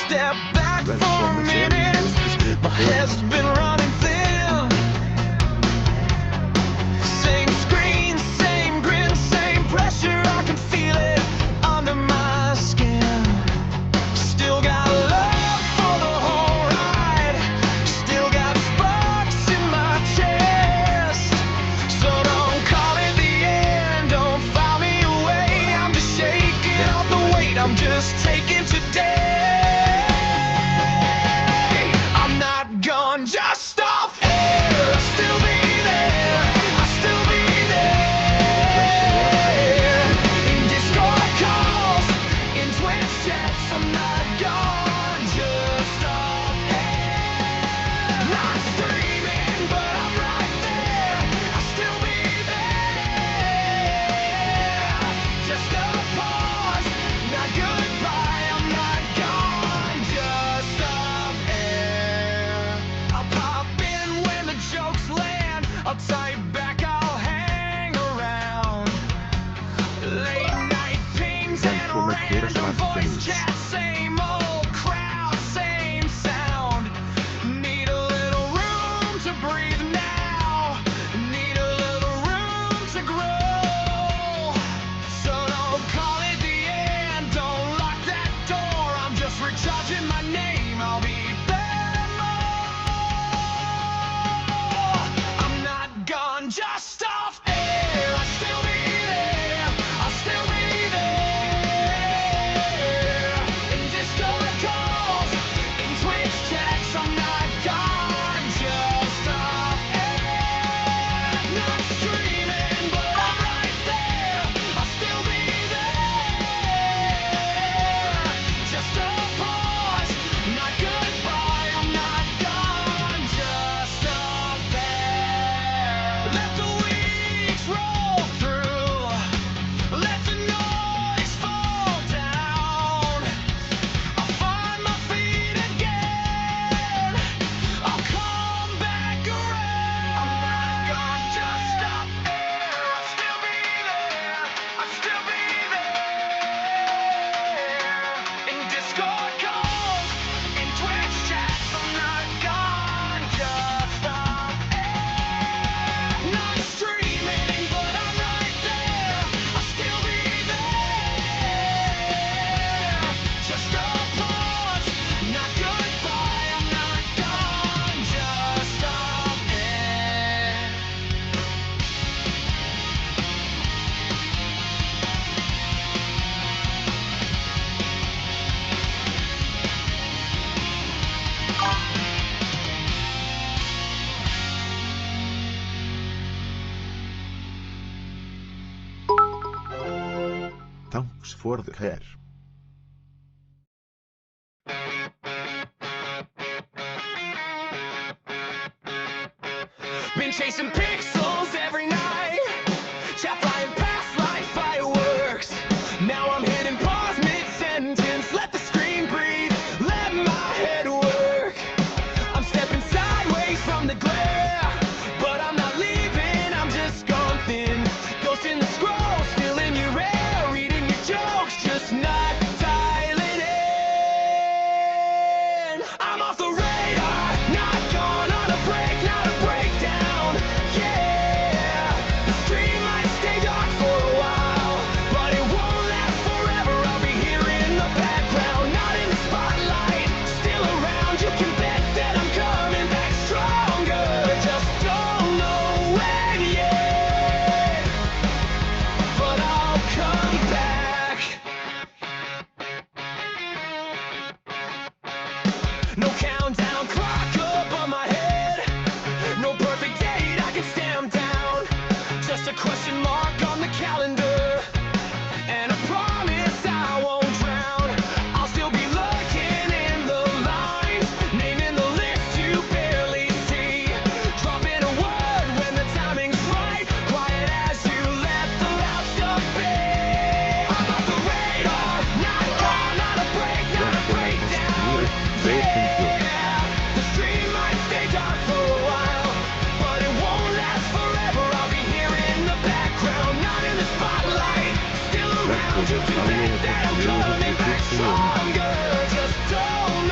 step back for a minute. My head's been running thin. Same screen, same grin, same pressure. I can feel it under my skin. Still got love for the whole ride. Still got sparks in my chest. So don't call it the end, don't file me away. I'm just shaking off the weight, I'm just taking today. I'm not gone, just off air. I'll still be there, I'll still be there. In Discord calls, in Twitch chats, I'm not gone, just off air. Not streaming, but I'm right there. I'll still be there. Just a pause, not goodbye. I'm not gone, just off air. I'll pop in when the jokes land. I'll type back, I'll hang around. Late night pings and random voice chats. Same old crowd, same sound. Need a little room to breathe now. Need a little room to grow. So don't call it the end, don't lock that door. I'm just recharging my name, I'll be back more. I'm not gone, just off air. I'll still be there, I'll still be there. In Discord calls, in Twitch chats, I'm not gone, just off air. Not streaming, but I'm right there. I'll still be there. Just a pause, not goodbye. I'm not gone, just off air. Let the weeks roll through. Let the noise fall down. I'll find my feet again. I'll come back around. I'm not gone, just off air. I'll still be there, I'll still be there. In Discord calls, in Twitch chats, I'm not gone, just off air. Not streaming, but I'm right there. I'll still be there. Just a pause, not goodbye. I'm not gone, just off air. Thanks for the care. Been chasing pixels every night, chat flying past like fireworks. Now I'm hitting pause mid-sentence, let the screen breathe, let my head work. I'm stepping sideways from the glare, but I'm not leaving, I'm just gone thin. Ghost in the scroll, still in your air, reading your jokes, just not dialing in. I'm off the radar, not gone on a break, not a breakdown. Yeah, the stream might stay dark for a while, but it won't last forever. I'll be here in the background, not in the spotlight, still around. You can bet that I'm coming back stronger. Just don't know when yet, but I'll come back. No countdown clock up on my head, no perfect date I can stamp down. Just a question mark on the calendar, and I promise I won't drown. I'll still be lurking in the lines, naming the list you barely see, dropping a word when the timing's right, quiet as you let the loud stuff be. I'm off the radar, not gone, not a break, not a breakdown. Yeah, the stream might stay dark for a while, but it won't last forever. I'll be here in the background, not in the spotlight, still around. You can bet that I'm coming back stronger. Just don't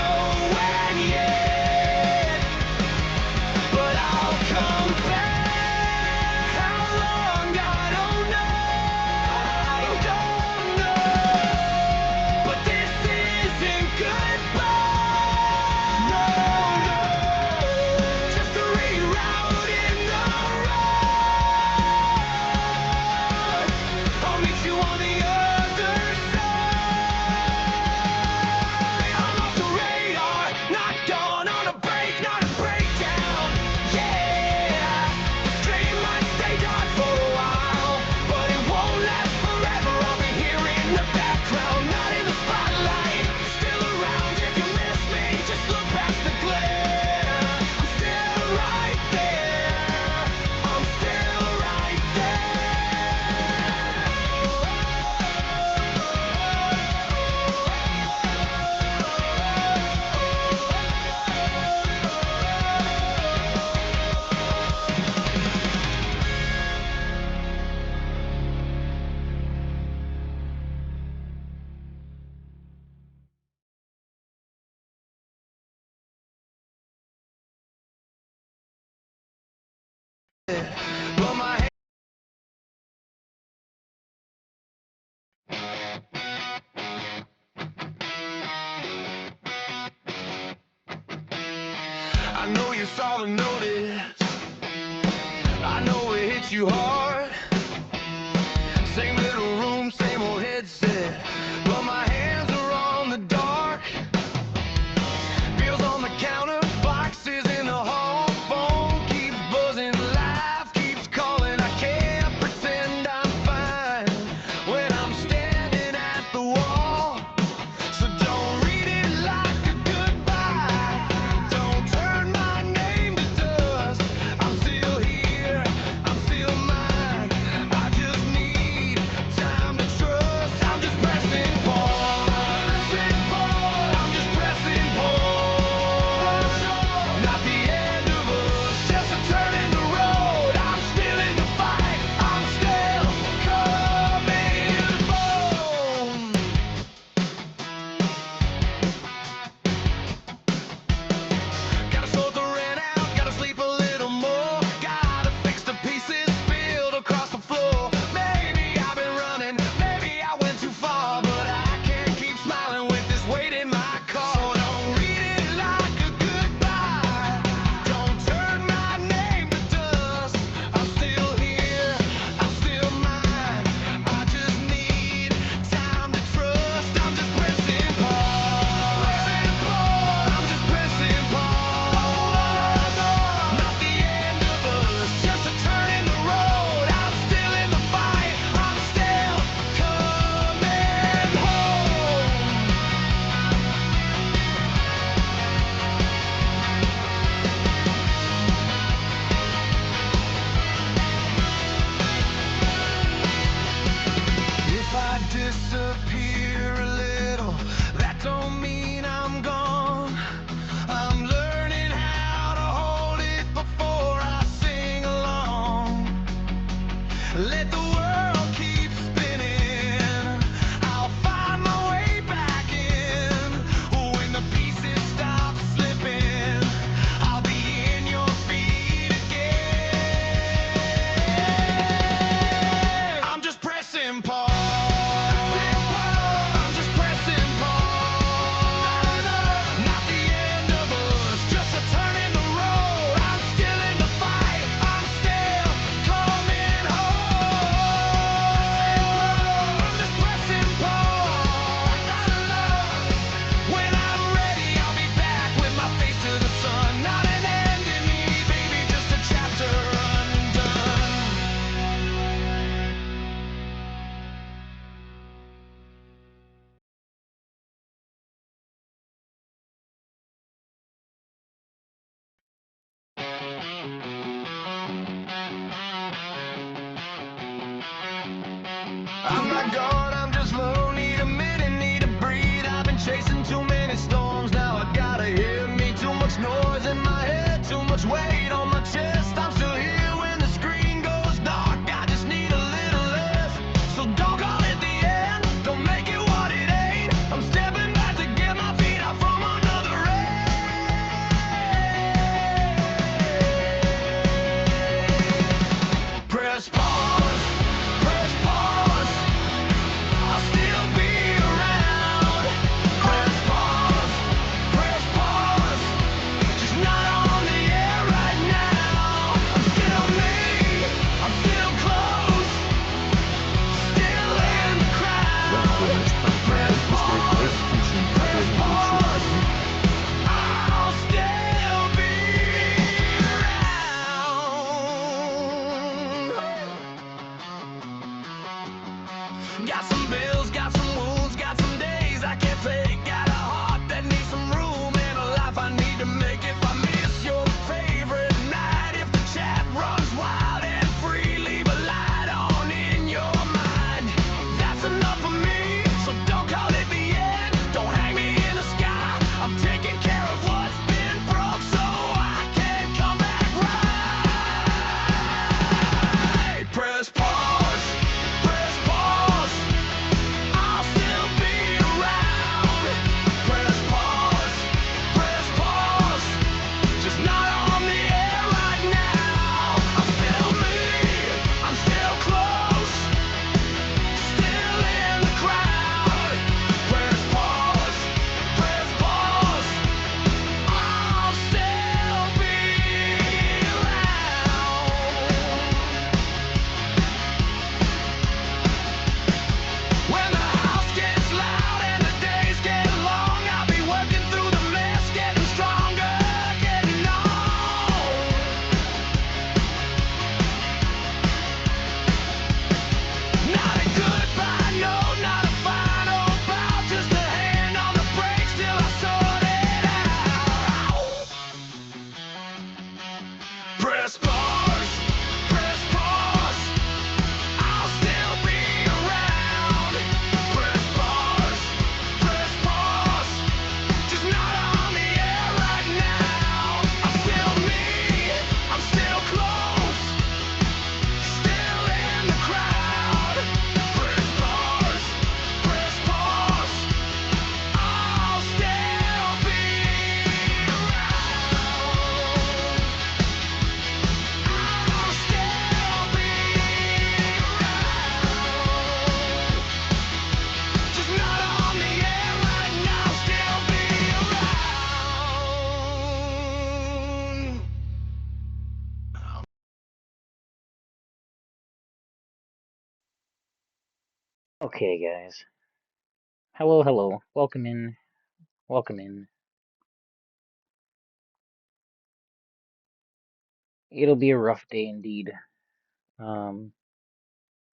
but my hand. I know you saw the notice. I know it hit you hard. Same little room, same old headset, but my hands are on the dark. Bills on the counter, boxes in the hall. Phone keeps buzzing, life keeps calling. I can't pretend I'm fine when I'm standing at the wall. So don't read it like a goodbye. Don't turn my name to dust. I'm still here, I'm still mine. I just need time to trust. I'm just pressing pause. I'm just pressing pause. Not the end of us, just a turn in the road. I'm still in the fight, I'm still coming home. Gotta sort the rent out, gotta sleep a little more. Gotta fix the pieces spilled across the floor. Maybe I've been running, maybe I went too far, but I can't keep smiling with this weight in my car. So don't read it like a goodbye. Don't turn my name to dust. I'm still here, I'm still mine. I just need time to trust. I'm just pressing pause. I'm just pressing pause. Not the end of us, just a turn in the road. I'm still in the fight, I'm still coming home. If I disappear a little, that don't mean I'm gone. I'm learning how to hold it before I sing along. Let the world keep spinning. I'll find my way back in. When the pieces stop slipping, I'll be in your feet again. I'm just pressing pause. I'm just pressing pause. Not the end of us, just a turn in the road. I'm still in the fight, I'm still coming home. I'm just pressing pause. When I'm ready, I'll be back with my face to the sun. Not an end in me, baby, just a chapter undone. I'm not gone, I'm just low, need a minute, need to breathe. I've been chasing too many storms, now I gotta hear me. Too much noise in my head, too much weight on my chest. I'm still here when the screen goes dark, I just need a little less. So don't call it the end, don't make it what it ain't. I'm stepping back to get my feet out from under the rain. Press pause, press pause. I'll still be around. Press pause, just not on the air right now. I'm still me, I'm still close, still in the crowd. Press pause, I'll still be around. Got some bills, got some wounds, got some days I can't fake. Got a heart that needs some room and a life I need to make. If I miss your favorite night, if the chat runs wild and free, leave a light on in your mind. That's enough for me, so don't call it the end. Don't hang me in the sky, I'm taking care of what's been broke so I can come back right. Press pause, press pause. I'll still be around. Press pause, just not on the air right now. I'm still Okay, guys. Hello, hello. Welcome in. Welcome in. It'll be a rough day indeed. Um,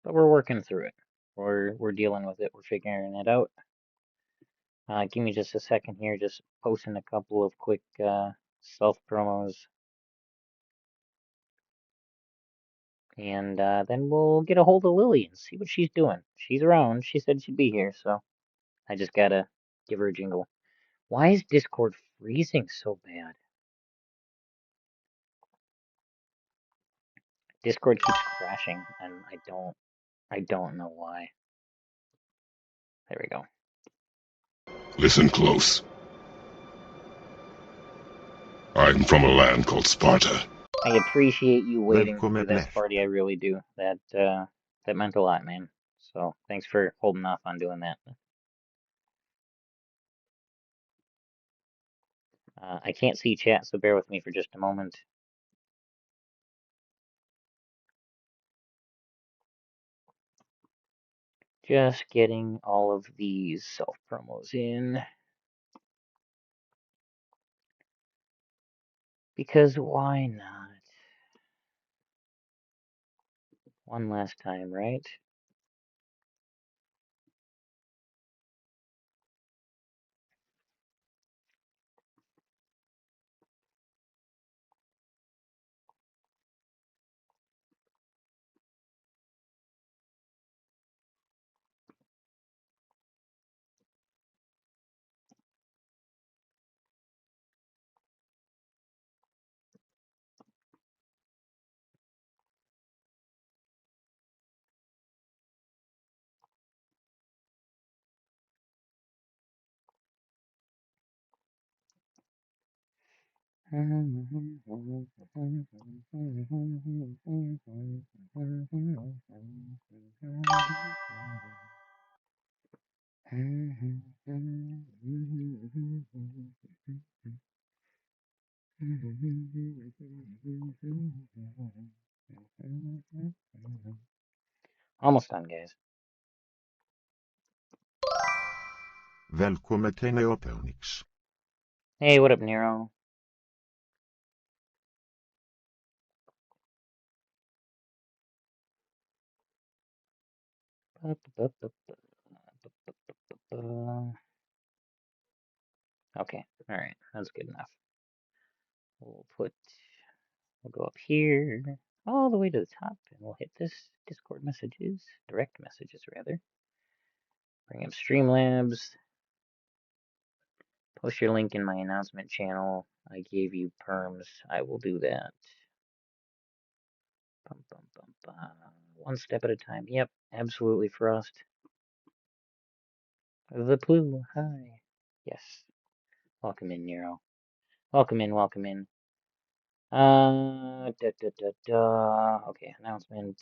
but we're working through it. We're dealing with it. We're figuring it out. Give me just a second here. Just posting a couple of quick self promos, and then we'll get a hold of Lily and see what she's doing. She's around. She said she'd be here, so I just gotta give her a jingle. Why is Discord freezing so bad? Discord keeps crashing, and I don't know why. There we go. Listen close. I'm from a land called Sparta. I appreciate you waiting to do Välkommen that, left. Sparty. I really do. That meant a lot, man. So thanks for holding off on doing that. I can't see chat, so bear with me for just a moment. Just getting all of these self promos in. Because why not? One last time, right? Almost done, guys. Välkommen till Neopeunix. Hey, what up, Nero? Okay, alright, that's good enough. We'll go up here, all the way to the top, and we'll hit this Discord messages, direct messages rather. Bring up Streamlabs, post your link in my announcement channel. I gave you perms, I will do that. Bum, bum, bum, bum. One step at a time. Yep, absolutely, Frost. The Plu, hi. Yes. Welcome in, Nero. Welcome in, welcome in. Okay, announcement.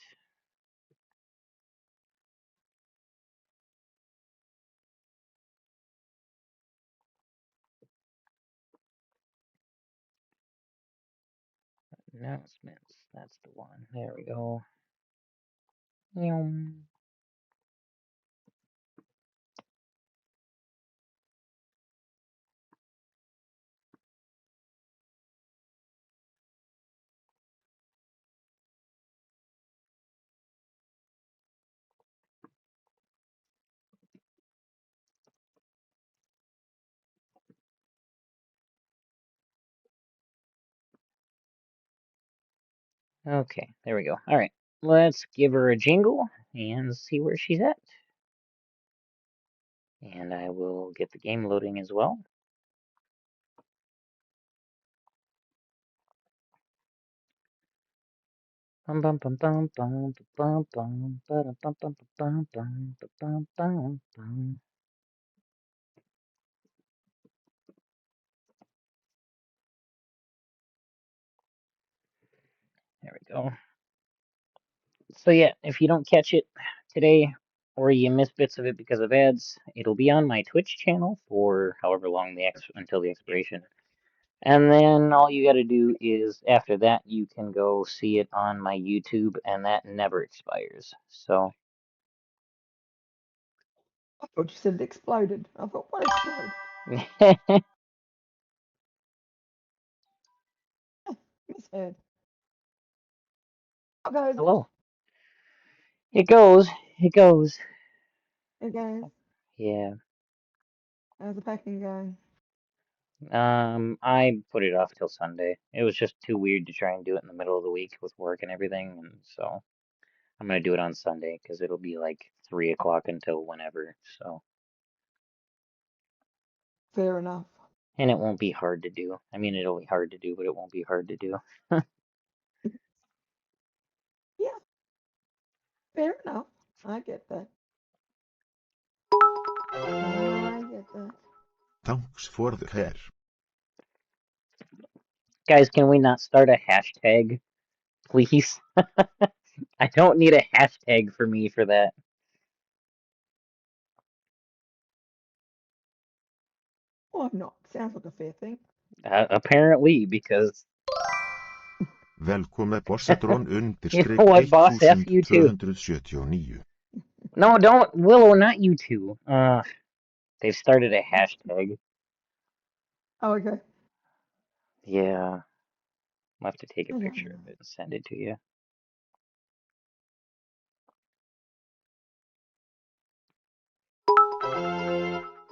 Announcements. That's the one. There we go. Okay, there we go. All right, let's give her a jingle and see where she's at. And I will get the game loading as well. Bum bum bum bum bum bum bum bum bum bum bum bum bum bum bum. There we go. So yeah, if you don't catch it today, or you miss bits of it because of ads, it'll be on my Twitch channel for however long until the expiration. And then all you got to do is after that you can go see it on my YouTube, and that never expires. So I thought you said it exploded. I thought, what exploded? Misheard. How goes it? Hello. It goes. It goes. It goes. Yeah. How's the packing going? I put it off till Sunday. It was just too weird to try and do it in the middle of the week with work and everything, and so I'm gonna do it on Sunday because it'll be like 3 o'clock until whenever. So, Fair enough. and it won't be hard to do. I mean, it'll be hard to do, but it won't be hard to do. Yeah, fair enough. I get that. I get that. Thanks for the care. Guys, can we not start a hashtag, please? I don't need a hashtag for me for that. Why not? Sounds like a fair thing. Apparently, because Velkomin Bossetron you understreik know what, boss? F you too. 1279. No, don't, Willow, not you two. They've started a hashtag. Oh, okay. Yeah, I'll have to take a I don't picture know. of it and send it to you.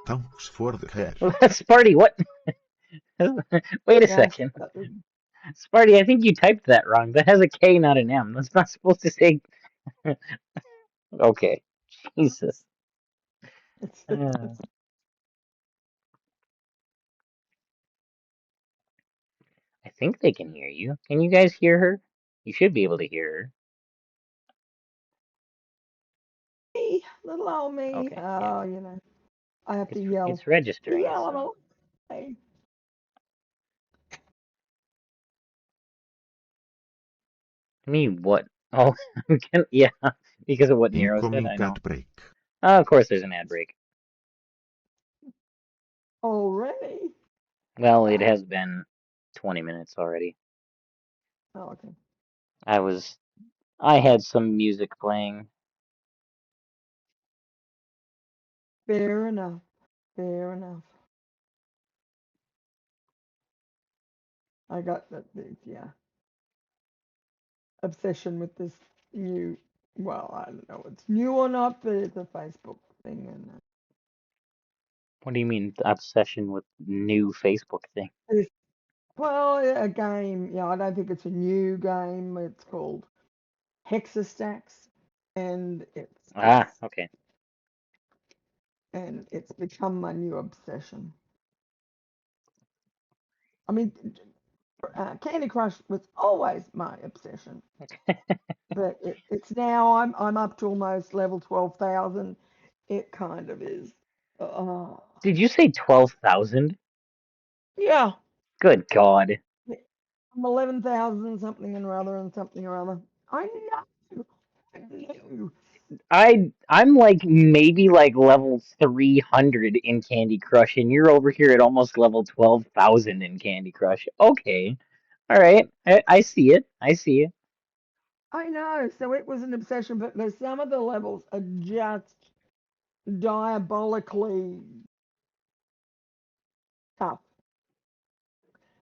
Thanks for the care. Sparty, what? Wait a Yes, second. that was, Sparty, I think you typed that wrong. That has a K, not an M. That's not supposed to say. Okay. Jesus. it's, Uh, I think they can hear you. Can you guys hear her? You should be able to hear me, little old her. me. Okay, yeah. Oh, I have to yell. It's registering, Yell so. them away. I mean, what? Oh, yeah, because of what Nero said, Incoming I know. ad break. Of course there's an ad break. Already? Well, it Wow. has been 20 minutes already. Oh, okay. I had some music playing. Fair enough. Fair enough. I got yeah, obsession with this new, well, I don't know if it's new or not, but it's a Facebook thing. And What do you mean, obsession with new Facebook thing? this, well, a game, I don't think it's a new game. It's called Hexastacks, and Ah, okay. it's become my new obsession. I mean, Candy Crush was always my obsession, but it's now I'm up to almost level 12,000. It kind of is. Uh, Did you say 12,000? yeah, Good God. I'm 11,000 something and something or other. I know. I know. I'm like maybe like level 300 in Candy Crush, and you're over here at almost level 12,000 in Candy Crush. Okay. All right. I see it. I see it. I know. So it was an obsession, but there's some of the levels are just diabolically tough.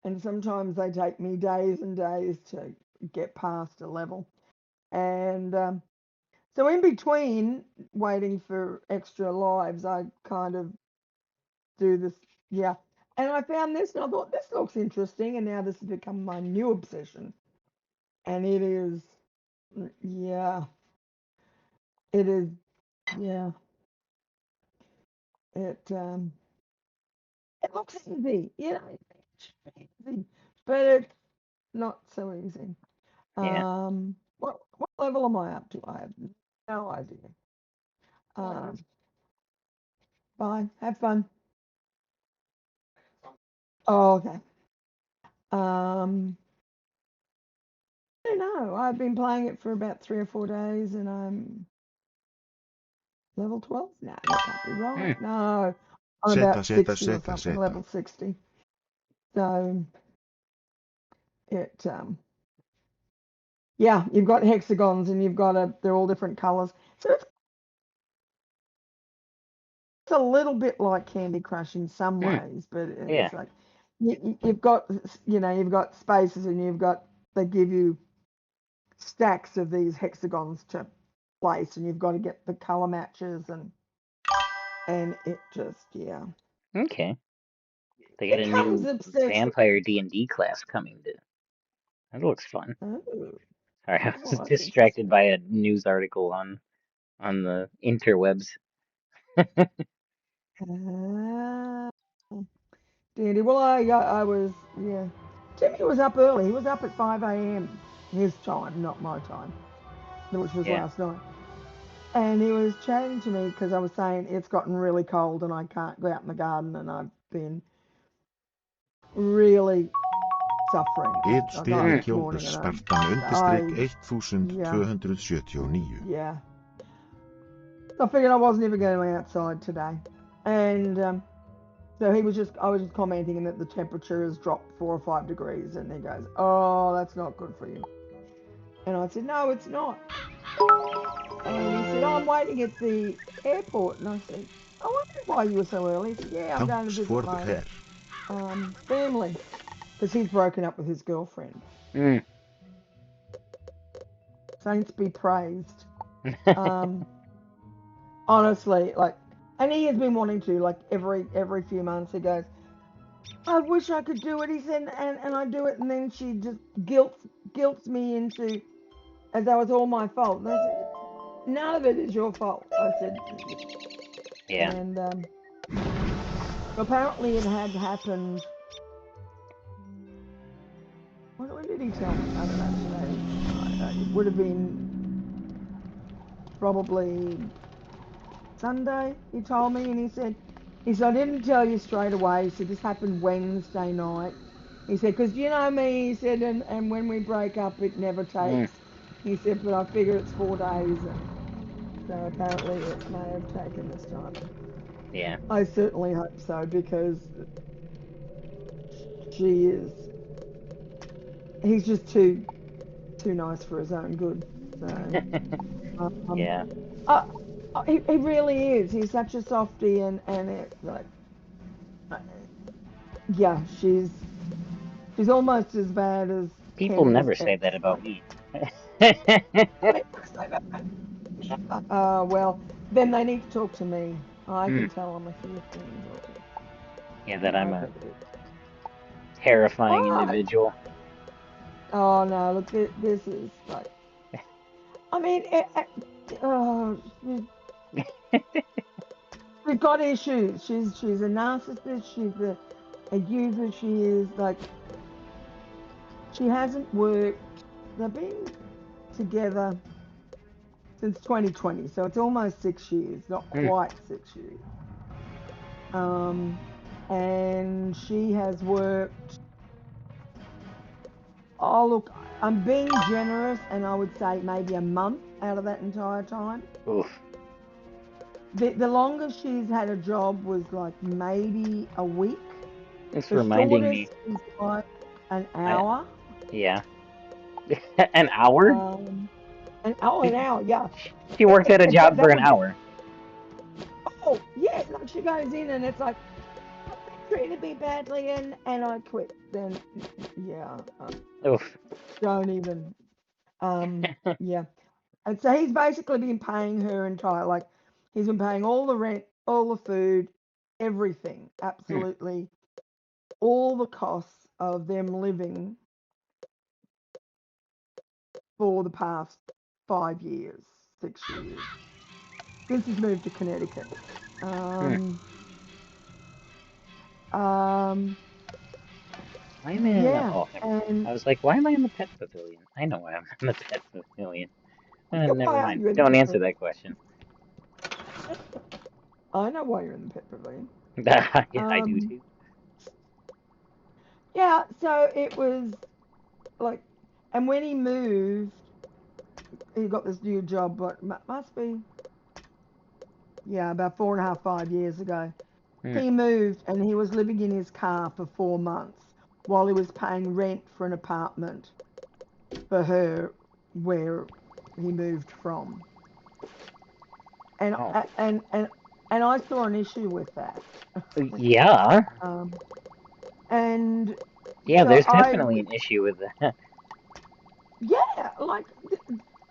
And sometimes they take me days and days to get past a level. And so in between waiting for extra lives, I kind of do this. Yeah. And I found this and I thought, this looks interesting. And now this has become my new obsession. And it is, yeah, it is, yeah, it it looks easy, it's easy, but it's not so easy. Yeah. What level am I up to? I have no idea. Bye, have fun. Oh, okay. Um, I don't know. I've been playing it for about 3 or 4 days, and I'm level 12. No, that can't be Hmm. right. No, I'm Zeta, about zeta, 60 or zeta, something, zeta. level 60. So it yeah, you've got hexagons and you've got they're all different colors. So it's It's a little bit like Candy Crush in some Hmm. ways, but Yeah. it's like you've got, you've got spaces, and they give you stacks of these hexagons to place, and you've got to get the color matches, and it just, yeah. Okay. They got a Becomes new obsessive. vampire D&D class coming to. That looks fun. Oh, Sorry, I was oh, that's distracted interesting. by a news article on the interwebs. Ah, dandy. Well, I was, yeah. Timmy was up early. He was up at 5 a.m. his time, not my time, which was Yeah. last night. And he was chatting to me because I was saying it's gotten really cold and I can't go out in the garden, and I've been really suffering. I got up Einn Hmm. this morning and Spartan I, 1279. yeah. So I figured I wasn't even going outside today. And so I was just commenting that the temperature has dropped 4 or 5 degrees, and he goes, "Oh, that's not good for you." And I said, "No, it's not." And he said, "Oh, I'm waiting at the airport." And I said, "I wondered why you were so early." He said, "Yeah, I'm going to Thanks visit for the my hair. family because he's broken up with his girlfriend." Hmm. Saints be praised. Um, honestly, like, and he has been wanting to, like, every few months he goes, "I wish I could do it." He said, and I do it, and then she just guilts me into as though it's all my fault. And I said, "None of it is your fault." I said, Yeah. and apparently it had happened. When did he tell me? I don't know today. It would have been probably Sunday. He told me, and he said, "I didn't tell you straight away." He said, "This happened Wednesday night." He said, "Because you know me," he said, and when we break up, it never Hmm. takes. He said, "But I figure it's 4 days," and so apparently it may have taken this time. Yeah. I certainly hope so, because she is, he's just too nice for his own good. So, um, Yeah. uh, he really is. He's such a softie, and it's like, uh, yeah, she's almost as bad as People Kendra's never say ex. that about Like, me. they say that. Well, then they need to talk to me. I Hmm. can tell them a few things. Yeah, that I'm a But terrifying oh, individual. oh no! Look, this is like. I mean, oh, she's got issues. She's a narcissist. She's a user. She is like, she hasn't worked. They've been together since 2020, so it's almost 6 years. Not Hmm. quite 6 years. Um, and she has worked. Oh, look, I'm being generous, and I would say maybe a month out of that entire time. Oof. The longest she's had a job was like maybe a week. It's The reminding shortest me. is like an I hour. Yeah. An hour? Um, an She hour, yeah. she worked at a job for That an would be, hour. oh, yeah, like she goes in and it's like, "They treated me badly, and I quit." Then, yeah, Oof. don't even, yeah. And so he's basically been paying her entire, like, he's been paying all the rent, all the food, everything, Hmm. absolutely, all the costs of them living for the past 5 years, 6 years, since he's moved to Connecticut. Hmm. Um, um, Why am I in the? yeah, Oh, never mind. and I was like, why am I in the pet pavilion? I know why I'm in the pet pavilion. yeah, Never why are mind. you in the Don't pit answer pavilion? that question. I know why you're in the pit pavilion. Yeah, I do Um, too. yeah, so it was like, and when he moved, he got this new job, but must be, yeah, about 4.5, 5 years ago. Hmm. He moved, and he was living in his car for 4 months while he was paying rent for an apartment for her where he moved from. And Oh. and and I saw an issue with that. Yeah. Um, and Yeah, so there's definitely an issue with that. yeah, like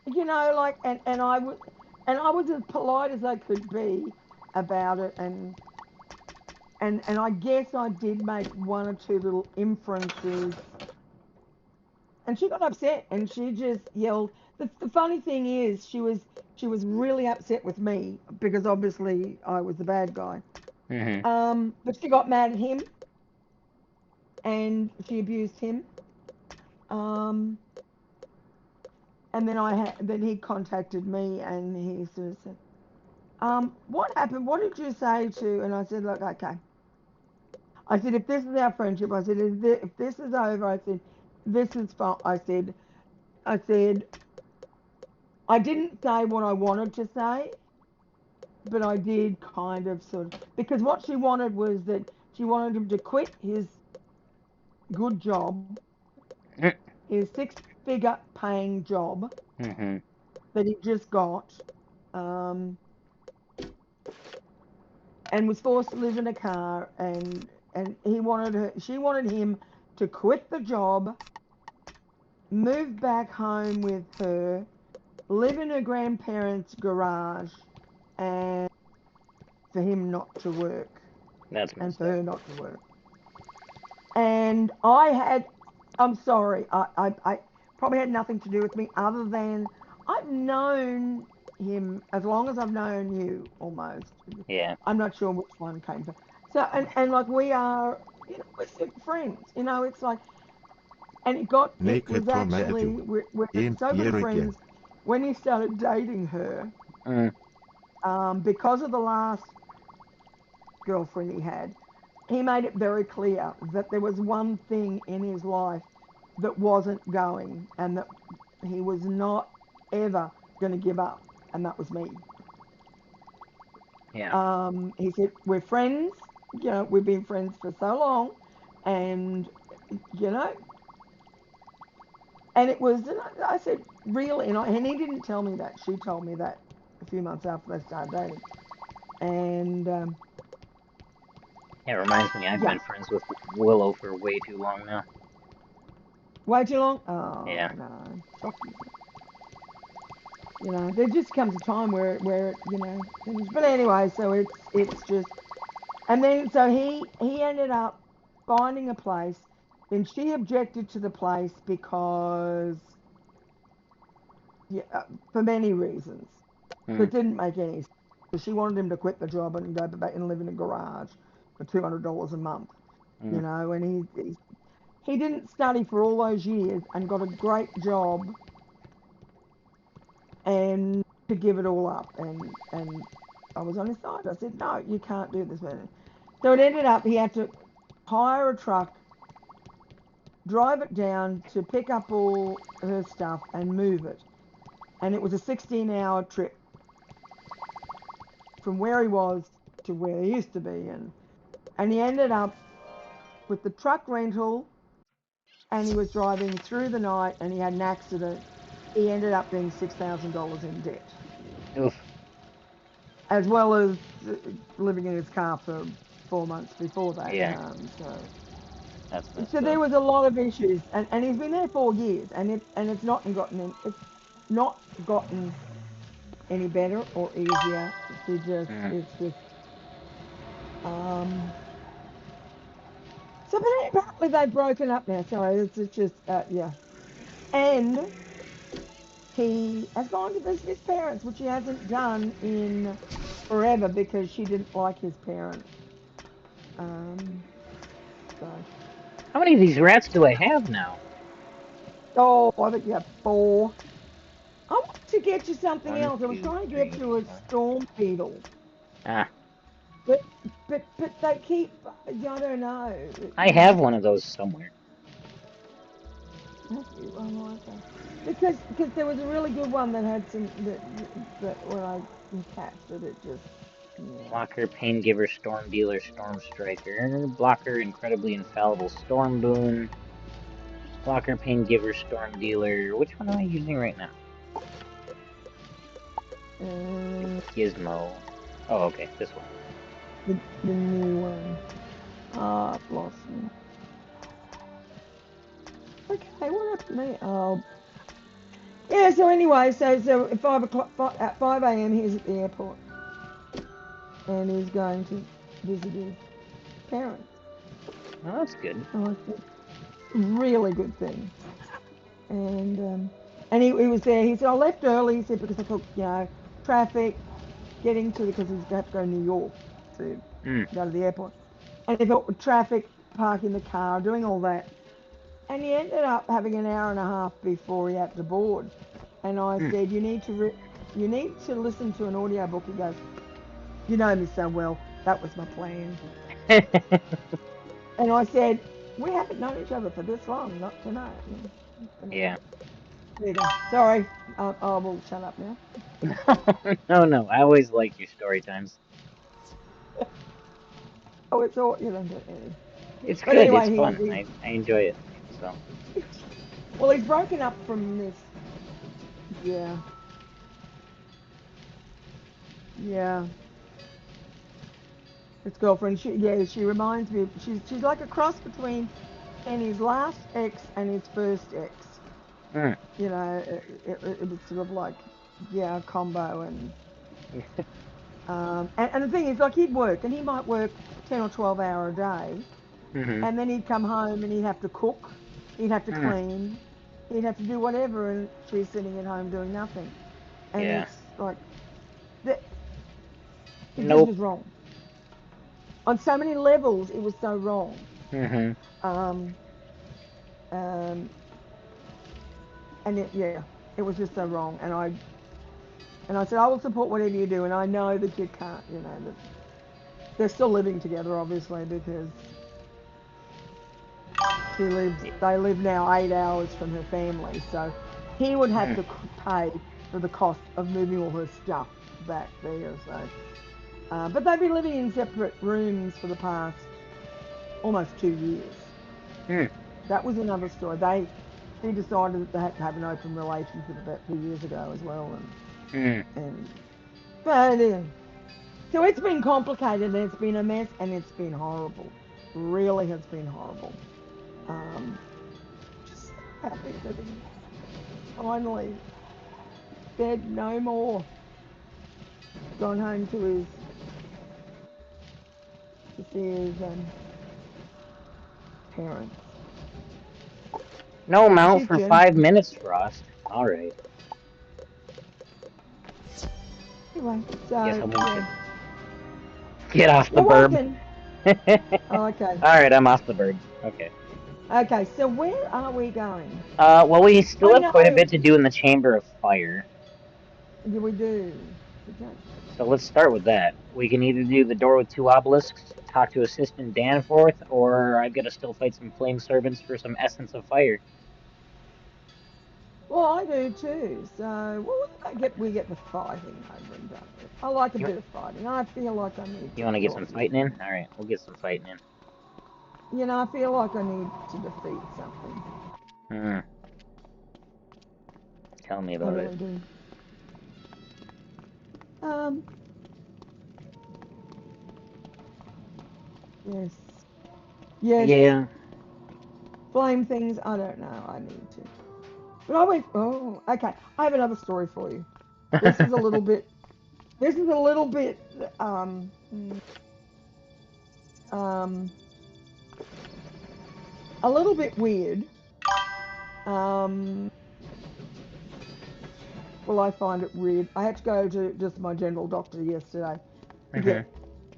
like, and I was as polite as I could be about it, and I guess I did make one or two little inferences, and she got upset, and she just yelled. The funny thing is, she was really upset with me because obviously I was the bad guy. Hmm. But she got mad at him, and she abused him. Um, and then he contacted me, and he sort of said, what happened? What did you say to? And I said, look, okay. I said, if this is our friendship, I said, if this is over, I said, this is fine. I said, I didn't say what I wanted to say, but I did kind of sort of, because what she wanted was that she wanted him to quit his good job, his six-figure paying job Hmm. that he just got, um, and was forced to live in a car, and she wanted him to quit the job, move back home with her, live in her grandparents' garage, and for him not to work, That's and messed for up. her not to work. And I'm sorry, I probably had nothing to do with me other than I've known him as long as I've known you, almost. Yeah. I'm not sure which one came first. So, and like we are, we're super friends. It's like, and it was Naked actually, Matthew. we're In so good of Pierre. friends. When he started dating her, Mm. because of the last girlfriend he had, he made it very clear that there was one thing in his life that wasn't going, and that he was not ever going to give up, and that was me. Yeah. He said, we're friends, we've been friends for so long, and, you know, and it was, and I said, really? And he didn't tell me that. She told me that a few months after they started dating. And, It reminds me, I've yeah, been friends with Willow for way too long now. way too long? Oh, Yeah. no, shocking. There just comes a time where but anyway, so it's just, and then so he ended up finding a place. Then she objected to the place because, yeah, for many reasons Mm. that didn't make any sense. So she wanted him to quit the job and go back and live in a garage for $200 a month, Mm. and he didn't study for all those years and got a great job, and to give it all up, and I was on his side. I said, no, you can't do this, man. So it ended up he had to hire a truck, drive it down to pick up all her stuff and move it, and it was a 16-hour trip from where he was to where he used to be, and he ended up with the truck rental, and he was driving through the night, and he had an accident. He ended up being $6,000 in debt, Oof. as well as living in his car for 4 months before that. Yeah. That's So messed there up. was a lot of issues, and he's been there 4 years, and it's not gotten any better or easier. Mm. It's just um. So, but apparently they've broken up now. So it's just yeah, and he has gone to visit his parents, which he hasn't done in forever because she didn't like his parents. Um. So, How many of these rats do I have now? oh, I think you have four. I wanted to get you something One, else. I was two, trying to get three, you a four. storm beetle, Ah, but but they keep. I don't know. I have one of those somewhere. Oh, okay. Because there was a really good one that had some that when I attached it, it just yeah. Blocker, Pain Giver, Storm Dealer, Storm Striker. Blocker, Incredibly Infallible, Storm Boon. Blocker, Pain Giver, Storm Dealer. Which one am I using right now? Uh, Gizmo. Oh, okay, this one. The new one. Ah, I've lost me. Okay, what happened there? Oh, yeah. So anyway, so at 5 o'clock, at 5 a.m. he's at the airport, and he's going to visit his parents. Oh, that's good. Oh, I said, really good thing. And he was there. He said, I left early. He said, because I thought, traffic, getting to, because he's got to go to New York to Mm, go to the airport. And he thought with traffic, parking the car, doing all that. And he ended up having an hour and a half before he had to board. And I mm. said, you need to listen to an audiobook. He goes, you know me so well. That was my plan. And I said, we haven't known each other for this long, not tonight. Yeah. There you go. Sorry, I will shut up now. No, no, I always like your story times. Oh, it's all It's but good. It's anyway, fun. I enjoy it. So. well, he's broken up from this. Yeah, yeah. His girlfriend. She reminds me. She's like a cross between his last ex and his first ex. Mm. It was sort of like, yeah, a combo. And the thing is, like, he'd work, and he might work 10 or 12 hour a day, Hmm. and then he'd come home and he'd have to cook, he'd have to Mm. clean, he'd have to do whatever, and she's sitting at home doing nothing. And Yeah. it's like, that, it just Nope. was wrong. On so many levels, it was so wrong. Hmm. Um, um, and yeah, it was just so wrong. And I said, I will support whatever you do, and I know that you can't, that they're still living together, obviously, because they live now 8 hours from her family, so he would have Mm. to pay for the cost of moving all her stuff back there. So, but they've been living in separate rooms for the past almost 2 years. Mm. That was another story. She decided that they had to have an open relationship about 2 years ago as well, Mm. and but so it's been complicated, and it's been a mess, and it's been horrible. Really has been horrible. Um, just happy that he finally said no more. Gone home to see his parents. No mount She's for German. 5 minutes, Frost. All right. Anyway, Guess so I won't yeah, get off the you're burb. welcome. Oh, okay, All right, I'm off the burb. Okay. okay. So where are we going? Well, we still I have quite a know. bit to do in the Chamber of Fire, Yeah, we do. Okay. so let's start with that. We can either do the door with two obelisks, talk to Assistant Danforth, or I've got to still fight some flame servants for some essence of fire. Well, I do too. So, well, we get the fighting over and done with. I like a You bit of fighting. I feel like I need you to want to get kill a some few fighting in? things. All right, we'll get some fighting in. I feel like I need to defeat something. Hmm. Tell me I about it. really do. Um, yes. Yes. Yeah. Flame things, I don't know. I need to. But I went, oh, okay. I have another story for you. This is a little bit, this is a little bit, um, a little bit weird. Um, well, I find it weird. I had to go to just my general doctor yesterday to Hmm. get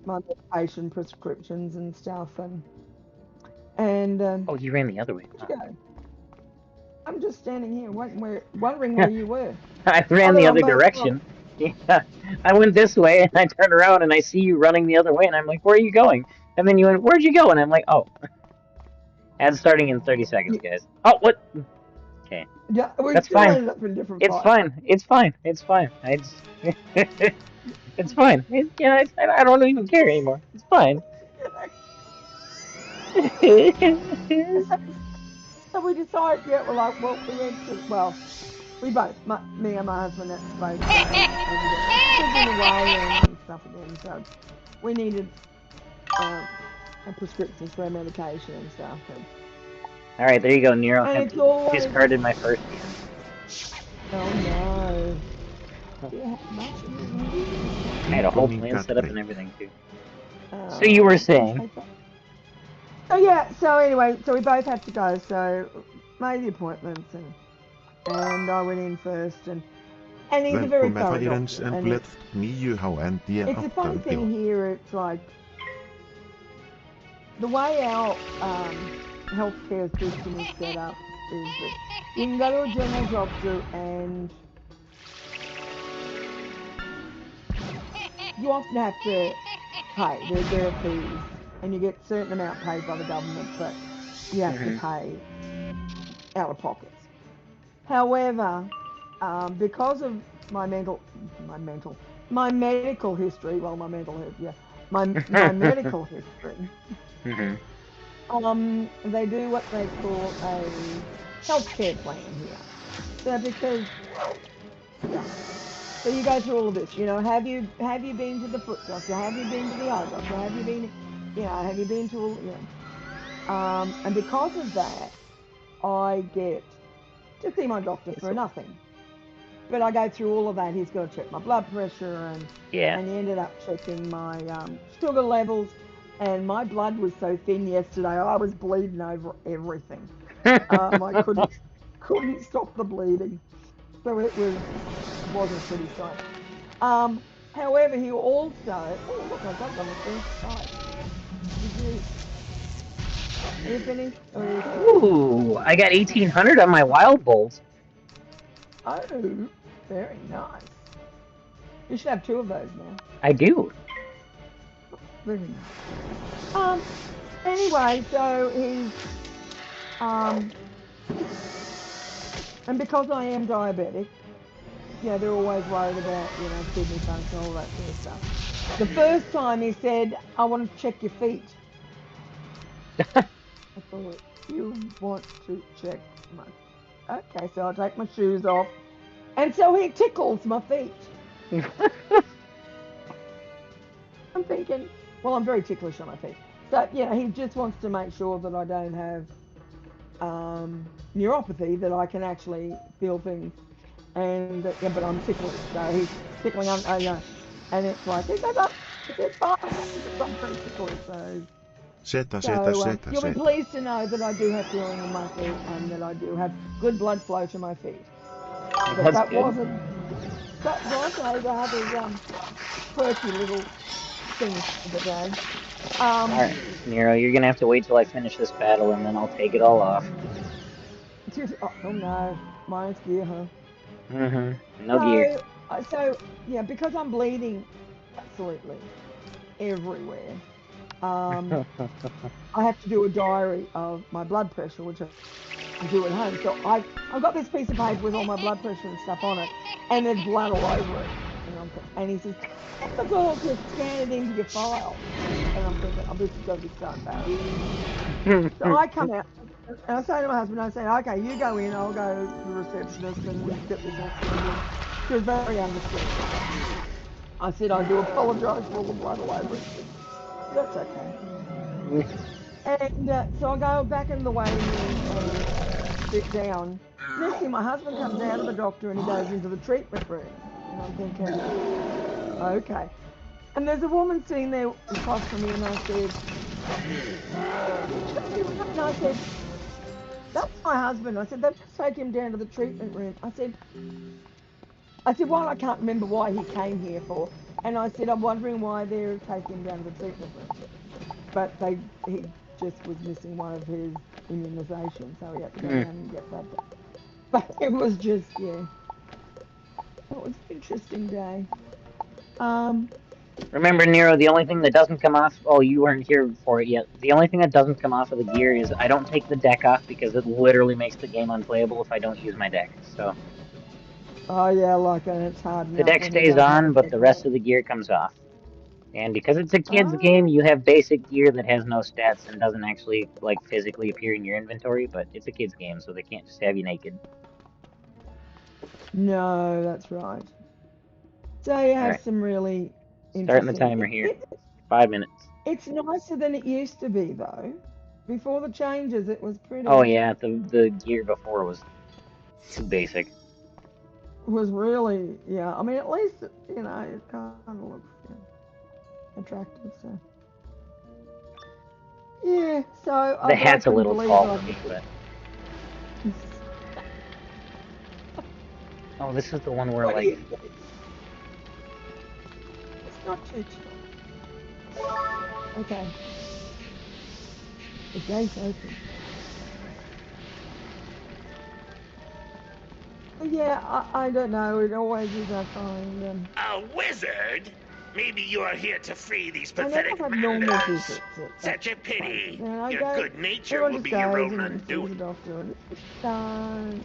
my medication prescriptions and stuff. And Oh, you ran the other way. where'd Huh. you go? I'm just standing here wondering where you were. I Oh, ran that the I'm other both. direction. Yeah. I went this way and I turned around and I see you running the other way and I'm like, where are you going? And then you went, where'd you go? And I'm like, oh. And starting in 30 seconds, Yeah, guys. Oh, what? Okay. yeah, we That's still fine. ended up in different It's fights. fine. It's fine. It's fine. I just... it's fine. I don't even care anymore. It's fine. So, so we decided, yeah, we went to, we both, me and my husband both, and the kids in the way, stuff again. So we needed a prescriptions for our medication and stuff. All right, there you go. Nero And have it's always, discarded my first hand. oh no. Do you have much in your room? I had a whole Incoming plan set up and break. everything too. So you were saying? Oh yeah. So anyway, so we both had to go. So made the appointments and I went in first and he's a very Velkomin thorough færens doctor. en And bleft 9 HND it's a funny thing here. It's like the way our healthcare system is set up is that you can go to a general doctor and you often have to pay. There are fees, and you get a certain amount paid by the government, but you have to pay out of pockets. However, because of my medical history, well, my medical history, they do what they call a healthcare plan here. So because, yeah. So you go through all of this, have you been to the foot doctor? Have you been to the eye doctor? Have you been, have you been to all, and because of that, I get to see my doctor for nothing. But I go through all of that. He's got to check my blood pressure and he ended up checking my sugar levels. And my blood was so thin yesterday, I was bleeding over everything. I couldn't stop the bleeding. So it wasn't pretty sight. However, he also, oh look, I got it on the first side. Are you finished? Ooh, I got 1800 on my wild bolt. Oh, very nice. You should have 2 of those now. I do. Very nice. Anyway, so he's, and because I am diabetic, they're always worried about, kidney function, all that sort of stuff. The first time he said, I want to check your feet. I thought, you want to check my... Okay, so I'll take my shoes off. And so he tickles my feet. I'm thinking, well, I'm very ticklish on my feet. So, he just wants to make sure that I don't have neuropathy, that I can actually feel things. And, but I'm ticklish. So he's tickling on, and it's like, it's fine. I'm very ticklish, so... You'll be pleased to know that I do have feeling in my feet and that I do have good blood flow to my feet. But that was a rather quirky little thing for the day. Alright, Nero, you're gonna have to wait till I finish this battle and then I'll take it all off. Oh no, minus gear, huh? No gear. So, because I'm bleeding absolutely everywhere, I have to do a diary of my blood pressure, which I do at home. So I've got this piece of paper with all my blood pressure and stuff on it, and there's blood all over it. And he says, "That's all, just scan it into your file." And I'm thinking, oh, this is going to be so embarrassing. So I come out, and I say to my husband, I say, "Okay, you go in, I'll go to the receptionist and get this all scanned." She was very understanding. I said, "I do apologise for all the blood all over it." That's okay. And so I go back in the waiting room and sit down. Next thing, my husband comes out of the doctor and he goes into the treatment room. And I'm thinking, okay. And there's a woman sitting there across from me, and I said, that's my husband. I said, they've just taken him down to the treatment room. I said, well, I can't remember why he came here for. And I said, I'm wondering why they're taking him down to the treatment room. But he just was missing one of his immunisations, so he had to go down and get that done. But it was just, it was an interesting day. Remember, Nero, the only thing that doesn't come off... Oh, you weren't here for it yet. The only thing that doesn't come off of the gear is I don't take the deck off because it literally makes the game unplayable if I don't use my deck, so... Oh yeah, like, and it's hard enough The deck when you stays don't have on, a but deck the on rest it. of the gear comes off. And because it's a kid's game, Ah, you have basic gear that has no stats and doesn't actually, like, physically appear in your inventory, but it's a kid's game, so they can't just have you naked. no, that's right. So you have Alright. some really Starting the interesting. timer here. 5 minutes. It's nicer than it used to be, though. Before the changes, it was Oh pretty. yeah, the gear before was too basic. Was really, yeah. I mean, at least you know it kind of looks attractive. So yeah. So The but I hat's a couldn't little believe tall I. for me, but oh, this is the one where What do like you think? It's not too chill. Okay. The gate's open. Yeah, I don't know. It always is. I find. A wizard? Maybe you are here to free these I never pathetic have normal manders. visits at Such a places. pity. And I Your go, good nature everyone will just be your goes own and sees the undoing. doctor and it's done.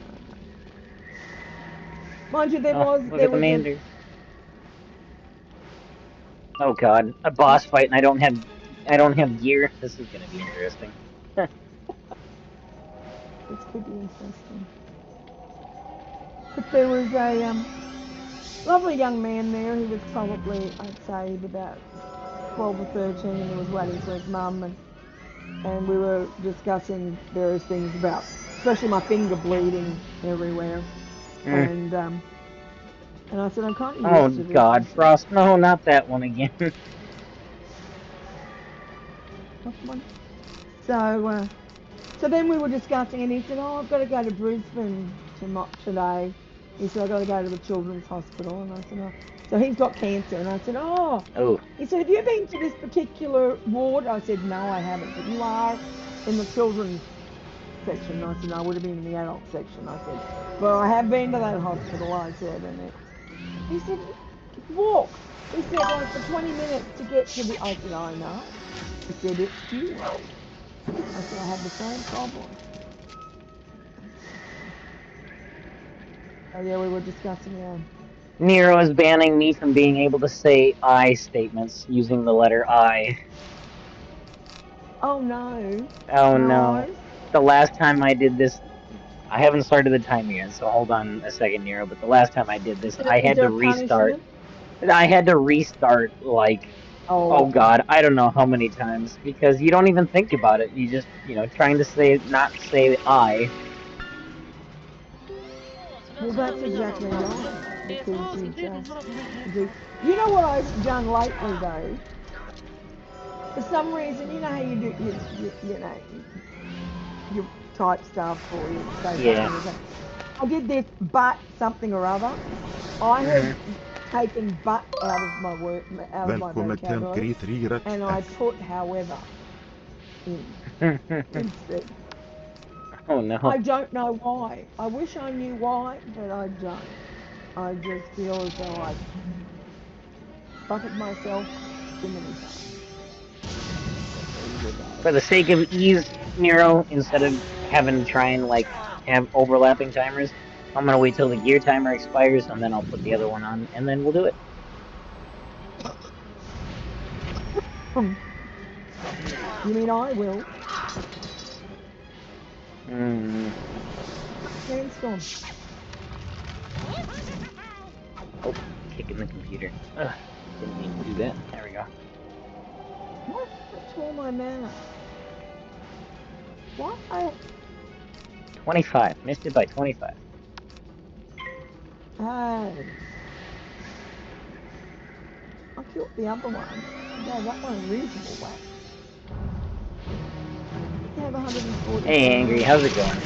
Mind you, oh, look there at the was a. manders. Oh god, a boss fight and I don't have gear. This is gonna be interesting. This could be interesting. But there was a lovely young man there. He was probably, I'd say, about 12 or 13, and he was waiting for his mum, and we were discussing various things about, especially my finger bleeding everywhere, Mm. and I said I'm kind of Oh used to this. I god, said, Frost, no, not that one again. "What's one?" So then we were discussing, and he said, "Oh, I've got to go to Brisbane today." He said, "I've got to go to the Children's Hospital," and I said, "Oh." So he's got cancer, and I said, "Oh." Oh, He said, "Have you been to this particular ward?" I said, "No, I haven't, but you are in the children's section." I said, "No, I would have been in the adult section." I said, "But I have been to that hospital." I said, he said, "Walk." He said, "Like for 20 minutes to get to the." I said, "I know." He said, "It's huge." I said, "I have the same problem." Oh yeah, we were discussing Nero is banning me from being able to say I statements using the letter I. Oh no. Oh no. No. The last time I did this, I haven't started the timer yet, so hold on a second, Nero, but the last time I did this, I Is had there to a restart. punishment? I had to restart, like, Oh, oh god, I don't know how many times, because you don't even think about it. You just, trying to say, not say I. well, that's exactly right. Because you just do. You know what I've done lately though? For some reason, you know how you do, you type stuff or you say something. Yeah. I did this, but something or other. I have Hmm. taken but out of my word, out of my Välkommen till vocabulary, Great Riret and I F. put however in instead. Oh no. I don't know why. I wish I knew why, but I don't. I just feel as though I've buttered myself too many times. For the sake of ease, Nero, instead of having to try and, like, have overlapping timers, I'm gonna wait till the gear timer expires, and then I'll put the other one on, and then we'll do it. You mean I will? Mm. Sandstorm. Oh, kicking the computer. Ugh, didn't mean to do that. There we go. What happened to all my mana? What? 25. Missed it by 25. Hey, I killed the other one. I gave that one a reasonable whack. You have 140 Hey, Angry, mana. how's it going?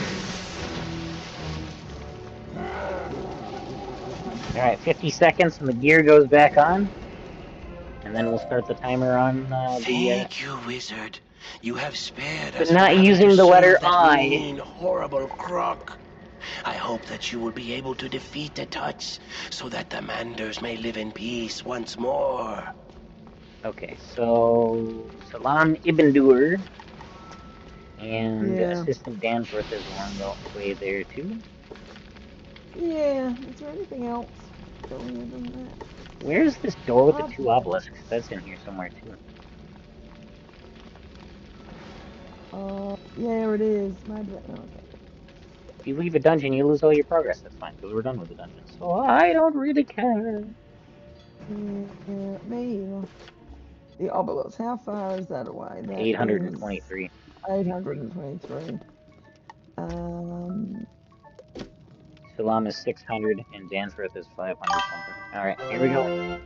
Alright, 50 seconds and the gear goes back on. And then we'll start the timer on Thank you, wizard. You have spared but us from not having to using the letter serve that I. mean, horrible crook. I hope that you will be able to defeat the Tuts so that the Manders may live in peace once more. Okay, so Salam Ibn Dur and Yeah. Assistant Danforth is along the way there too. Yeah. Is there anything else earlier than that? Where's this door with the Uh, two obelisks? That's in here somewhere too. yeah, it is. Maybe. Okay. If you leave a dungeon, you lose all your progress. That's fine, because we're done with the dungeon. So I don't really care. Me. The obelisk. How far is that away? That 823. is 823. Salam is 600, and Dansworth is 500 something. Alright, here we go.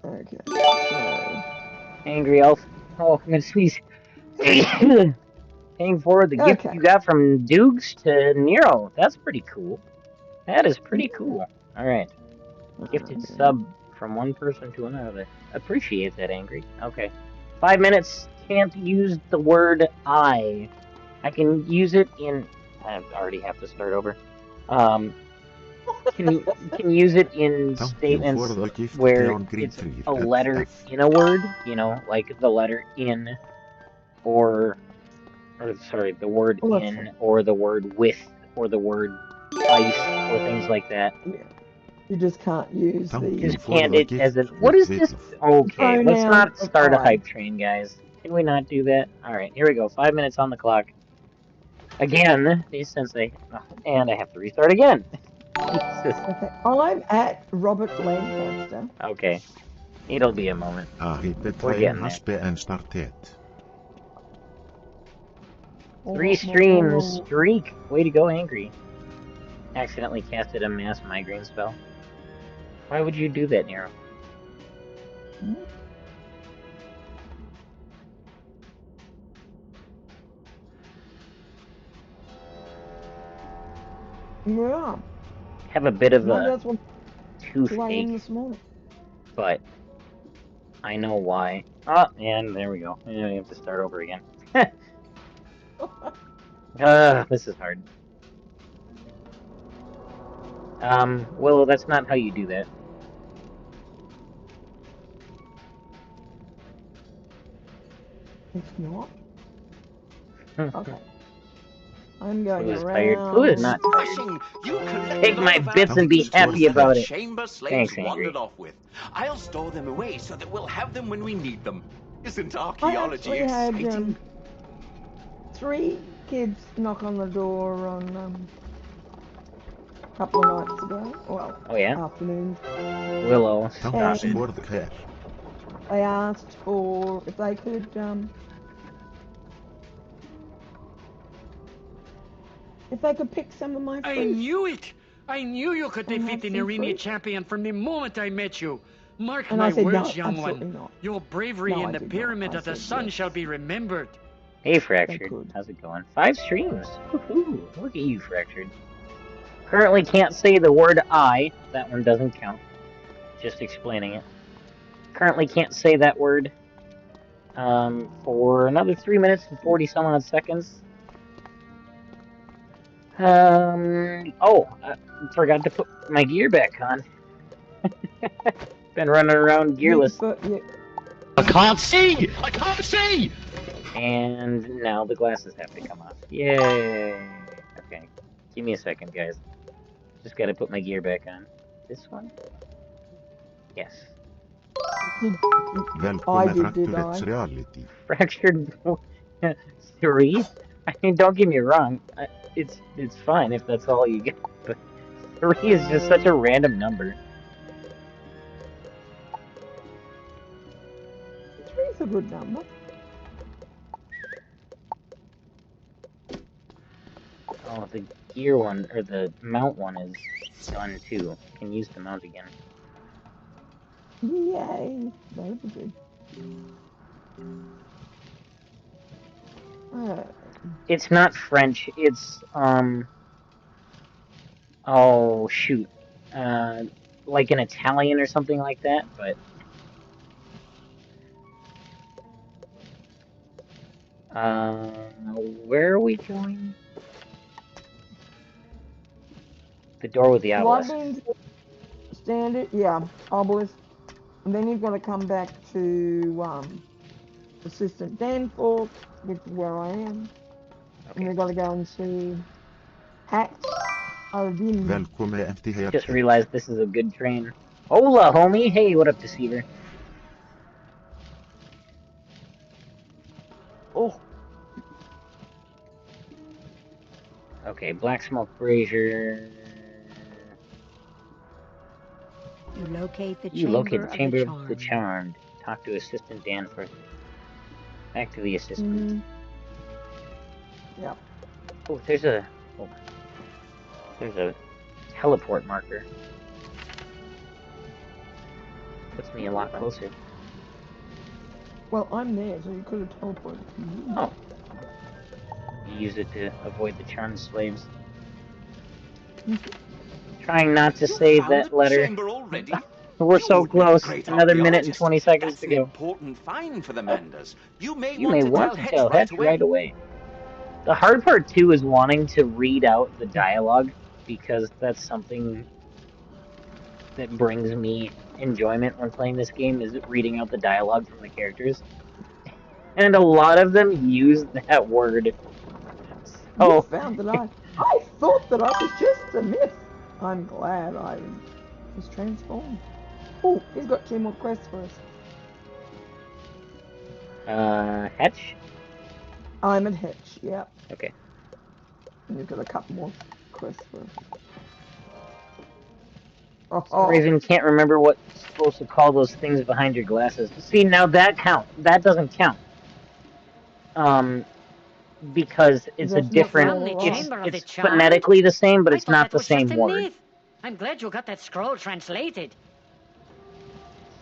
Okay. So, Angry Elf. Oh, I'm gonna sneeze. Paying forward the gift okay. you got from Dukes to Nero. That's pretty cool. That is pretty Yeah. cool. Alright. Gifted sub from one person to another. Appreciate that, Angry. Okay. 5 minutes. Can't use the word I. I can use it in. I already have to start over. Can use it in Thank you for statements the gift, where Clown it's Greentree. a That's letter F. in a word. You know, like the letter in, or sorry, the word Well, that's in, or the word with, or the word ice, or things like that. yeah. You just can't use Thank you the Just for can't the it as gift in what with is this? with. Okay, let's pronoun not of start a I. hype train, guys. Can we not do that? All right, here we go. 5 minutes on the clock. Again, since they and I have to restart again. Jesus. Okay. I'm at Robert Lancaster. Okay, it'll be a moment. The We're train getting has there. been started. 3 streams streak. Way to go, Angry. Accidentally casted a mass migraine spell. Why would you do that, Nero? Yeah. Have a bit of Maybe a that's what 2 a.m. toothache, this morning. but I know why. Oh, and there we go. And we have to start over again. This is hard. Willow, that's not how you do that. It's not. Okay. I'm going Pooh is tired. Pooh is around. not tired. Smashing! You collected Take all my of our bits and be things to happy use that about it. chamber slaves Thanks, Angry. wandered off with. I'll store them away so that we'll have them when we need them. Isn't I archaeology actually had exciting? 3 kids knock on the door on a couple of nights ago. Well, Oh yeah? afternoon. Willow, Thank stop you it. for the care. They asked for if they could pick some of my fruit. I knew it! I knew you could And defeat have the some Irene fruit. champion from the moment I met you. Mark And my I said, words, no, young absolutely one. not. Your bravery No, in I the did not. Pyramid I of the said Sun yes. shall be remembered. Hey, Fractured. could. How's it going? 5 streams. Woohoo! Look at you, Fractured. Currently can't say the word I. That one doesn't count. Just explaining it. Currently can't say that word. For another 3 minutes and 40 some odd seconds. Forgot to put my gear back on. Been running around gearless. I can't see! I can't see! And now the glasses have to come off. Yay! Okay. Give me a second, guys. Just gotta put my gear back on. This one? Yes. Välkommen did Fractured's I? reality. Fractured 3? I mean, don't get me wrong. It's fine if that's all you get, but 3 is just such a random number. 3's a good number. Oh, the gear one, or the mount one is done too. Can use the mount again. Yay. That would be good. It's not French, it's, oh, shoot. Like an Italian or something like that, but... where are we going? The door with the obelisk. Bloodbeans standard, yeah, obelisk. And then you've got to come back to Assistant Danforth, which is where I am. And Okay. we've got to go and see Hacks Arvin. Välkommen empty here. Just realized this is a good train. Hola, homie! Hey, what up, Deceiver? Oh, Okay, Black Smoke Brazier... You locate the You chamber, locate the chamber of of the charmed. Talk to Assistant Dan first. Back to the assistant. Yep. Oh, there's a teleport marker. Puts me a lot closer. Well, I'm there, so you could have teleported to me. Oh. You use it to avoid the charmed slaves. Trying not to say that letter. Chamber already? We're You so would make a close. great Another minute and archaeologist. 20 seconds That's to an go. important find for the Manders. You may You want may to want tell to Hetch tell right Hetch right away. The hard part, too, is wanting to read out the dialogue, because that's something that brings me enjoyment when playing this game, is reading out the dialogue from the characters. And a lot of them use that word. You So, found that I thought that I was just a myth. I'm glad I was transformed. Oh, he's got 2 more quests for us. Hetch? I'm at Hitch, yep. Okay. And you've got a couple more quests for us. For some reason, can't remember what supposed to call those things behind your glasses. See, now that count. That doesn't count. Because it's a different. It's phonetically the same, but it's not the same word. I'm glad you got that scroll translated.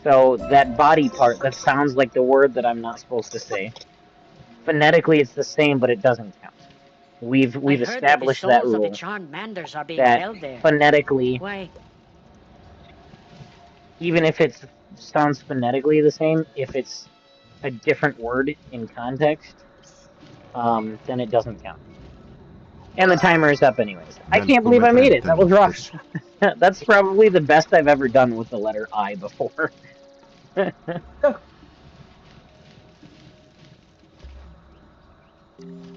So that body part, that sounds like the word that I'm not supposed to say. Phonetically, it's the same, but it doesn't count. We've established that rule. That phonetically, even if it sounds phonetically the same, if it's a different word in context, then it doesn't count. And the timer is up anyways. I can't believe I made it. That was rough. That's probably the best I've ever done with the letter I before.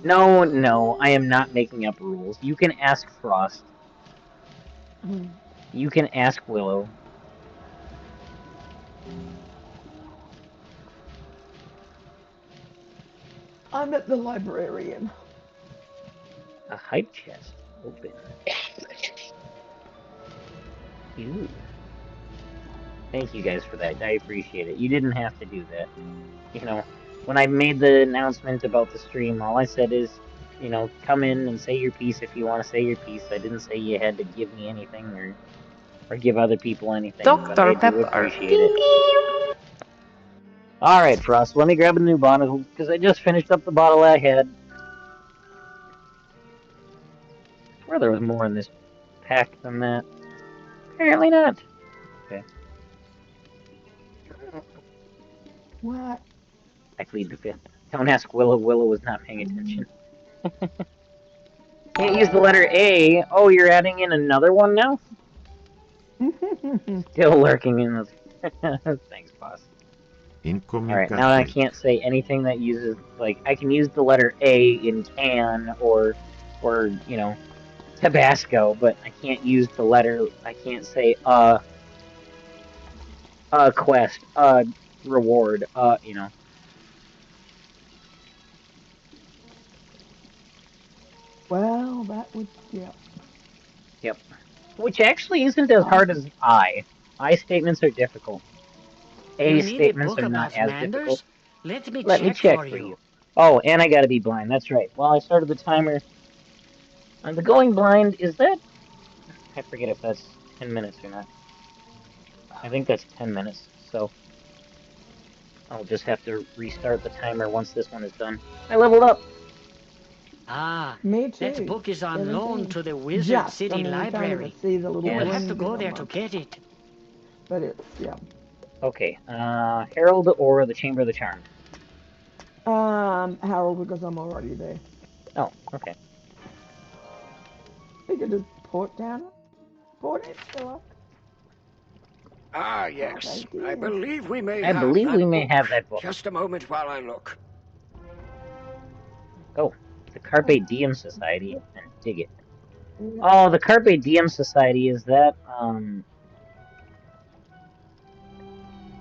No, I am not making up rules. You can ask Frost. You can ask Willow. I'm at the librarian. A hype chest. Open. Ooh. Thank you guys for that. I appreciate it. You didn't have to do that. You know, when I made the announcement about the stream, all I said is, you know, come in and say your piece if you want to say your piece. I didn't say you had to give me anything or give other people anything, but I do appreciate it. Alright, Frost, let me grab a new bottle, because I just finished up the bottle I had. I swear there was more in this pack than that. Apparently not. Okay. What? I plead the fifth. Don't ask Willow. Willow was not paying attention. Can't use the letter A. Oh, you're adding in another one now? Still lurking in the... Thanks, boss. Alright, now I can't say anything that uses... Like, I can use the letter A in can or you know, Tabasco, but I can't use the letter... I can't say, quest, reward, you know. Well, that would, yeah. Yep. Which actually isn't as hard as I. I statements are difficult. A statements are not as difficult. Let me check for you. Oh, and I gotta be blind. That's right. Well, I started the timer. The going blind, is that... I forget if that's 10 minutes or not. I think that's 10 minutes, so... I'll just have to restart the timer once this one is done. I leveled up! Ah, me too. That book is on 17. loan to the Wizard City Library. See the little You will have to go there to get it. But it's, yeah. Okay, Herald or the Chamber of the Charmed? Harold, because I'm already there. Oh, okay. We could just port down it. Port it, Philip. Ah, yes. I believe we may have that book. Just a moment while I look. Oh, the Carpe Diem Society, and dig it. Oh, the Carpe Diem Society, is that,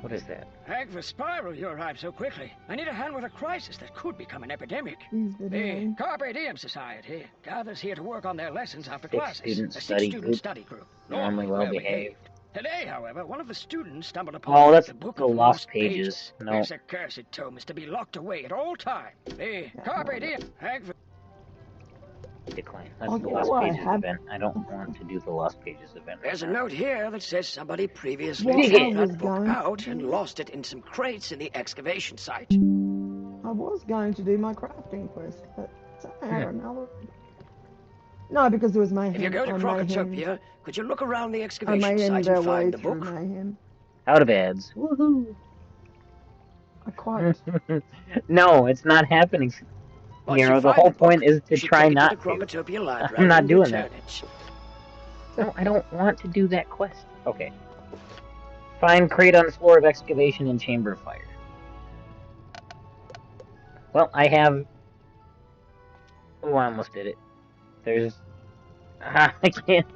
what is that? Agva Spiral, you arrived so quickly. I need a hand with a crisis that could become an epidemic. The Carpe Diem Society gathers here to work on their lessons after classes. Six-student study group. Normally well behaved. Today, however, one of the students stumbled upon Oh, that's the Book the of lost Lost pages. No. This accursed tome is to be locked away at all times. The Carpe Diem. Decline. That's Oh, the you know Lost what I Pages have? event. I don't want to do the Lost Pages event right There's a now. note here that says somebody previously What Dig I it. checked was that book going out to and do, lost it in some crates in the excavation site. I was going to do my crafting quest, but somehow or another. No, because there was mayhem. If you go to I mayhemmed. Crocotopia, could you look around the I excavation mayhemmed site our and way find the through book? mayhem. Out of ads. Woohoo! I quite. No, it's not happening. Once you Nero, the find whole the book, point is to you should try take it to the not to. Crocotopia I'm library not and doing that. return it. No, I don't want to do that quest. Okay. Find crate on floor of excavation in chamber of fire. Well, I have... Oh, I almost did it. There's... I can't...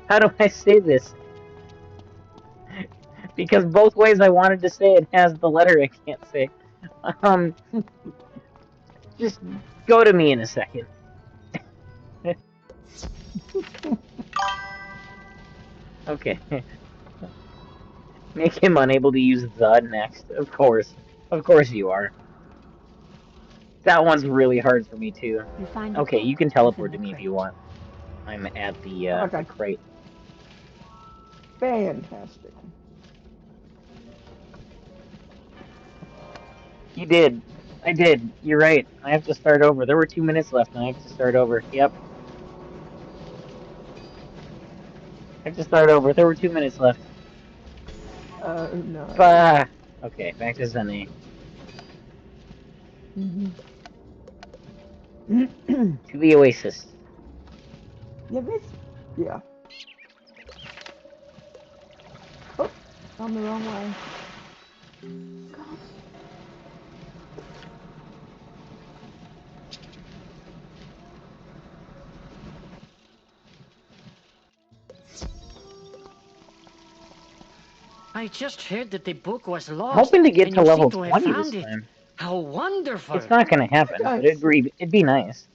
How do I say this? Because both ways I wanted to say it has the letter I can't say. Just go to me in a second. Okay. Make him unable to use the next. Of course. Of course you are. That one's really hard for me too. You find a Okay, book you can within teleport the to me if crate. you want. I'm at the Okay. crate. Fantastic. You did. I did. You're right. I have to start over. There were 2 minutes left and I have to start over. Yep. I have to start over. There were 2 minutes left. Oh no. Bah. Okay, back to Zene. To the Oasis. Yeah, this. Yeah. Oh, I'm the wrong way. God. I just heard that the book was lost. Hoping to get and to you level seem to have 20 this found it. time. How wonderful! It's not gonna happen, I but don't it'd be nice.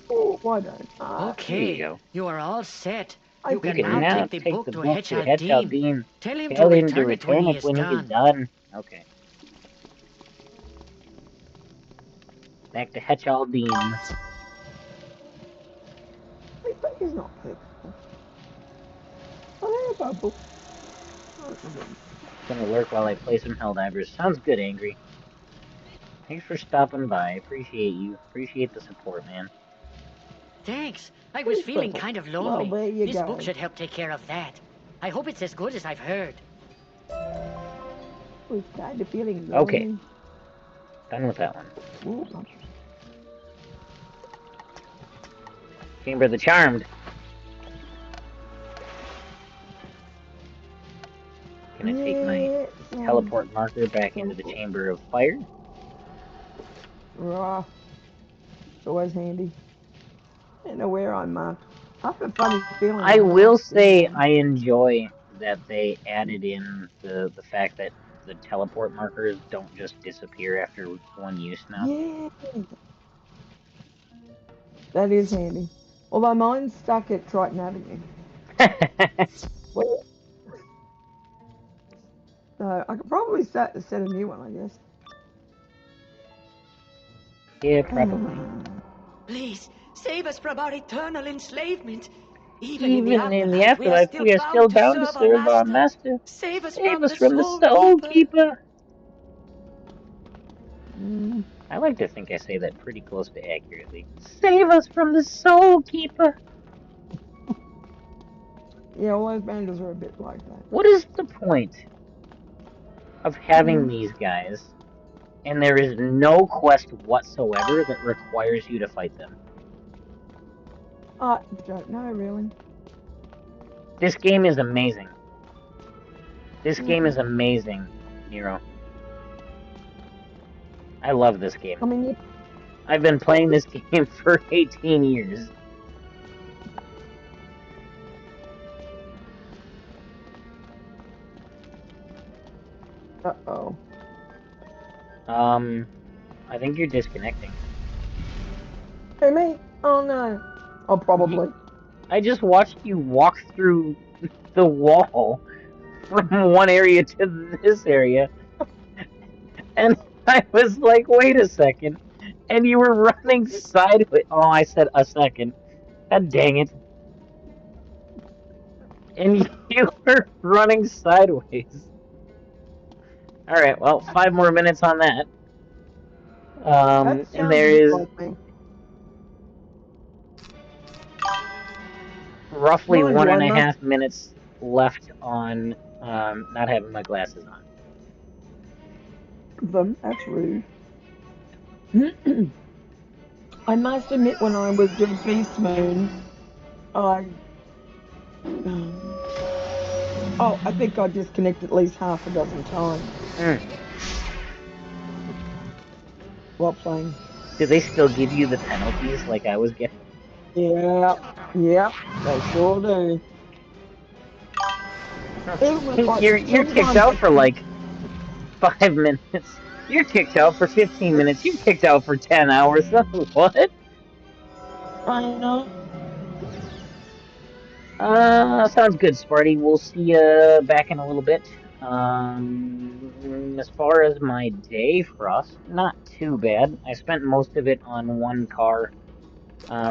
Oh, why don't I? There you Okay, go. you are all set. I You You can think can now now take the take book the to book to Hedgehog Dean. Tell him Tell to him to return it when return he it is when he is done. done. Okay. Back to Hedgehog Dean. This book is not purple. Oh, there's a book. Oh, Gonna lurk while I play some Helldivers. Sounds good, Angry. Thanks for stopping by. Appreciate you. Appreciate the support, man. Thanks. I was It's feeling purple. kind of Well, lonely. there you This go. book should help take care of that. I hope it's as good as I've heard. Was kind of feeling Okay. lonely. Done with that one. Ooh, Chamber of the Charmed. Gonna take my teleport marker back into the Chamber of Fire. Raw. It's always handy. I don't know where I'm marked. I have a funny feeling. I I'm will marked say in, I enjoy that they added in the fact that the teleport markers don't just disappear after one use now. Yeah. That is handy. Although mine's stuck at Triton Avenue. Well, so I could probably set a new one, I guess. Yeah, probably. Please, save us from our eternal enslavement. Even Even in the afterlife, we are still bound to serve our master. Save us Save from us the from the Soul Soul Keeper. Keeper. Mm, I like to think I say that pretty close to accurately. Save us from the Soul Keeper. yeah, all those bandos are a bit like that. What is the point of having these guys, and there is no quest whatsoever that requires you to fight them? I don't know, really. This game is amazing. This game is amazing, Nero. I love this game. I mean, I've been playing this game for 18 years. uh-oh. I think you're disconnecting. Hey, me? Oh, no. Oh, probably. I just watched you walk through the wall from one area to this area. And I was like, wait a second. And you were running sideways. Oh, I said a second. God dang it. And you were running sideways. Alright, well, 5 more minutes on that. That And sounds there is exciting. roughly Mind you, I must 1.5 minutes left on not having my glasses on. them. That's rude. I must admit, when I was doing Beast Moon, I I think I disconnect at least half a dozen times while playing. Do they still give you the penalties like I was getting? Yeah, they sure do. Even with, like, You're kicked sometimes out for like 5 minutes. You're kicked out for 15 minutes. You're kicked out for 10 hours. What? I know. Sounds good, Sparty. We'll see you back in a little bit. As far as my day, Frost, not too bad. I spent most of it on one car,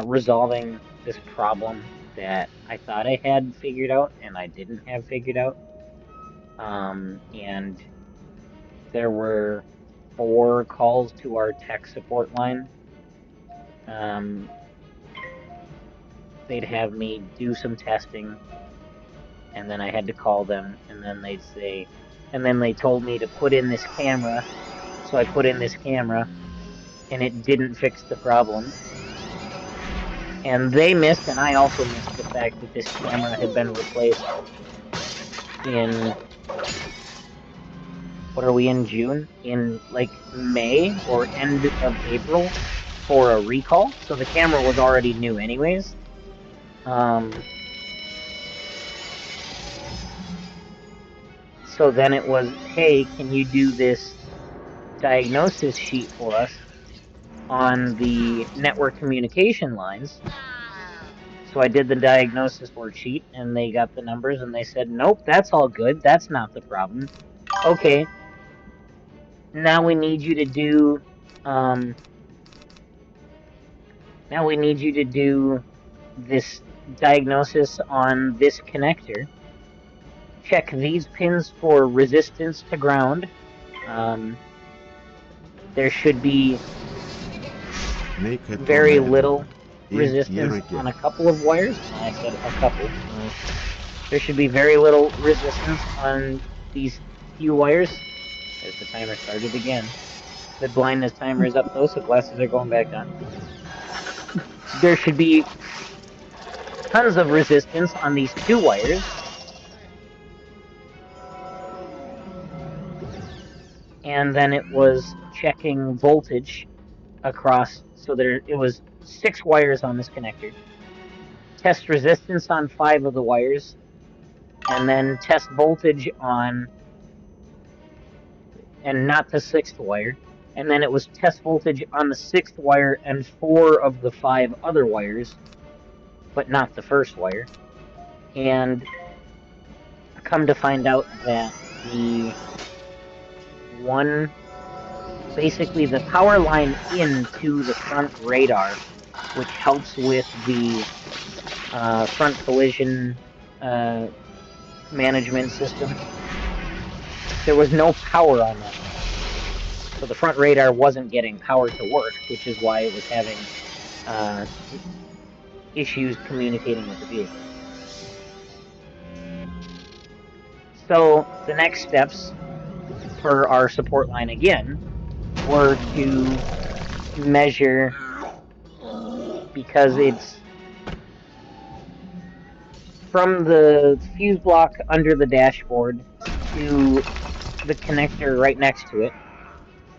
resolving this problem that I thought I had figured out and I didn't have figured out. And there were 4 calls to our tech support line. They'd have me do some testing, and then I had to call them, and then they'd say, and then they told me to put in this camera, so I put in this camera, and it didn't fix the problem. And they missed, and I also missed the fact that this camera had been replaced in, what are we in, June? In like May or end of April for a recall, so the camera was already new anyways. So then it was, hey, can you do this diagnosis sheet for us on the network communication lines? So I did the diagnosis worksheet, and they got the numbers, and they said, nope, that's all good. That's not the problem. Okay, now we need you to do, now we need you to do this diagnosis on this connector. Check these pins for resistance to ground. There should be very little resistance on a couple of wires. I said a couple. There should be very little resistance on these few wires. As the timer started again. The blindness timer is up though, so glasses are going back on. There should be tons of resistance on these 2 wires. And then it was checking voltage across, so it was 6 wires on this connector. Test resistance on 5 of the wires, and then test voltage on, and not the 6th wire. And then it was test voltage on the 6th wire and 4 of the 5 other wires, but not the 1st wire. And come to find out that the one, basically the power line into the front radar, which helps with the front collision management system, there was no power on that line. So the front radar wasn't getting power to work, which is why it was having issues communicating with the vehicle. So the next steps, per our support line again, were to measure, because it's from the fuse block under the dashboard to the connector right next to it,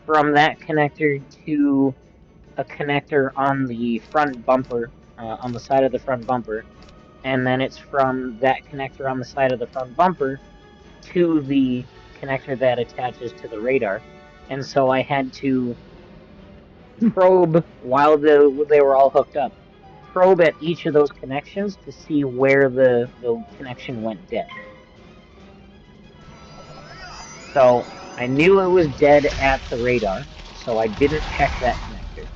from that connector to a connector on the front bumper, on the side of the front bumper, and then it's from that connector on the side of the front bumper to the connector that attaches to the radar. And so I had to probe while they were all hooked up. probe at each of those connections to see where the connection went dead. So I knew it was dead at the radar, so I didn't check that connector.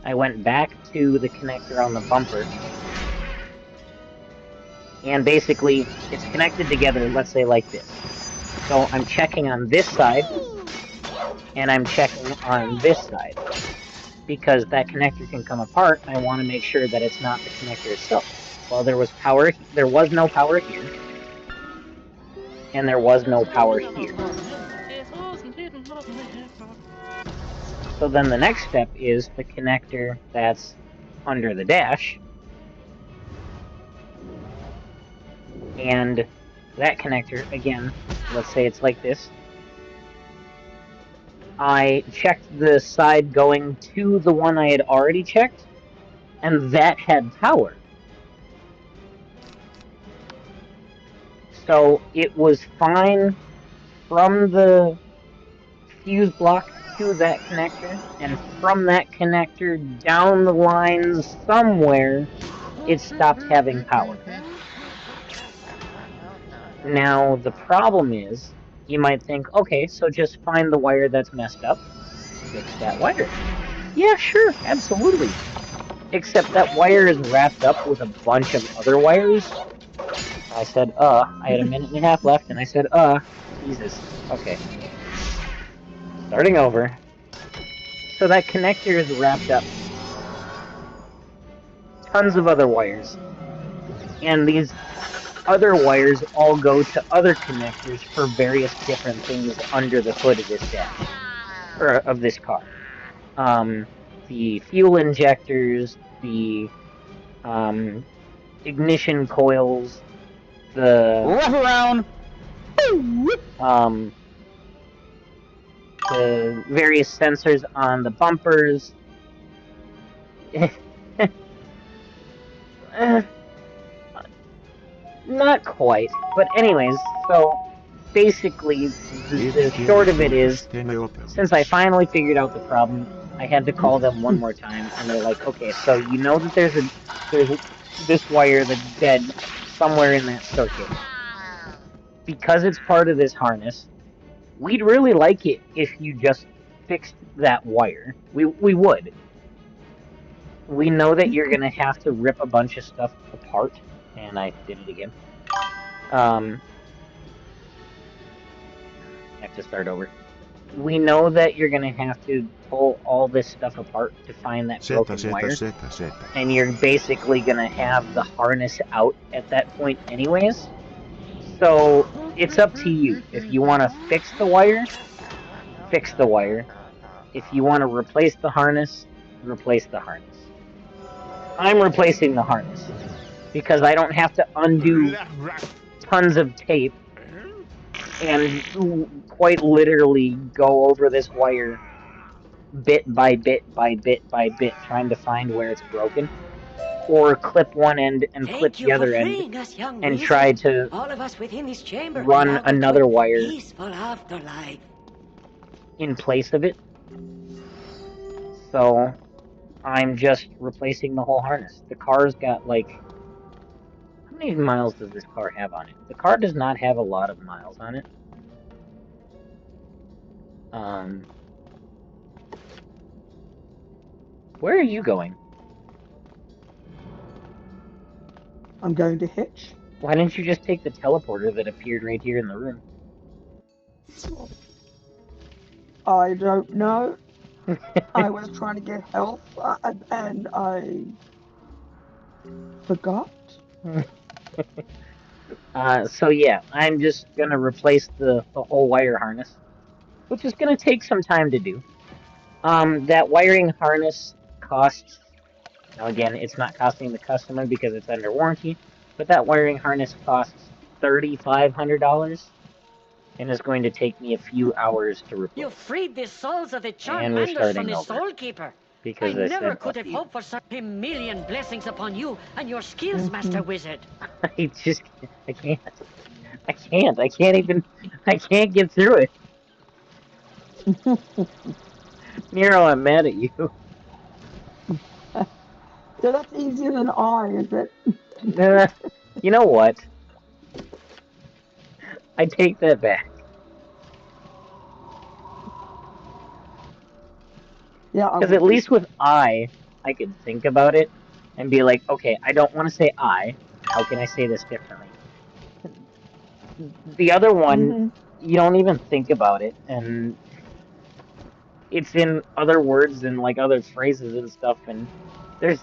I went back to the connector on the bumper, and basically it's connected together, let's say like this. So I'm checking on this side, and I'm checking on this side. Because that connector can come apart, I want to make sure that it's not the connector itself. Well, there was no power here, and there was no power here. So then the next step is the connector that's under the dash, and that connector, again, let's say it's like this. I checked the side going to the one I had already checked, and that had power. So it was fine from the fuse block to that connector, and from that connector down the line somewhere, it stopped having power. Now, the problem is, you might think, okay, so just find the wire that's messed up, fix that wire. Yeah, sure, absolutely. Except that wire is wrapped up with a bunch of other wires. I said, I had a minute and a half left, and I said, Jesus. Okay. Starting over. So that connector is wrapped up. Tons of other wires. And these other wires all go to other connectors for various different things under the hood of this dash. Or of this car. The fuel injectors, the ignition coils, the wraparound, the various sensors on the bumpers. Not quite, but anyways, so basically the short of it is, since I finally figured out the problem, I had to call them one more time, and they're like, okay, so you know that there's this wire that's dead somewhere in that circuit. Because it's part of this harness, we'd really like it if you just fixed that wire. We would. We know that you're gonna have to rip a bunch of stuff apart, and I did it again. I have to start over. We know that you're gonna have to pull all this stuff apart to find that broken wire, and you're basically gonna have the harness out at that point anyways. So it's up to you. If you want to fix the wire, fix the wire. If you want to replace the harness, replace the harness. I'm replacing the harness because I don't have to undo tons of tape and quite literally go over this wire bit by bit by bit by bit, trying to find where it's broken, or clip one end and clip the other end and try to run another wire in place of it. So I'm just replacing the whole harness. The car's got like, how many miles does this car have on it? The car does not have a lot of miles on it. Where are you going? I'm going to Hitch. Why didn't you just take the teleporter that appeared right here in the room? I don't know. I was trying to get health, and I forgot. So yeah, I'm just gonna replace the whole wire harness, which is gonna take some time to do. That wiring harness costs, now again, it's not costing the customer because it's under warranty, but that wiring harness costs $3,500 and is going to take me a few hours to replace. You freed the souls of the Charmanders from the over. Soul Keeper. Because I never said, could have hoped for such a million blessings upon you and your skills, Master Wizard. I can't get through it. Nero, I'm mad at you. So that's easier than I, is it? You know what? I take that back. Yeah, I Because at would be. least with I could think about it and be like, okay, I don't want to say I. How can I say this differently? The other one, Hmm. you don't even think about it, and it's in other words and like other phrases and stuff, and there's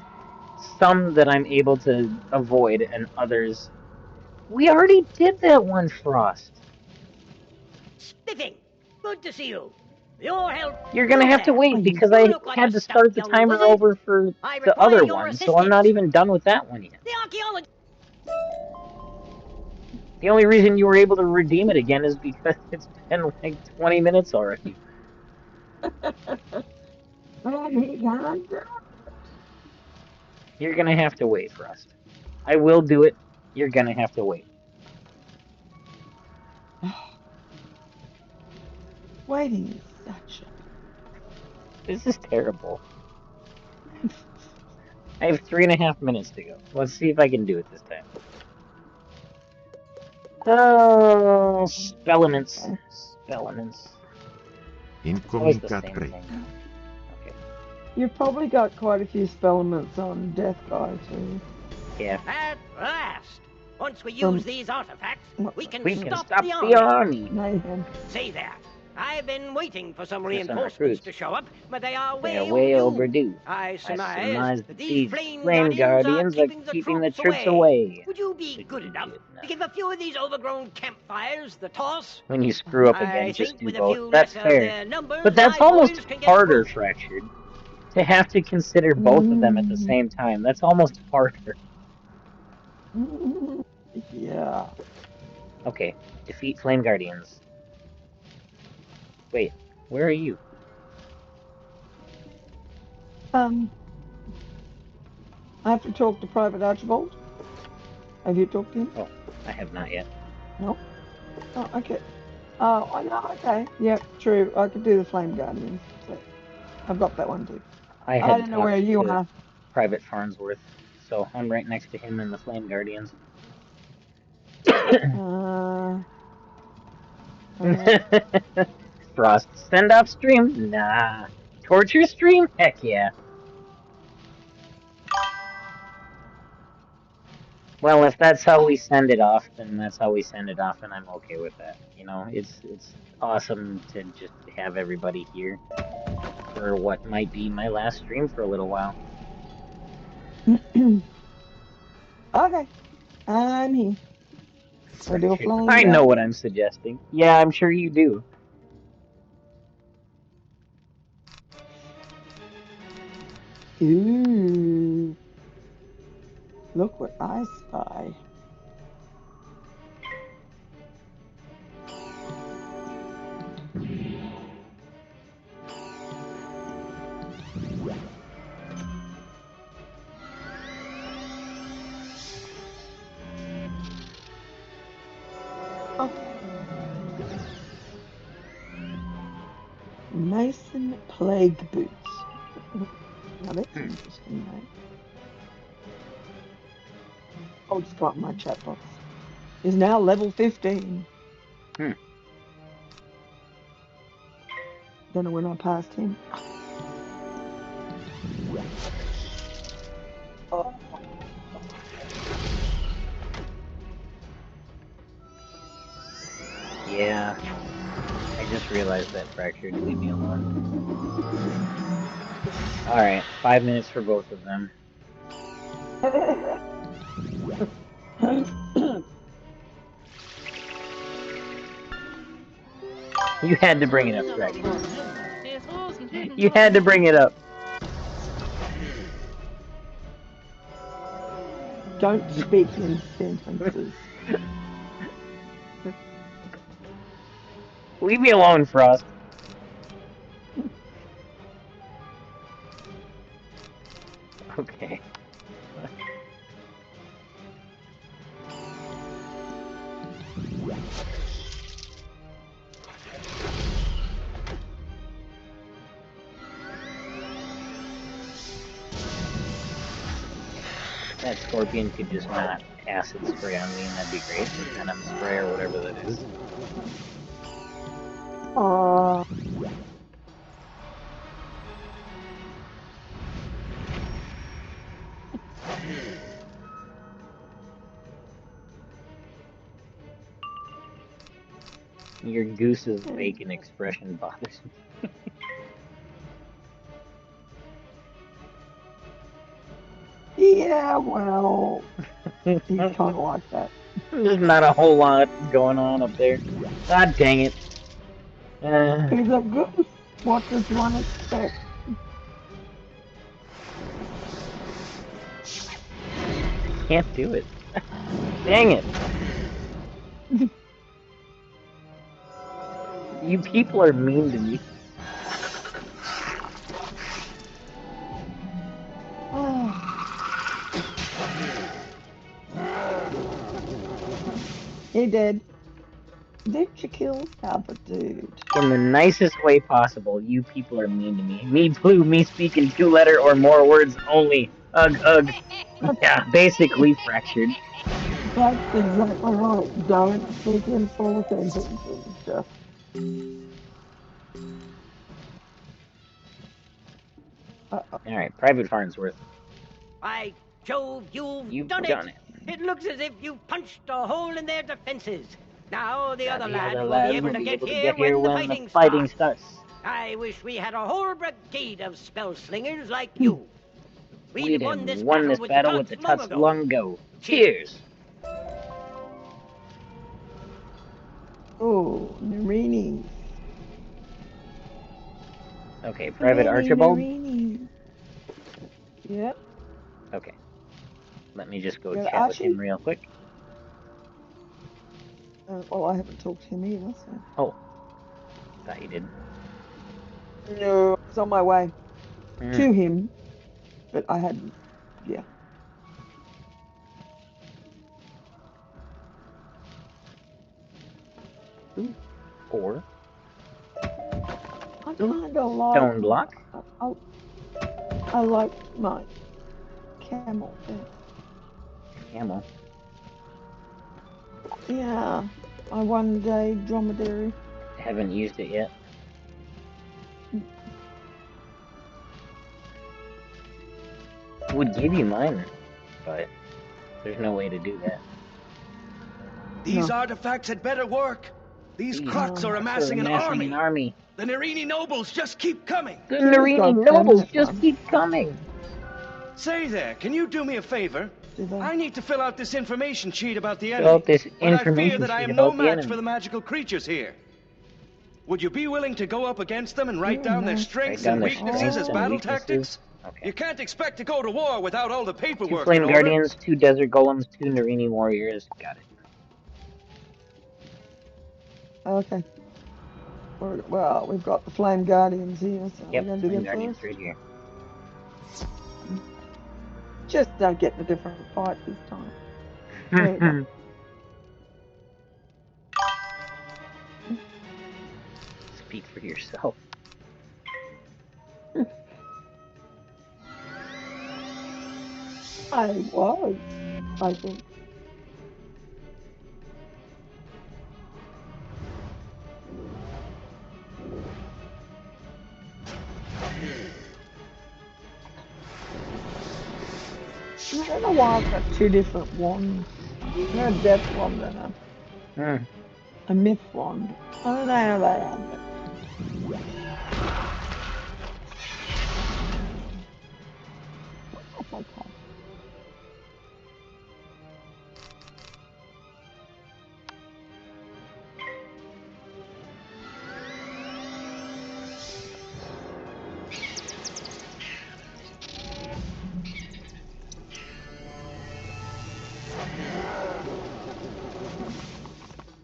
some that I'm able to avoid, and others. We already did that one, Frost. Spiffing! Good to see you. Your help. You're gonna Look have to there. wait Hey. because You I look like had a to stout start the young timer wizard. over for I the require other your one, so I'm not assistance. even done with that one yet. The archaeologist. The only reason you were able to redeem it again is because it's been like 20 minutes already. And he can't do You're gonna have to wait, Frost. I will do it. You're gonna have to wait. it. Waiting is such This is terrible. I have 3.5 minutes to go. Let's see if I can do it this time. Oh, spellements. a... Spellements. It's always Incoming the cat same crate. thing. Okay. You've probably got quite a few spellements on Death Guy too. Yeah. At last. Once we From use these artifacts, we can We can stop stop the the army. army. Mayhem. Say that. I've been waiting for some For some reinforcements recruits. to show up, but they are They're way way overdue. overdue. I I surmise surmise that that these these flame flame guardians guardians are keeping the troops away. Would you be Would good you be enough good to enough? give a few of these overgrown campfires the toss? When you screw up I again, just think do with a both. few That's less of fair. their numbers, But that's my almost boys can get harder, through. Fractured. To have to consider both of them at the same time. That's almost harder. Yeah. Okay. Defeat Flame Guardians. Wait, where are you? I have to talk to Private Archibald. Have you talked to him? Oh, I have not yet. No. Oh, okay. Oh, I know. Okay. Yeah, true. I could do the Flame Guardians. So I've got that one too. I I had don't know where talked you to are. Private Farnsworth, so I'm right next to him and the Flame Guardians. Uh, Frost, send upstream? Nah. Torture stream? Heck yeah. Well, if that's how we send it off, then that's how we send it off, and I'm okay with that. You know, it's awesome to just have everybody here for what might be my last stream for a little while. okay. I'm here. We'll do a Fractured. Flame I know what Guardian. I'm suggesting. Yeah, I'm sure you do. Ooh. Look what I spy. Oh, Mason Plague Boots. Now that's an interesting name. I'll just go up my chat box. Is now level 15. Hmm. Don't know when I passed him. Oh. Yeah, I just realized that, Fractured. Leave me alone. Alright, 5 minutes for both of them. You had to bring it up, Fractured. You had to bring it up. Don't speak in sentences. Leave me alone, Frost. Okay. That scorpion could just not acid spray on me, and that'd be great. Or venom spray, or whatever that is. Your goose's bacon expression bothers me. Yeah, well, he's kind of like that. There's not a whole lot going on up there. God dang it. He's a goose. What does one expect? Can't do it. Dang it. You people are mean to me. He did. Did you kill other dude? In the nicest way possible, you people are mean to me. Me blue, me speaking 2-letter or more words only. Ugh, ugh. Yeah, basically fractured. That's exactly right. Don't speak in full sentences. Just. Alright, Private Farnsworth. By Jove, You've done done it! it. It looks as if you've punched a hole in their defenses. Now the other The lads other will lads be able will to be get able to here get here when the when the fighting fighting starts. starts. I wish we had a whole brigade of spell slingers like you. We'd have won this battle with the Tuts long ago. Cheers! Oh, Narini. Okay, Private Archibald? Narini. Yep. Okay. Let me just go You're chat with him Archie? real quick. Well, I haven't talked to him either, so. Oh. Thought you did. No, I was on my way to him, but I hadn't. Yeah. Ooh. 4. I kind of like. Stone block. I like my camel. Camel. Yeah, my one-day dromedary. Haven't used it yet. Would give you mine, but there's no way to do that. These artifacts had better work. These crocs are amassing an army. The Narini nobles just keep coming. The Narini nobles just keep coming. Say there, can you do me a favor? I need to fill out this information sheet about the enemy. Fill out this but I fear information that I sheet am no about the match enemy. for the magical creatures here. Would you be willing to go up against them and write down their strengths and weaknesses as battle tactics? Okay. You can't expect to go to war without all the 2 paperwork Flame in order. Guardians, 2 Desert Golems, 2 Narini Warriors. Got it. Okay. Well, we've got the Flame Guardians here, so Yep, we're going to do Flame them Guardians first. right here. Just don't get in a different fight this time. There we go. Speak for yourself. I was, I think. I don't know why I've got 2 different wands. A death wand and a myth wand. I don't know how that happened. That's okay.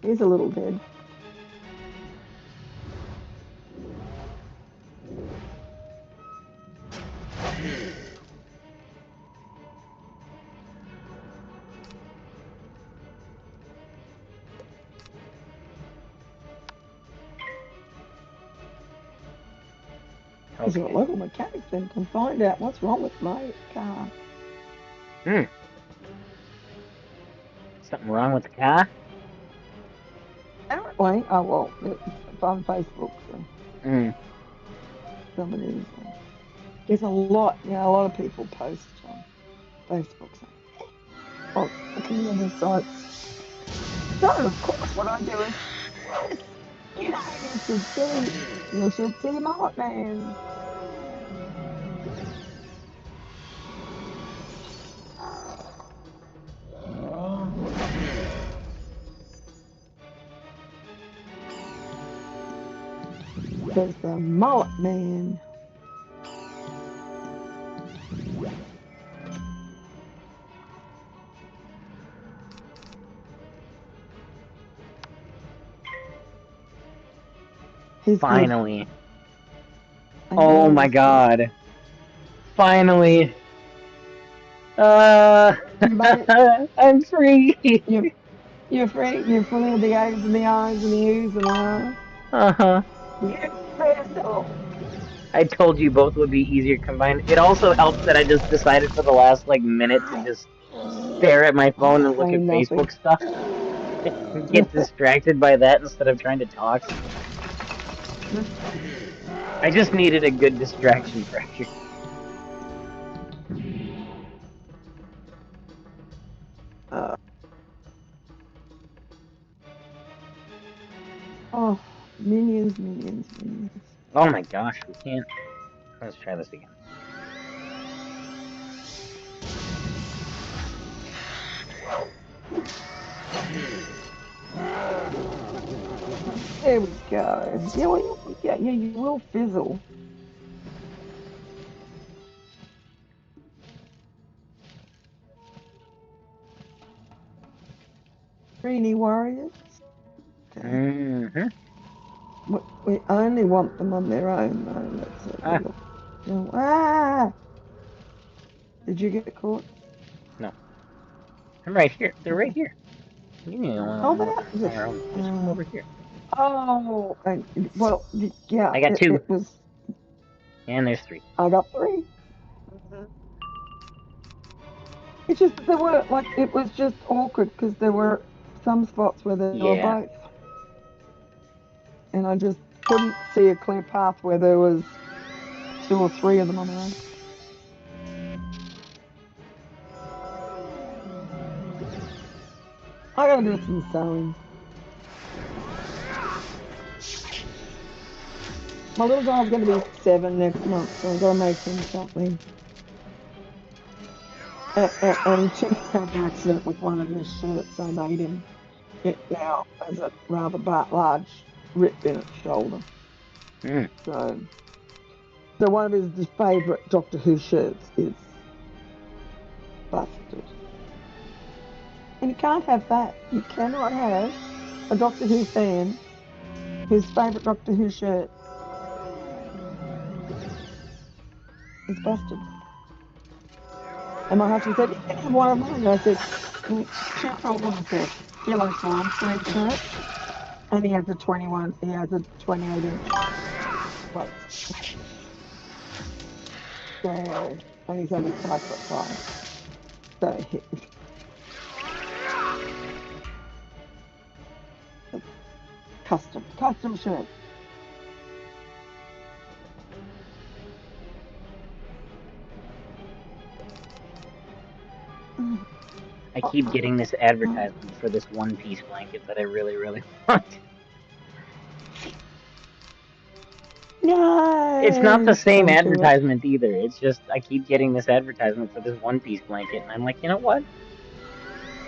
He's a little dead. He's got local mechanics and can find out what's wrong with my car. Something wrong with the car? Apparently, oh well, it's on Facebook, so Mm. somebody's. There's a lot, a lot of people post on Facebook saying, "Oh, community sites." So of course, what I do is, yes, you know, you should see Mullet Man. There's the Mullet Man. He's good. Finally. I Oh know my he's good. god. Finally. Uh, You made it. I'm free. You're free. You're fully of the A's and the I's and the U's and the R's. Uh-huh. You fizzle. I told you both would be easier combined. It also helped that I just decided for the last like minute to just stare at my phone and look Say at nothing. Facebook stuff. Get distracted by that instead of trying to talk. I just needed a good distraction pressure. Oh, minions. Oh my gosh, we can't. Let's try this again. There we go. Yeah, well, you will fizzle. Greeny warriors. Okay. Mm-hmm. We only want them on their own, though. Let's have a look. No. Ah! Did you get caught? No. I'm right here. They're right here. You need to Oh, on our own. Just come over here. Oh, well, yeah, I got two. it was. And there's three. I got 3. It's just there were it was just awkward because there were some spots where there were Yeah. both, and I just couldn't see a clear path where there was 2 or 3 of them on their own. I gotta do some sewing. My little guy's gonna be 7 next month, so I gotta make him something. And Tim had an accident with one of his shirts. I made him it now as a rather large rip in its shoulder. Mm. So one of his favourite Doctor Who shirts is busted. And you can't have that. You cannot have a Doctor Who fan whose favourite Doctor Who shirt is busted. And my husband said, "You can have one of mine." And I said, 2 problems there. He likes arm sleeve shirts, and he has a 21. He has a 28-inch waist. So, and he's only 5'5". So custom shirt. I keep getting this advertisement for this one-piece blanket that I really, really want. No, It's not the same don't do it. advertisement either. It's just I keep getting this advertisement for this one-piece blanket, and I'm like, you know what?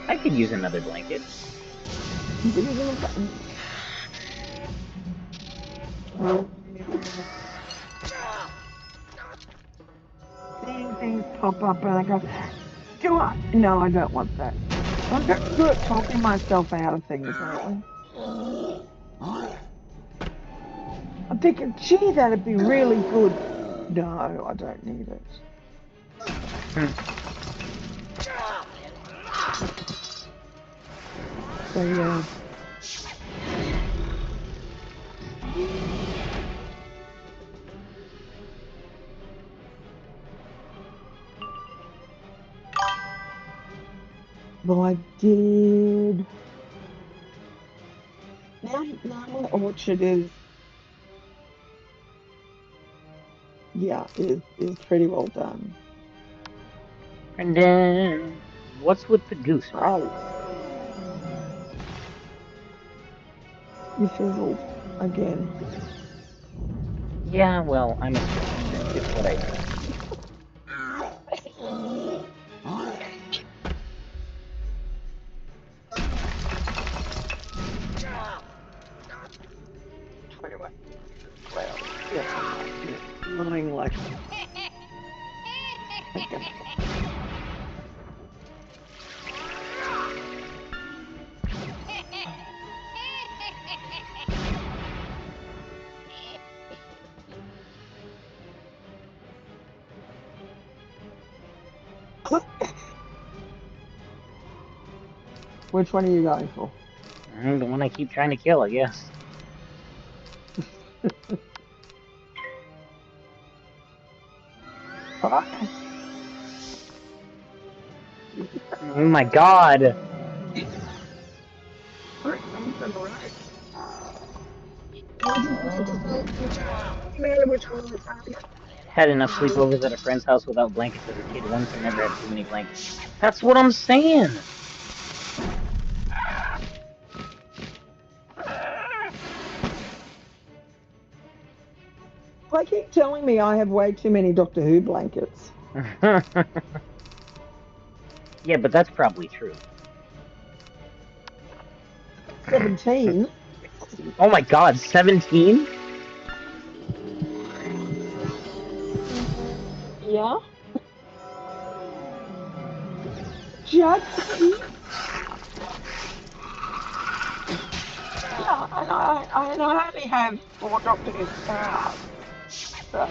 I could use another blanket. Seeing things pop up and I go, do I? No, I don't want that. I'm very good at talking myself out of things lately. I'm thinking, gee, that'd be really good. No, I don't need it. So yeah. Well, I did. Now my orchard is, yeah, is pretty well done. And then, what's with the goose? Oh, you fizzled again. Yeah, well, I'm a squatter. It's what I do. Lying like. Okay. Which one are you going for? The one I keep trying to kill, I guess. Oh my god! Had enough sleepovers at a friend's house without blankets as a kid once and never had too many blankets. That's what I'm saying! I keep telling me I have way too many Doctor Who blankets. Yeah, but that's probably true. 17. Oh my god, 17? Yeah. Just. Yeah, and I only have 4 Doctor Who scarves. So,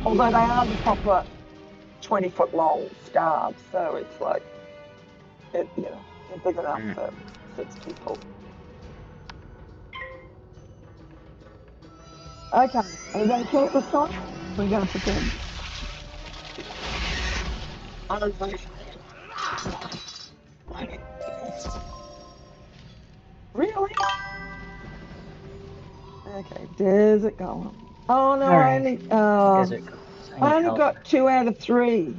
although they are the proper 20-foot long scarves, so it's like, they're big enough for 6 people. Okay, are we going to kill it this time? We're going to pretend. Really? Okay, Desert Golem. Oh no, I only Desert golems. I I need only help. got 2 out of 3.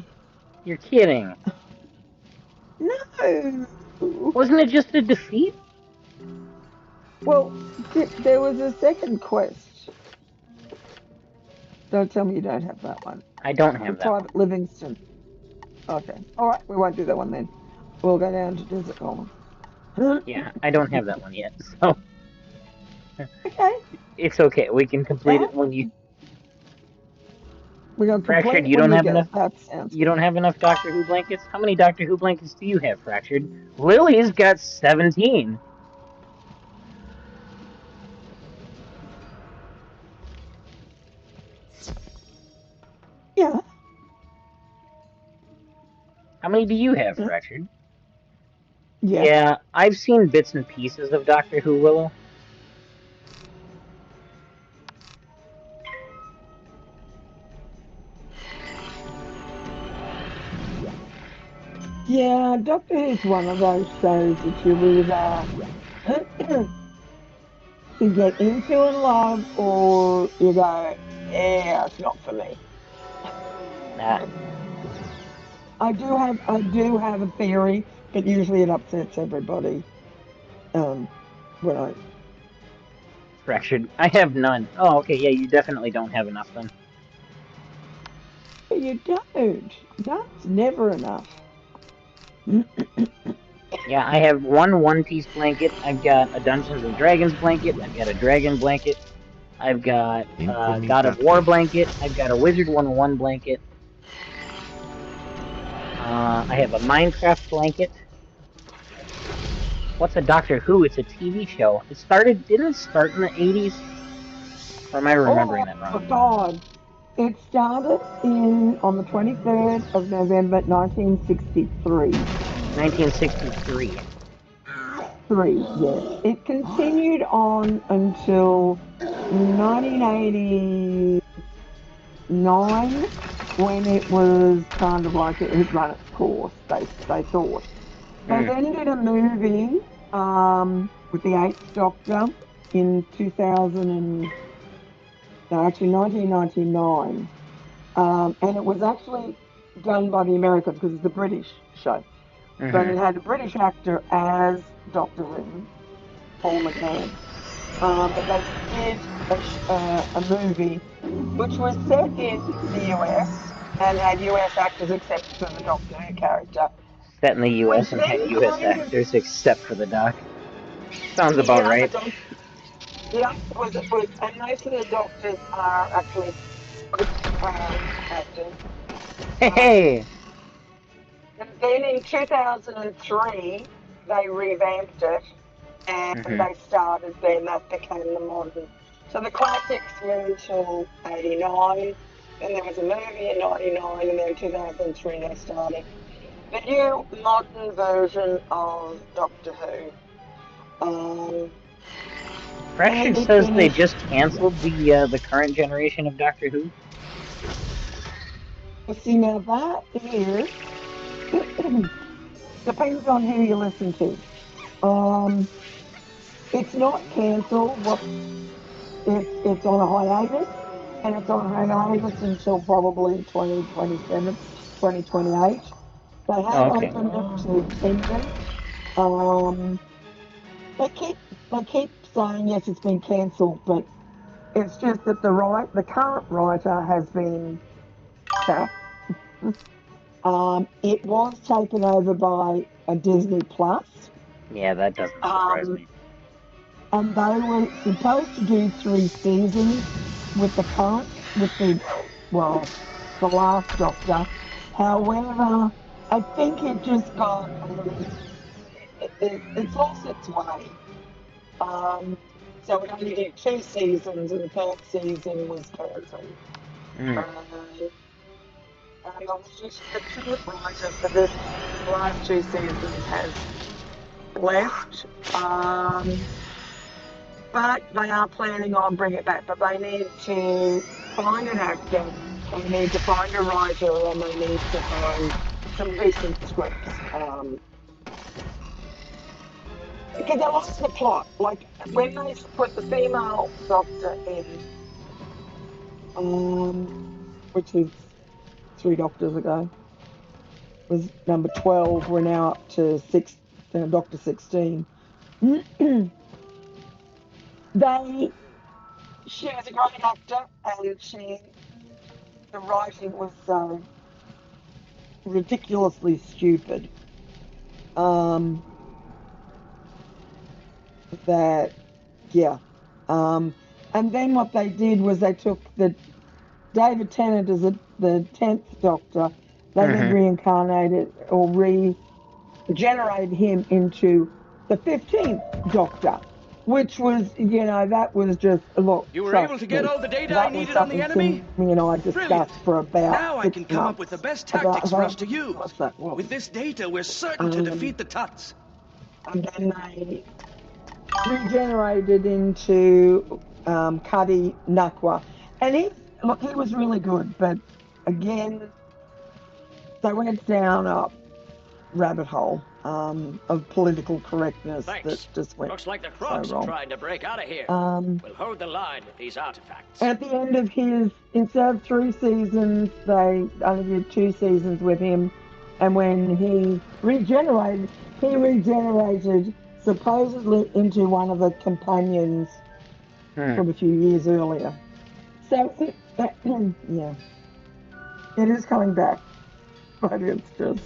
You're kidding. No. Wasn't it just a defeat? Well, there was a second quest. Don't tell me you don't have that one. I don't For have that one. Private Livingston. Okay. All right, we won't do that one then. We'll go down to Desert Golem. Yeah, I don't have that one yet, so Okay. it's okay. We can complete it when you... We're going to complete Fractured, it you when don't you have get enough... it. That sounds You good. don't have enough Doctor Who blankets? How many Doctor Who blankets do you have, Fractured? Lily's got 17. Yeah. How many do you have, Fractured? Yeah. Yeah, I've seen bits and pieces of Doctor Who, Willow. Yeah, Doctor Who's one of those shows that you either to get into and love, or you go, yeah, it's not for me. Nah. I do have a theory, but usually it upsets everybody. When I Fractured. I have none. Oh, okay, yeah, you definitely don't have enough then. you don't. That's never enough. Yeah, I have one piece blanket. I've got a Dungeons and Dragons blanket. I've got a Dragon blanket. I've got a God of War blanket. I've got a Wizard101 blanket. I have a Minecraft blanket. What's a Doctor Who? It's a TV show. Didn't it start in the 80s? Or am I remembering that Oh wrong? God! It started on the 23rd of November, 1963. 1963. 3, yes. It continued on until 1989, when it was kind of like it had run its course, they thought. They then did a movie with the Eighth Doctor in 1999, and it was actually done by the Americans because it's a British show. But it had a British actor as Doctor Who, Paul McGann. But they did a movie which was set in the US and had US actors except for the Doctor Who character. Set in the US Which and had then US kind of, actors except for the Doc. Sounds about right. Yeah, it was, and most of the doctors are actually British actors. Hey! And then in 2003, they revamped it, and they started then, that became the modern. So the classics were until 89, then there was a movie in 99, and then in 2003 they started the new modern version of Doctor Who. Pressure And it says they finished. just canceled the current generation of Doctor Who. Well, see, now that is depends on who you listen to. It's not cancelled. What it's on a hiatus, and it's on a hiatus until probably 2027, 2028. They have Okay. opened it to tender. Um, they keep saying yes, it's been cancelled, but it's just that the current writer has been sacked. It was taken over by a Disney Plus. Yeah, that doesn't surprise me. And they were supposed to do 3 seasons with the last Doctor. However, I think it just got it's lost its way. So it only did 2 seasons, and the third season was cancelled. And the current writer for this last 2 seasons has left. But they are planning on bringing it back. But they need to find an actor, they need to find a writer, and they need to find some decent scripts. Because they lost the plot. Like when they put the female doctor in, which was 3 doctors ago, was number 12. We're now up to Doctor 16. She was a great actor, and the writing was so ridiculously stupid that and then what they did was they took the David Tennant as the 10th Doctor. They then reincarnated or regenerated him into the 15th Doctor, which was, that was just, look, You were able trust to get me, all the data I that was needed on the something enemy? Timmy and I discussed Brilliant. for about Now I 6 can come up with the months. best tactics for us to use. What's that? What? With this data, we're certain to defeat the Tuts. And then they regenerated into Cuddy Nakwa. And he was really good, but again, they went down a rabbit hole of political correctness that just went Looks like the so Crocs are wrong. trying to break out of here. We'll hold the line with these artifacts. At the end of instead of 3 seasons, they only did 2 seasons with him. And when he regenerated supposedly into one of the companions from a few years earlier. So, yeah, it is coming back, but it's just,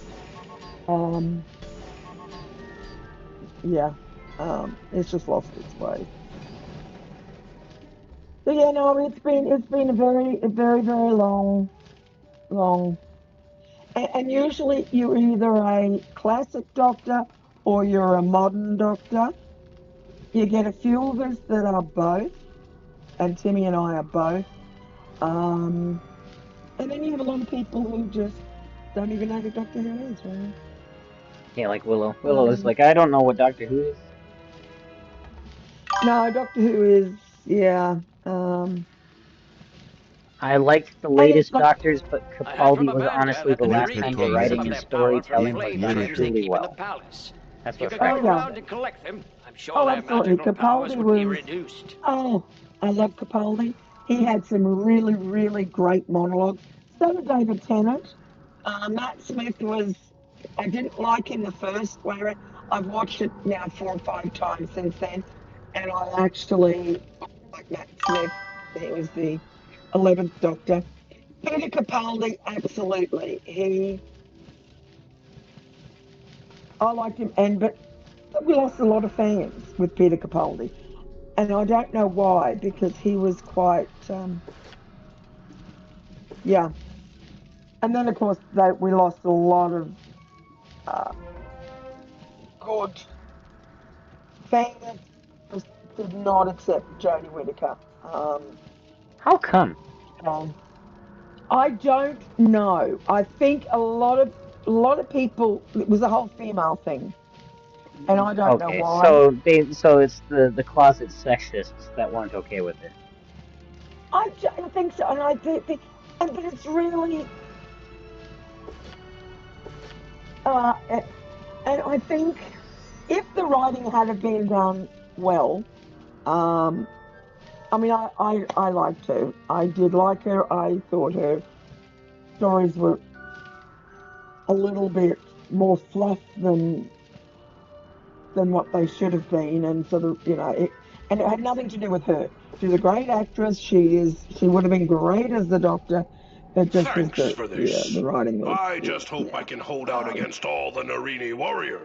it's just lost its way. So yeah, no, it's been a very, very long. And usually you're either a classic doctor or you're a modern doctor. You get a few of us that are both, and Timmy and I are both. And then you have a lot of people who just don't even know who Doctor Who is, really. Yeah, like Willow. Willow is like, I don't know what Doctor Who is. No, Doctor Who is, I liked the And latest like, Doctors, but I heard from Capaldi was Amanda honestly that the the last Mr. Narini time the gain Tully. some writing of and their power from storytelling flame done gems they truly keep in the well. palace. That's If you what could oh go Fractured yeah, around said. and collect them, I'm sure oh their absolutely. magical powers Capaldi would be was. reduced. Oh, I love Capaldi. He had some really, really great monologues. So did David Tennant. Matt Smith was. I didn't like him the first where I've watched it now 4 or 5 times since then, and I actually like Matt Smith. He was the 11th Doctor. Peter Capaldi, absolutely. I liked him, but we lost a lot of fans with Peter Capaldi, and I don't know why because he was quite, yeah. And then of course we lost a lot of uh, good fans just did not accept Jodie Whittaker. How come? Um, I don't know. I think a lot of people it was a whole female thing, and I don't know Okay, why. so it's the closet sexists that weren't okay with it. I don't think so, and I do think, but it's really, and I think if the writing had have been done well, um, I mean, I liked her. I did like her. I thought her stories were a little bit more fluff than what they should have been, and sort of, and it had nothing to do with her. She's a great actress. She would have been great as the Doctor. It just was Thanks for the this. writing was, I just hope I yeah. can hold out against all the Narini warriors.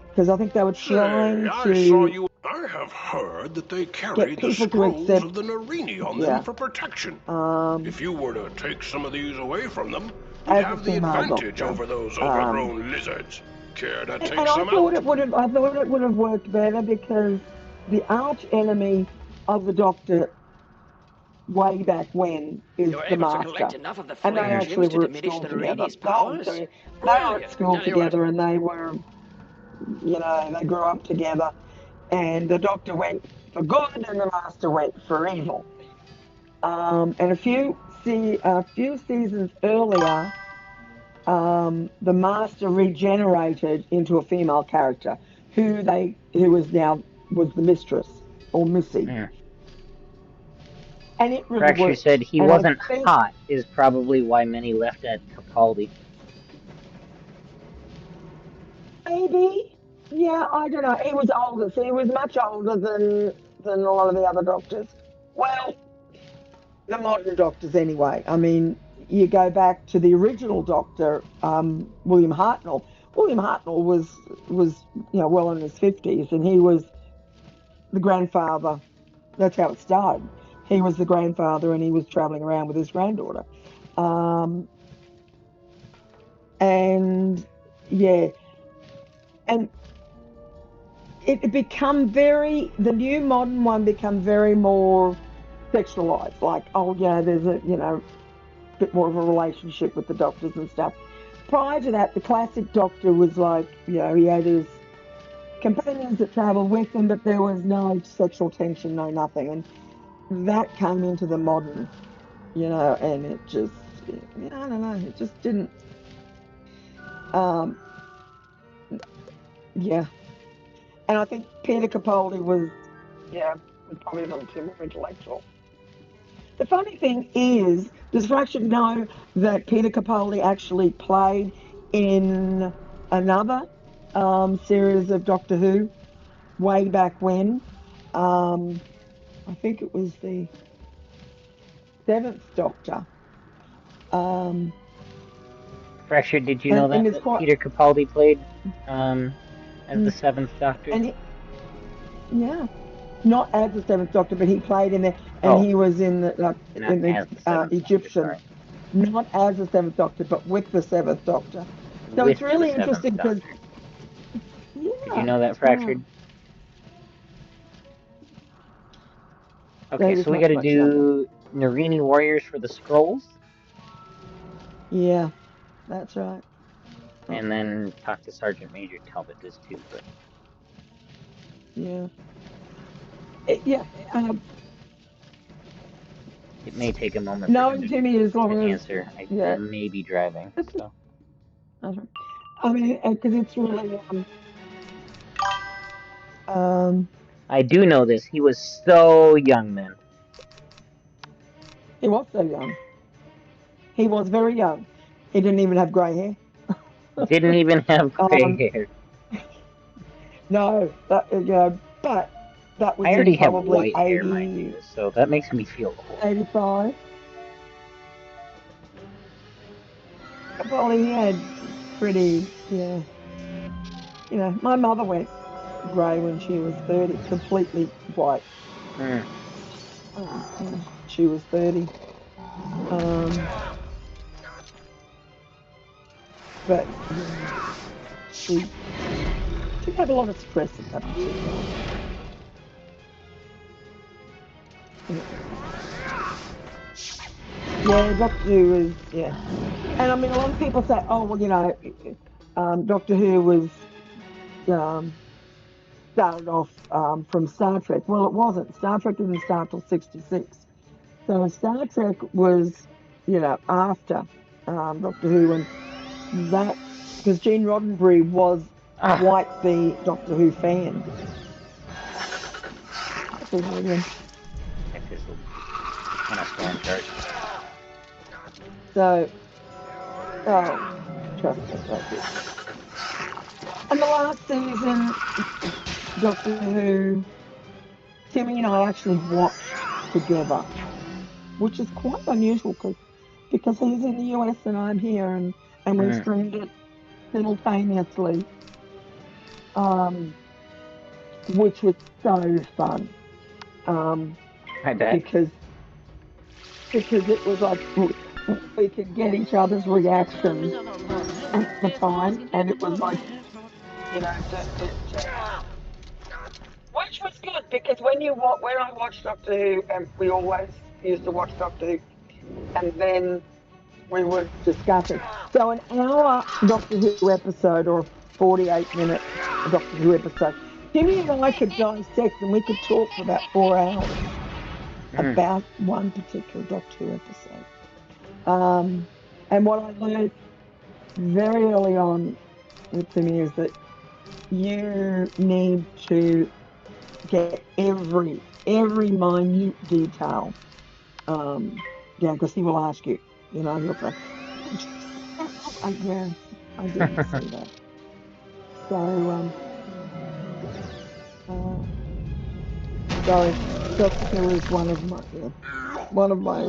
Because I think they were Say, trying I saw to you. I have heard that they get carried the people to scrolls of accept, the Narini on them yeah, for protection. um, If you were to take some of these away from them, you'd as a have the female advantage Doctor. over those Um, overgrown lizards. Care to and, take and I some thought out? it would have worked better because the arch enemy of the Doctor way back when You is were the able to Master. collect enough of the And they flame actually gems to were at diminish school the together. Narini's The whole powers? three. They were at Brilliant. school Tell you what, together and they grew up together. And the Doctor went for good and the Master went for evil. And a few seasons earlier, the Master regenerated into a female character who was the mistress or Missy. Mm. And it really Fractured worked. said he And I wasn't think hot is probably why many left at Capaldi. maybe, yeah, I don't know. He was older, so he was much older than a lot of the other doctors. Well, the modern doctors anyway. I mean, you go back to the original Doctor, William Hartnell. William Hartnell was well in his 50s, and he was the grandfather. That's how it started. He was the grandfather, and he was traveling around with his granddaughter. Um, and yeah, and it become the new modern one become very more sexualized. Like, oh yeah, there's a bit more of a relationship with the doctors and stuff. Prior to that, the classic Doctor was like, he had his companions that traveled with him, but there was no sexual tension, no nothing. And that came into the modern, and it just, I don't know, it just didn't, um, yeah. And I think Peter Capaldi was probably a little too more intellectual. The funny thing is, does Fracture know that Peter Capaldi actually played in another series of Doctor Who way back when? Um, I think it was the Seventh Doctor. Um, Fractured, did you know and that it's quite, Peter Capaldi played as the mm, Seventh Doctor? and yeah, not as the Seventh Doctor, but he played in there, and Oh, he was in the not as the Seventh Doctor. Egyptian, Sorry, not as the Seventh Doctor, but with the Seventh Doctor. So with it's the really Seventh interesting because, Doctor. Did you yeah, know that, yeah, Fractured? yeah, he Okay, was so we got much, to much younger. do Narini Warriors for the scrolls, Yeah, that's right. Oh, and then talk to Sergeant Major Talbot this too. But yeah. Yeah, It may take a moment for Knowing him Timmy as to long as, answer. I yeah. may be driving, so. I mean, because it's really, I do know this. He was so young then. he was so young. He was very young. He didn't even have grey hair. Didn't even have gray hair. No, but that was I in already have probably white hair, mind you, so that makes me feel old. 85. Well, he had pretty, yeah. You know, my mother went grey when she was 30, completely white. When she was 30. But yeah, she had a lot of stress at that particular. Yeah, Doctor Who was, yeah. And I mean, a lot of people say, oh, well, you know, Doctor Who was started off from Star Trek. Well, it wasn't. Star Trek didn't start till 66. So Star Trek was, you know, after Doctor Who, and that, because Gene Roddenberry was quite the Doctor Who fan. Adrian. I fizzled on a storm charge. So, oh, trust me, that's it. And the last season, Doctor Who, Timmy and I actually watched together, which is quite unusual because he's in the US and I'm here, and we streamed it simultaneously, which was so fun. I bet. Because it was like we could get each other's reactions at the time, and it was like, you know, which was good because when I watched Doctor Who, and we always used to watch Doctor Who, and then we would discuss it. So an hour Doctor Who episode or a 48-minute Doctor Who episode, Timmy and I could dissect, and we could talk for about 4 hours about one particular Doctor Who episode. And what I learned very early on with Timmy is that you need to get every minute detail down, because he will ask you, you know, he'll say, yes, I didn't see that. So, Doctor Who is one of my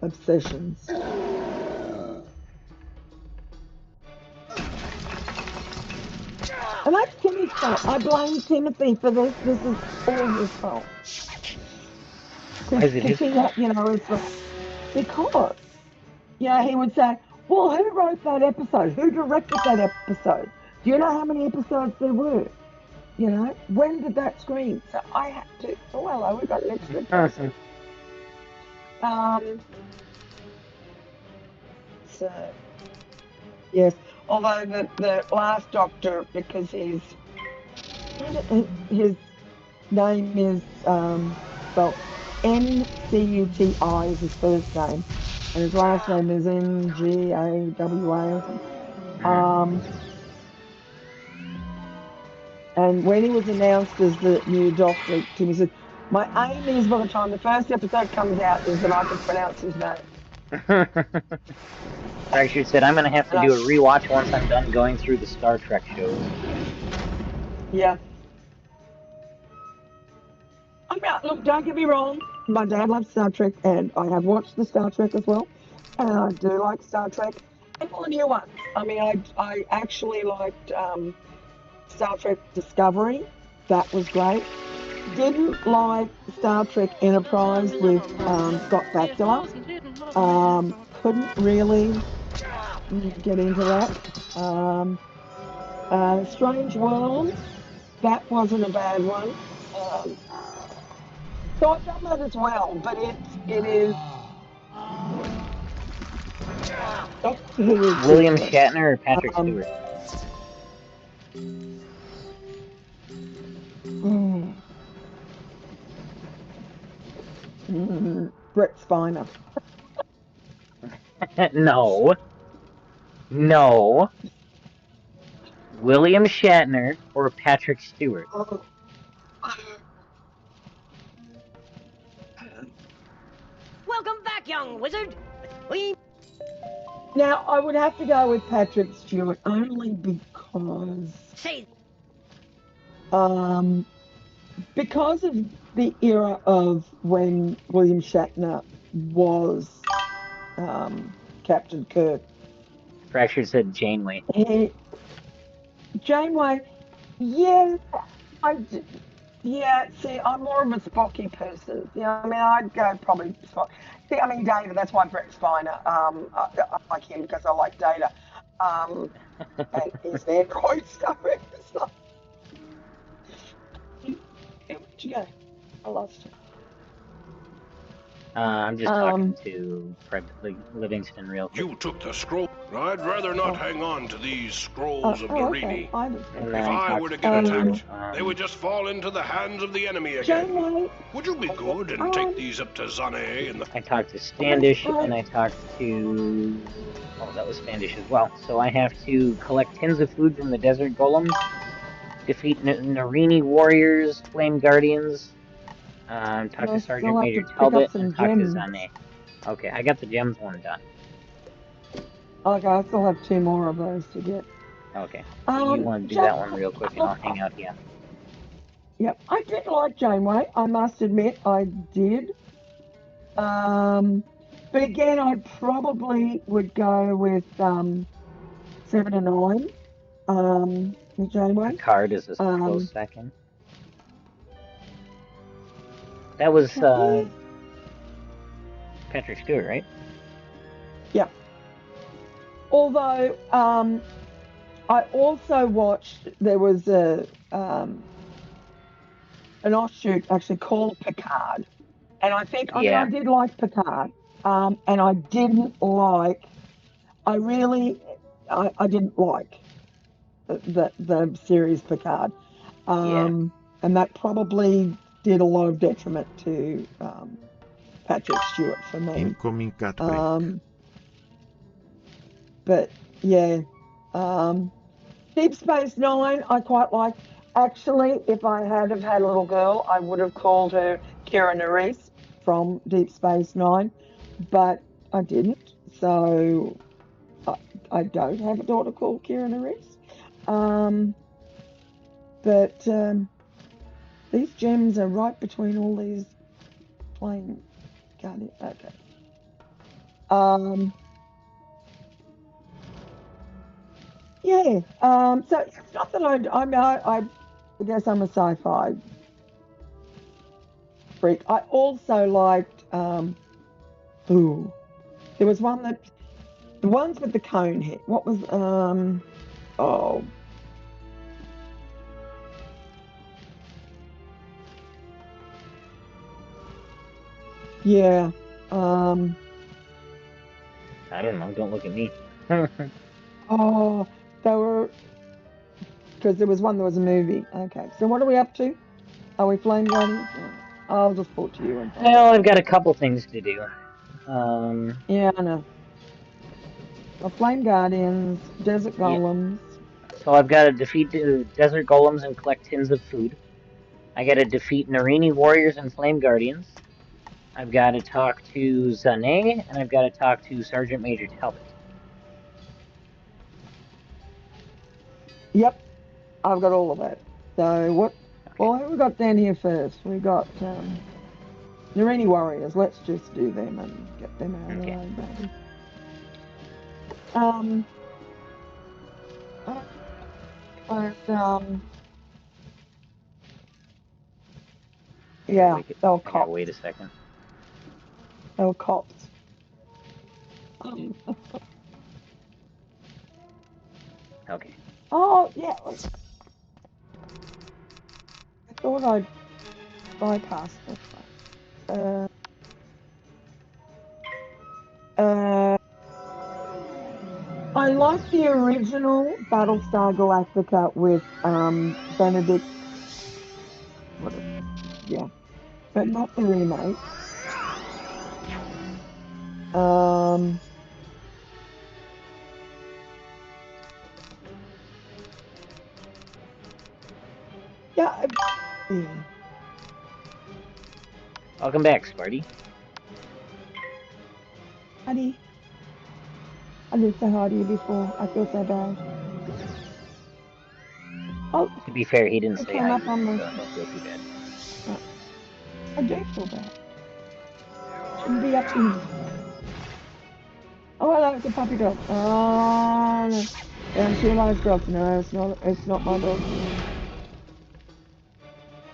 obsessions. And that's Timmy's fault. I blame Timothy for this. This is all his fault. Why is it his fault? You know, it's because, you know, he would say, well, who wrote that episode? Who directed that episode? Do you know how many episodes there were? You know, when did that screen? So I had to, oh, hello, we've got an extra person. So, yes, although the last Doctor, because his name is spelled Ncuti is his first name, and his last name is Ngawa or something. And when he was announced as the new Doctor, Timmy said, "My aim is by the time the first episode comes out is that I can pronounce his name." Fractured said, I'm going to have to do a rewatch once I'm done going through the Star Trek shows. Yeah. I mean, look, don't get me wrong. My dad loves Star Trek, and I have watched the Star Trek as well. And I do like Star Trek and all the new ones. I mean, I actually liked Star Trek Discovery. That was great. Didn't like Star Trek Enterprise with Scott Bakula. Couldn't really get into that. Strange Worlds, that wasn't a bad one. So I've done that as well, but it is. Doctor Who is William different. Shatner or Patrick Stewart? Brett Spiner. No. No. William Shatner or Patrick Stewart? Oh. Welcome back, young wizard. We Now, I would have to go with Patrick Stewart only say because of the era of when William Shatner was Captain Kirk. Fractured said Janeway. Janeway, yeah, see, I'm more of a Spocky person. Yeah, I mean, I'd go probably Spock. See, I mean, Data, that's why Brett Spiner, I like him because I like Data. And his android stuff. Where'd you go? I lost you. I'm just talking to Fred Livingston real quick. You took the scroll. I'd rather not hang on to these scrolls of Narini. Okay. If I were to get attacked, they would just fall into the hands of the enemy again. Janeway. Would you be good and take these up to Zane and the... I talked to Standish, and I talked to... Oh, that was Standish as well. So I have to collect tins of food from the desert golems, defeat Narini warriors, flame guardians, talk to Sergeant Major Talbot, and talk to Zane. Okay, I got the gems one done. Okay, I still have 2 more of those to get. Okay, so you want to do that one real quick, and I'll hang out here. Yep, I did like Janeway. I must admit, I did. But again, I probably would go with 7 and 9. With Janeway. Picard is a close second. That was Patrick Stewart, right? Yeah. Although I also watched, there was an offshoot actually called Picard, and I think I did like Picard, and I didn't like. I didn't like the series Picard, and that probably did a lot of detriment to Patrick Stewart for me. Incoming cat break. But yeah, Deep Space Nine I quite like. Actually, if I had have had a little girl, I would have called her Kira Nerys from Deep Space Nine, but I didn't. So I don't have a daughter called Kira Nerys. But these gems are right between all these plain guardians. Okay. Yeah. So it's not that I guess I'm a sci-fi freak. I also liked. There was one that the ones with the cone head. What was Yeah. I don't know. Don't look at me. They were because there was one. There was a movie. Okay. So what are we up to? Are we flame guardians? I'll just put to you. Well, I've got a couple things to do. Yeah, I know. The flame guardians, desert golems. So I've got to defeat the desert golems and collect tins of food. I got to defeat Narini warriors and flame guardians. I've got to talk to Zane, and I've got to talk to Sergeant Major Talbot. Yep, I've got all of that. So what? Okay. Well, who we got down here first? We got Narini warriors. Let's just do them and get them out of the way, baby. Yeah, they were cops. Wait a second. They were cops. Okay. Oh, yeah. I thought I'd bypass this one. I like the original Battlestar Galactica with Benedict. But not the remake. Um, yeah, yeah. Welcome back, Sparty. Honey, I didn't say hi to you before. I feel so bad. Oh, To be fair, he didn't it say came hi up to on you, the. so don't feel too bad. I do feel bad. Shouldn't be up to. Oh, hello, it's a puppy dog. Oh, no. And she likes dogs. No, it's not. It's not my dog.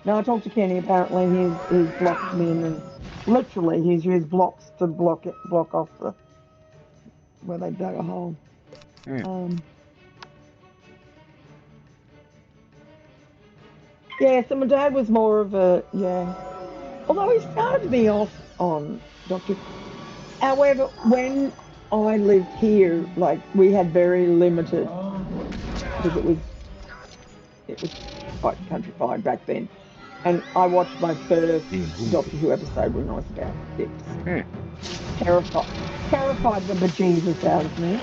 No, I talked to Kenny. Apparently, he's blocked me in, and literally he's used blocks to block off the where they dug a hole. Mm. Yeah, so my dad was more of a Although he started me off on Doctor. However, when I lived here, like we had very limited because it was quite countrified back then. And I watched my first Doctor Who episode when I was about 6. Terrified the bejesus out of me.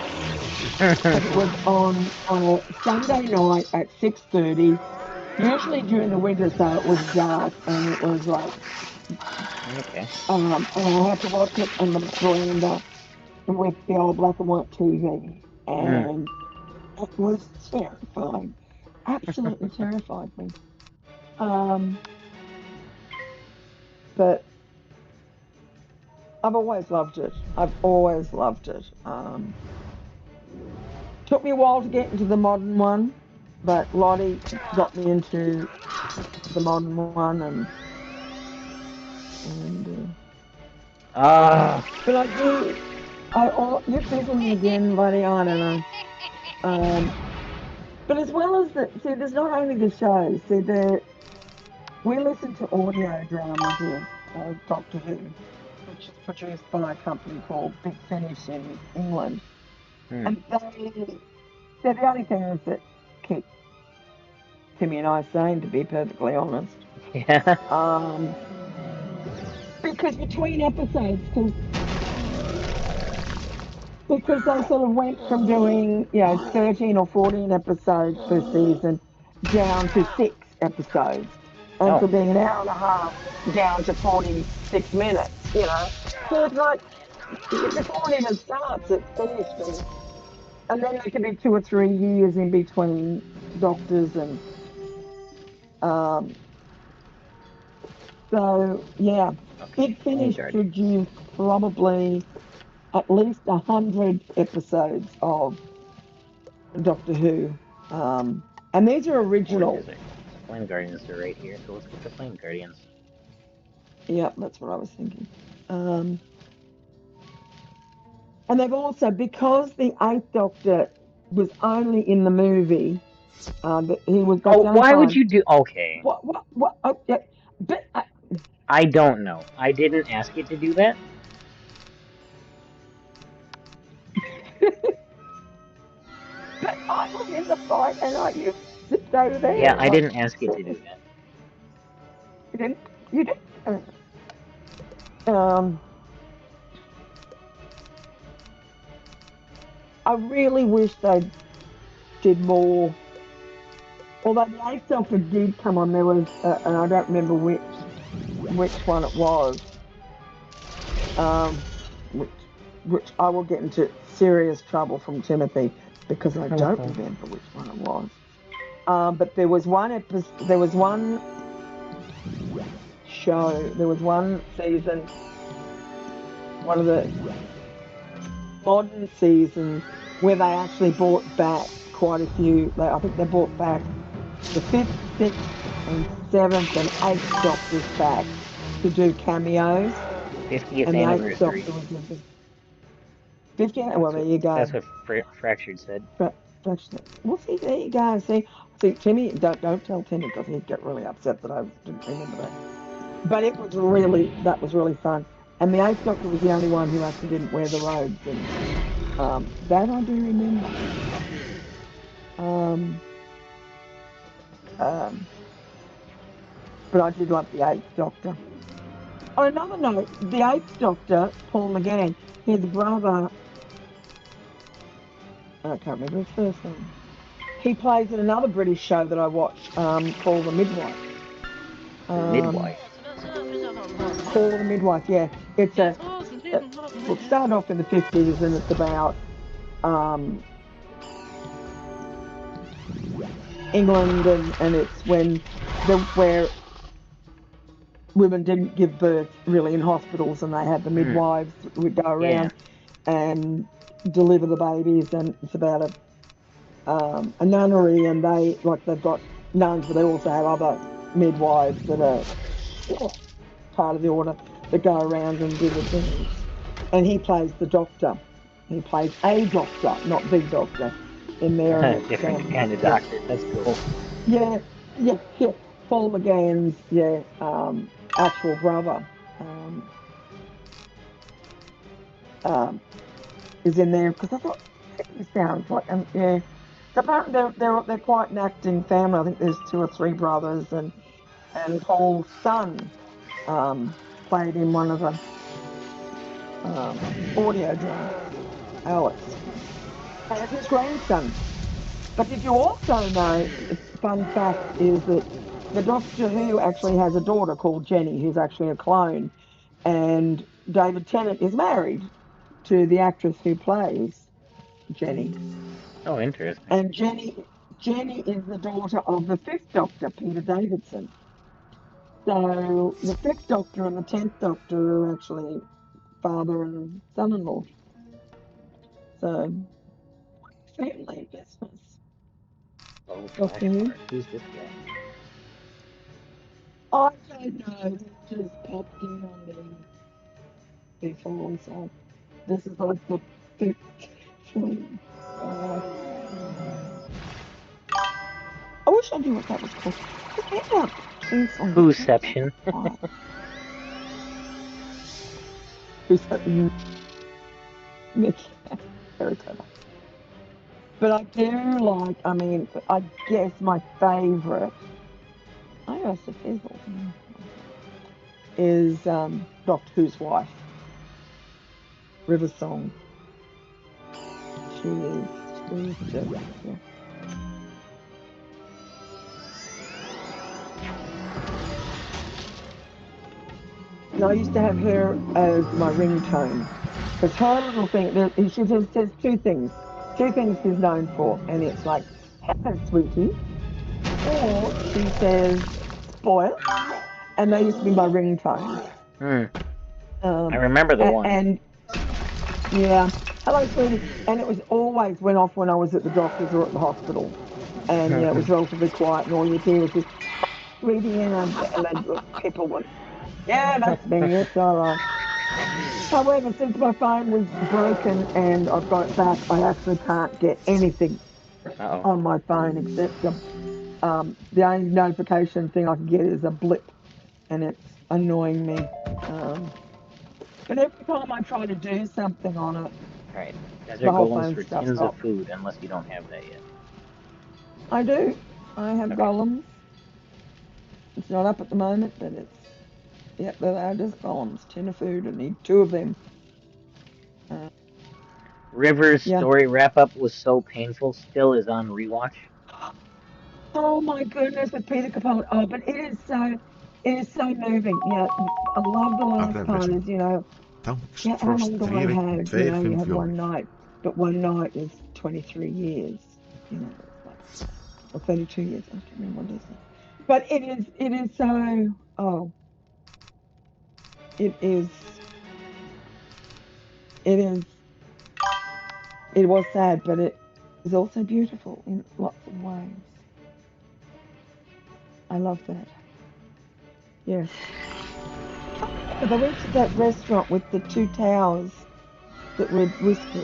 But it was on a Sunday night at 6:30, usually during the winter, so it was dark and it was like, Okay. and I had to watch it on the veranda with the old black and white TV, and it was terrifying. Absolutely terrified me. But I've always loved it. I've always loved it. Took me a while to get into the modern one, but Lottie got me into the modern one, but I do. You're fizzing again, buddy. I don't know. But as well as that, see, there's not only the shows. See, we listen to audio dramas of Doctor Who, which is produced by a company called Big Finish in England, and they're the only things that keep Timmy and I sane, to be perfectly honest. Yeah. Because between episodes, because they sort of went from doing 13 or 14 episodes per season down to 6 episodes, and from being an hour and a half down to 46 minutes. So it's like before it even starts, it's finished, and then there could be 2 or 3 years in between doctors, and so yeah, Big Finish produced probably at least 100 episodes of Doctor Who, and these are original. Flame Guardians are right here, so let's get the Flame Guardians. Yep, that's what I was thinking. And they've also, because the 8th Doctor was only in the movie, he was. That's the only why time. would you do? Okay. What? Oh, yeah, but I don't know. I didn't ask it to do that. But I was in the fight, and you zipped over there. Yeah, I didn't ask it to do that. You didn't. You didn't. I really wish they did more. Although the 8th Doctor did come on, there was, and I don't remember which one it was, which I will get into serious trouble from Timothy because I don't remember which one it was. But there was one show, there was one season, one of the modern seasons where they actually brought back quite a few. I think they brought back the 5th, 6th, and 7th and 8th Doctors back to do cameos. 50th and anniversary. The 8th Doctor was the 50th. Well, there you go. That's what Fractured said. Well, see, there you go. See, Timmy, don't tell Timmy because he'd get really upset that I didn't remember that. But that was really fun. And the 8th Doctor was the only one who actually didn't wear the robes, and that I do remember. But I did love the 8th Doctor. On another note, the Eighth Doctor, Paul McGann, his brother, I can't remember his first name. He plays in another British show that I watch called The Midwife. Midwife. Call the Midwife, yeah. It's it started off in the 50s and it's about England and it's where women didn't give birth really in hospitals and they had the midwives would go around and deliver the babies, and it's about a nunnery, and they've got nuns, but they also have other midwives that are part of the order that go around and do the things. And he plays the doctor. He plays a doctor, not the doctor, in there. Different kind of doctor. That's cool. Yeah. Paul McGann's actual brother is in there because I thought it sounds like yeah. So apparently they're quite an acting family. I think there's 2 or 3 brothers, and Paul's son played in one of the audio dramas, Alex, and it's his grandson. But did you also know, fun fact is that the Doctor Who actually has a daughter called Jenny, who's actually a clone, and David Tennant is married to the actress who plays Jenny. Oh, interesting. And Jenny is the daughter of the 5th Doctor, Peter Davidson. So the 5th Doctor and the 10th Doctor are actually father and son-in-law. So, family business. Oh, Doctor Who? Who's this guy? I don't know. They just popped in on me before, so this is like the 5th one. I wish I knew what that was called. Whoception. Whoception. Very clever. But I do like, I guess my favourite, I guess it fizzled, is Doctor Who's wife, River Song. She's just, yeah. And I used to have her as my ringtone. Because her little thing, she just says 2 things. 2 things she's known for. And it's like, hello, sweetie. Or she says, spoil. And they used to be my ringtones. I remember the one. And, yeah, hello, sweetie. And it was always went off when I was at the doctor's or at the hospital. And, it was relatively quiet. And all you'd hear was just, sweetie, and people would, yeah, that's me, it's all right. However, since my phone was broken and I've got it back, I actually can't get anything on my phone except the only notification thing I can get is a blip, and it's annoying me. But every time I try to do something on it, right. the whole golems phone for stuff tins stops. of food, unless you don't have that yet. I do. I have golems. It's not up at the moment, but they're just golems. Tin of food. I need 2 of them. River's story wrap-up was so painful, still is on rewatch. Oh my goodness, with Peter Capaldi. Oh, but it is so moving. Yeah, I love the last part is, how long do I have? You have one night, but one night is 23 years. It's like, or 32 years. I can't remember what it is. But it is so, it was sad, but it is also beautiful in lots of ways. I love that. Yes. They went to that restaurant with the 2 towers that would whisper.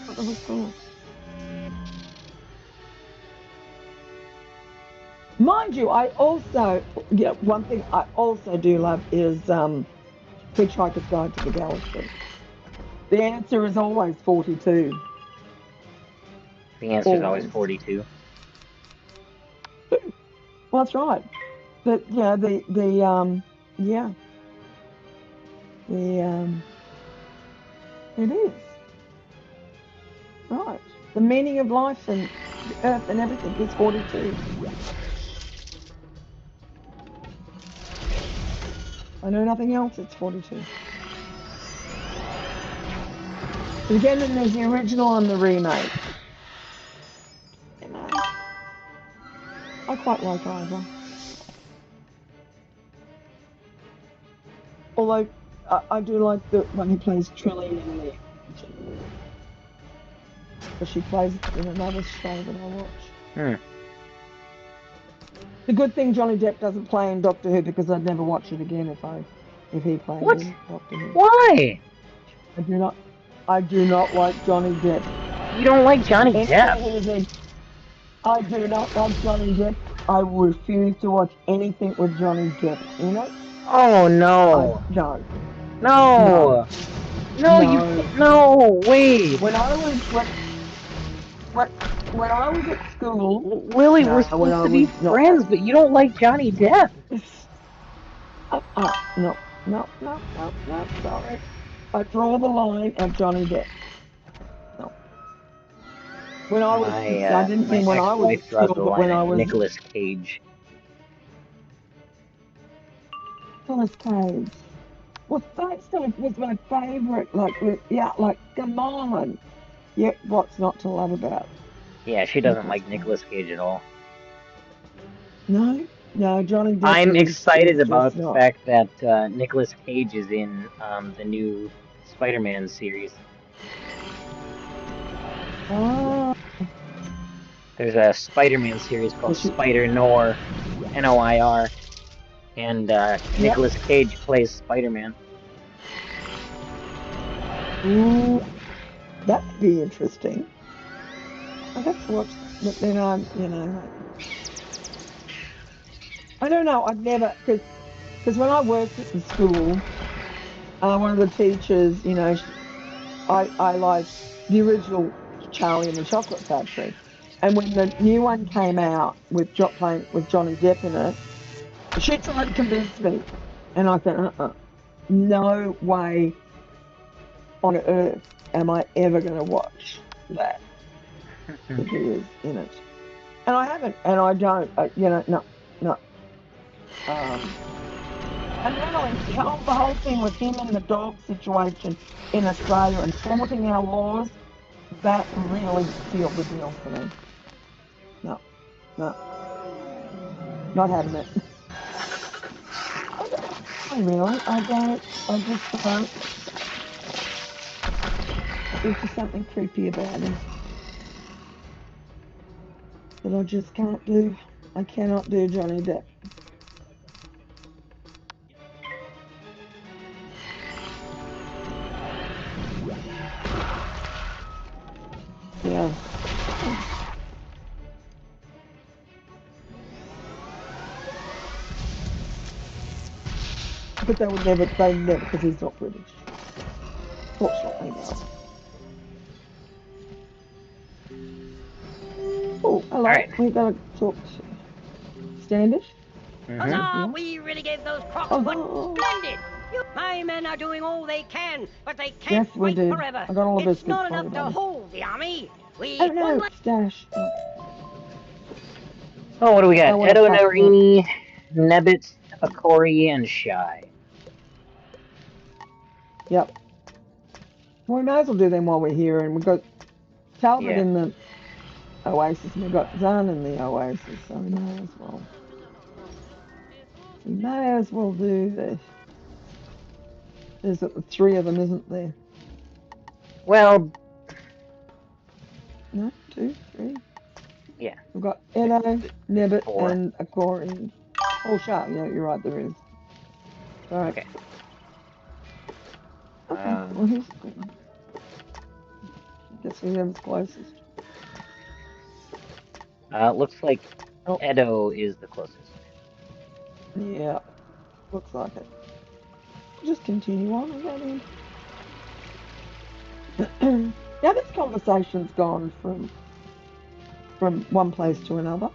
What was it called? Mind you, one thing I also do love is Hitchhiker's Guide to the Galaxy. The answer is always 42. The answer is always 42. Well, that's right. But yeah, yeah. It is. Right. The meaning of life and the earth and everything is 42. I know nothing else, it's 42. But again, then there's the original and the remake. You know, I quite like either. Although, I do like the one who plays Trilly in the original. But she plays in another show that I watch. The good thing Johnny Depp doesn't play in Doctor Who, because I'd never watch it again if he played in Doctor Who. Why? I do not like Johnny Depp. You don't like Johnny Depp? I do not like Johnny Depp. I refuse to watch anything with Johnny Depp in it. Oh no. No. No. No, no, wait. When I was at school, Lily, we're supposed to be friends, but you don't like Johnny Depp. No, sorry. I draw the line at Johnny Depp. No. When I was, I didn't mean when I was at draws school, the but line when at I was Nicolas Cage. Nicolas Cage. Well, that stuff was my favourite. Like, like, come on. Yeah, what's not to love about? Yeah, she doesn't like Nicolas Cage at all. No, Johnny Depp. I'm excited is about just the not. fact that Nicolas Cage is in the new Spider-Man series. Oh. There's a Spider-Man series called Spider-Noir, Noir, and Nicolas Cage plays Spider-Man. Ooh, that'd be interesting. I'd have to watch that, but then I don't know. I've never, because when I worked at the school, one of the teachers, I liked the original Charlie and the Chocolate Factory, and when the new one came out with Johnny Depp in it, she tried to convince me, and I said, no way on earth am I ever going to watch that if he is in it. And I haven't, and I don't, no. And really, the whole thing with him and the dog situation in Australia and flaunting our laws, that really sealed the deal for me. No. Not having it. Really, I just don't. There's just something creepy about him that I just can't do. I cannot do Johnny Depp. Yeah. But they never, because he's not British. Fortunately, no. Oh, hello. Right. We're going to talk to Standish. Huzzah! We really gave those crocs one. Splendid! My men are doing all they can, but they can't fight forever. I got all the It's biscuits not for you, enough to buddy. hold the army. Oh no, Stash. Oh, what do we got? Edo, Narini, Nebbit, Akori, and Shy. Yep. Well, we may as well do them while we're here, and we've got Talbot in the Oasis, and we've got Zan in the Oasis, so we may as well. We may as well do this. There's three of them, isn't there? Well... No, 2, 3. Yeah. We've got Edo, Nebbit, and Akori. Oh, Shark, yeah, you're right, there is. Sorry. Okay. Well, who's... I guess whoever's closest. Looks like Edo is the closest. Yeah, looks like it. Just continue on with that then. Now this conversation's gone from one place to another.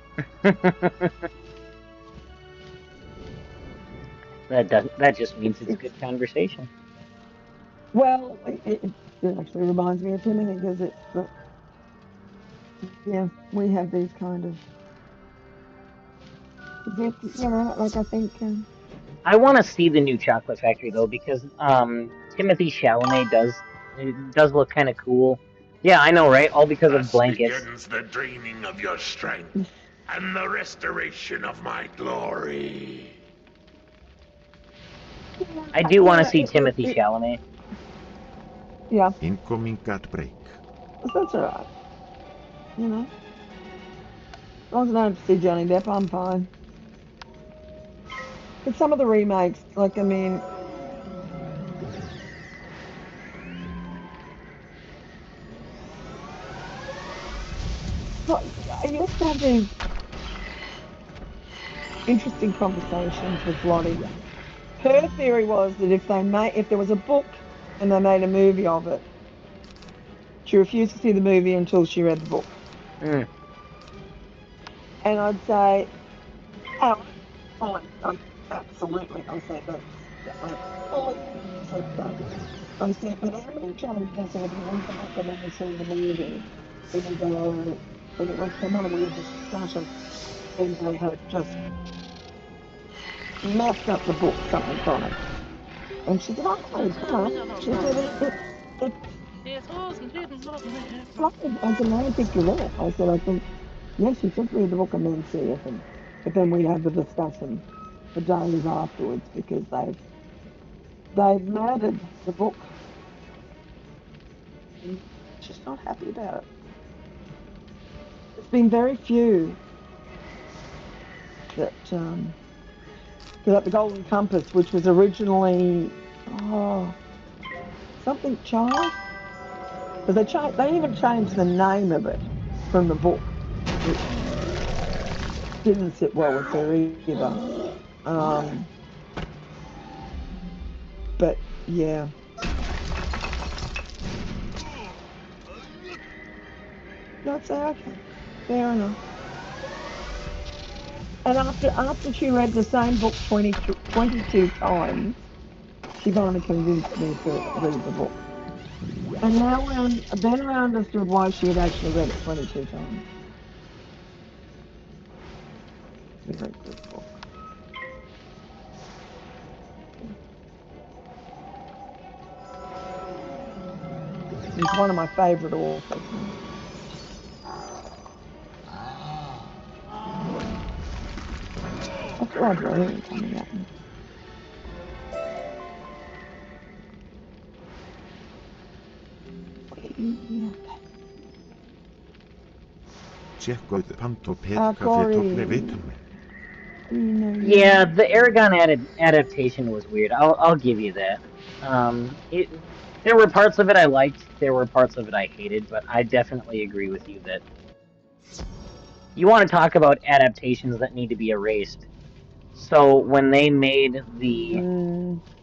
That just means it's good conversation. Well, it actually reminds me of Timothy because we have these kind of, like I think. I want to see the new Chocolate Factory though because Timothy Chalamet does look kind of cool. Yeah, I know, right? All because of Thus blankets. begins the draining of your strength and the restoration of my glory. I do want to see Timothy Chalamet. Yeah. Incoming cat break. That's alright. You know? As long as I don't have to see Johnny Depp, I'm fine. But some of the remakes, like, I mean... I used to have these interesting conversations with Lottie. Her theory was that if there was a book and they made a movie of it, she refused to see the movie until she read the book. Mm. And I'd say, oh, absolutely. I said, but I said, but how many times has I read the book and then seen the movie? And it would come on and we had this discussion, and they had just messed up the book, something from it. And she said, oh, come on. She said, it's fine. I said, I don't think you're right. I said, I think, yes, you should read the book and then see it. But then we had the discussion for days afterwards because they've murdered the book. And she's not happy about it. There's been very few that, like the Golden Compass, which was originally, something child. Because they even changed the name of it from the book, which didn't sit well with her either. But yeah. That's okay. Fair enough. And after she read the same book 22 times, she finally convinced me to read the book. And then I understood why she had actually read it 22 times. Very good book. He's one of my favourite authors. What's the librarian coming at me? Yeah, the Aragon adaptation was weird. I'll give you that. There were parts of it I liked, there were parts of it I hated, but I definitely agree with you that you want to talk about adaptations that need to be erased. So when they made the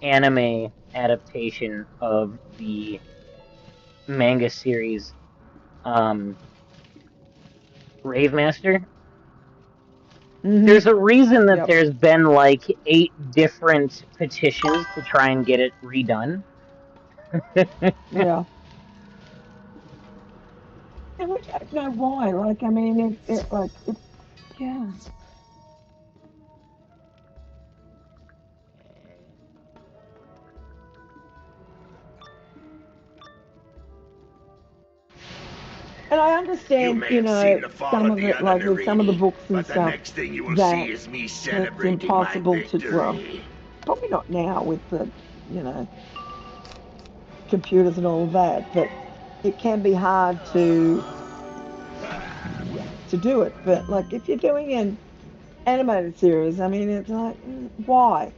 anime adaptation of the manga series, Rave Master, there's a reason that there's been like 8 different petitions to try and get it redone. Yeah. And we don't know why. Like, I mean, yeah. And I understand, some of it, like with some of the books and stuff, that it's impossible to, well, probably not now with the, computers and all that, but it can be hard to do it. But like if you're doing an animated series, I mean, it's like, why?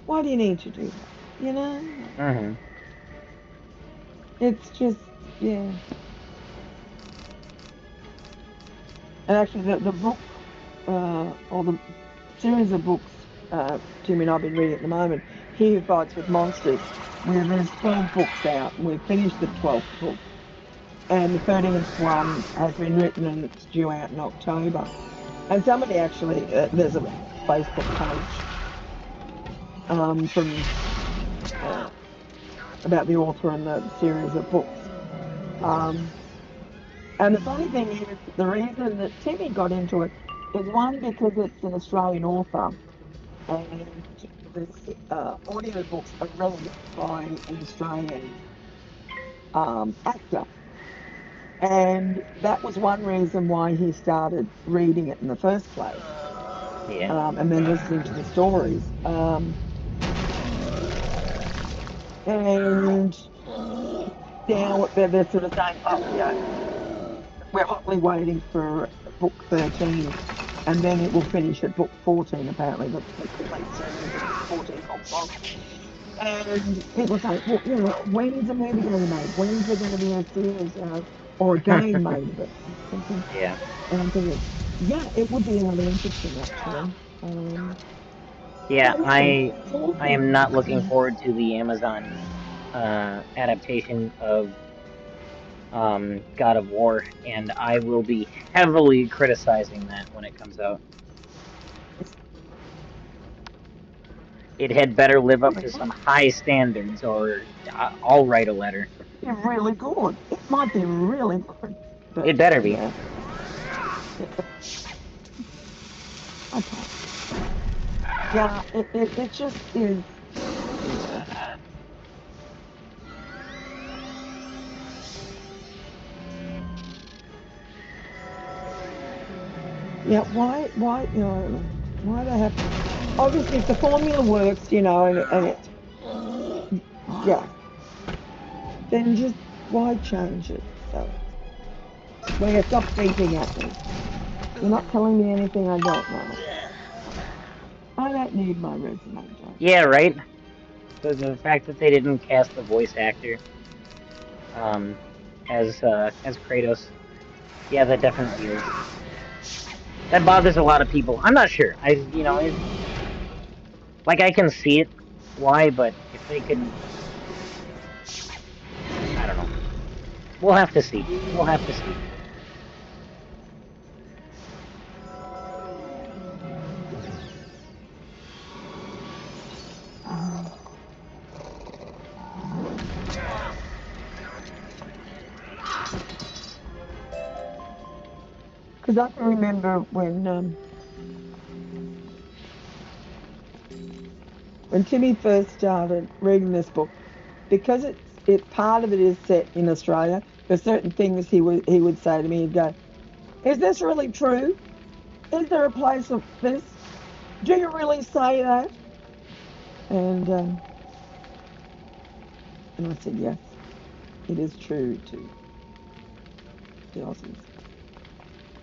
Why do you need to do that? It's just, yeah. And actually, the book, or the series of books, Jimmy and I've been reading at the moment, He Who Fights with Monsters, where there's 12 books out, and we've finished the 12th book. And the 13th one has been written and it's due out in October. And somebody actually, there's a Facebook page from about the author and the series of books. And the funny thing is, the reason that Timmy got into it is one, because it's an Australian author, and the audiobooks are read by an Australian actor. And that was one reason why he started reading it in the first place. Yeah. And then listening to the stories. And now they're sort of saying, oh, yeah, we're hotly waiting for book 13, and then it will finish at book 14, apparently, the complete series of 14 books. And people say, well, you know, when's a movie going to be made? When's there going to be a series, you know, or a game made of it? Yeah. And I'm thinking, yeah, it would be really interesting, actually. Yeah, I awesome. am not looking forward to the Amazon adaptation of God of War, and I will be heavily criticizing that when it comes out. It had better live up to some high standards, or I'll write a letter. Be really good. It might be really good. But, It better be. Yeah. Okay. Yeah, it just is. Yeah, why, you know, why they have to, obviously if the formula works, you know, and it, yeah, then just why change it? So, well, stop thinking at me. You're not telling me anything I don't know. I don't need my resume, Jack. Yeah, right. The fact that they didn't cast the voice actor as Kratos, yeah, that definitely is. That bothers a lot of people. I'm not sure. Like I can see it, why, but if they could, I don't know. We'll have to see. We'll have to see. Because I can remember when Timmy first started reading this book, because it part of it is set in Australia. There's certain things he would say to me. He'd go, "Is this really true? Is there a place of this? Do you really say that?" And I said, "Yes, it is true to the Aussies."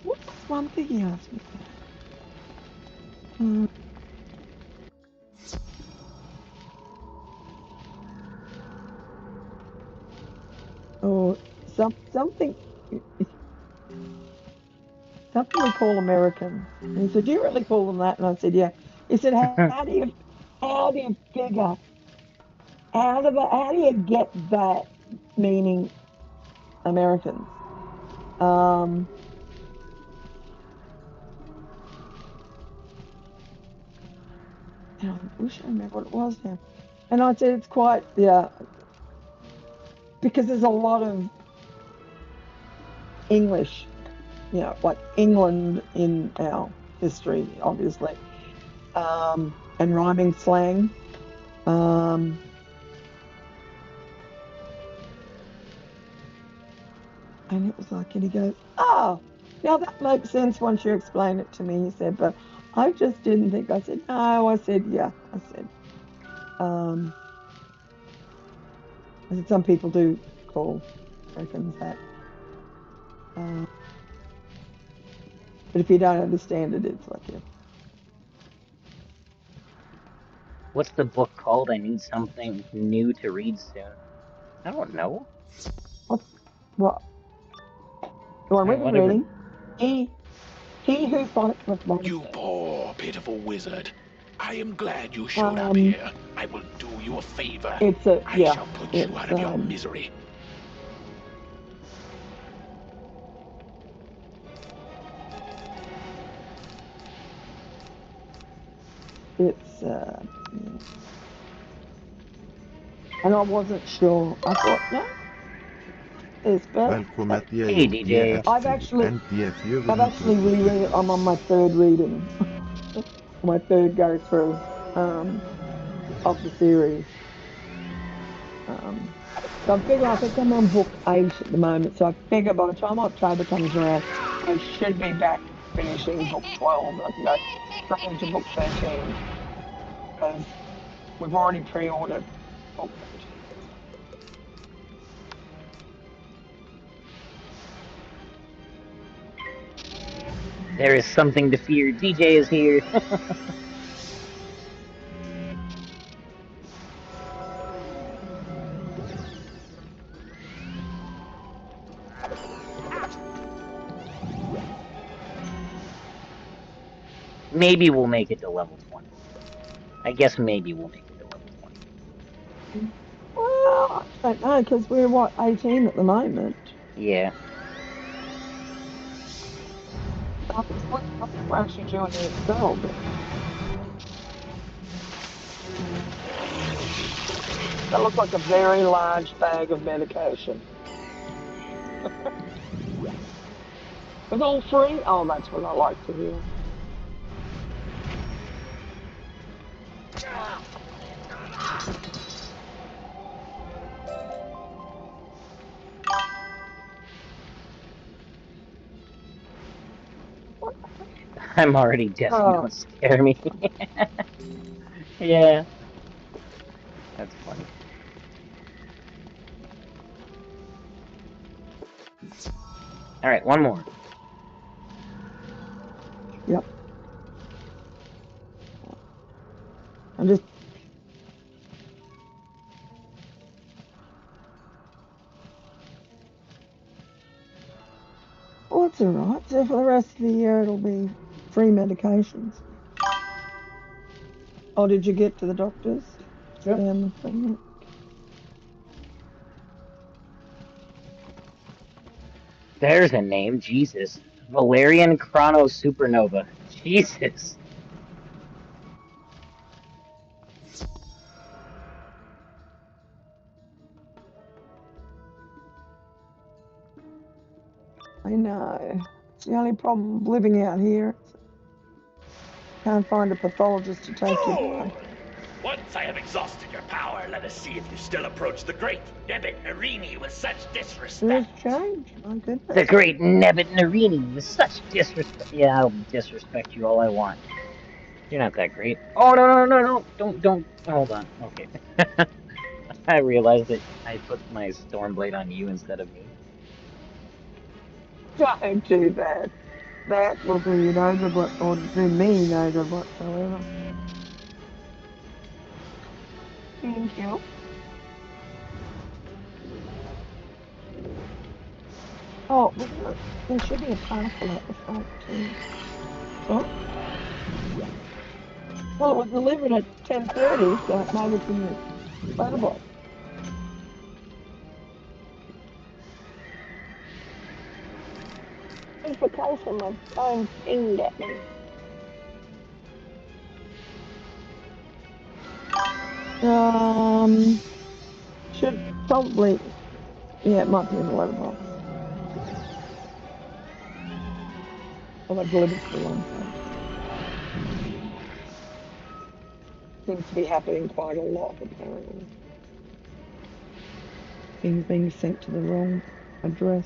What was one thing he asked me? Or something we call Americans. And he said, "Do you really call them that?" And I said, "Yeah." He said, "How do you figure? How do you get that meaning Americans?" And I wish I remember what it was now. And I said, "It's quite, yeah, because there's a lot of English, you know, like England in our history, obviously, and rhyming slang. And it was like, and he goes, "Oh, now that makes sense once you explain it to me," he said, "but I just didn't think." I said, "No," I said, "Yeah." I said, some people do call Americans that. But if you don't understand it, it's like, yeah. What's the book called? I need something new to read soon. I don't know. What? Well, I'm Whatever. reading. He who fights with monsters. You poor, pitiful wizard. I am glad you showed up here. I will do you a favor. I shall put you out of your misery. It's And I wasn't sure. I thought, no, it's better. Välkommet till Hey, DJ. I've actually reread it. I'm on my third reading, my third go through of the series. So I think I'm on book 8 at the moment. So I figure by the time October comes around, I should be back finishing book 12. I can go straight into book 13 because we've already pre-ordered book 13. There is something to fear. DJ is here. Maybe we'll make it to level 20. I guess maybe we'll make it to level 20. Well, I don't know because we're 18 at the moment. Yeah. We're actually doing the Excel bit. That looks like a very large bag of medication. With all free? Oh, that's what I like to hear. I'm already deaf. You don't scare me. Yeah. That's funny. Alright, one more. Yep. I'm just... Well, it's alright. So for the rest of the year, it'll be free medications. Oh, did you get to the doctors? Yep. Down the thing? There's a name. Jesus. Valerian Chrono Supernova. Jesus. I know. It's the only problem living out here. Can't find a pathologist to take your blood. Once I have exhausted your power, let us see if you still approach the great Nebit Narini with such disrespect. There's change, my goodness. The great Nebit Narini with such disrespect. Yeah, I'll disrespect you all I want. You're not that great. Oh, no. Don't. Hold on. Okay. I realized that I put my Stormblade on you instead of me. Don't do that. That will do you no good, or do me no good whatsoever. Thank you. Oh, there should be a parcel at the front too. Oh. Well, it was delivered at 10:30, so maybe it's in the letterbox. Notification, my phone pinged at me. Should probably, yeah, it might be in the letterbox. Well, I delivered to the wrong place. Seems to be happening quite a lot, apparently. Things being sent to the wrong address.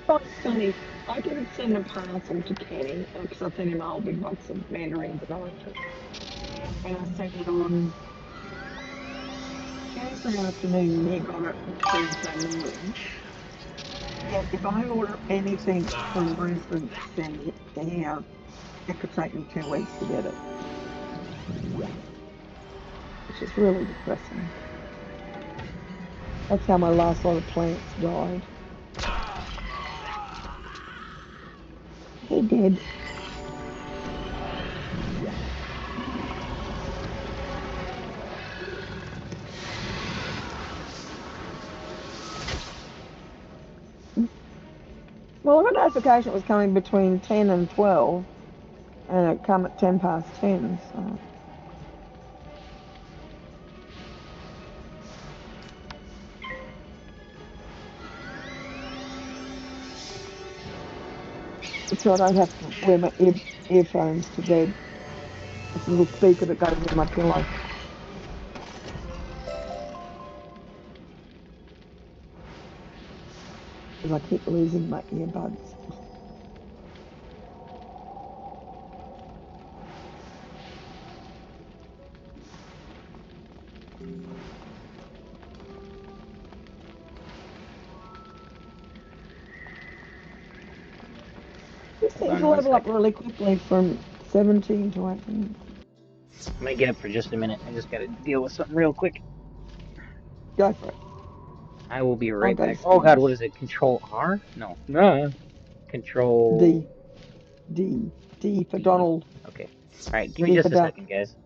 Oh, Sonny, I didn't send a parcel to Kenny because I sent him a whole big box of mandarins and oranges. And I sent it on Tuesday afternoon, he got it Tuesday morning. Yet if I order anything from Brisbane to send it to here, it could take me 2 weeks to get it. Which is really depressing. That's how my last lot of plants died. He did. Well, I got notification it was coming between 10 and 12, and it come at 10 past 10, so... So I don't have to wear my earphones to bed. It's a little speaker that goes in my pillow. Because I keep losing my earbuds. This Hold seems on to one level up second. really quickly from 17 to 18. I might get up for just a minute. I just gotta deal with something real quick. Go for it. I will be I'll right go to back. Oh God, what Spanish. is it? Control R? No. No. Control D for D. Donald. Okay. All right. Give me D for just a Duck. second, guys.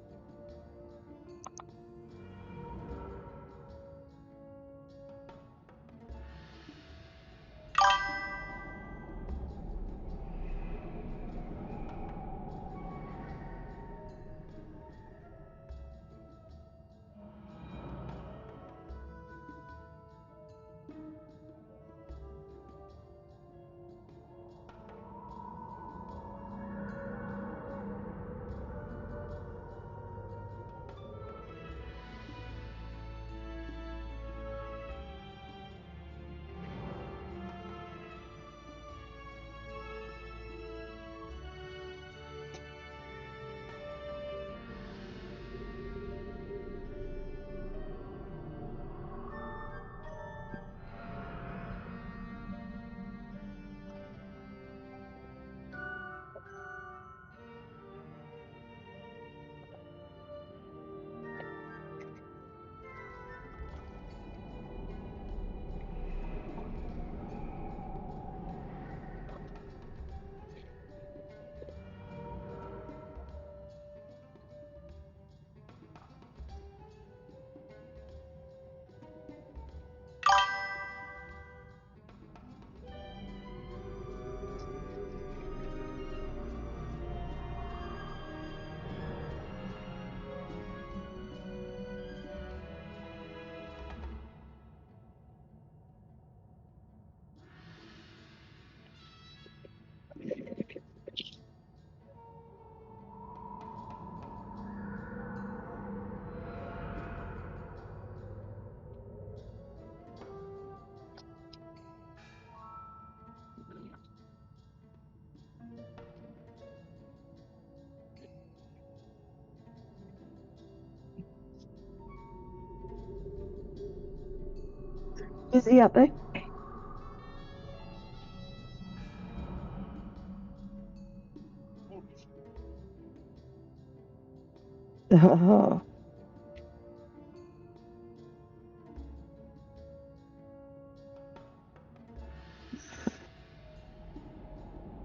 Is he up there?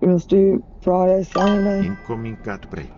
Let's do Friday, Saturday. Incoming cat break.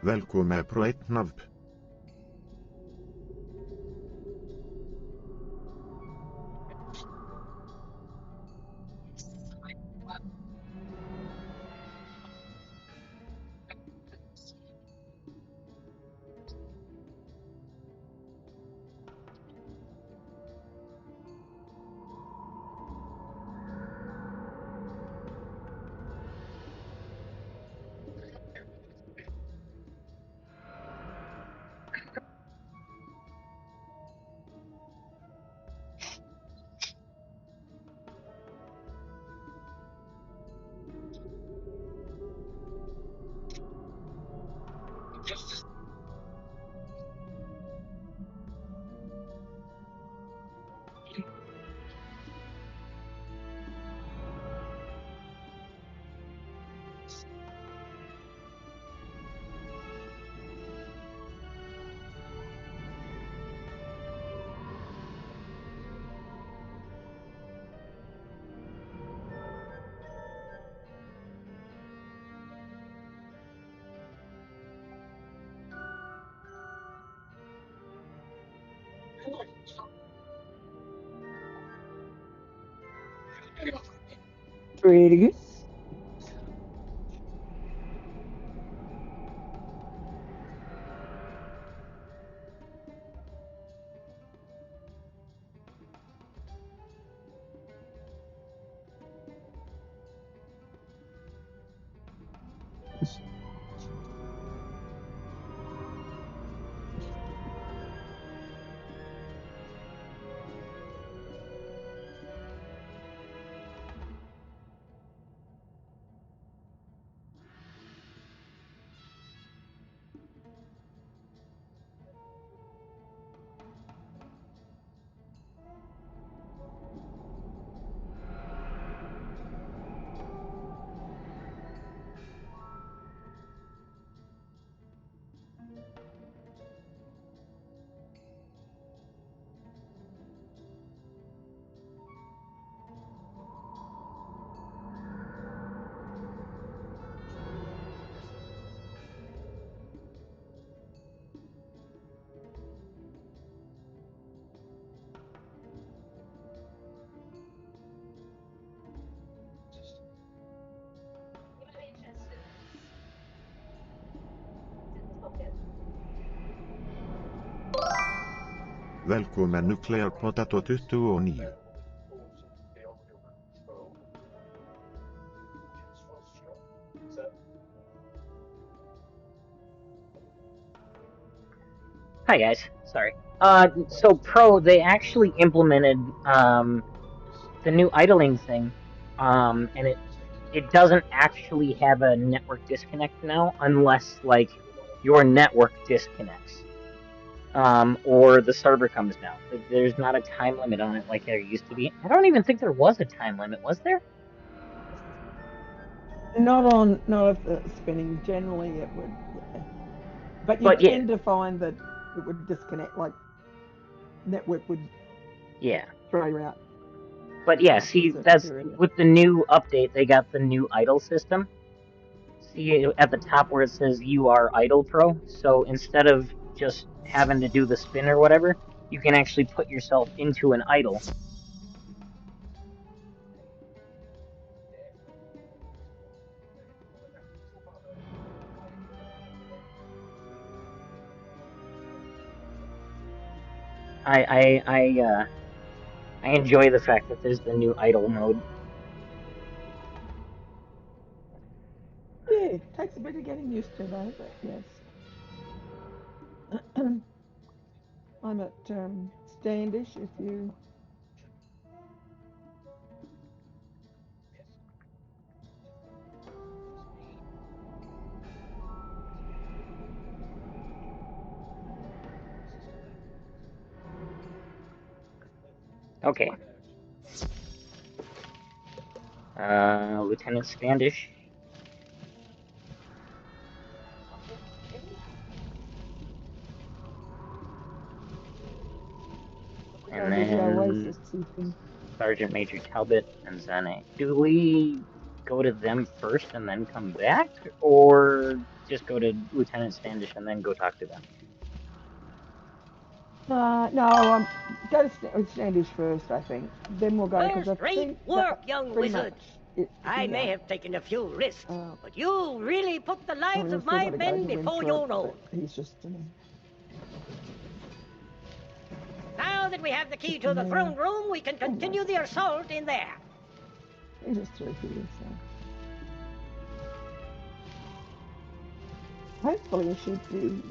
Välkommen pro ett nav. Pretty good. Välkommen Nuclear Potato 29. Hi guys, sorry. So Pro, they actually implemented the new idling thing, and it doesn't actually have a network disconnect now, unless like your network disconnects, or the server comes down. There's not a time limit on it like there used to be. I don't even think there was a time limit, was there? Not if it's spinning. Generally, it would. Yeah. But you tend to find that it would disconnect, like network would. Yeah. Throw you out. But yeah, see, that's with the new update. They got the new idle system. See at the top where it says you are idle pro. So instead of just having to do the spin or whatever, you can actually put yourself into an idle. I enjoy the fact that there's the new idle mode. Yeah, it takes a bit of getting used to though, but yes. I'm at Standish if you. Okay. Lieutenant Standish. And then Sergeant Major Talbot, and then a Dooley. go to them first and then come back, or just go to Lieutenant Standish and then go talk to them? No, go to Standish first, I think. Then we'll go, because I Great think work, that's young pretty wizard. much it. I may have taken a few risks, but you really put the lives we've of still my got to go men to before Winthrop, your own. but he's just... Now that we have the key to the throne room, we can continue the assault in there. He just threw here, so... Hopefully it should do...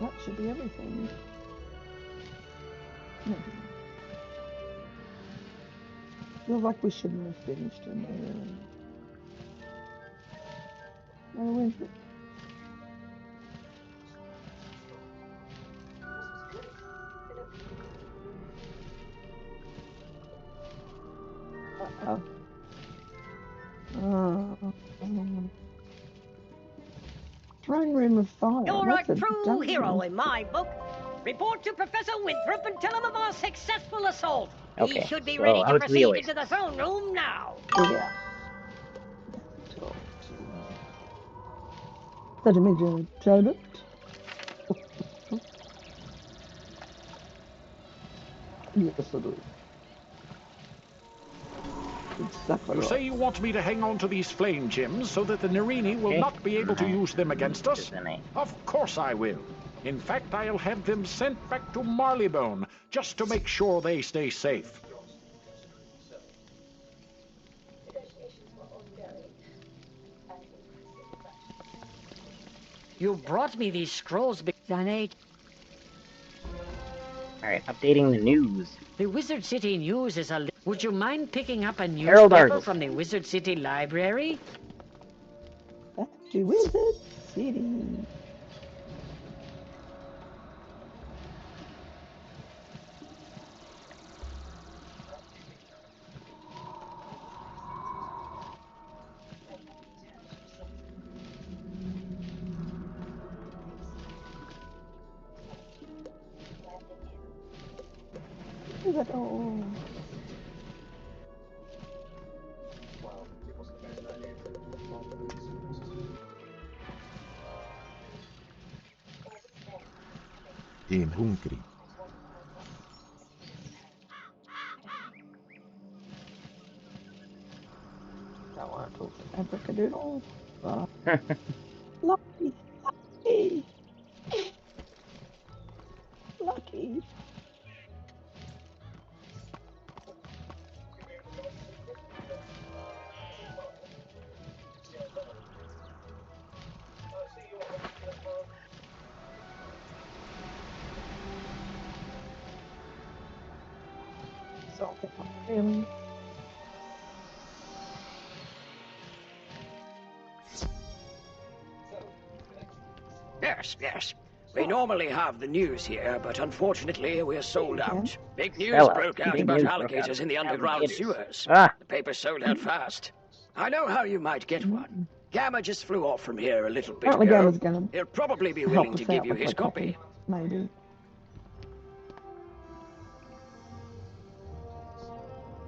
That should be everything. No. Feels like we shouldn't have finished in there. Oh, where's it? Throne Room of Fire. You're That's a true dungeon. hero in my book. Report to Professor Winthrop and tell him of our successful assault. Okay, He should be so ready to out to the proceed oasis. into the throne room now. Yeah. That immediately showed it. Yes, I do. You say you want me to hang on to these flame gems so that the Narini will not be able to use them against us? Of course I will. In fact, I'll have them sent back to Marleybone just to make sure they stay safe. You brought me these scrolls, Zanate. Alright, updating the news. The Wizard City News is a... Would you mind picking up a Herald newspaper article. from the Wizard City Library? Back to Wizard City. Oh. I'm hungry. Don't want to talk to Abracadabra. Lucky. Lucky. Lucky. Really? Yes, yes. We normally have the news here, but unfortunately we're sold out. Big news Sell out. broke out Big about news broke alligators out in the about underground alligators. sewers. Ah. The paper sold out fast. I know how you might get one. Gamma just flew off from here a little bit Apparently ago. Gamma's gonna He'll probably be help willing us to give out you with his the copy. Maybe.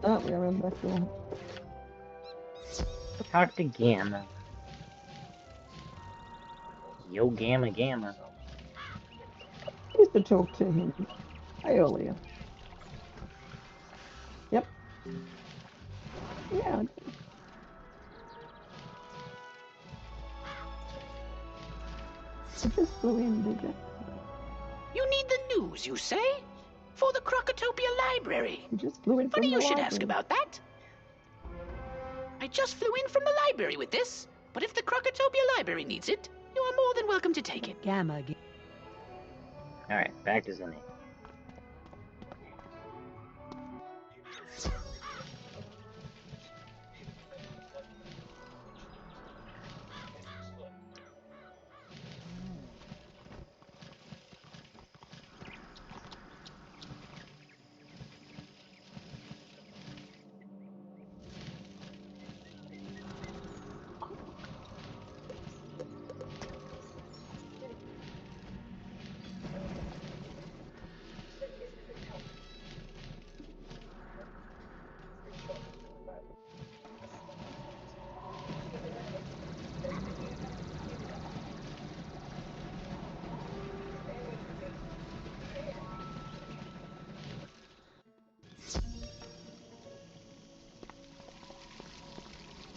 Oh, we are in back door. Talk to Gamma. Yo, Gamma, Gamma. I used to talk to him earlier. Yep. Yeah. I just flew in, did you? You need the news, you say? For the Crocotopia Library. You just flew in from Funny the you should library. ask about that. I just flew in from the library with this, but if the Crocotopia Library needs it, you are more than welcome to take it. Gamma. Alright, back to Zinni.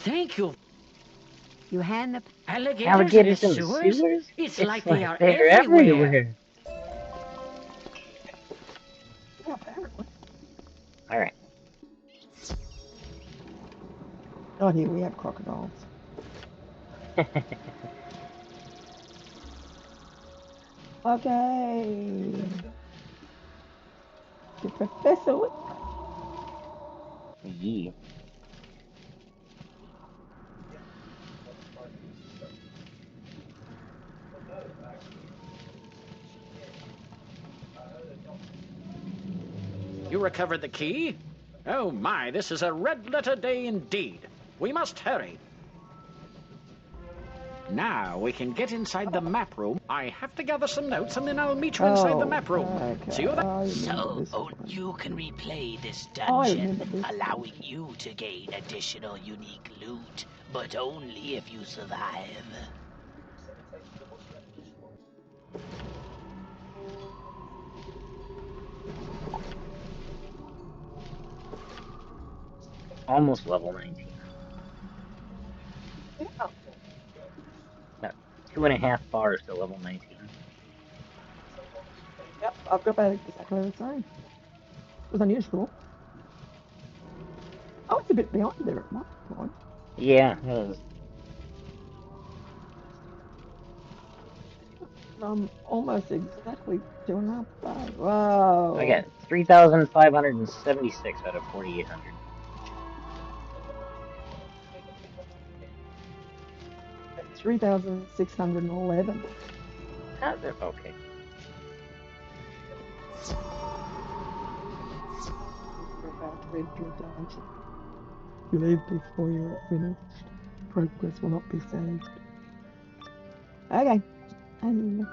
Thank you. You hand the Alligators in the sewers? It's like they are they're everywhere. All right. Oh, here we have crocodiles. Okay. The professor. Yeah. You recovered the key? Oh my, this is a red letter day indeed. We must hurry. Now we can get inside the map room. I have to gather some notes and then I'll meet you inside the map room. Okay. See you then. So, you can replay this dungeon, allowing you to gain additional unique loot, but only if you survive. Almost level 19. Yeah. No, 2.5 bars to level 19. Yep, I've got about exactly the same. It was unusual. Oh, it's a bit behind there at my point. Yeah, it is. I'm almost exactly 2.5 bars. Wow. I got 3,576 out of 4,800. That's 3,611. Okay. We're about to enter a dungeon. You leave before you're finished. Progress will not be saved. Okay. And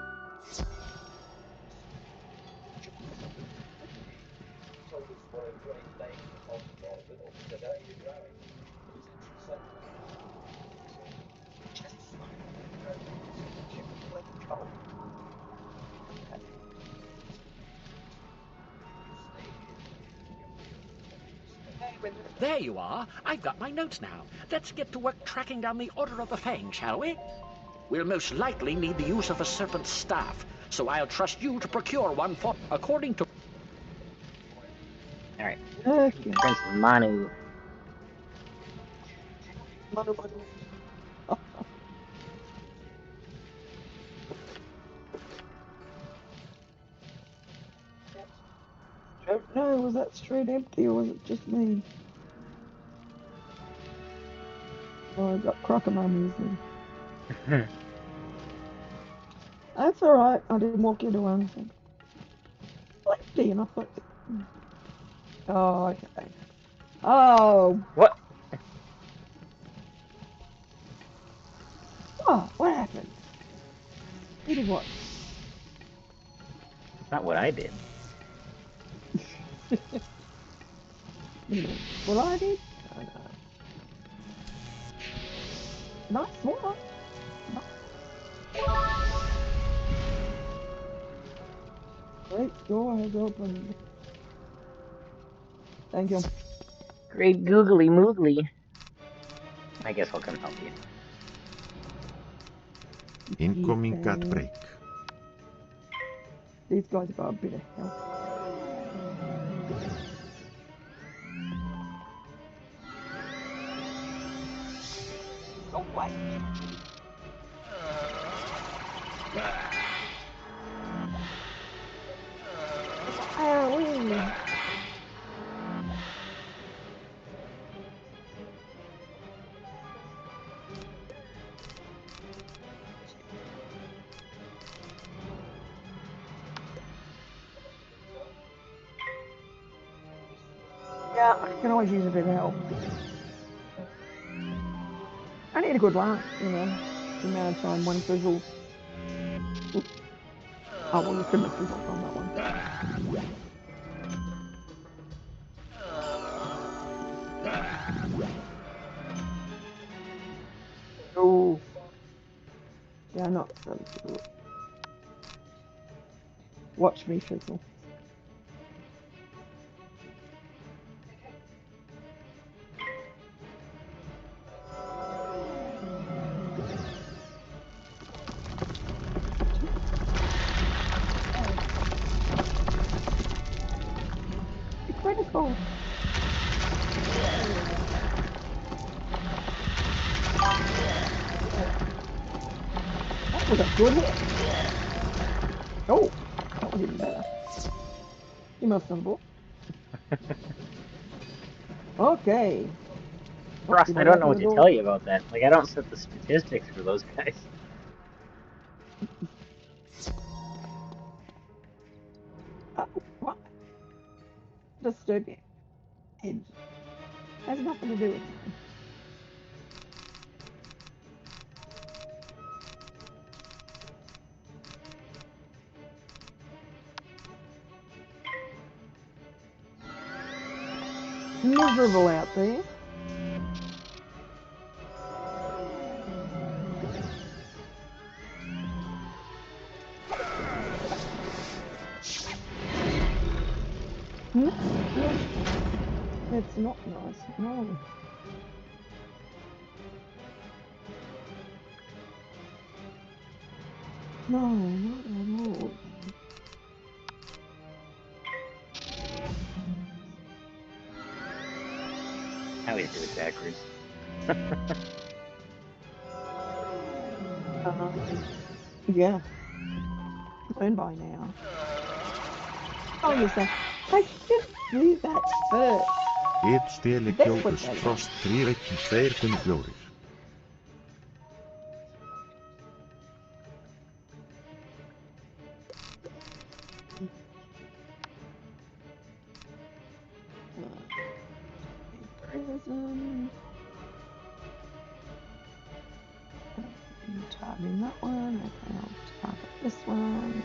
There you are. I've got my notes now. Let's get to work tracking down the Order of the Fang, shall we? We'll most likely need the use of a serpent's staff, so I'll trust you to procure one for, according to... Alright. okay. Prince Manu. Manu. Oh. Don't know, was that straight empty or was it just me? Oh, I got crocodiles then. That's alright, I didn't walk into one. Empty, and I thought... Oh, okay. Oh! What? Oh, what happened? You did what? That's not what I did. What I did? Oh, no. Nice one. Great door has opened. Thank you. Great googly moogly. I guess I'll come help you. Incoming cat break. These guys have got a bit of help. Oh, wait. Yeah, I can always use a bit of help. I need a good laugh, you know, the amount of time one fizzles. Oops. Oh, well, you couldn't have fizzled on that one. Oh. Yeah, not watch me fizzle. That was a good hit. Oh, that was even better. You must have booked. Okay. Frost, I don't know what to tell you about that. Like, I don't set the statistics for those guys. Oh, what? Disturbing. Edge. Has nothing to do with me. Miserable out there. No, it's not nice. No. No, not at all. I always do it backwards. Yeah. Learn by now. Oh, yes, I should do that first. Eitt steli kjóðust Frost 3-1-2-4. Prism. Targeting that one. Okay, I'll target this one.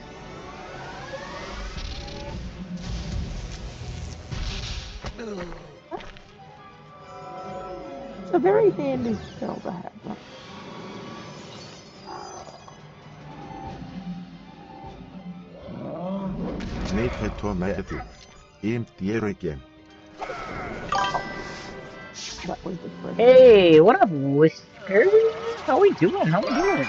It's a very handy spell to have. That. Snake to Matthew. Dear again. That was the question. Hey, what up, Whisker? How we doing? How we doing?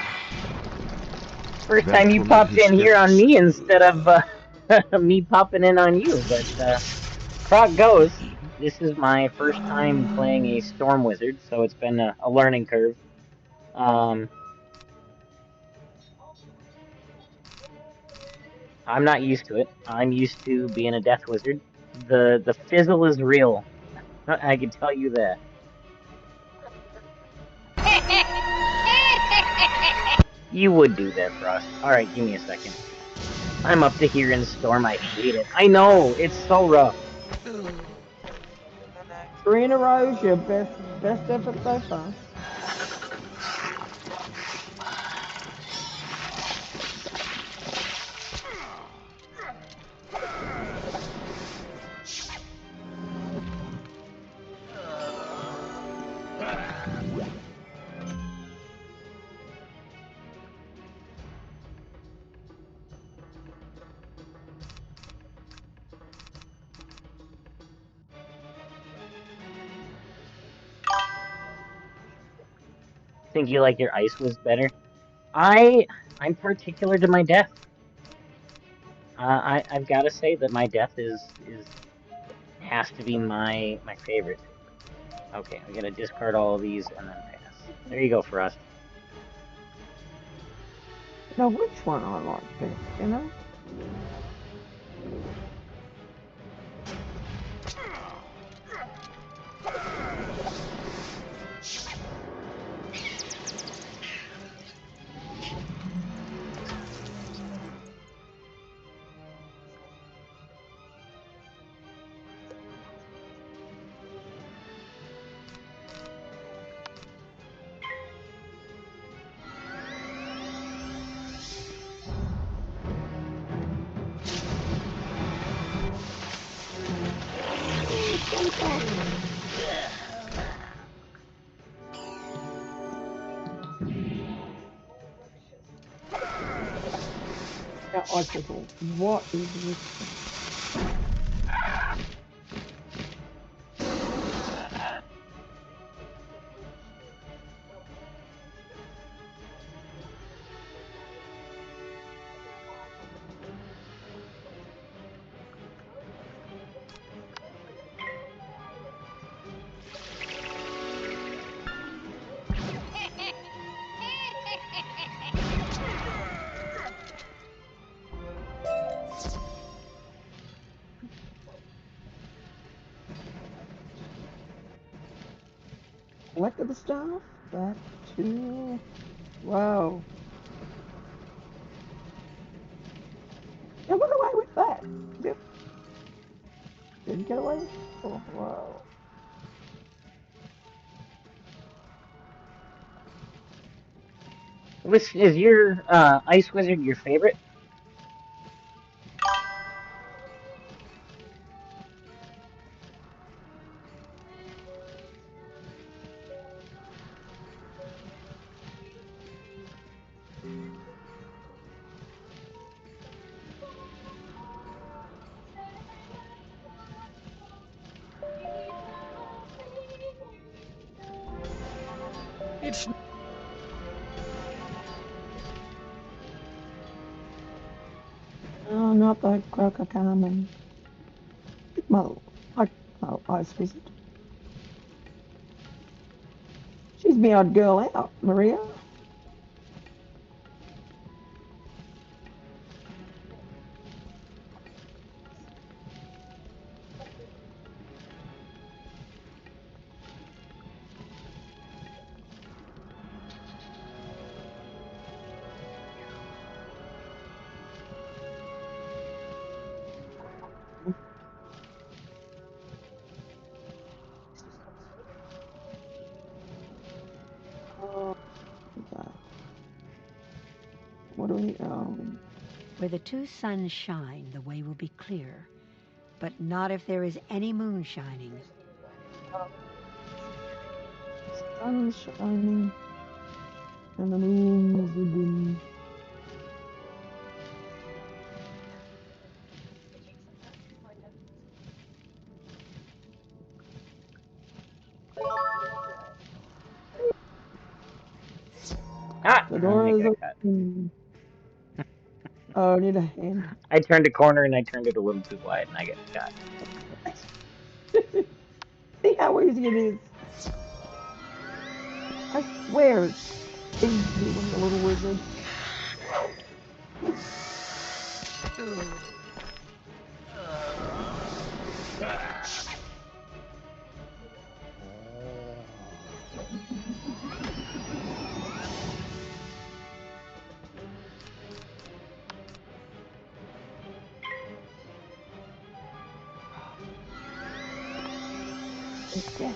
First time you popped in here on me instead of me popping in on you, but Croc goes. This is my first time playing a Storm Wizard, so it's been a learning curve. I'm not used to it. I'm used to being a Death Wizard. The fizzle is real. I can tell you that. You would do that, Frost. Alright, give me a second. I'm up to here in Storm. I hate it. I know! It's so rough. 3 in a row is your best effort so far. Think you like your Ice Wiz better? I'm particular to my death. I've got to say that my death has to be my favorite. Okay, I'm gonna discard all of these and then pass. There you go, Frost. Now, which one I like best, you know? Now, icicle. What is this? Collect the stuff. Back to... Whoa. I got away with that. Didn't get away with it. Oh, whoa. Which is your Ice Wizard your favorite? It's Oh, not that croaker Carmen. Well, Ice Wizard. She's my odd girl out, Maria. What do we... Where the two suns shine, the way will be clear, but not if there is any moon shining. Sun shining and the moon is dim. Ah! The door I is got cut. open. Oh, I need a hand. I turned a corner and I turned it a little too wide and I got cut. See how easy it is. I swear it's easy when you're a little wizard. Okay.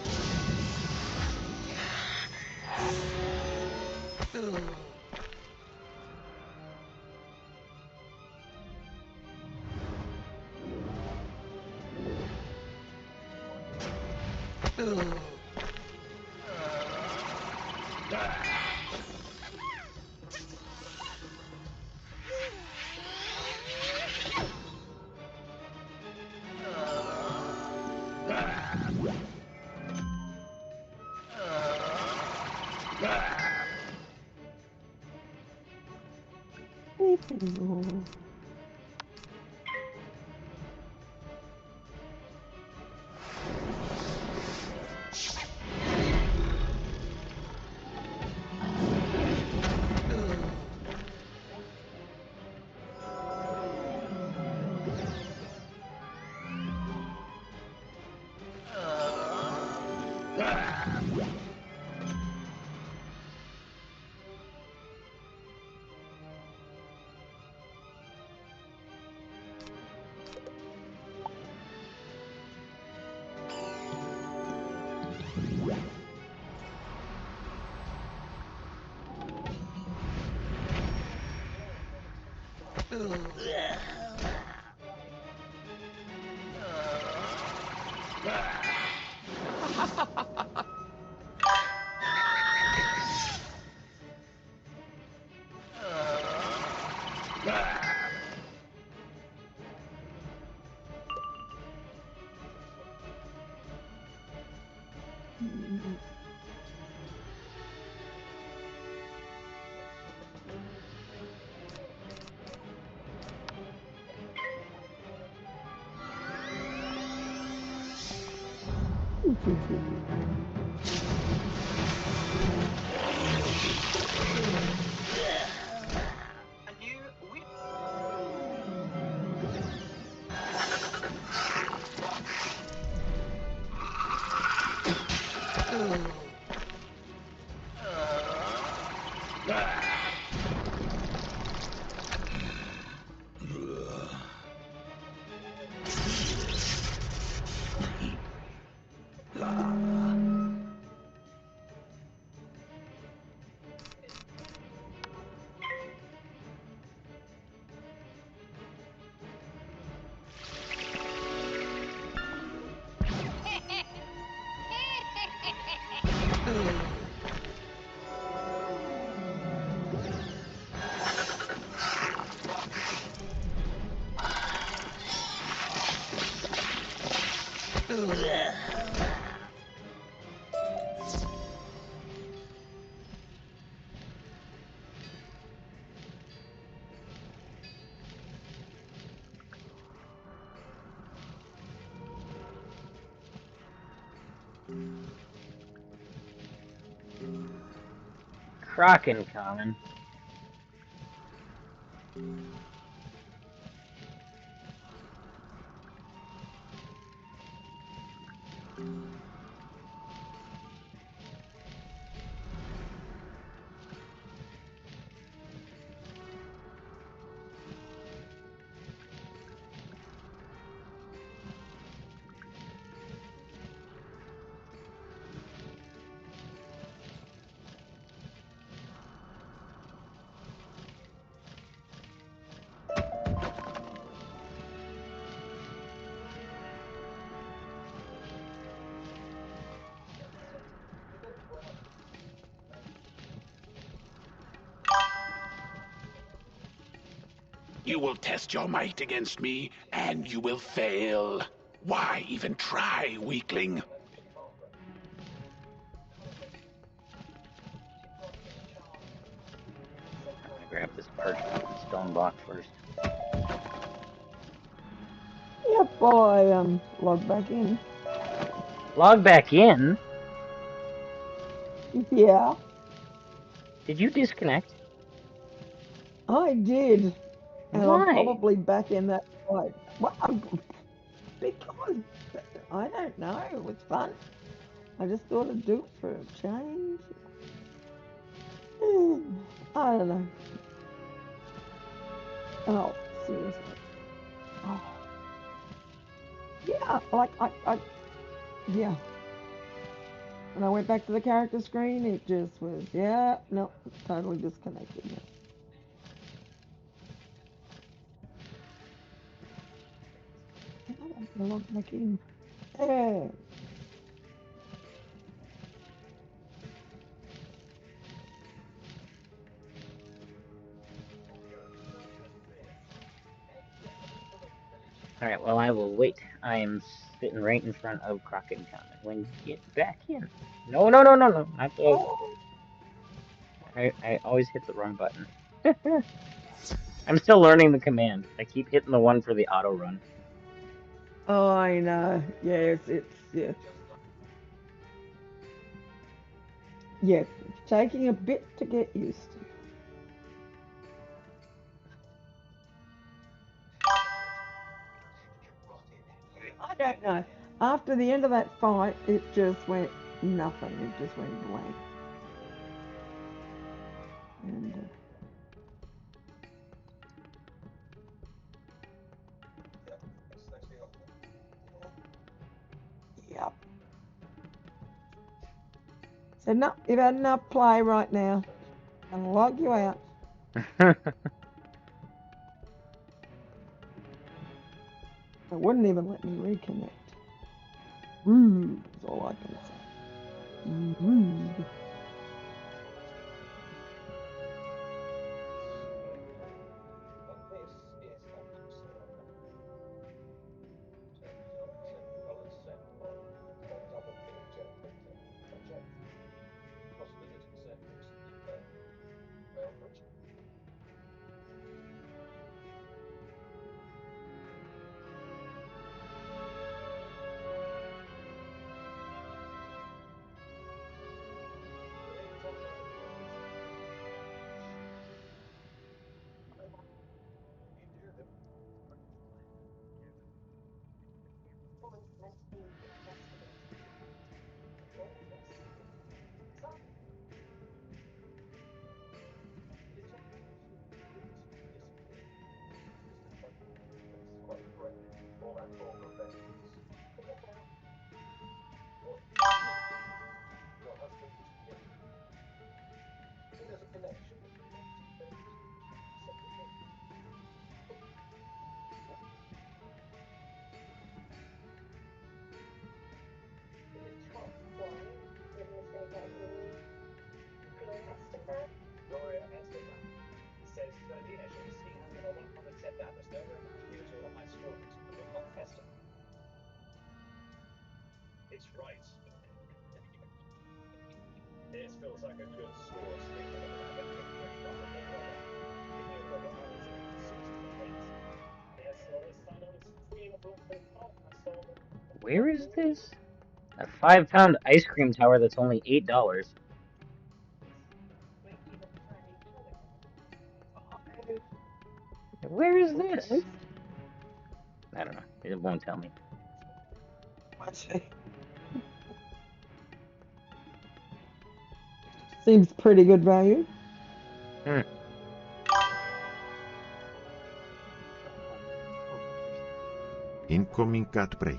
Kraken common. You will test your might against me, and you will fail. Why even try, weakling? I'm gonna grab this stone block first. Yep, well, I log back in. Log back in? Yeah. Did you disconnect? I did. And I'm Why? probably back in that fight. Well, because I don't know. It was fun. I just thought I'd do it for a change. I don't know. Oh, seriously. Oh. Yeah, like yeah. When I went back to the character screen, it just was, yeah, no, totally disconnected. I'm gonna log back in. Yeah. Alright, well, I will wait. I am sitting right in front of Kraken Common. When you get back in. No. Not the... I always hit the wrong button. I'm still learning the command. I keep hitting the one for the auto run. Oh, I know. Yes, yeah. Yes, it's taking a bit to get used to. I don't know. After the end of that fight, it just went nothing. It just went blank. And yep. So no, you've had enough play right now. I'm gonna log you out. It wouldn't even let me reconnect. Rude is all I can say. Rude. Where is this? A 5-pound ice cream tower that's only $8. Where is this? I don't know. It won't tell me. Seems pretty good value. Incoming at break.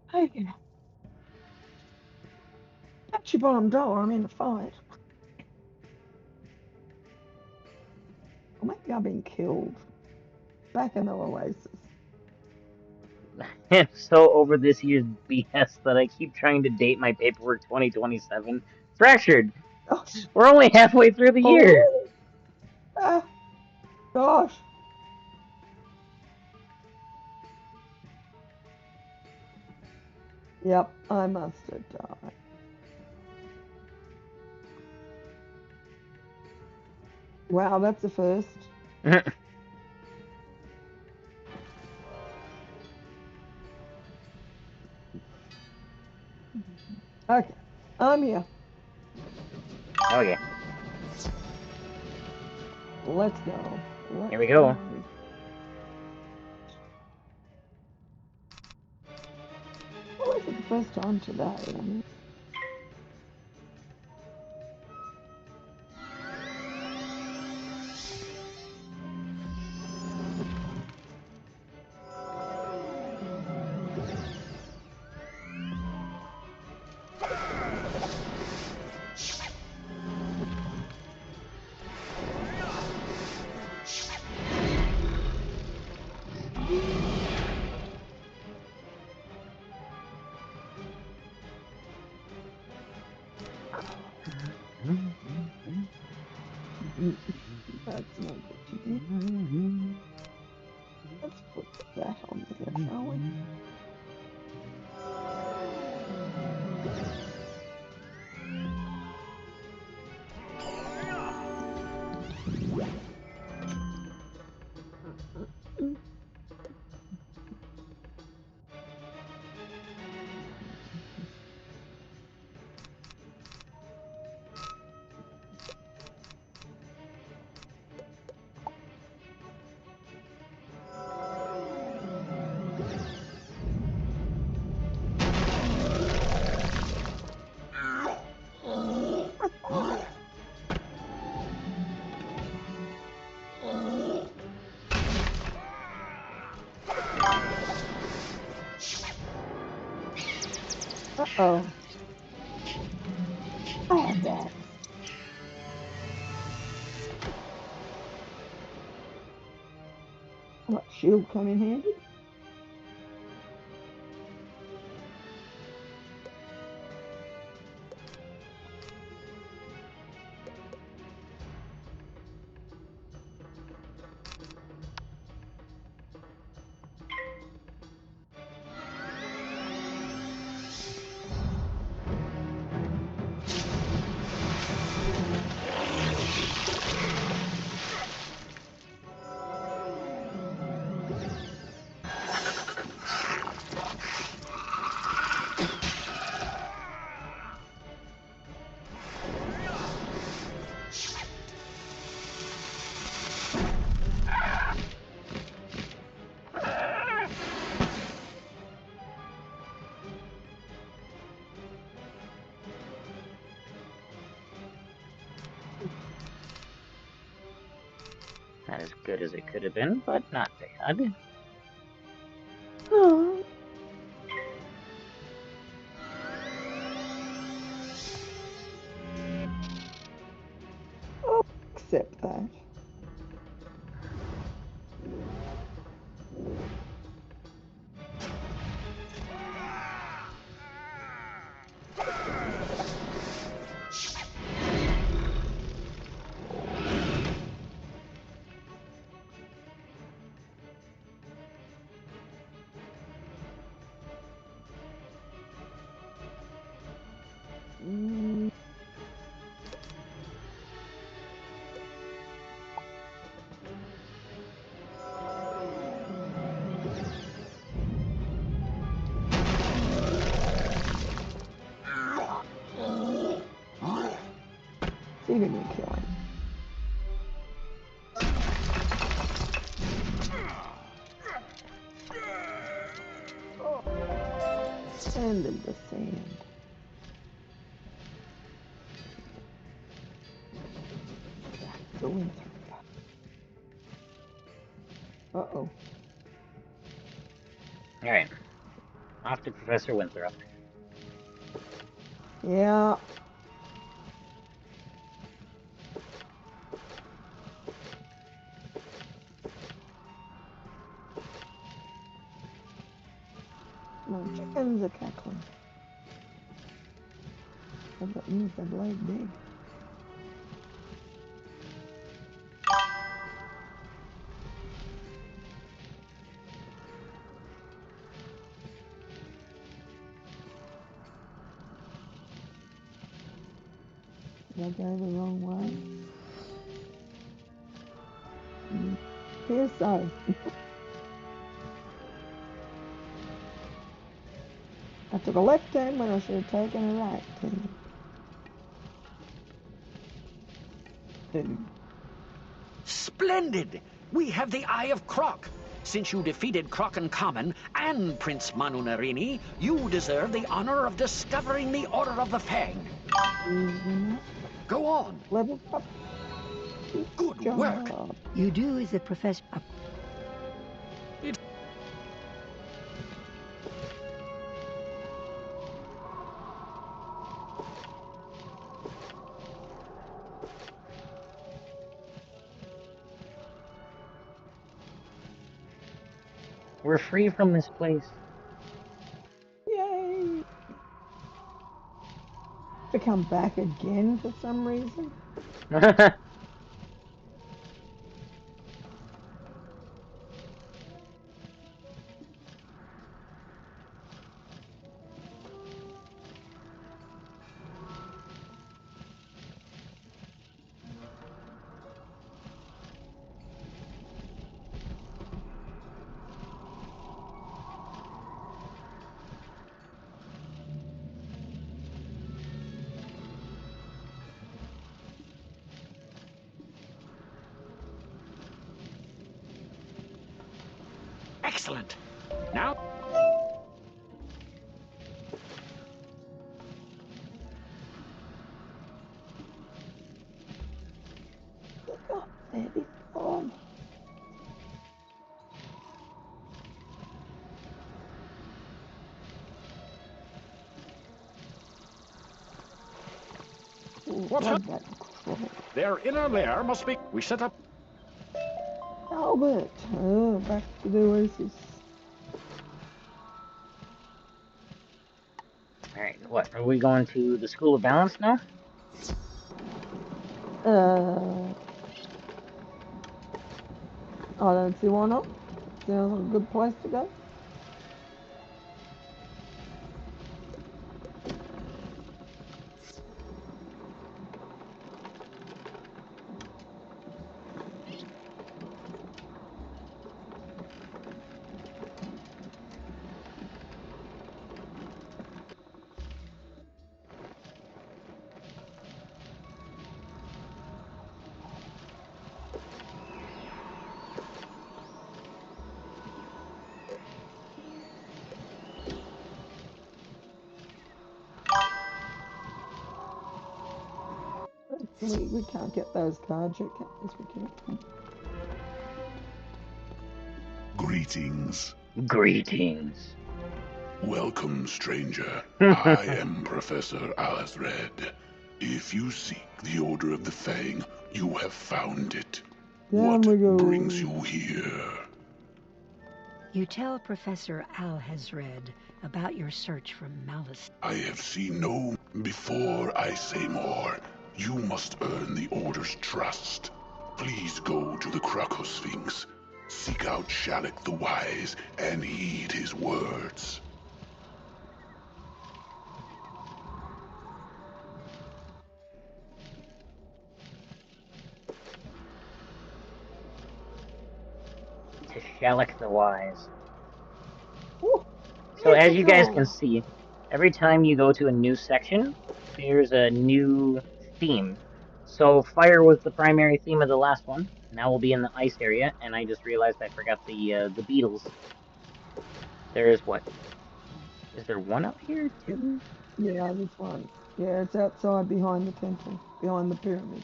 Hey, that's your bottom dollar. I'm in a fight. Or maybe I've been killed. Back in the oasis. I'm so over this year's BS that I keep trying to date my paperwork 2027. Fractured! We're only halfway through the year! Ah, gosh. Yep, I must have died. Wow, that's a first. Okay, I'm here. Okay. Let's go. Here we go. What was it the first time today? I mean, that's not good to be. Let's put that on there, shall we? Uh-oh. I have that. What, shield come in handy? Not as good as it could have been, but not bad. Oh. I'll accept that. Even you kill him. Sand in the sand. The Winthrop. Uh-oh. Alright. Off to Professor Winthrop. Yeah. My chickens are cackling. That means they've laid big. Did I go the wrong way? Appears so. I took a left turn when I should have taken a right turn. Splendid! We have the Eye of Croc. Since you defeated Croc and Common and Prince Manu Narini, you deserve the honor of discovering the Order of the Fang. Go on. Level up. Good work. You do as the professor... We're free from this place. Yay! To come back again for some reason. Excellent. Now... What's up? Their inner lair must be... We set up... Albert! Oh, back to the oasis. Alright, what? Are we going to the School of Balance now? I don't see why not. Sounds like a good place to go. We can't get those cards yet, yes we can. Greetings. Greetings. Welcome, stranger. I am Professor Alazred. If you seek the Order of the Fang, you have found it. What brings you here? You tell Professor Alhazred about your search for malice. I have seen no... Before I say more, you must earn the Order's trust. Please go to the Krakosphinx. Seek out Shalek the Wise and heed his words. To Shalek the Wise. So as you guys can see, every time you go to a new section, there's a new theme. So fire was the primary theme of the last one. Now we'll be in the ice area, and I just realized I forgot the beetles. There is what? Is there one up here? Two? Yeah, this one. Yeah, it's outside behind the temple, behind the pyramid.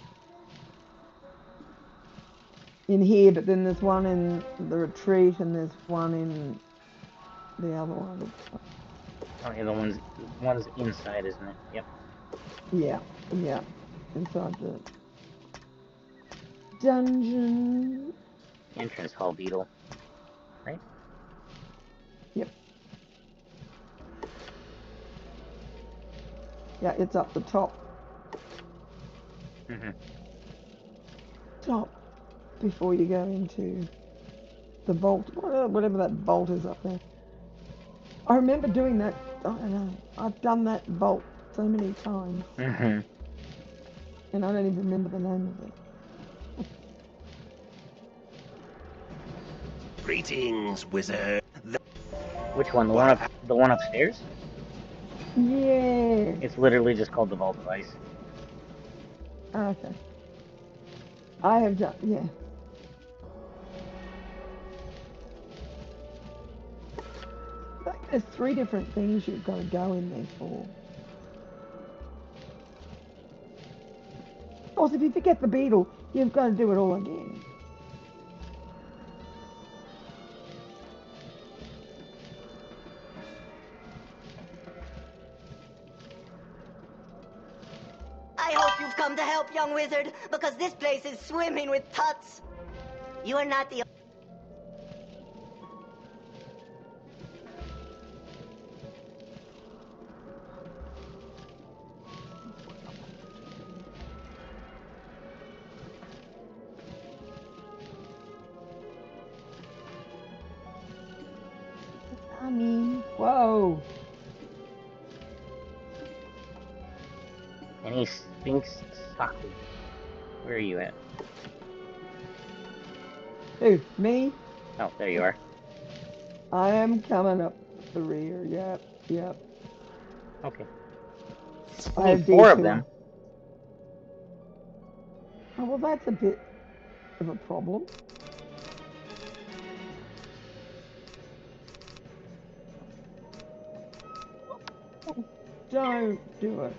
In here, but then there's one in the retreat, and there's one in the other one. Oh yeah, the one's inside, isn't it? Yep. Yeah, yeah, inside the dungeon. Entrance hall beetle, right? Yep. Yeah, it's up the top. Top before you go into the vault, whatever that vault is up there. I remember doing that. I don't know. I've done that vault so many times, and I don't even remember the name of it. Greetings, wizard. Which one? The one upstairs? Yeah. It's literally just called the Vault of Ice. Okay. I have done. Yeah. I think there's 3 different things you've got to go in there for. Of course, if you forget the beetle, you've got to do it all again. I hope you've come to help, young wizard, because this place is swimming with tuts. You are not the... Whoa. Any Sphinx Saku? Where are you at? Who, me? Oh, there you are. I am coming up the rear. Yep. Okay. I have 4 of them. Oh, well, that's a bit of a problem. Don't do it.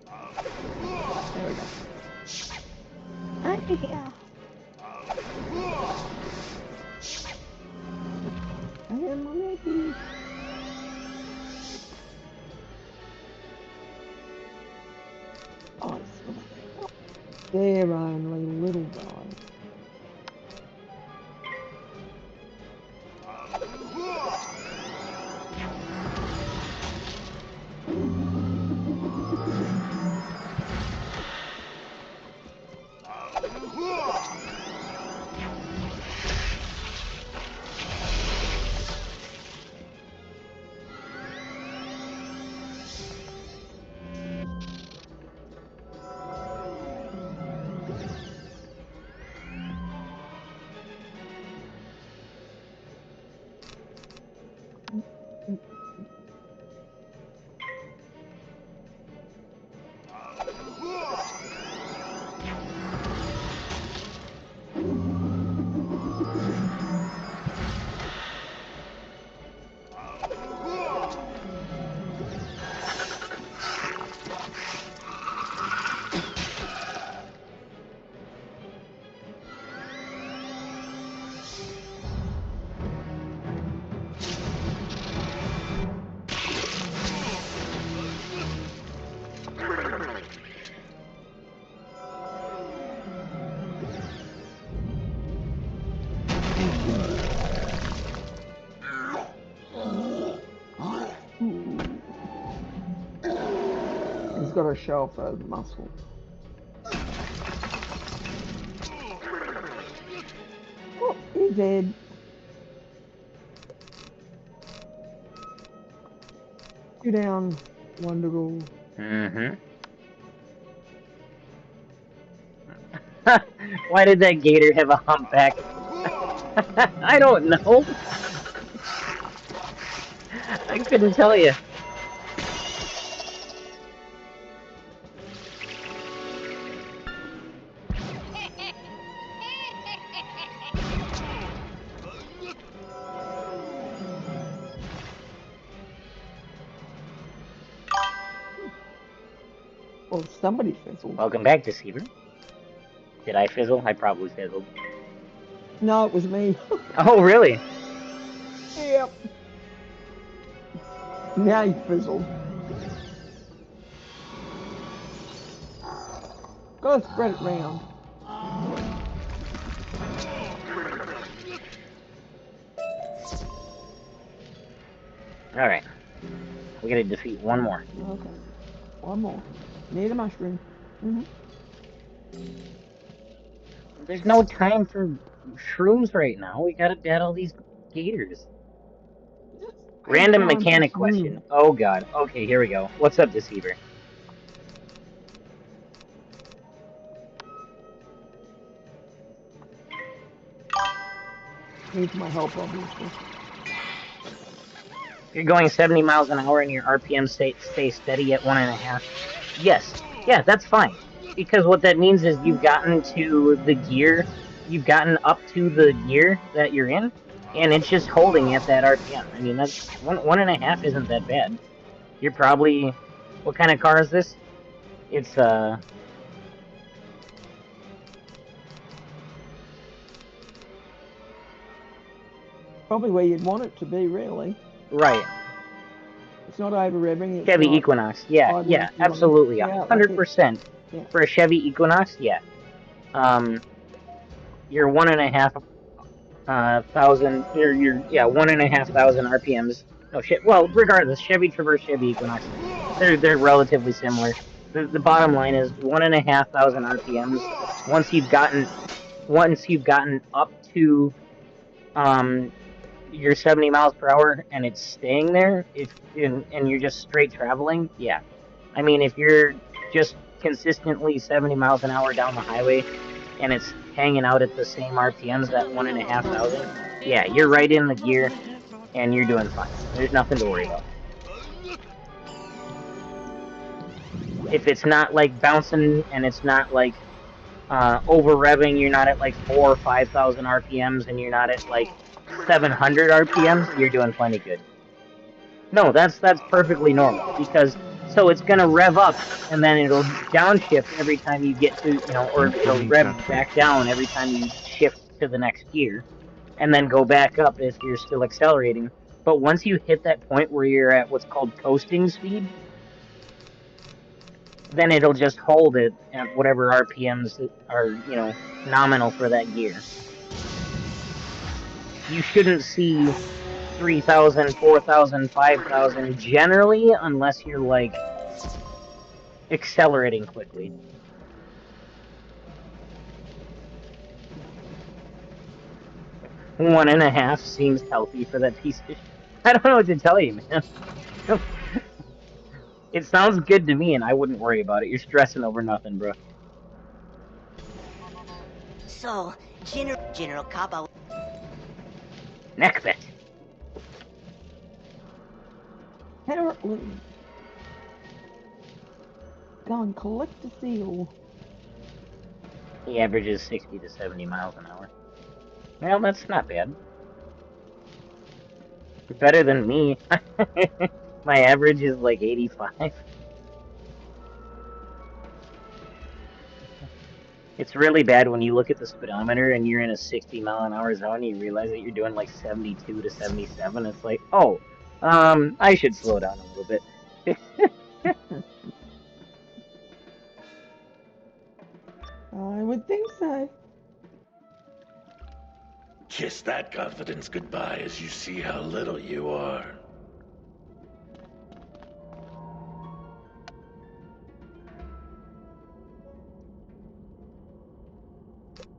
There we go. Yeah. I am ready. Oh, they're only little guys. He's got to show off those muscles. Oh, he's dead. You down, Wonderful. Why did that gator have a humpback? I don't know. I couldn't tell you. Well, somebody fizzled. Welcome back, Deceiver. Did I fizzle? I probably fizzled. No, it was me. Oh, really? Yep. Now you fizzled. Gotta spread it round. Alright. We gotta defeat one more. Okay. One more. Need a mushroom. There's no time for shrooms right now. We gotta battle these gators. Random mechanic question. Oh god. Okay, here we go. What's up, Deceiver? Needs my help, obviously. You're going 70 miles an hour and your RPM stay steady at 1.5. Yes. Yeah, that's fine. Because what that means is you've gotten to the gear, you've gotten up to the gear that you're in, and it's just holding at that RPM. I mean, that's 1.5 isn't that bad. You're probably... What kind of car is this? It's, Probably where you'd want it to be, really. Right. It's not over-revving. Chevy Equinox. Yeah, yeah, absolutely. 100%. Yeah. For a Chevy Equinox, yeah. You're 1.5 thousand, yeah, 1,500 RPMs. Oh shit. Well, regardless, Chevy Traverse, Chevy Equinox, they're relatively similar. The bottom line is 1,500 RPMs. Once you've gotten up to your 70 miles per hour and it's staying there, and you're just straight traveling, yeah. I mean, if you're just consistently 70 miles an hour down the highway and it's hanging out at the same RPMs, that 1,500, yeah, you're right in the gear and you're doing fine. There's nothing to worry about. If it's not like bouncing and it's not like over revving, you're not at like 4,000 or 5,000 RPMs and you're not at like 700 RPMs, you're doing plenty good. No, that's perfectly normal, because so it's gonna rev up and then it'll downshift every time you get to, or it'll rev back down every time you shift to the next gear, and then go back up if you're still accelerating. But once you hit that point where you're at what's called coasting speed, then it'll just hold it at whatever RPMs are, nominal for that gear. You shouldn't see 3,000, 4,000, 5,000 generally, unless you're like accelerating quickly. One and a half seems healthy for that piece of shit. I don't know what to tell you, man. It sounds good to me, and I wouldn't worry about it. You're stressing over nothing, bro. So, General Kappa... Neckbit. Apparently. Go and collect the seal. He averages 60 to 70 miles an hour. Well, that's not bad. Better than me. My average is like 85. It's really bad when you look at the speedometer and you're in a 60 mile an hour zone and you realize that you're doing like 72 to 77. It's like, oh, I should slow down a little bit. I would think so. Kiss that confidence goodbye as you see how little you are.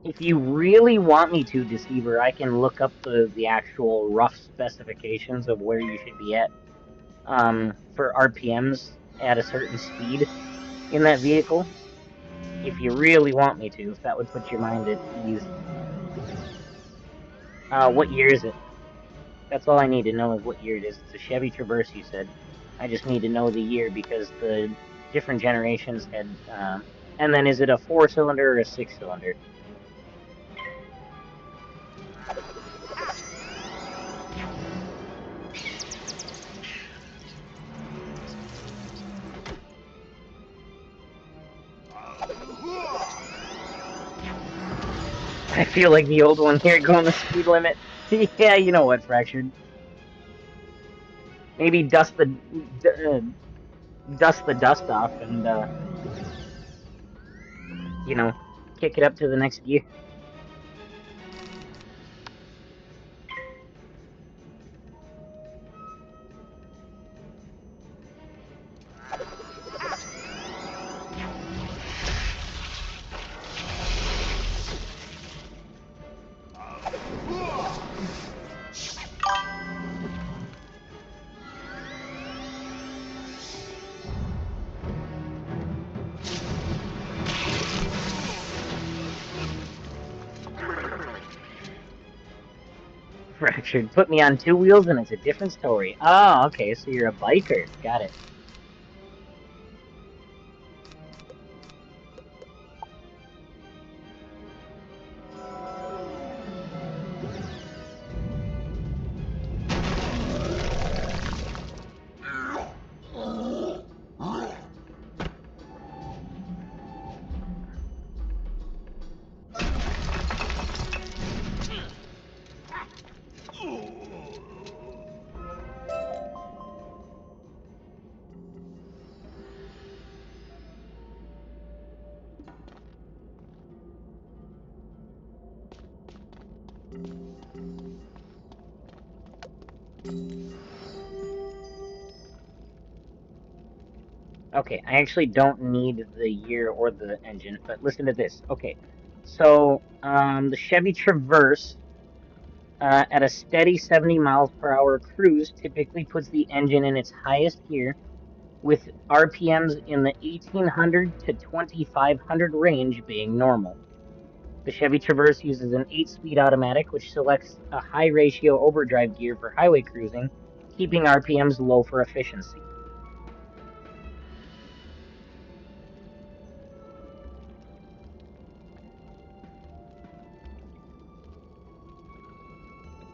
If you really want me to, Deceiver, I can look up the actual rough specifications of where you should be at for RPMs at a certain speed in that vehicle. If you really want me to, if that would put your mind at ease. What year is it? That's all I need to know is what year it is. It's a Chevy Traverse, you said. I just need to know the year because the different generations had... and then is it a 4-cylinder or a 6-cylinder? I feel like the old one here going the speed limit. Yeah, you know what, Fractured? Maybe dust the dust off and you know, kick it up to the next gear. Fractured. Put me on two wheels and it's a different story. Oh, okay, so you're a biker. Got it. Okay, I actually don't need the year or the engine, but listen to this. Okay, so the Chevy Traverse at a steady 70 miles per hour cruise typically puts the engine in its highest gear with RPMs in the 1800 to 2500 range being normal. The Chevy Traverse uses an 8-speed automatic which selects a high ratio overdrive gear for highway cruising, keeping RPMs low for efficiency.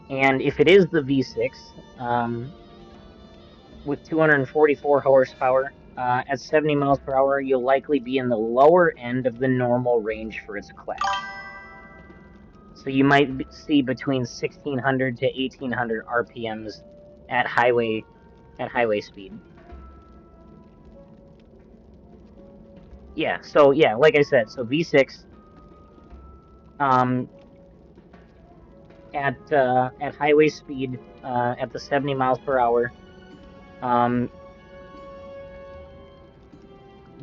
And if it is the V6, with 244 horsepower, at 70 miles per hour, you'll likely be in the lower end of the normal range for its class. So you might see between 1600 to 1800 RPMs at highway speed. Yeah, so yeah, like I said, so V6 at highway speed at the 70 miles per hour,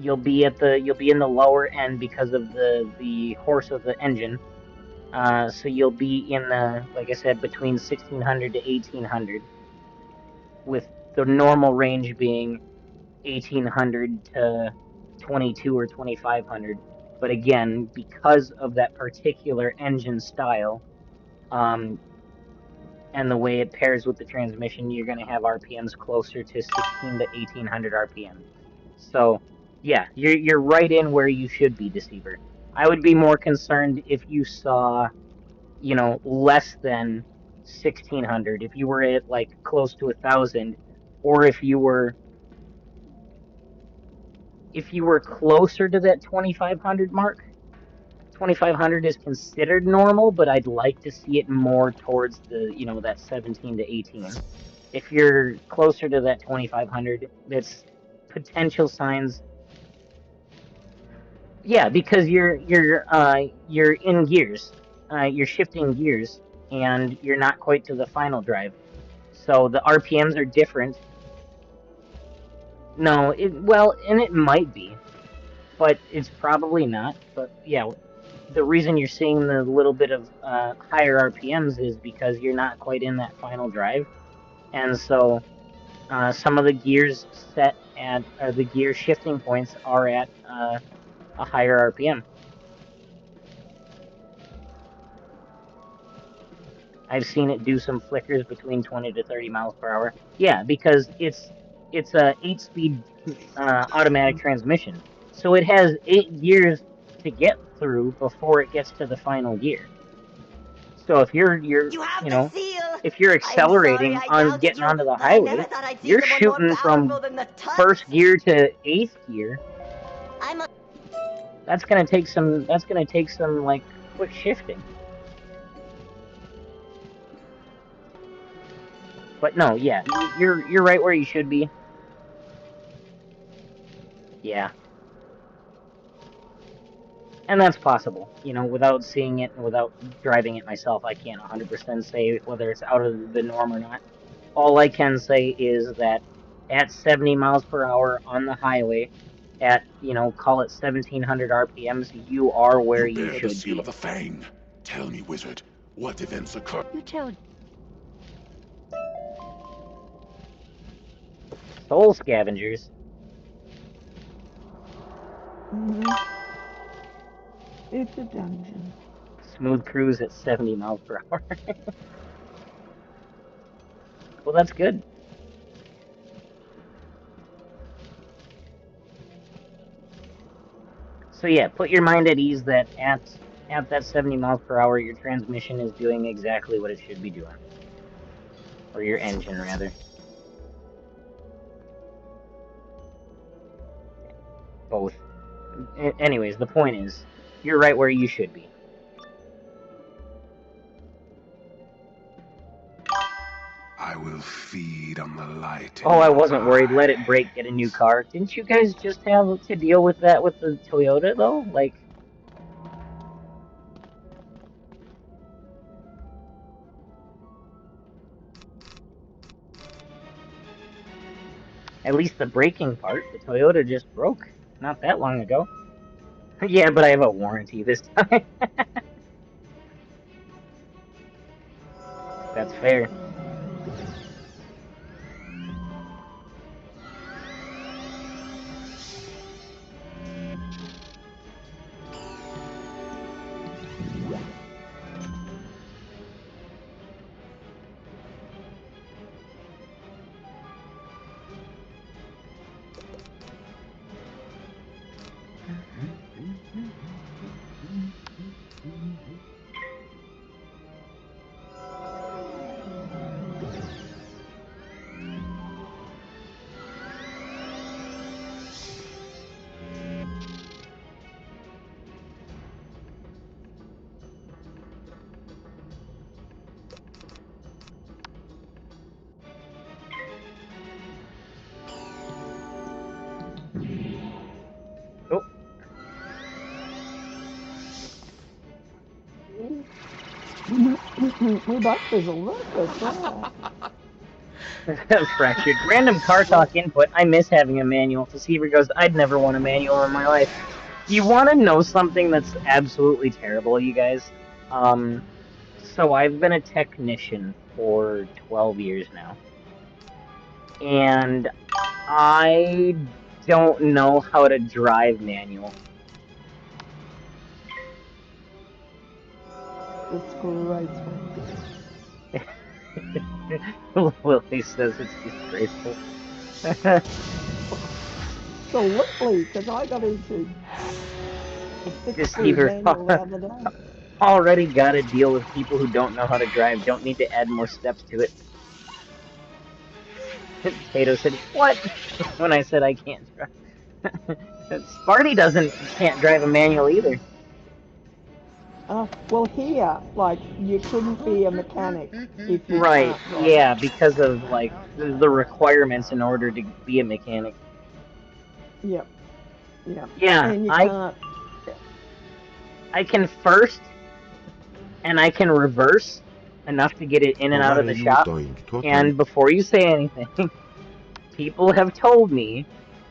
you'll be in the lower end because of the horse of the engine. So you'll be in the, like I said, between 1600 to 1800, with the normal range being 1800 to 22 or 2500. But again, because of that particular engine style, and the way it pairs with the transmission, you're going to have RPMs closer to 16 to 1800 RPM. So, yeah, you're right in where you should be, Deceiver. I would be more concerned if you saw, less than 1600. If you were at like close to 1000, or if you were closer to that 2500 mark. 2500 is considered normal, but I'd like to see it more towards the, that 17 to 18. If you're closer to that 2500, that's potential signs. Yeah, because you're in gears. You're shifting gears and you're not quite to the final drive. So the RPMs are different. No, and it might be, but it's probably not. But yeah, the reason you're seeing the little bit of higher RPMs is because you're not quite in that final drive, and so some of the gears the gear shifting points are at a higher RPM. I've seen it do some flickers between 20 to 30 miles per hour. Yeah, because it's a 8-speed automatic transmission, so it has 8 gears to get through before it gets to the final gear. So if you're if you're accelerating on getting onto the highway, you're shooting from first gear to 8th gear. That's gonna take some like quick shifting. But no, yeah, you're right where you should be. Yeah. And that's possible, you know, without seeing it and without driving it myself, I can't 100% say whether it's out of the norm or not. All I can say is that at 70 miles per hour on the highway, at, you know, call it 1700 RPMs, you are where you bear the should seal be. of the Fang. Tell me, Wizard, what events occurred? You tell. Soul scavengers. It's a dungeon. Smooth cruise at 70 miles per hour. Well, that's good. So yeah, put your mind at ease that at that 70 miles per hour, your transmission is doing exactly what it should be doing. Or your engine, rather. Both. Anyways, the point is, you're right where you should be. I will feed on the light. Oh, I wasn't worried. Let it break, get a new car. Didn't you guys just have to deal with that with the Toyota, though? Like... At least the braking part, the Toyota just broke not that long ago. Yeah, but I have a warranty this time. That's fair. Oh. We both fizzled. That's right. Fractured. Random car talk input. I miss having a manual. Deceiver goes, I'd never want a manual in my life. Do you want to know something that's absolutely terrible, you guys? So I've been a technician for 12 years now. And I don't know how to drive manual. That's great. Lily says it's disgraceful. Absolutely, because I got into a six-speed Deceiver manual the other day. already got to deal with people who don't know how to drive. Don't need to add more steps to it. Tato said, "What?" when I said I can't drive. Sparty can't drive a manual either. Well, here, like, you couldn't be a mechanic if you Right, can't drive. yeah, because of, like, the requirements in order to be a mechanic. Yep. Yeah. Yeah, And you can't. I can first, and I can reverse enough to get it in and out of the shop. And before you say anything, people have told me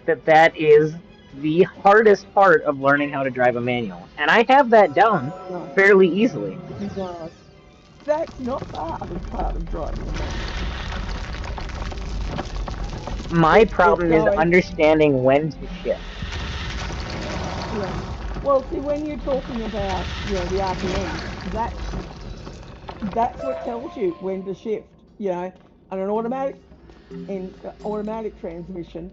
that that is the hardest part of learning how to drive a manual. And I have that down fairly easily. No. That's not the hardest part of driving a manual. My problem is understanding when to shift. Yeah. Well, see, when you're talking about, you know, the RPM, that's what tells you when to shift. You know, on an automatic transmission,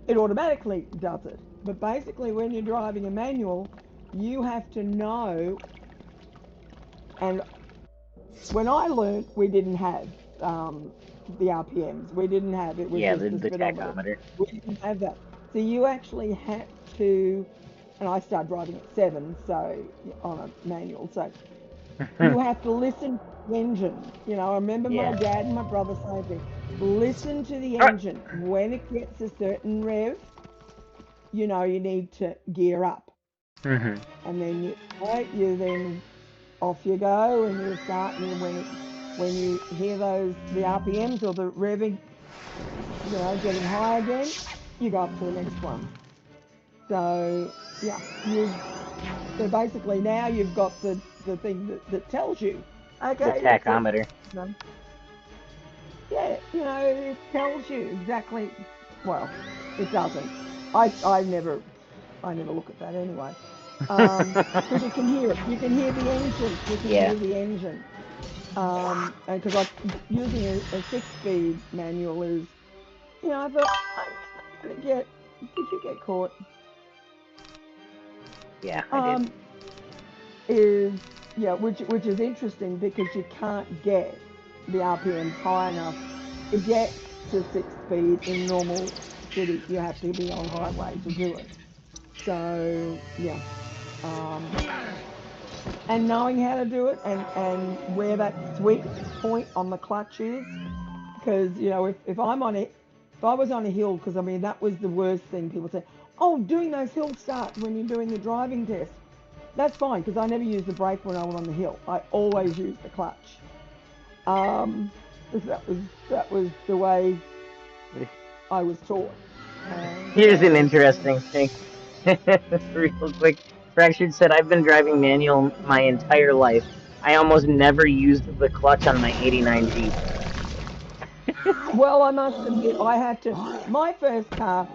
it automatically does it. But basically, when you're driving a manual, you have to know. And when I learned, we didn't have the RPMs. We didn't have it. Was just the tachometer. We didn't have that. So you actually had to, and I started driving at 7, so on a manual. So You have to listen to the engine. You know, I remember my dad and my brother saying to me, listen to the engine. When it gets a certain rev, you know, you need to gear up. Mm-hmm. And then you then off you go, and you start, and when you hear the RPMs or the revving, you know, getting high again, you go up to the next one. So yeah, so basically now you've got the thing that tells you, okay, the tachometer. Yeah, you know, it tells you exactly. Well, it doesn't. I never look at that anyway. Because you can hear it. You can hear the engine. You can hear the engine. And because using a 6-speed manual is, you know, I thought I'm gonna get. Did you get caught? Yeah, I did. Which is interesting because you can't get the RPMs high enough to get to 6-speed in normal city. You have to be on highway to do it. So yeah, and knowing how to do it and where that sweet point on the clutch is, because you know if I'm on it, if I was on a hill, because I mean that was the worst thing people say. Oh, doing those hill starts when you're doing the driving test. That's fine because I never use the brake when I was on the hill. I always use the clutch. Because that was the way I was taught. Here's an interesting thing. Real quick. Fractured said, I've been driving manual my entire life. I almost never used the clutch on my 89 Jeep. Well, I must admit, I had to. My first car,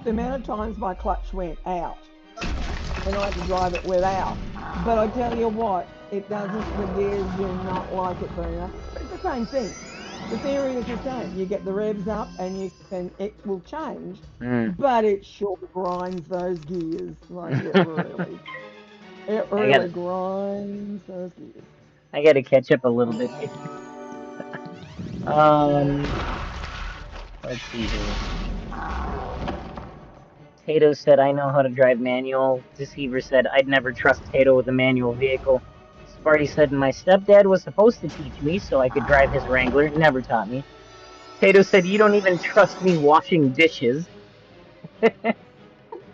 the amount of times my clutch went out, and I had to drive it without. But I tell you what, it doesn't. The gears do not like it very much. But it's the same thing. The theory is the same. You get the revs up, and it will change. But it sure grinds those gears. Like it really grinds those gears. I gotta catch up a little bit here. Let's see here. Tato said, I know how to drive manual. Deceiver said, I'd never trust Tato with a manual vehicle. Sparty said, my stepdad was supposed to teach me so I could drive his Wrangler. Never taught me. Tato said, you don't even trust me washing dishes.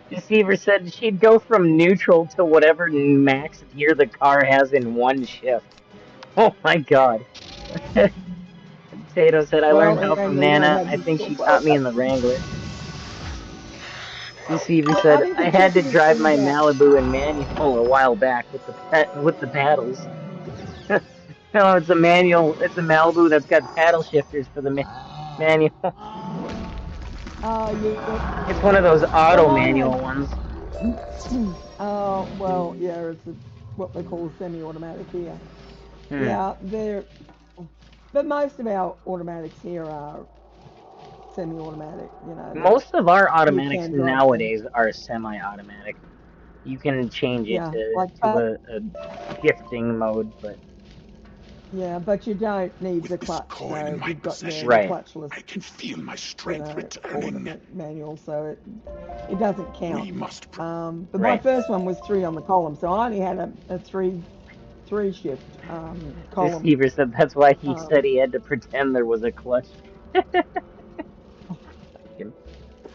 Deceiver said she'd go from neutral to whatever max gear the car has in one shift. Oh my god. Tato said, I learned how from Nana. I think she taught me in the Wrangler. Deceiver said, I had to drive my Malibu in manual a while back with the paddles. No, it's a manual. It's a Malibu that's got paddle shifters for the manual. It's one of those auto manual ones. Oh, well, yeah, it's what they call a semi-automatic here. Yeah, but most of our automatics here are semi-automatic, you know. Most of our automatics nowadays are semi-automatic. You can change it to a shifting mode, but... Yeah, but you don't need the clutch, so you've got the clutchless. I can feel my strength returning. Manual, so it doesn't count. We must. But my first one was 3 on the column, so I only had a three shift column. Deceiver said that's why he said he had to pretend there was a clutch.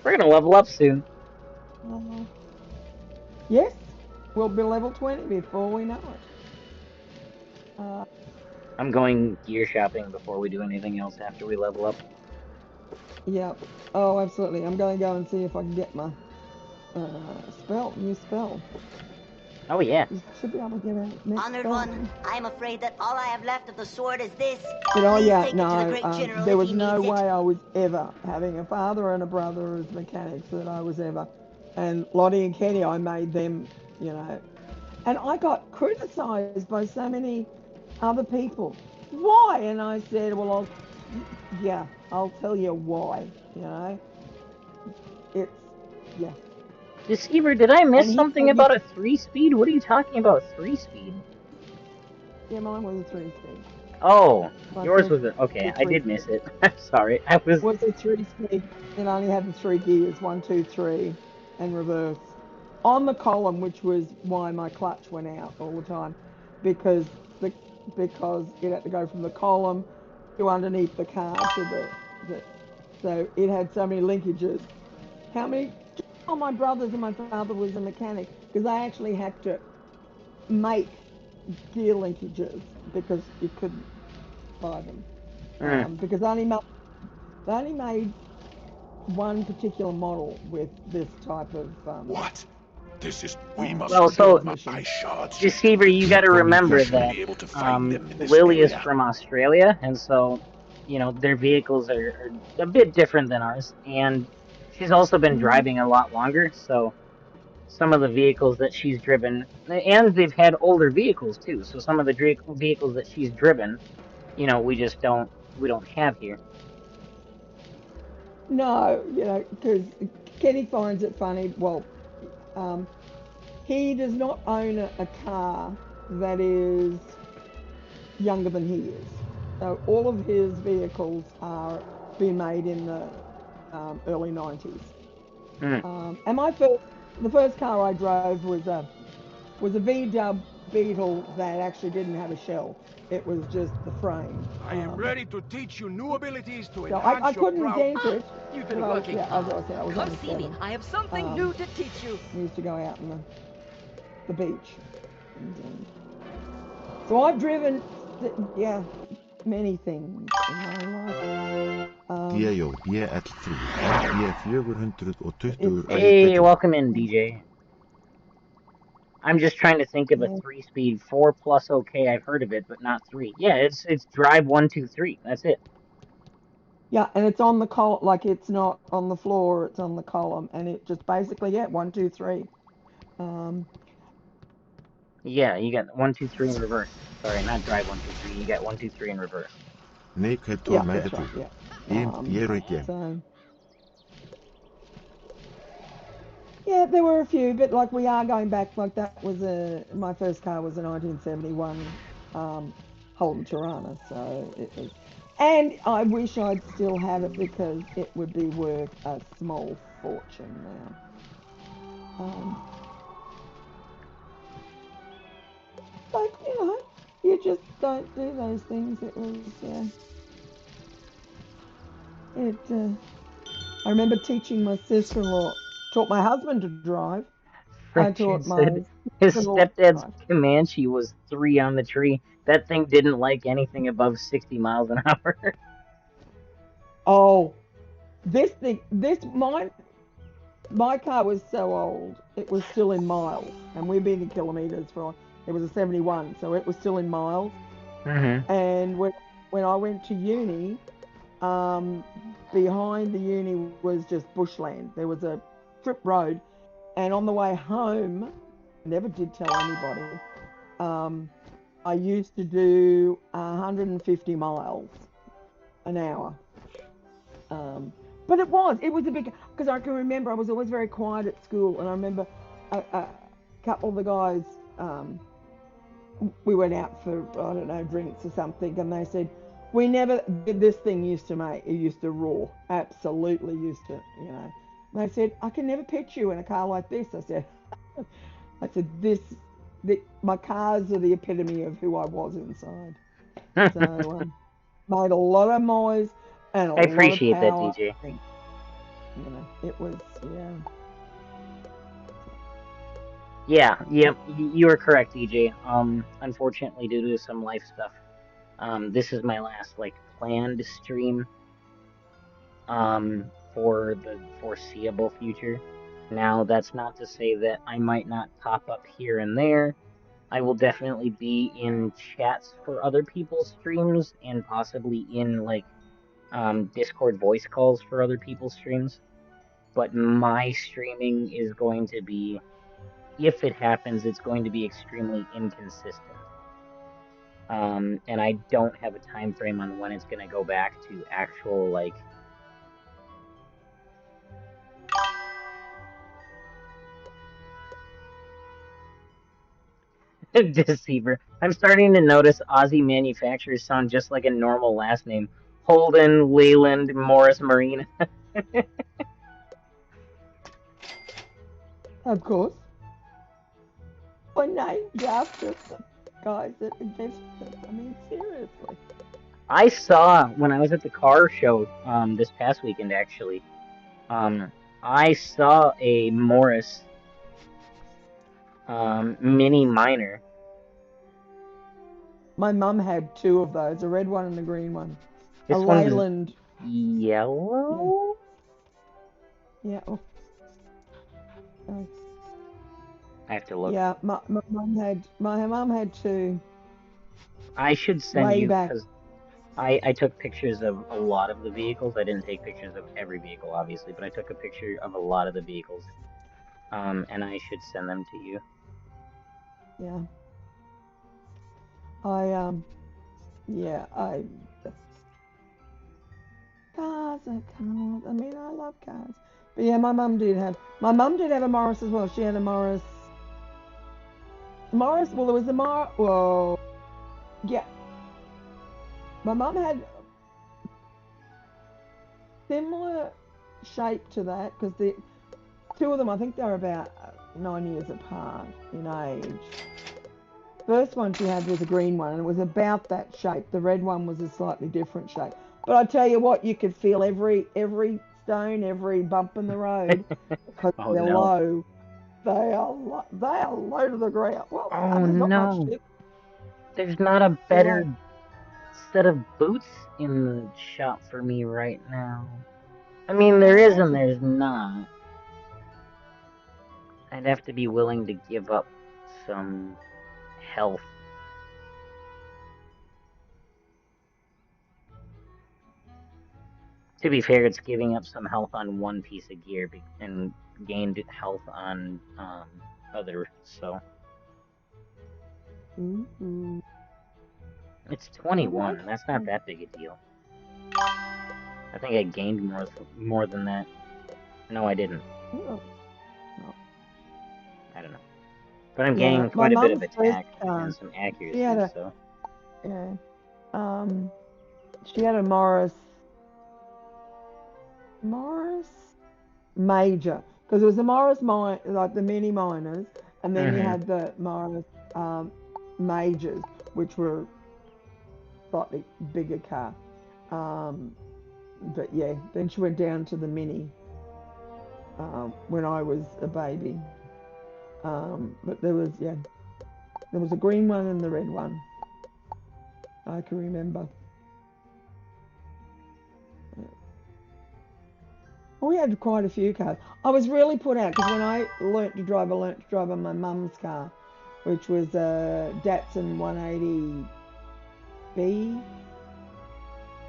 We're gonna level up soon. Yes, we'll be level 20 before we know it. I'm going gear shopping before we do anything else after we level up. Yeah. Oh, absolutely. I'm going to go and see if I can get my new spell. Oh, yeah. You should be able to get a next Honored spell. one, I'm afraid that all I have left of the sword is this. But oh Please yeah, take it to the great general there if was he no needs it. way I was ever having a father and a brother as mechanics that I was ever. And Lottie and Kenny, I made them, you know. And I got criticised by so many other people. Why? And I said, well, I'll tell you why, you know. It's, yeah. Deceiver, did I miss something about a 3-speed? What are you talking about, 3-speed? Yeah, mine was a 3-speed. Oh, yours was okay, I did miss it. I'm sorry, Was a 3-speed. It only had the 3 gears, 1, 2, 3, and reverse. On the column, which was why my clutch went out all the time. Because because it had to go from the column to underneath the car to the so it had so many linkages. How many? All my brothers and my father was a mechanic because they actually had to make gear linkages because you couldn't buy them because they only made one particular model with this type of What? This is we must well, so my shards. Deceiver, you got to remember that Lily is from Australia, and so you know their vehicles are a bit different than ours, and she's also been driving a lot longer, so some of the vehicles that she's driven, and they've had older vehicles too, so some of the vehicles that she's driven, you know, we don't have here. No, you know, because Kenny finds it funny. Well, he does not own a car that is younger than he is. So all of his vehicles are being made in the early 90s. And the first car I drove was a VW Beetle that actually didn't have a shell. It was just the frame. I am ready to teach you new abilities to So enhance I couldn't your dent it. You've been working hard. As I said, I was Come only see me. 7. I have something new to teach you. We used to go out on the beach. So I've driven, many things in my life. DIO, DL3, FD420. Hey, welcome in, DJ. I'm just trying to think of a 3-speed 4+ okay. I've heard of it, but not 3. Yeah, it's drive 1, 2, 3. That's it. Yeah, and it's on the column, like it's not on the floor, it's on the column, and it just basically 1, 2, 3. Yeah, you got 1, 2, 3 in reverse. Sorry, not drive 1, 2, 3. You got 1, 2, 3 in reverse. Nee, het ja, that's right, so, yeah, there were a few, but like we are going back. Like that was my first car was a 1971 Holden Tirana, so it was. And I wish I'd still have it because it would be worth a small fortune now. Like, you know, you just don't do those things. It was, I remember teaching my sister-in-law, taught my husband to drive. I taught my his stepdad's Comanche was 3 on the tree. That thing didn't like anything above 60 miles an hour. Oh, my car was so old, it was still in miles, and we've been in kilometres it was a 71, so it was still in miles. And when I went to uni, behind the uni was just bushland. There was a strip road, and on the way home, I never did tell anybody, I used to do 150 miles an hour. But it was a big, because I can remember I was always very quiet at school, and I remember a couple of the guys, we went out for, I don't know, drinks or something, and they said, this thing used to roar, absolutely used to, you know. And they said, I can never picture you in a car like this. I said, my cars are the epitome of who I was inside. So, made a lot of noise and a lot of power. I appreciate that, DJ. You know, it was, Yeah, you are correct, DJ. Unfortunately, due to some life stuff, this is my last planned stream. For the foreseeable future. Now, that's not to say that I might not pop up here and there. I will definitely be in chats for other people's streams and possibly in Discord voice calls for other people's streams. But my streaming is going to be, if it happens, it's going to be extremely inconsistent. And I don't have a time frame on when it's going to go back to actual Deceiver. I'm starting to notice Aussie manufacturers sound just like a normal last name. Holden, Leyland, Morris, Marine. Of course. My name, after guys that invented it. I mean, seriously. I saw, when I was at the car show this past weekend, actually, I saw a Morris Mini Minor. My mum had two of those, a red one and a green one. This a one's Leyland yellow? Yeah. Oh. I have to look. Yeah, my mum had two. I should send way you, back. because I took pictures of a lot of the vehicles. I didn't take pictures of every vehicle, obviously, but I took a picture of a lot of the vehicles. And I should send them to you. Yeah. Cars are cars. I mean, I love cars. But yeah, my mum did have a Morris as well. She had a Morris. Well, there was a Morris. Well, yeah. My mum had similar shape to that because the two of them, I think they were about 9 years apart in age. First one she had was a green one, and it was about that shape. The red one was a slightly different shape. But I tell you what, you could feel every stone, every bump in the road because they're low. They are low to the ground. Well, there's not much to it. There's not a better set of boots in the shop for me right now. I mean, there is and there's not. I'd have to be willing to give up some health. To be fair, it's giving up some health on one piece of gear and gained health on other, so. It's 21. That's not that big a deal. I think I gained more than that. No, I didn't. I don't know. But I'm gaining quite a bit of attack and some accuracy, so. Yeah. She had a Morris Major, because it was the Morris like the mini minors, and then you had the Morris Majors, which were slightly bigger car. But yeah, then she went down to the mini when I was a baby. But there was a green one and the red one. I can remember. We had quite a few cars. I was really put out because when I learnt to drive on my mum's car, which was a Datsun 180B.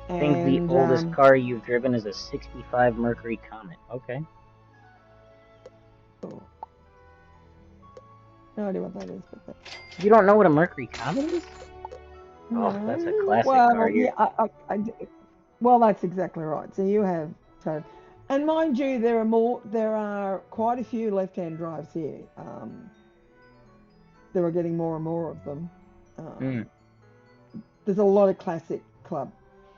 I think the oldest car you've driven is a 65 Mercury Comet. Okay. No idea what that is. But you don't know what a Mercury Comet is? No. Oh, that's a classic car here. Yeah, well, that's exactly right. So you have... And mind you, there are quite a few left-hand drives here. There are getting more and more of them. There's a lot of classic club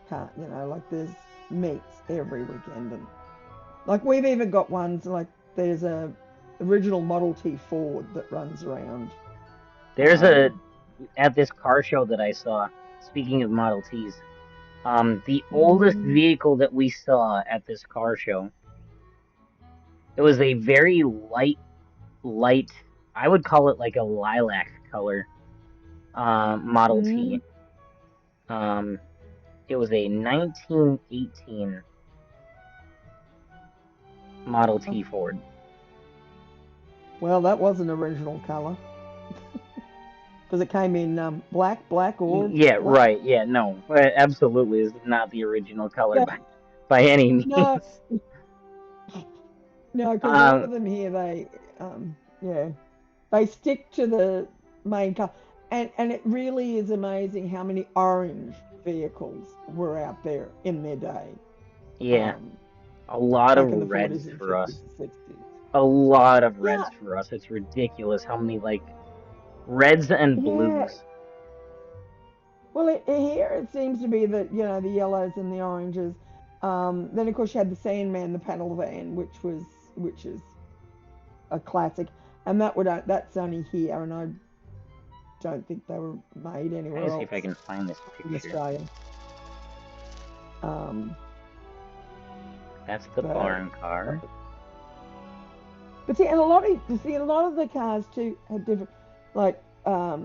car, like there's meets every weekend, and like we've even got ones like there's a original Model T Ford that runs around. There's at this car show that I saw, speaking of Model Ts, the oldest vehicle that we saw at this car show, it was a very light, I would call it like a lilac color, Model T. It was a 1918 Model T Ford. Well, that was an original color. Because it came in black or... Yeah, right, yeah, no, absolutely is not the original color by any means. No, because a lot of them here, they stick to the main color. And it really is amazing how many orange vehicles were out there in their day. Yeah, a lot of reds for us. A lot of reds for us. It's ridiculous how many, like, reds and blues. Well, here it seems to be that, the yellows and the oranges. Then, of course, you had the Sandman, the panel van, which is a classic. And that's only here. And don't think they were made anywhere Let me else see if I can find this in picture. Australia. That's the barn car. But see, and a lot of the cars too have different, like, I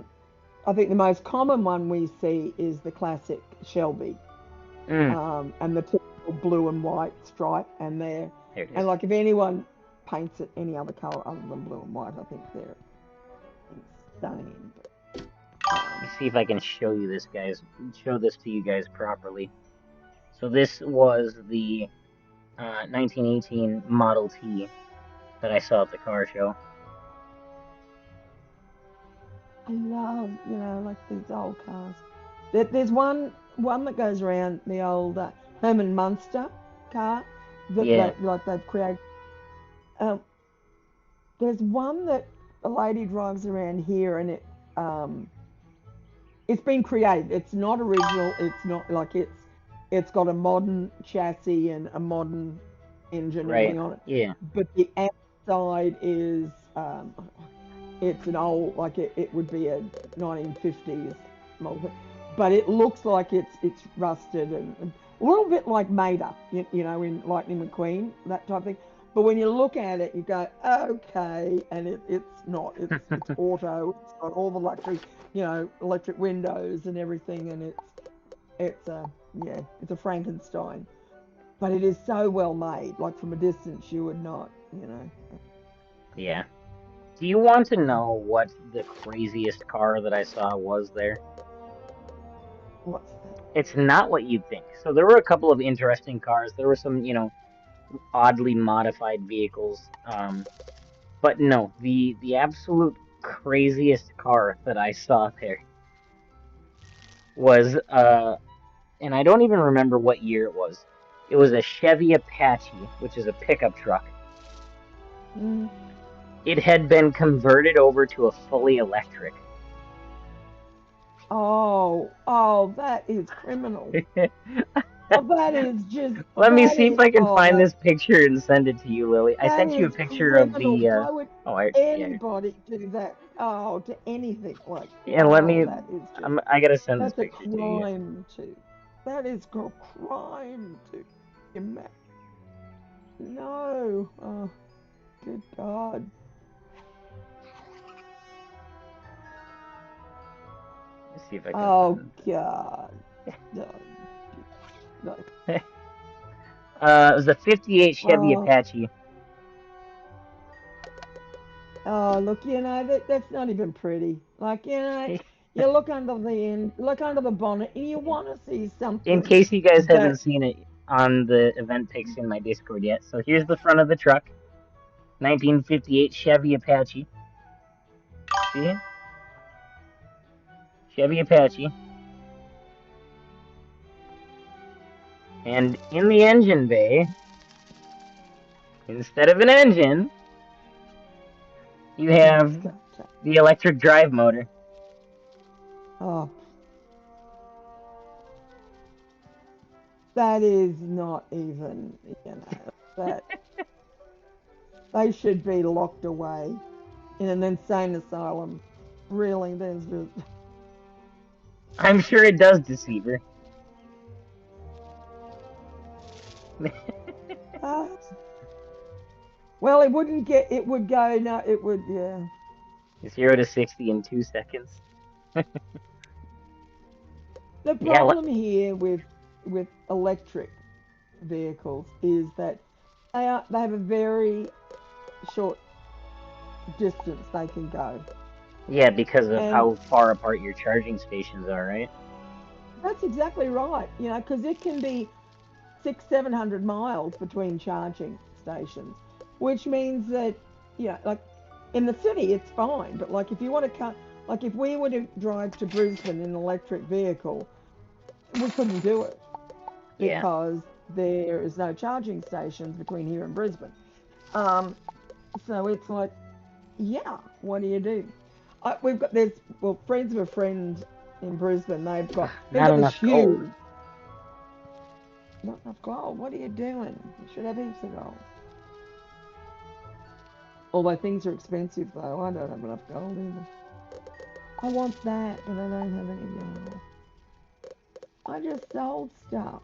think the most common one we see is the classic Shelby, and the typical blue and white stripe, and and like if anyone paints it any other color other than blue and white, I think they're stunning. Let me see if I can show this to you guys properly. So this was the 1918 Model T that I saw at the car show. I love, like these old cars. There's one that goes around, the old Herman Munster car that they've created. There's one that a lady drives around here, and it's been created. It's not original. It's not like it's got a modern chassis and a modern engine and everything on it. Yeah. But the outside is it's an old, like it would be a 1950s model, but it looks like it's rusted and a little bit like Maida, in Lightning McQueen, that type of thing. But when you look at it, you go, okay, and it's not. It's auto. It's got all the luxury, electric windows and everything, and it's a Frankenstein. But it is so well made. Like from a distance, you would not, Yeah. Do you want to know what the craziest car that I saw was there? What's that? It's not what you'd think. So there were a couple of interesting cars. There were some, oddly modified vehicles. But no, the absolute craziest car that I saw there was and I don't even remember what year it was. It was a Chevy Apache, which is a pickup truck. It had been converted over to a fully electric. Oh, that is criminal. That is just. Let me see if I can find this picture and send it to you, Lily. I sent you a picture of the. Why would anybody do that? Oh, to anything like. Yeah, let me. That is just, I gotta send this picture to you. That's a crime too. That is a crime to imagine. No. Oh, good God. Let's see if I can. Oh God. No. No. It was a '58 Chevy Apache. Oh, look, that's not even pretty. Like, you look under the bonnet, and you want to see something. In case you guys haven't seen it on the event pics in my Discord yet, so here's the front of the truck. 1958 Chevy Apache. See? Chevy Apache. And in the engine bay, instead of an engine, you have the electric drive motor. Oh. That is not even, that they should be locked away in an insane asylum. Really, there's just. I'm sure it does, Deceiver. Well, it would go, no, it would, yeah. 0 to 60 in 2 seconds. The problem here with electric vehicles is that they have a very short distance they can go. Yeah, because of how far apart your charging stations are, right? That's exactly right. Because it can be 600-700 miles between charging stations, which means that like in the city it's fine, but like if you want to like if we were to drive to Brisbane in an electric vehicle, we couldn't do it because there is no charging stations between here and Brisbane. So it's like, what do you do? We've got friends of a friend in Brisbane. They've got this huge. Gold. Not enough gold. What are you doing? You should have heaps of gold. Although things are expensive, though. I don't have enough gold either. I want that, but I don't have any gold. I just sold stuff.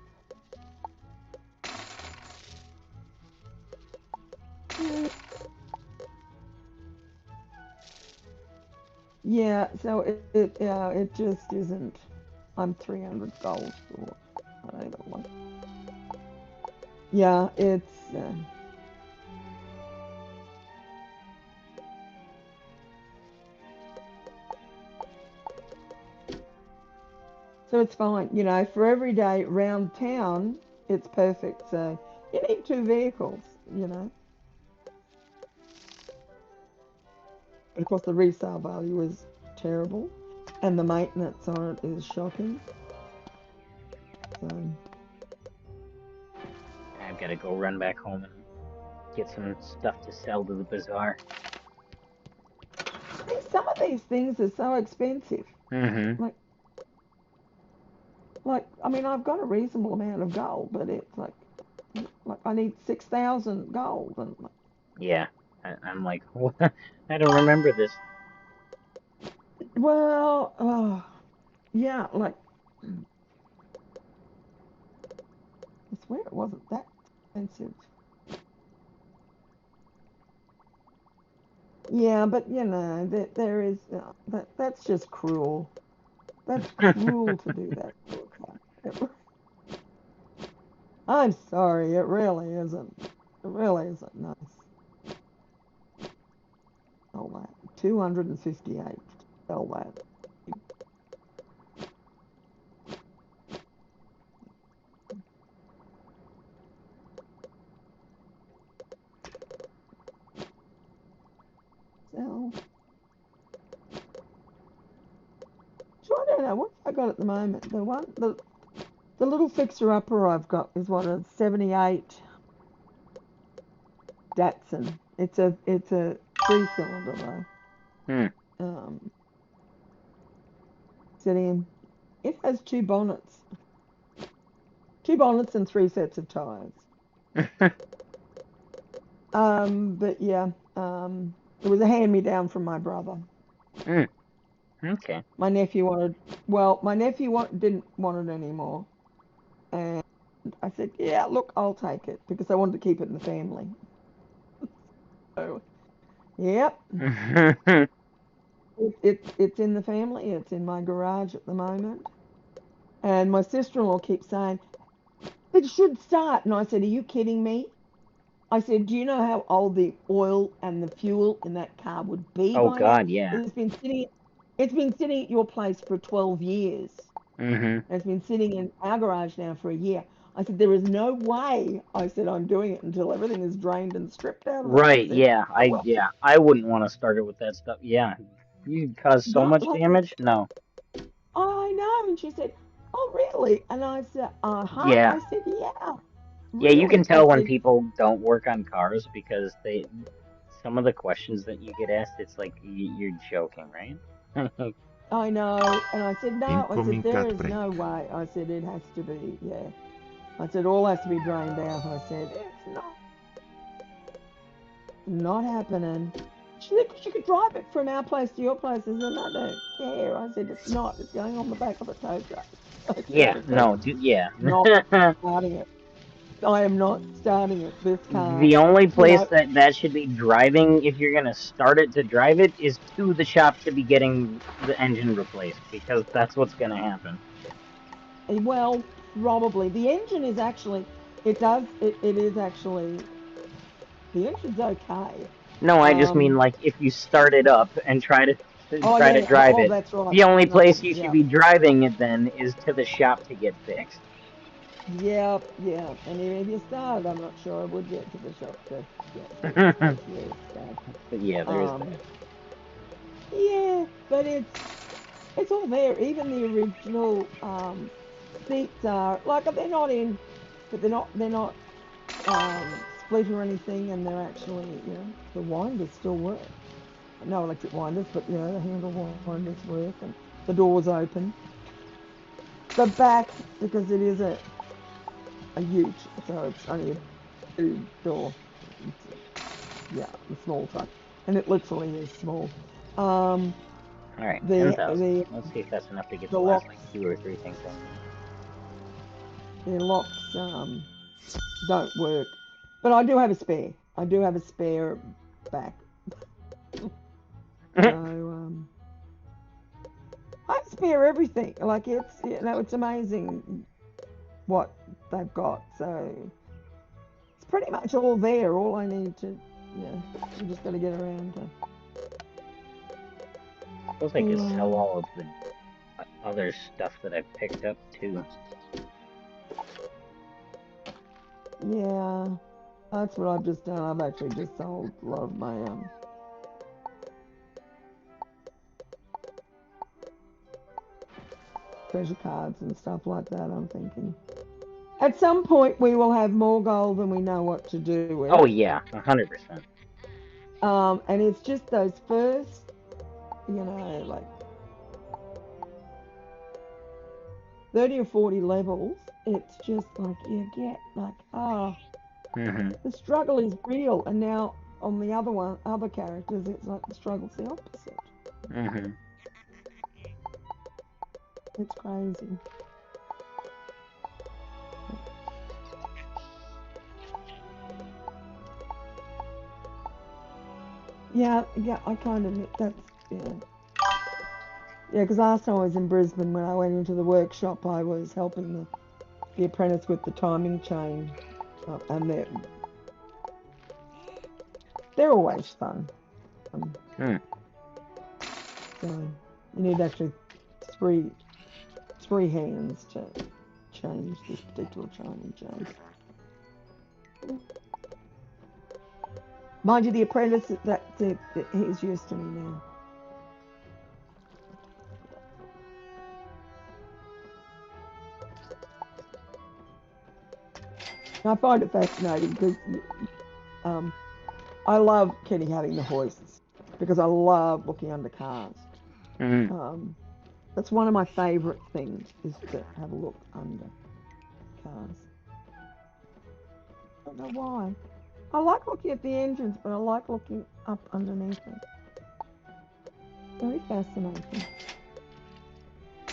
Yeah, so it just isn't. I'm 300 gold short. I don't even want. Yeah, it's. So it's fine, you know, for every day round town, it's perfect. So you need 2 vehicles, you know. But of course, the resale value is terrible, and the maintenance on it is shocking. So I've got to go run back home and get some stuff to sell to the bazaar. Some of these things are so expensive. Mm-hmm. Like, I mean, I've got a reasonable amount of gold, but it's like I need 6,000 gold. And yeah, I'm like, what? I don't remember this. Well, yeah, like, I swear it wasn't that expensive. Yeah, but you know, there is that's just cruel. That's cruel to do that to a cat. I'm sorry, it really isn't. It really isn't nice. Sell that. 258. Sell that. Sell. So I don't know what I got at the moment. The little fixer upper I've got is what, a 78 Datsun. It's a 3-cylinder though. Sitting. It has 2 bonnets. 2 bonnets and 3 sets of tires. But yeah, it was a hand-me-down from my brother. Okay. My nephew didn't want it anymore. And I said, yeah, look, I'll take it, because I wanted to keep it in the family. So, yep. It's in the family. It's in my garage at the moment. And my sister-in-law keeps saying, it should start. And I said, are you kidding me? I said, do you know how old the oil and the fuel in that car would be Oh, by God, now? yeah. It's been sitting at your place for 12 years. Mm-hmm. It's been sitting in our garage now for a year. I said, there is no way, I said, I'm doing it until everything is drained and stripped out of it. Right, Said, yeah. I wouldn't want to start it with that stuff. Yeah. You cause so much damage? No. I know. And she said, oh, really? And I said, Yeah. I said, yeah. Yeah, you can Really? tell when people don't work on cars because some of the questions that you get asked, it's like you're joking, right? I know. And I said, no. I Incoming said, there cat is break. no way. I said, it has to be, yeah. I said, all has to be drained out. I said, it's not happening. She said, because you could drive it from our place to your place. I said, I don't care. I said, it's not. It's going on the back of a tow truck. Yeah, no, yeah. Not starting it. I am not starting it. This car. The only place You know, that should be driving, if you're gonna start it to drive it, is to the shop to be getting the engine replaced, because that's what's gonna happen. well, probably. The engine is actually, it is actually, the engine's okay. No, I just mean like if you start it up and try to drive Oh, it, that's right. the only No, place you should yeah. be driving it then is to the shop to get fixed. Yeah. And even if you started, I'm not sure I would get to the shop to get fixed. But yeah, there is that. Yeah, but it's all there. Even the original seats are like they're not in, but they're not split or anything, and they're actually, you know, the winders still work. No electric winders, but you know, the handle winders work, and the door's open. The back, because it is a huge, so it's only a 2-door, yeah, a small truck, and it literally is small. Alright, the 10,000. Let's see if that's enough to get the last, like, 2 or 3 things I need. the locks don't work. But I do have a spare. I do have a spare back. So I spare everything. Like it's amazing what they've got. So it's pretty much all there. All I need to, I'm just got to get around to. I suppose I could sell all of the other stuff that I've picked up too. Yeah, that's what I've just done. I've actually just sold a lot of my treasure cards and stuff like that. I'm thinking at some point we will have more gold than we know what to do with. Oh yeah, 100%. And it's just those first, like 30 or 40 levels. It's just like you get like, the struggle is real. And now on the other characters, it's like the struggle's the opposite. It's crazy. Yeah, I kind of, that's, Yeah, because last time I was in Brisbane, when I went into the workshop, I was helping the apprentice with the timing chain. And they're always fun. So you need actually three hands to change this particular timing chain. Mind you, the apprentice, he's used to me now. I find it fascinating because I love Kenny having the hoists because I love looking under cars. That's one of my favourite things is to have a look under cars. I don't know why. I like looking at the engines, but I like looking up underneath it. Very fascinating.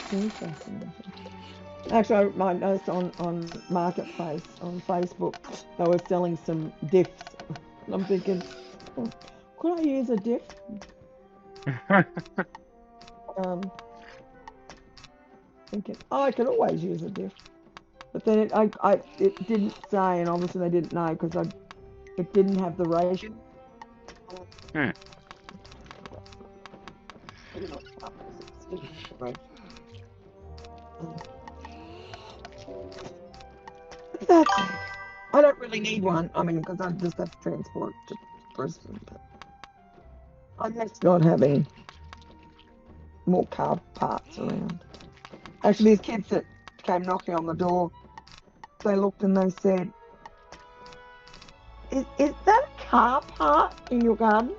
Very fascinating. Actually, I noticed on Marketplace on Facebook, they were selling some diffs. And I'm thinking, could I use a diff? Thinking, I could always use a diff. But then it didn't say, and obviously they didn't know because it didn't have the ration. That's it. I don't really need one. I mean, because I just have to transport to Brisbane. But I miss not having more car parts around. Actually, these kids that came knocking on the door, they looked and they said, Is that a car part in your garden?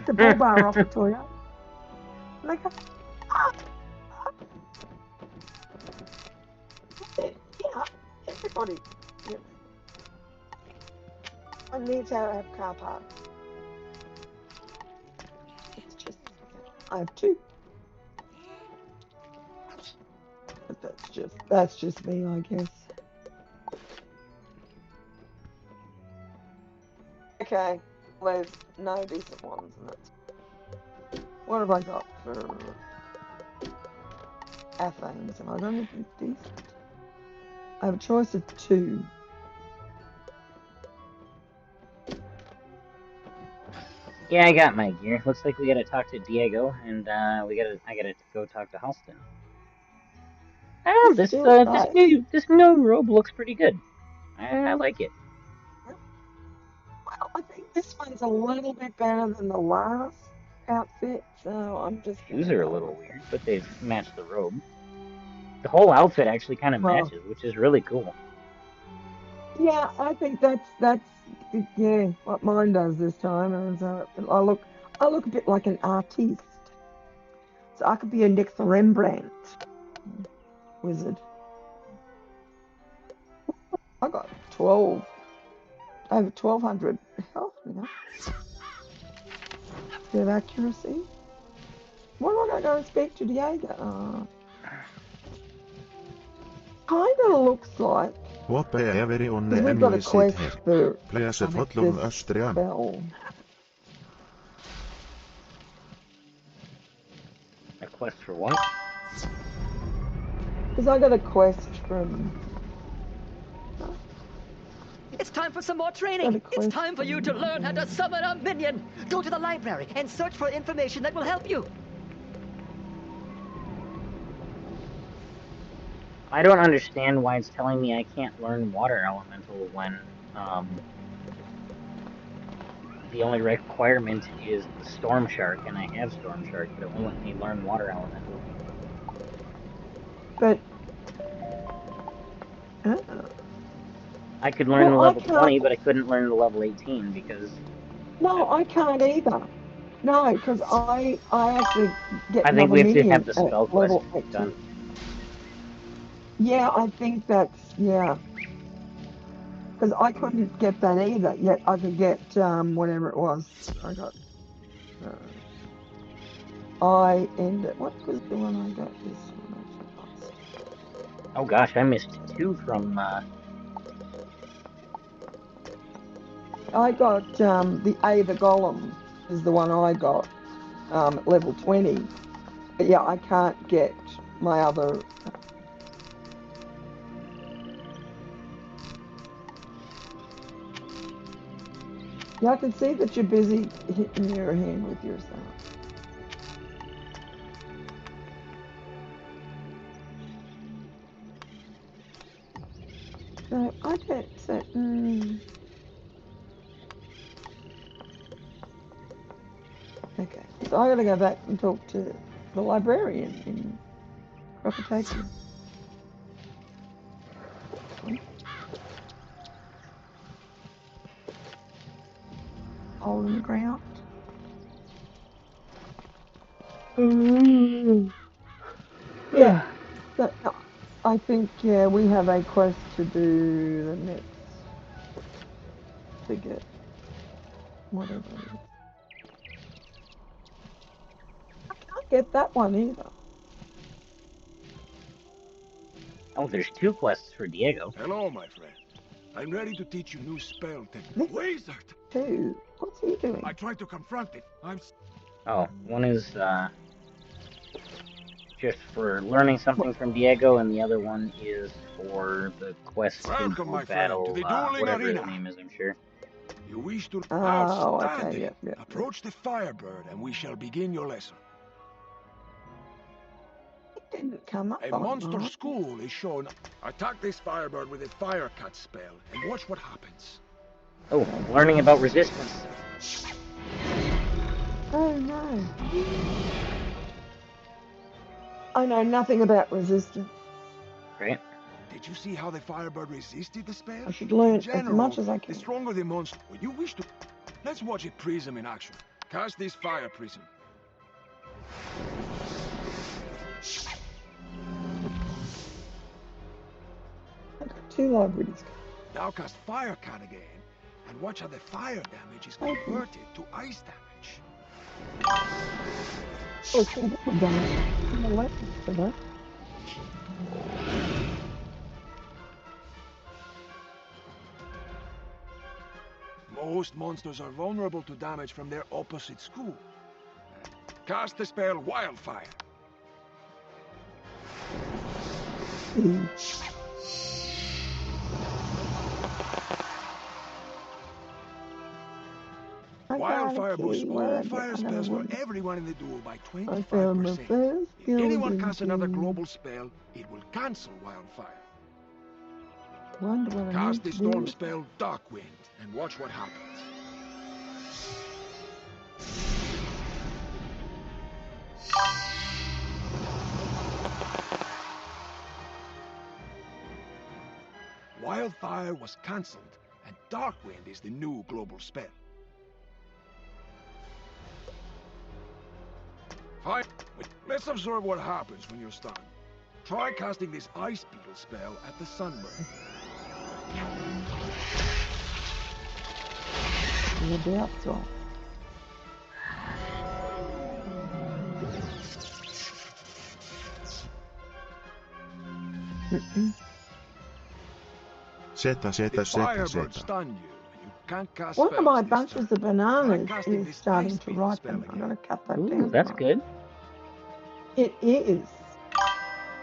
The bull bar off the Toyota. And they go, yeah, everybody. Yeah. I need to have car parts. It's just, I have two. But that's just me, I guess. Okay, well, there's no decent ones, and that's. What have I got for Athens? Have I got anything decent? I have a choice of two. Yeah, I got my gear. Looks like we gotta talk to Diego, and I gotta go talk to Halston. Oh, this new robe looks pretty good. I like it. Well, I think this one's a little bit better than the last outfit, so I'm just. Shoes are a little weird, but they match the robe. The whole outfit actually kind of matches, which is really cool. Yeah, I think that's what mine does this time, and so I look a bit like an artiste. So I could be a next Rembrandt wizard. I got 12, over 1,200 health now. Bit of accuracy. Why don't I go and speak to Diego? Kinda looks like. Hoppe every on Because we've got a quest for Please follow this Austrian. spell. A quest for what? Because I got a quest from. It's time for some more training. It's time for you to learn how to summon a minion. Go to the library and search for information that will help you. I don't understand why it's telling me I can't learn Water Elemental when the only requirement is the Storm Shark, and I have Storm Shark, but it won't let me learn Water Elemental. But I could learn the level 20, but I couldn't learn the level 18 because... No, I can't either. No, because I actually get I think another we have to minion have the at spell quest level 18. done. Yeah, I think that's, yeah. Because I couldn't get that either, yet I could get whatever it was. I got... I ended... What was the one I got? This one I lost. Oh gosh, I missed 2 from... I got the Ava Golem is the one I got at level 20. But yeah, I can't get my other... Yeah, I can see that you're busy hitting your hand with yourself. So I don't... So, Okay, so I gotta go back and talk to the librarian in Crocotopia. Hole in the ground. Yeah. So, I think, yeah, we have a quest to do the next to get whatever it is. I can't get that one either. Oh, there's 2 quests for Diego. Hello, my friend. I'm ready to teach you new spell technique. Wizard! 2. What's he doing? I tried to confront it. Oh, one is just for learning something from Diego, and the other one is for the quest to my battle, friend, to the dueling whatever arena. his name is, I'm sure. You wish to... Oh, Outstanding! okay, yep. Approach the Firebird and we shall begin your lesson. It didn't come up A on monster mine. school is shown. Attack this Firebird with a Fire Cut spell and watch what happens. Oh, learning about resistance. Oh no. I know nothing about resistance. Great. Did you see how the Firebird resisted the spell? I should learn In general, as much as I can. The stronger the monster, when you wish to... Let's watch a prism in action. Cast this Fire Prism. I've got 2 libraries. Now cast Fire Cut again, and watch how the fire damage is converted to ice damage. Oh, it's going to be done. I'm going to let it for that. Most monsters are vulnerable to damage from their opposite school. Cast the spell Wildfire. Wildfire boosts all fire spells for everyone in the duel by 25%. If anyone casts another global spell, it will cancel Wildfire. Cast the storm spell Darkwind and watch what happens. Wildfire was cancelled, and Darkwind is the new global spell. Fine. Let's observe what happens when you're stunned. Try casting this Ice Beetle spell at the Sunburn. Zeta, zeta, zeta, Firebird zeta. stun you. You can't cast One of my spells this bunches turn. of bananas Try casting is this starting ice to beam ripen. spell I'm going to cut that Ooh, down. that's good. It is.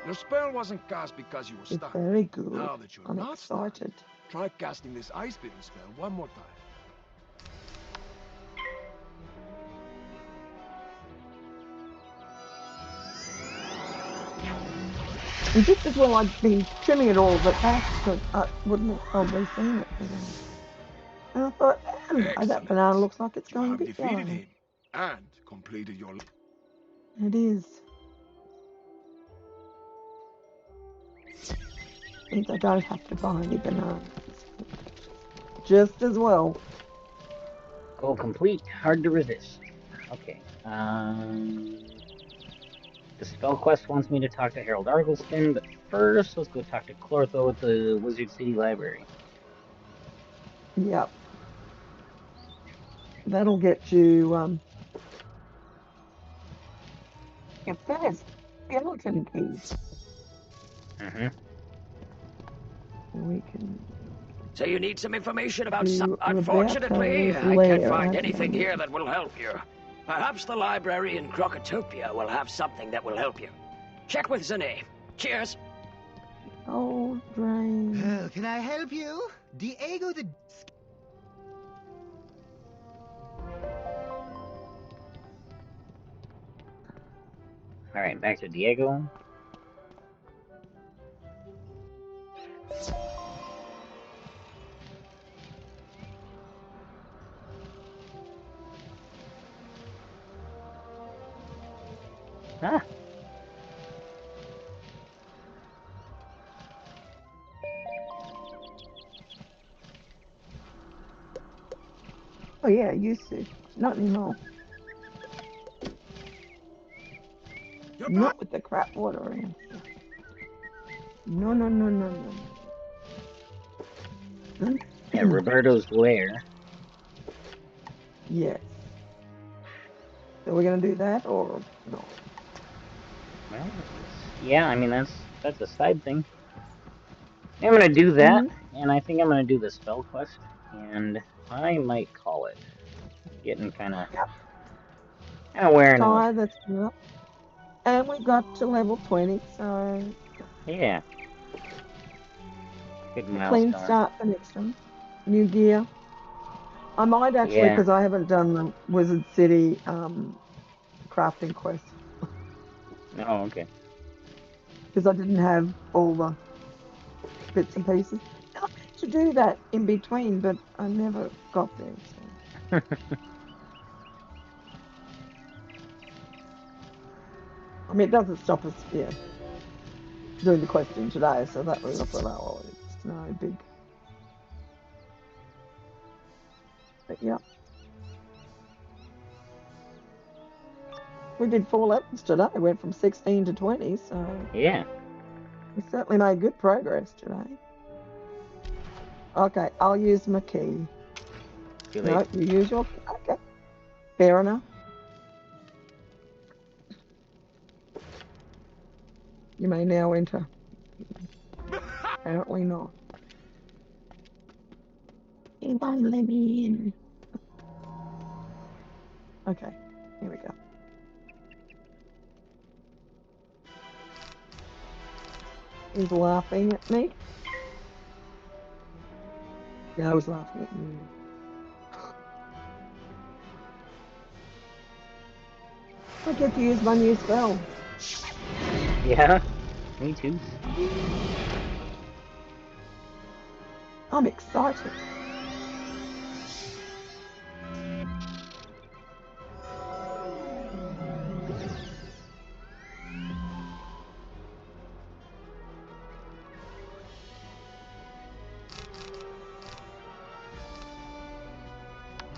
Your spell wasn't cast because you were It's stunned. very good. Now that you're I'm not excited. stunned, try casting this ice beam spell one more time. And just as well I'd been trimming it all, but back because I wouldn't have probably seen it. And I thought, that banana looks like it's going a bit yellow. Defeated him and completed your. It is. Means I don't have to buy any bananas. Just as well. Goal complete. Hard to resist. Okay. The spell quest wants me to talk to Harold Argleston, but first let's go talk to Clortho at the Wizard City Library. Yep. That'll get you your first skeleton keys. Mm-hmm. We can. So you need some information about Do some... Unfortunately, Roberto's I can't lair, find have anything you? here that will help you. Perhaps the library in Crocotopia will have something that will help you. Check with Zane. Cheers. Oh, drain. Oh, can I help you? Diego the... Alright, back to Diego. Ah. Oh yeah, used to. Not anymore. Not with the crap water in. No, no, no, no, no. Yeah, Roberto's lair. Yes. So we're gonna do that or no? Well, yeah, I mean that's a side thing. I'm gonna do that, and I think I'm gonna do the spell quest, and I might call it. Getting kind of wearing a... Tired, that's enough. And we got to level 20, so Yeah. Good milestone. Clean start for next one. New gear. I might actually, because I haven't done the Wizard City crafting quest. Oh, okay. Because I didn't have all the bits and pieces. I meant to do that in between, but I never got there. So. I mean, it doesn't stop us, doing the question today, so that was, I thought, oh, it's no big. But yeah. We did 4 levels today. We went from 16 to 20, so. Yeah. We certainly made good progress today. Okay, I'll use my key. No, you use your key. Okay. Fair enough. You may now enter. Apparently not. It won't let me in. Okay, here we go. He's laughing at me. Yeah, I was laughing at you. I get to use my new spell. Yeah, me too. I'm excited.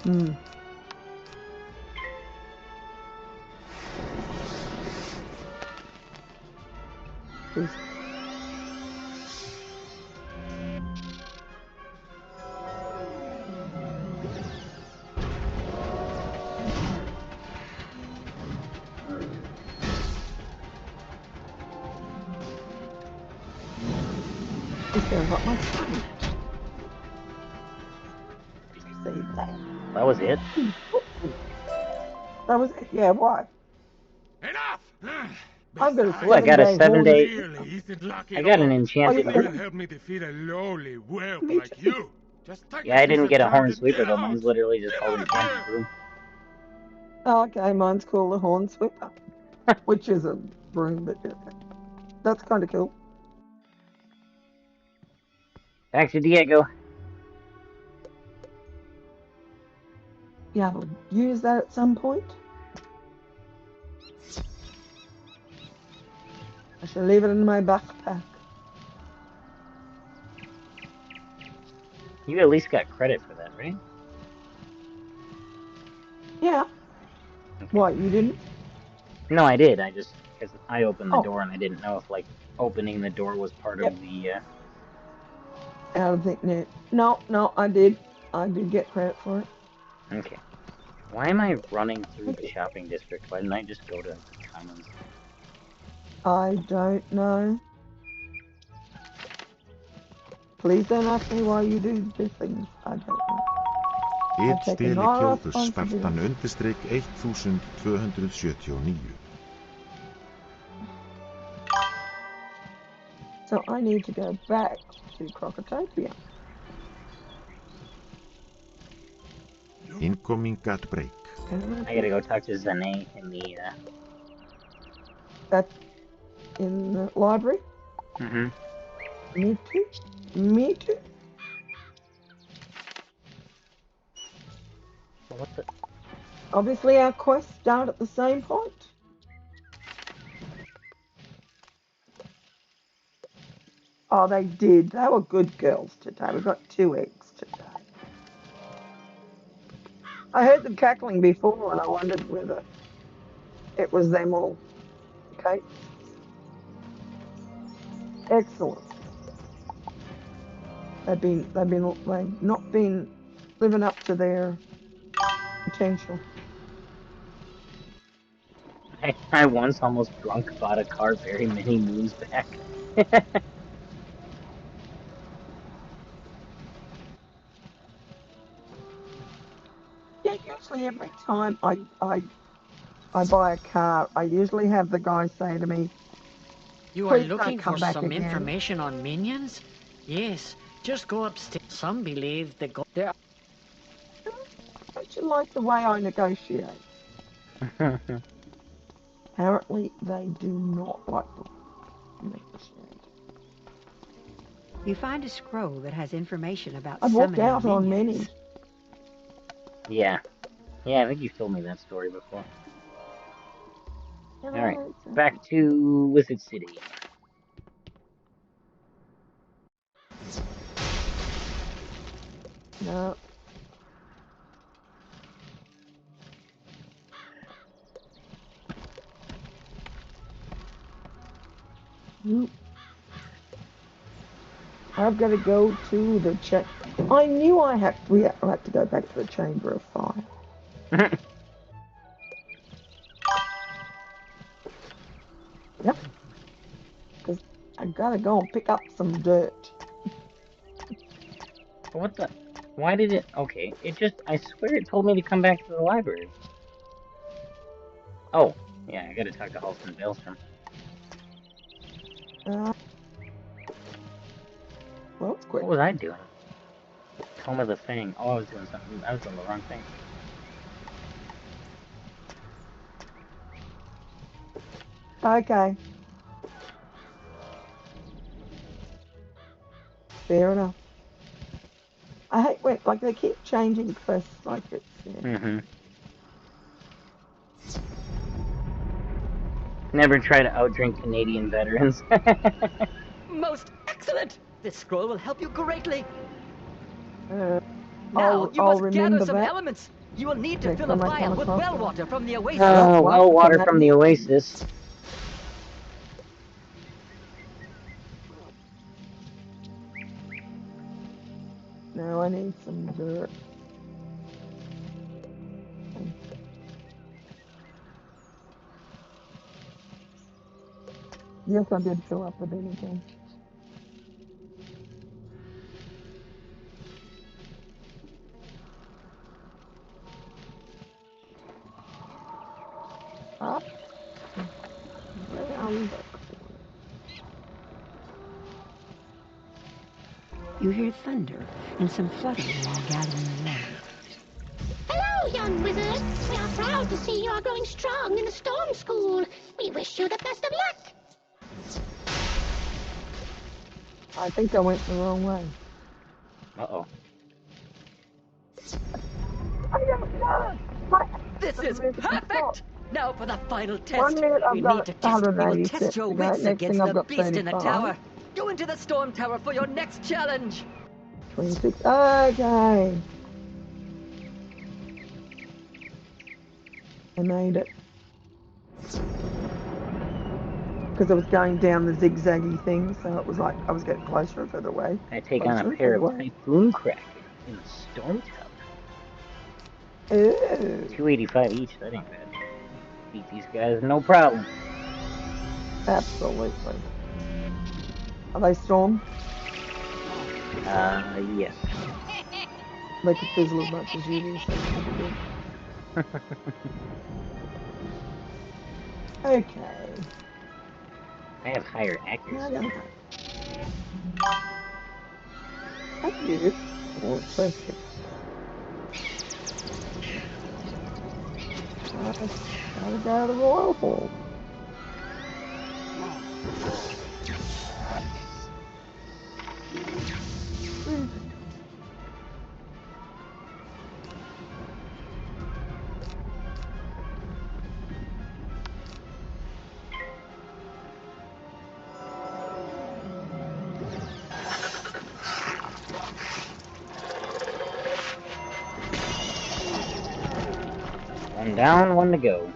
Hmm. Please. Is there not much fun? That was it? That was it, yeah, why? Enough! I've got a Ooh, I got a 7-day Really isn't lucky I at got all. an enchanted You horn. help me defeat a lowly whelp like you. Just take Yeah, I didn't get a horn to sweeper get though. out. Mine's literally just called enchanted broom. Oh, okay, mine's called a horn sweeper, which is a broom, but that's kind of cool. Back to Diego. Yeah, I'll use that at some point. I shall leave it in my backpack. You at least got credit for that, right? Yeah. Okay. What, you didn't? No, I did. I just, because I opened the door and I didn't know if, like, opening the door was part of the, I don't think, no, I did. I did get credit for it. Okay. Why am I running through the shopping district? Why didn't I just go to Commons? I don't know. Please don't ask me why you do these things. I don't know. Einn steli Kjóðus Spartan _ 1279. So I need to go back to Crocotopia. Incoming at break. I gotta go talk to Zane in the, That's in the library? Mm-hmm. Me too. Me too. What the? Obviously our quests start at the same point. Oh, they did. They were good girls today. We got 2 eggs today. I heard them cackling before and I wondered whether it was them all. Okay. Excellent. They've not been living up to their potential. I once almost drunk bought a car very many moons back. Yeah, usually every time I buy a car, I usually have the guy say to me, You are looking for some information on minions? Yes, just go upstairs. Some believe the there. Don't you like the way I negotiate? Apparently, they do not like the way I negotiate. You find a scroll that has information about I've walked summoning out on many. Yeah. Yeah, I think you've told me that story before. Alright, back to Wizard City. No. Nope. I've got to go to the I knew we had to go back to the Chamber of Fire. Yep. Because I've got to go and pick up some dirt. What the? Why did it? Okay, it just, I swear it told me to come back to the library. Oh, yeah, I gotta talk to Halston Bailstrom. Well, it's quick. What was I doing? Tome of the Fang. Oh, I was doing something. I was doing the wrong thing. Okay. Fair enough. I hate when, like, they keep changing quests like it's, Mm-hmm. Never try to outdrink Canadian veterans. Most excellent! This scroll will help you greatly. Now, you I'll must gather some that. elements. You will need to fill a vial with well water from the oasis. Oh, well water from the oasis. Now I need some dirt. Yes, I did fill up with anything. up around the You hear thunder and some fluttering while gathering water. Hello, young wizard. We are proud to see you are growing strong in the storm school. We wish you the best of luck. I think I went the wrong way. Uh-oh. I don't know. This is perfect! Now for the final 1 test. minute We I've got need to test. We will 180 test steps your to go. wits Next thing against I've the got beast in the 35. tower. Go into the storm tower for your next challenge. 26. Okay. I made it. Because I was going down the zigzaggy thing, so it was like I was getting closer and further away. I take on a pair of Typhoon Kraken in the Storm Tower. Ooh. 285 each, that ain't bad. Beat these guys, no problem. Absolutely. Are they storm? Yes. They could fizzle as much as you do, so it's pretty good. Okay. I have higher accuracy. Thank you. Oh, perfect. Gotta go to the Royal Hall. One down, one to go.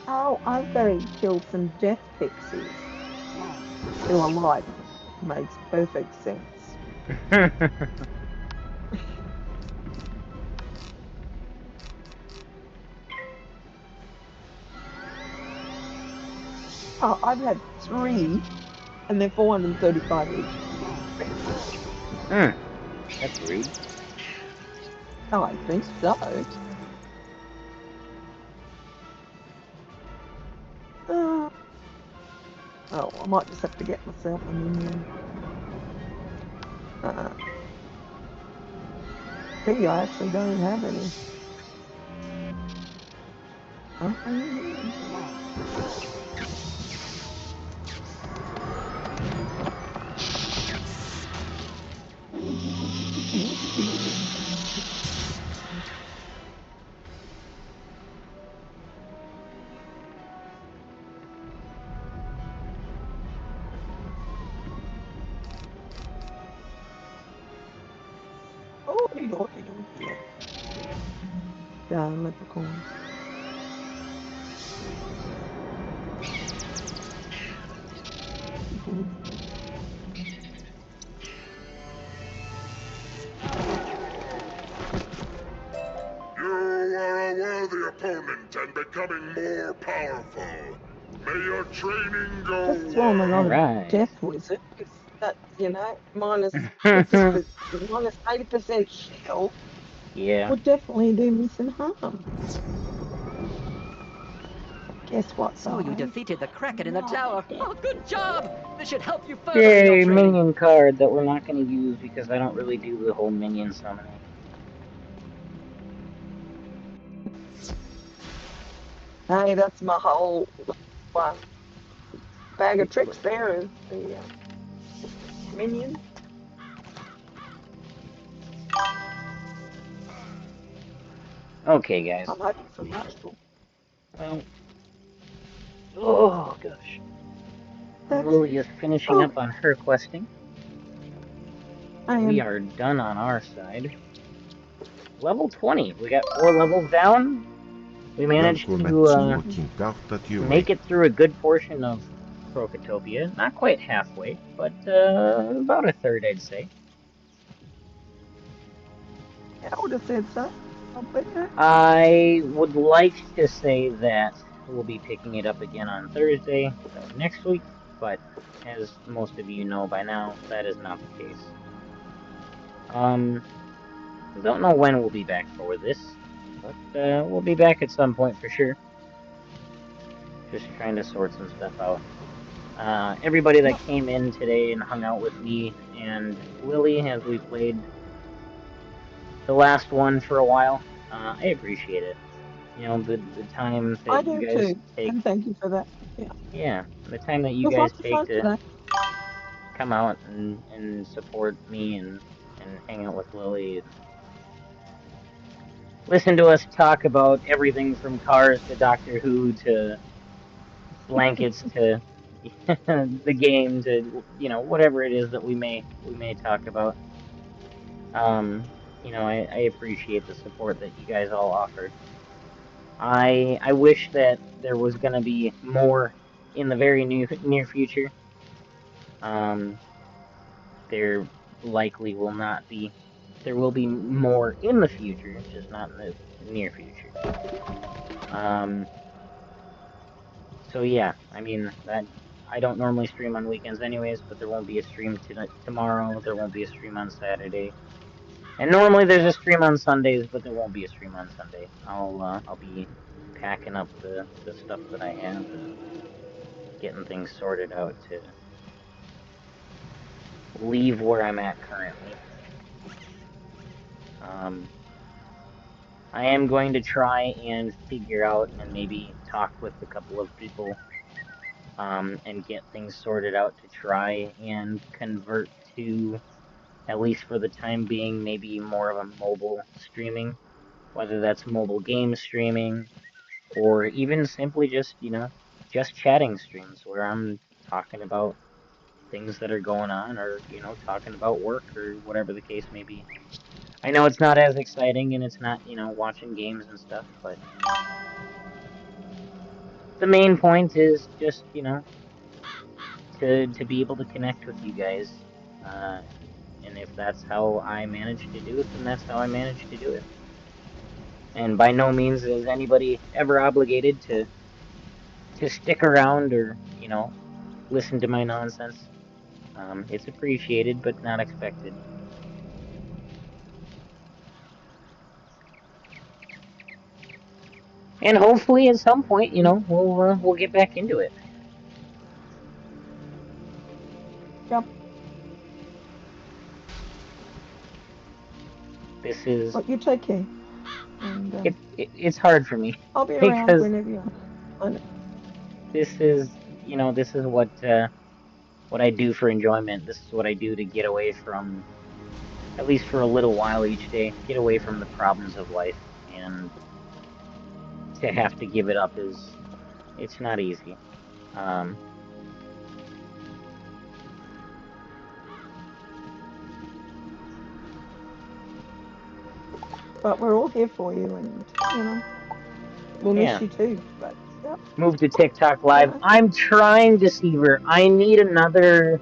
Oh, I've got to kill some death pixies. Still alive. Makes perfect sense. Oh, I've had 3, and they're 435 each. That's rude. Oh, I think so. Oh, I might just have to get myself a minion. Gee, I actually don't have any. Darn leprechauns. You are a worthy opponent and becoming more powerful. May your training go Just throw them well. another death wizard, because that, you know, minus 80% shield would definitely do me some harm. Guess what? So you defeated the Kraken in the tower. Oh, good job! This should help you further in Yay, your training. minion card that we're not going to use because I don't really do the whole minion summoning. Hey, that's my whole bag of tricks there is the minion. Okay, guys. I'm hoping for magical. Well, oh gosh. Lily's finishing up on her questing. We are done on our side. Level 20. We got 4 levels down. We managed to make it through a good portion of Krokotopia. Not quite halfway, but about a third, I'd say. Yeah, I would have said so. I would like to say that we'll be picking it up again on Thursday of next week, but as most of you know by now, that is not the case. Don't know when we'll be back for this, but we'll be back at some point for sure. Just trying to sort some stuff out. Everybody that came in today and hung out with me and Lily as we played the last one for a while, I appreciate it. You know, the time that you guys take. And thank you for that. Yeah. Yeah, the time that you guys take to come out and support me and hang out with Lily and listen to us talk about everything from Cars to Doctor Who to blankets to the game to whatever it is that we may talk about. I appreciate the support that you guys all offer. I wish that there was gonna be more in the very near future. There likely will not be. There will be more in the future, just not in the near future. So yeah, I mean that I don't normally stream on weekends anyways, but there won't be a stream tomorrow. There won't be a stream on Saturday. And normally there's a stream on Sundays, but there won't be a stream on Sunday. I'll be packing up the stuff that I have and getting things sorted out to leave where I'm at currently. I am going to try and figure out and maybe talk with a couple of people and get things sorted out to try and convert to, at least for the time being, maybe more of a mobile streaming, whether that's mobile game streaming or even simply just, just chatting streams where I'm talking about things that are going on or, talking about work or whatever the case may be. I know it's not as exciting and it's not, watching games and stuff, but the main point is just, to be able to connect with you guys. And if that's how I manage to do it, then that's how I manage to do it. And by no means is anybody ever obligated to stick around or, listen to my nonsense. It's appreciated, but not expected. And hopefully at some point, we'll get back into it. Yep. This is. Well, you take care. And, it's hard for me. I'll be around whenever you want. This is, this is what I do for enjoyment. This is what I do to get away from, at least for a little while each day, get away from the problems of life. And to have to give it up it's not easy. But we're all here for you, and we'll miss you too. But yep. Move to TikTok Live. Yeah. I'm trying, Deceiver. I need another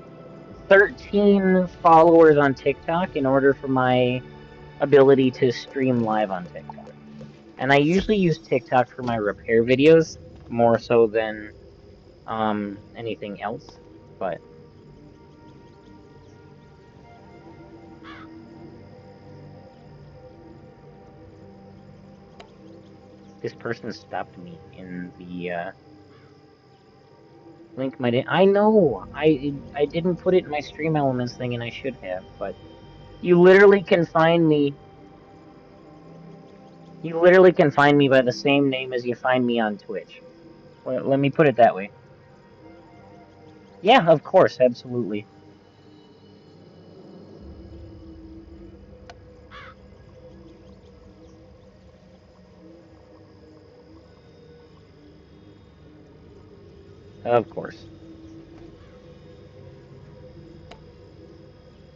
13 followers on TikTok in order for my ability to stream live on TikTok. And I usually use TikTok for my repair videos more so than anything else, but this person stopped me in the link. I know I didn't put it in my stream elements thing, and I should have, but you literally can find me. You literally can find me by the same name as you find me on Twitch. Well, let me put it that way. Yeah, of course, absolutely. Of course.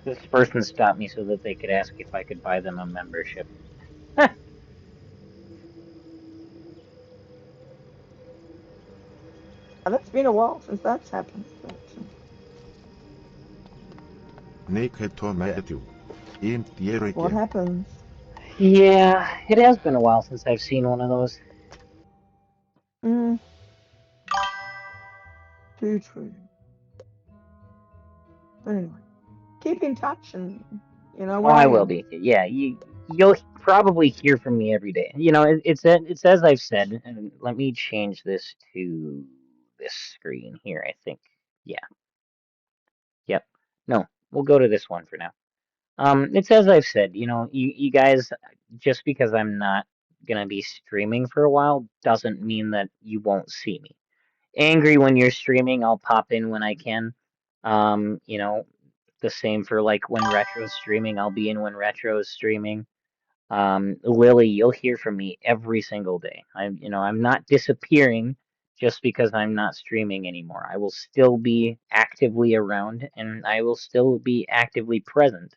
This person stopped me so that they could ask if I could buy them a membership. It's been a while since that's happened. But, What happens? Yeah, it has been a while since I've seen one of those. Too true. Anyway, keep in touch, and you know Oh, where I I will am. be. Yeah, you'll probably hear from me every day. You know, it's as I've said. And let me change this to this screen here. I think. Yeah. Yep. No, we'll go to this one for now. It's as I've said. You know, you guys, just because I'm not gonna be streaming for a while doesn't mean that you won't see me. Angry when you're streaming, I'll pop in when I can. You know, the same for like when Retro's streaming, I'll be in when Retro's streaming. Lily, you'll hear from me every single day. I'm not disappearing just because I'm not streaming anymore. I will still be actively around and I will still be actively present.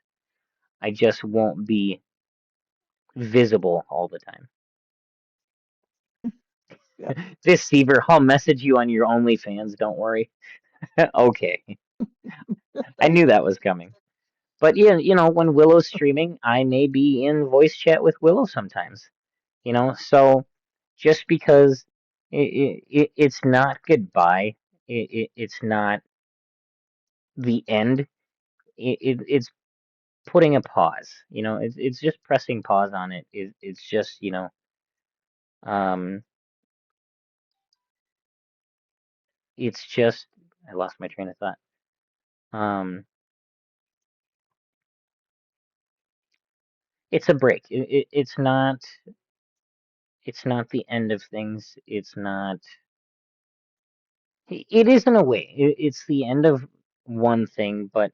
I just won't be visible all the time. Yep. Deceiver, I'll message you on your OnlyFans, don't worry. Okay. I knew that was coming. But yeah, when Willow's streaming, I may be in voice chat with Willow sometimes. So just because it's not goodbye, it's not the end. It's putting a pause. It's just pressing pause on it. It's just um, it's just I lost my train of thought. It's a break. It's not the end of things. It's not. It is in a way. It's the end of one thing, but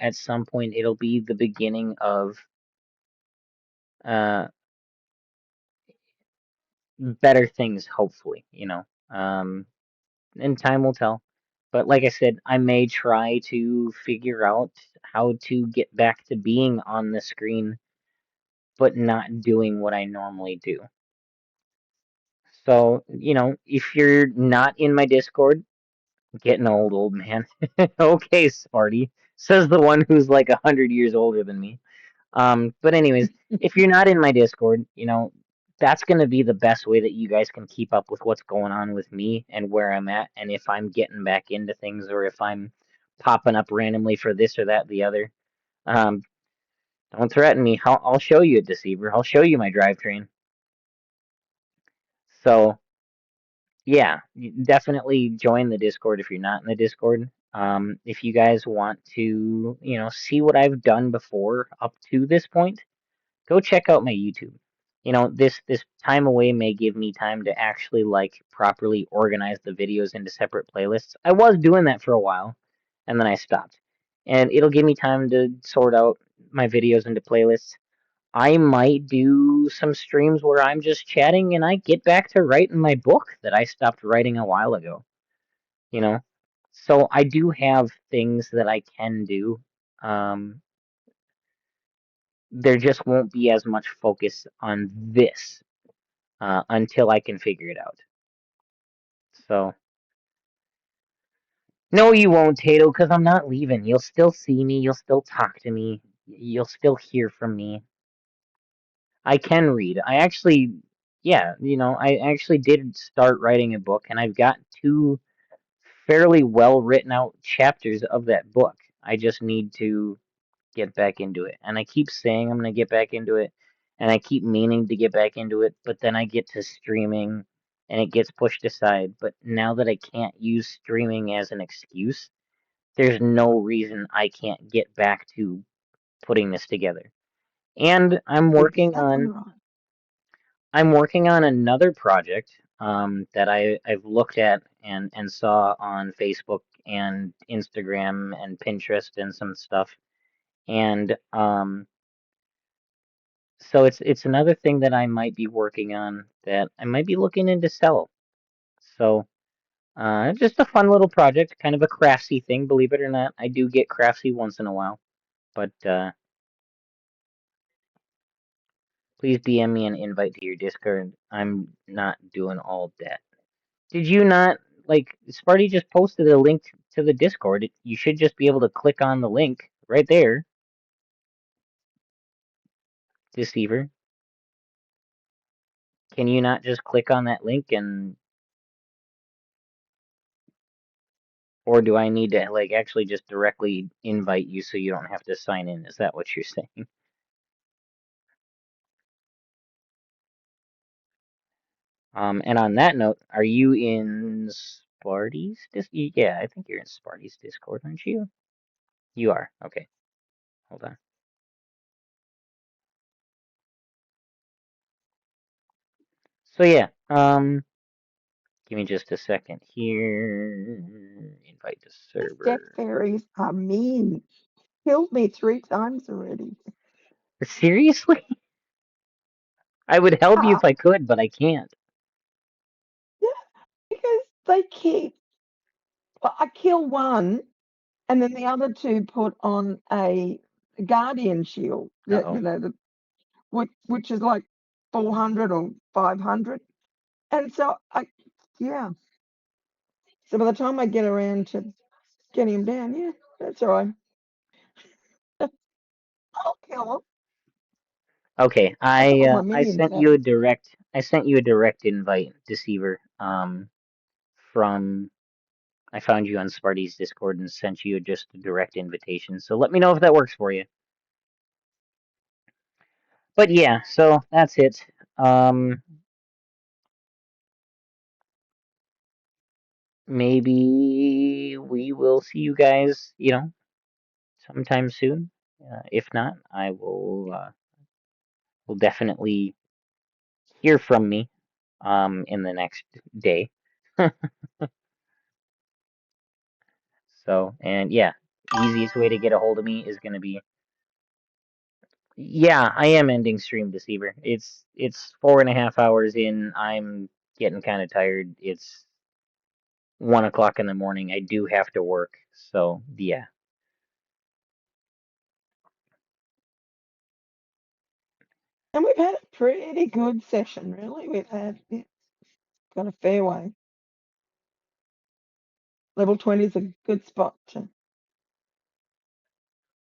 at some point it'll be the beginning of uh better things, hopefully. And time will tell. But like I said, I may try to figure out how to get back to being on the screen, but not doing what I normally do. So, if you're not in my Discord, getting old man. Okay, Smarty, says the one who's like 100 years older than me. But anyways, if you're not in my Discord, that's gonna be the best way that you guys can keep up with what's going on with me and where I'm at, and if I'm getting back into things or if I'm popping up randomly for this or that, the other. Um, don't threaten me. I'll show you a deceiver. I'll show you my drivetrain. So yeah, definitely join the Discord if you're not in the Discord. If you guys want to, see what I've done before up to this point, go check out my YouTube. This time away may give me time to actually like properly organize the videos into separate playlists. I was doing that for a while, and then I stopped. And it'll give me time to sort out my videos into playlists. I might do some streams where I'm just chatting and I get back to writing my book that I stopped writing a while ago. You know, so I do have things that I can do. Um, there just won't be as much focus on this until I can figure it out. So, no, you won't, Tato, because I'm not leaving. You'll still see me. You'll still talk to me. You'll still hear from me. I can read. Yeah, I actually did start writing a book, and I've got two fairly well written out chapters of that book. I just need to get back into it. And I keep saying I'm going to get back into it, and I keep meaning to get back into it, but then I get to streaming and it gets pushed aside. But now that I can't use streaming as an excuse, there's no reason I can't get back to putting this together. And I'm working on another project that I've looked at and saw on Facebook and Instagram and Pinterest and some stuff. And so it's another thing that I might be working on that I might be looking into sell. So just a fun little project, kind of a craftsy thing, believe it or not. I do get craftsy once in a while, but please DM me an invite to your Discord. I'm not doing all that. Did you not like Sparty just posted a link to the Discord? You should just be able to click on the link right there. Deceiver. Can you not just click on that link and... Or do I need to, like, actually just directly invite you so you don't have to sign in? Is that what you're saying? And on that note, are you in Sparty's Yeah, I think you're in Sparty's Discord, aren't you? You are. Okay. Hold on. So yeah, give me just a second here. Invite to server. Death fairies are mean. Killed me 3 times already. Seriously? I would help you if I could, but I can't. Yeah, because they keep... Well, I kill one, and then the other 2 put on a guardian shield. You know, which is like 400 or 500. And so yeah. So by the time I get around to getting him down, yeah, that's all right. I'll kill him. Okay, I sent you a direct invite, Deceiver. From I found you on Sparty's Discord and sent you just a direct invitation. So let me know if that works for you. But yeah, so that's it. Maybe we will see you guys, sometime soon. If not, I will definitely hear from me in the next day. So, and yeah, easiest way to get a hold of me is going to be... Yeah, I am ending stream, Deceiver. It's 4.5 hours in. I'm getting kind of tired. It's 1 o'clock in the morning. I do have to work. So, yeah. And we've had a pretty good session, really. We've got a fair way. Level 20 is a good spot to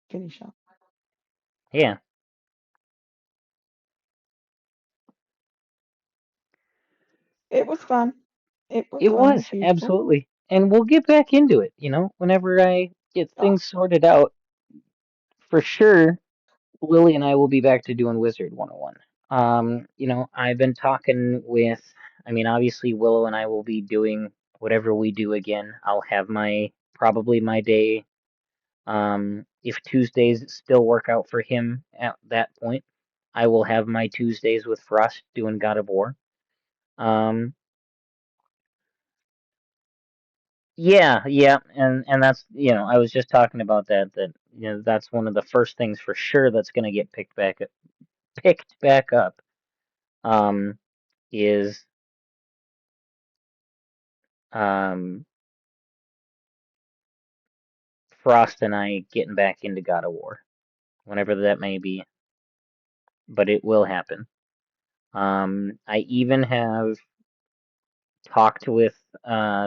finish up. Yeah. It was fun. It was, absolutely. And we'll get back into it, whenever I get things sorted out. For sure, Lily and I will be back to doing Wizard 101. I've been talking with, obviously Willow and I will be doing whatever we do again. I'll have probably my day. If Tuesdays still work out for him at that point, I will have my Tuesdays with Frost doing God of War. Yeah, and that's, I was just talking about that that's one of the first things for sure that's going to get picked back up. Is Frost and I getting back into God of War, whenever that may be, but it will happen. I even have talked with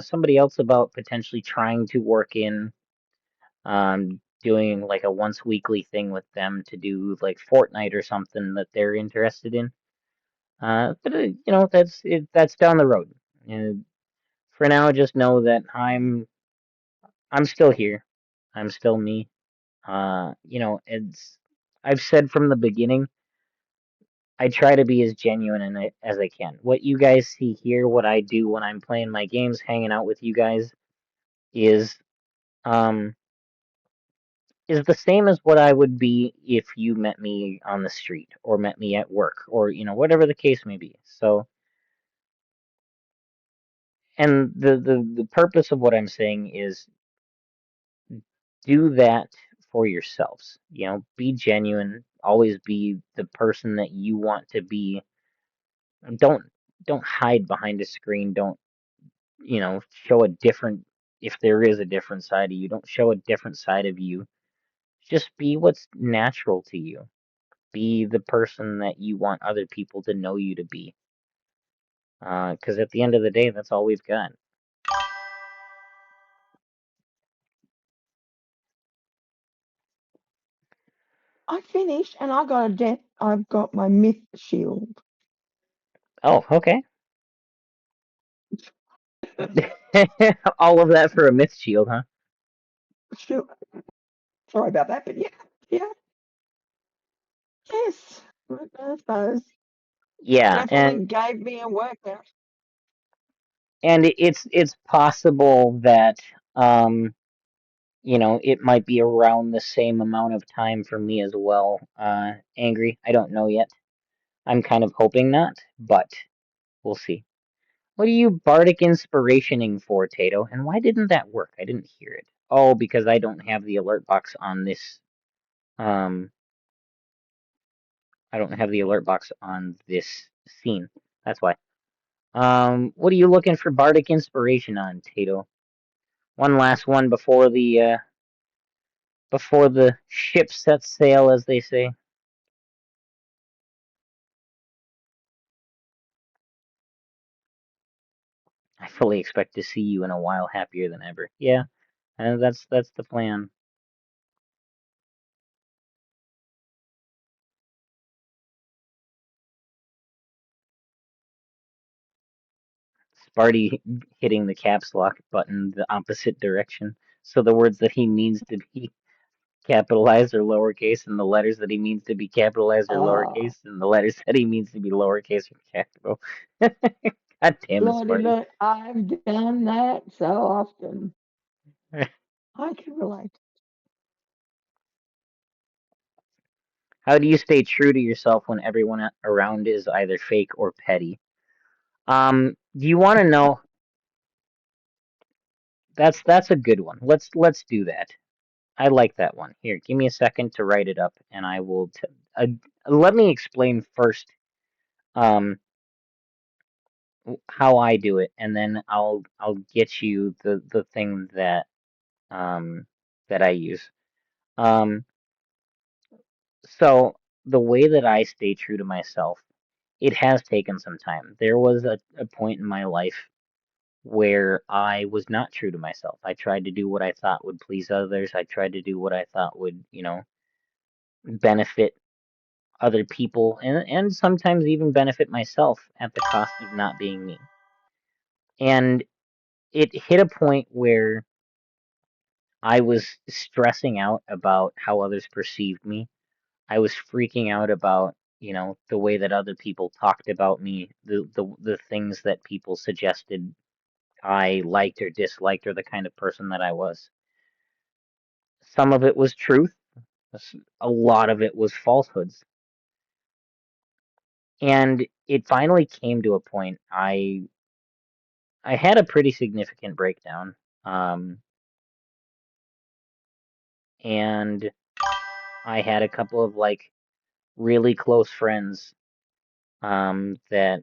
somebody else about potentially trying to work in doing like a once weekly thing with them to do like Fortnite or something that they're interested in. But that's down the road. And for now, just know that I'm still here. I'm still me. I've said from the beginning, I try to be as genuine as I can. What you guys see here, what I do when I'm playing my games, hanging out with you guys, is um is the same as what I would be if you met me on the street or met me at work or whatever the case may be. So, and the purpose of what I'm saying is do that for yourselves. Be genuine, always be the person that you want to be. Don't don't hide behind a screen. Don't, show a different... if there is a different side of you, don't show a different side of you. Just be what's natural to you. Be the person that you want other people to know you to be. Because at the end of the day, that's all we've got. I finished and I got I've got my myth shield. Oh, okay. All of that for a myth shield, huh? Sure. Sorry about that, but yeah. Yes, I suppose. Yeah, Definitely gave me a workout. and it's possible that it might be around the same amount of time for me as well. Angry, I don't know yet. I'm kind of hoping not, but we'll see. What are you bardic inspirationing for, Tato? And why didn't that work? I didn't hear it. Oh, because I don't have the alert box on this. Um, I don't have the alert box on this scene. That's why. What are you looking for bardic inspiration on, Tato? One last one before the ship sets sail, as they say. I fully expect to see you in a while happier than ever. Yeah, and that's the plan. Sparty hitting the caps lock button the opposite direction, so the words that he means to be capitalized are lowercase, and the letters that he means to be capitalized are lowercase, and the letters that he means to be lowercase are capital. God damn it, Lordy, Sparty. look, I've done that so often. I can relate. How do you stay true to yourself when everyone around is either fake or petty? Do you want to know? That's a good one. Let's do that. I like that one. Here, give me a second to write it up, and I will. Let me explain first how I do it, and then I'll get you the thing that I use. Um, so the way that I stay true to myself, it has taken some time. There was a point in my life where I was not true to myself. I tried to do what I thought would please others. I tried to do what I thought would, benefit other people and sometimes even benefit myself at the cost of not being me. And it hit a point where I was stressing out about how others perceived me. I was freaking out about, the way that other people talked about me, the things that people suggested I liked or disliked, or the kind of person that I was. Some of it was truth, a lot of it was falsehoods. And it finally came to a point I had a pretty significant breakdown. Um, and I had a couple of like really close friends that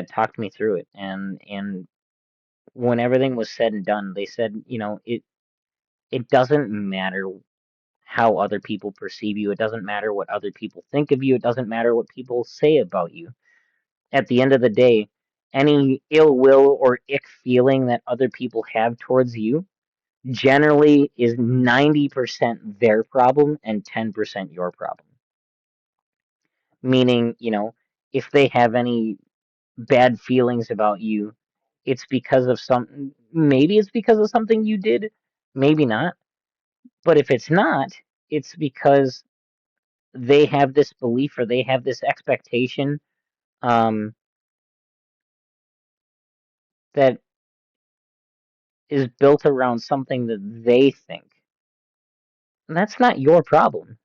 talked me through it, and when everything was said and done, they said, it doesn't matter how other people perceive you. It doesn't matter what other people think of you. It doesn't matter what people say about you. At the end of the day, any ill will or ick feeling that other people have towards you generally is 90% their problem and 10% your problem. Meaning, if they have any bad feelings about you, it's because of maybe it's because of something you did, maybe not. But if it's not, it's because they have this belief or they have this expectation um, that is built around something that they think. And that's not your problem.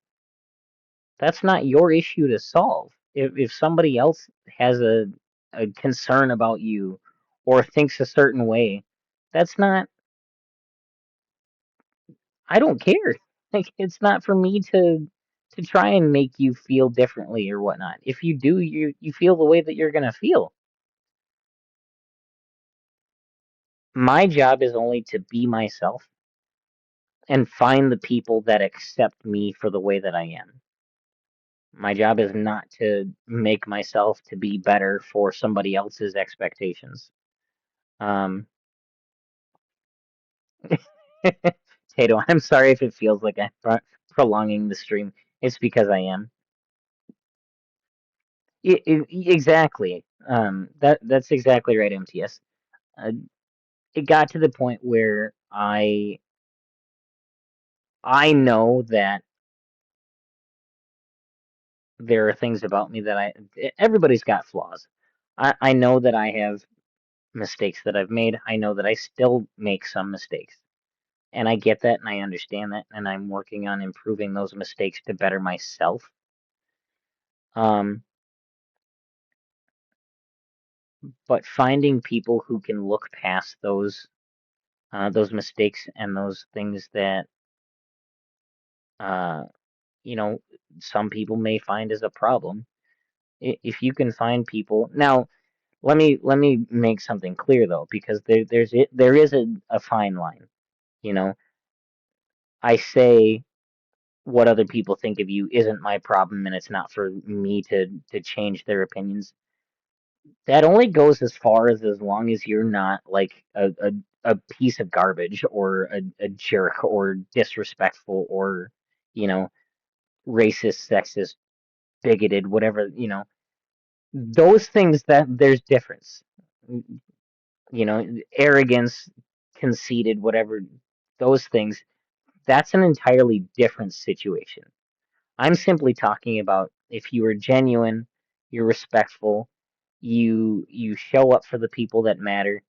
That's not your issue to solve. If somebody else has a concern about you or thinks a certain way, that's not, I don't care. Like, it's not for me to try and make you feel differently or whatnot. If you do, you feel the way that you're gonna feel. My job is only to be myself and find the people that accept me for the way that I am. My job is not to make myself to be better for somebody else's expectations. Um, Tato, I'm sorry if it feels like I'm prolonging the stream. It's because I am. Exactly. That's exactly right, MTS. It got to the point where I know that there are things about me that everybody's got flaws. I know that I have mistakes that I've made. I know that I still make some mistakes. And I get that and I understand that and I'm working on improving those mistakes to better myself. But finding people who can look past those mistakes and those things that uh, you know, some people may find as a problem. If you can find people now, let me make something clear though, because there is a fine line. You know, I say what other people think of you isn't my problem, and it's not for me to change their opinions. That only goes as long as you're not like a piece of garbage or a jerk or disrespectful or you know racist, sexist, bigoted, whatever, those things that there's difference. Arrogance, conceited, whatever, those things, that's an entirely different situation. I'm simply talking about if you are genuine, you're respectful, you show up for the people that matter,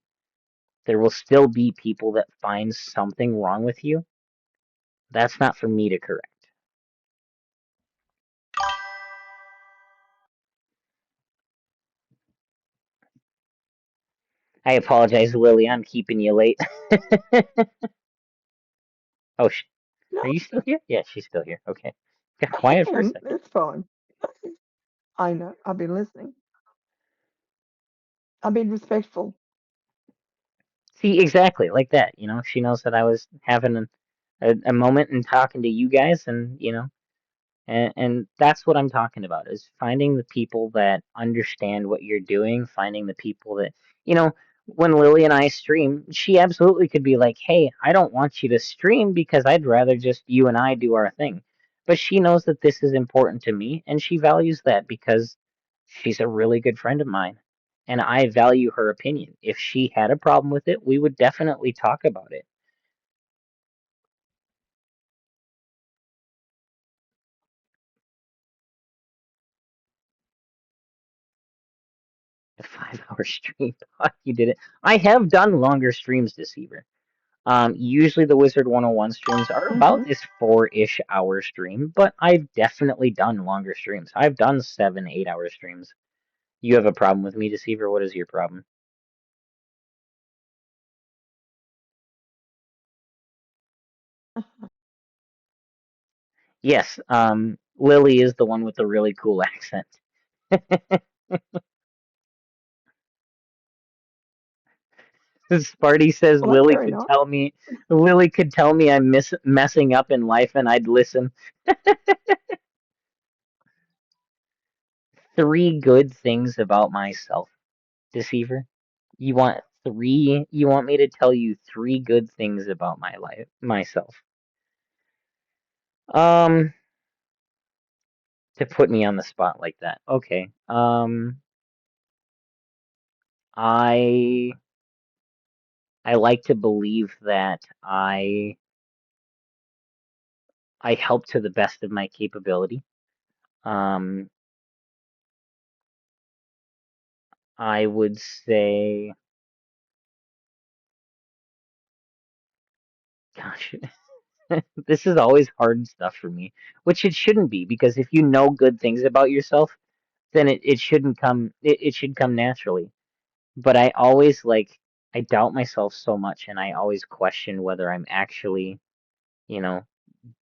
there will still be people that find something wrong with you. That's not for me to correct. I apologize, Lily. I'm keeping you late. Oh, No, are you still here? Yeah, she's still here. Okay. Got I quiet for a am. second. It's fine. I know. I've been listening. I've been respectful. See, exactly like that. She knows that I was having a moment and talking to you guys, and that's what I'm talking about is finding the people that understand what you're doing, finding the people that, when Lily and I stream, she absolutely could be like, "Hey, I don't want you to stream because I'd rather just you and I do our thing." But she knows that this is important to me and she values that because she's a really good friend of mine and I value her opinion. If she had a problem with it, we would definitely talk about it. A 5 hour stream. You did it. I have done longer streams, Deceiver. Usually the Wizard101 streams are about this 4-ish hour stream, but I've definitely done longer streams. I've done 7, 8 hour streams. You have a problem with me, Deceiver? What is your problem? Yes, Lily is the one with the really cool accent. Sparty says Well, that's very nice. Lily could tell me I'm messing up in life and I'd listen. 3 good things about myself, Deceiver. You want me to tell you 3 good things about myself. Um, to put me on the spot like that. Okay. I I like to believe that I help to the best of my capability. Um, I would say, gosh, this is always hard stuff for me, which it shouldn't be because if you know good things about yourself, then it shouldn't come it should come naturally. But I always I doubt myself so much and I always question whether I'm actually, you know,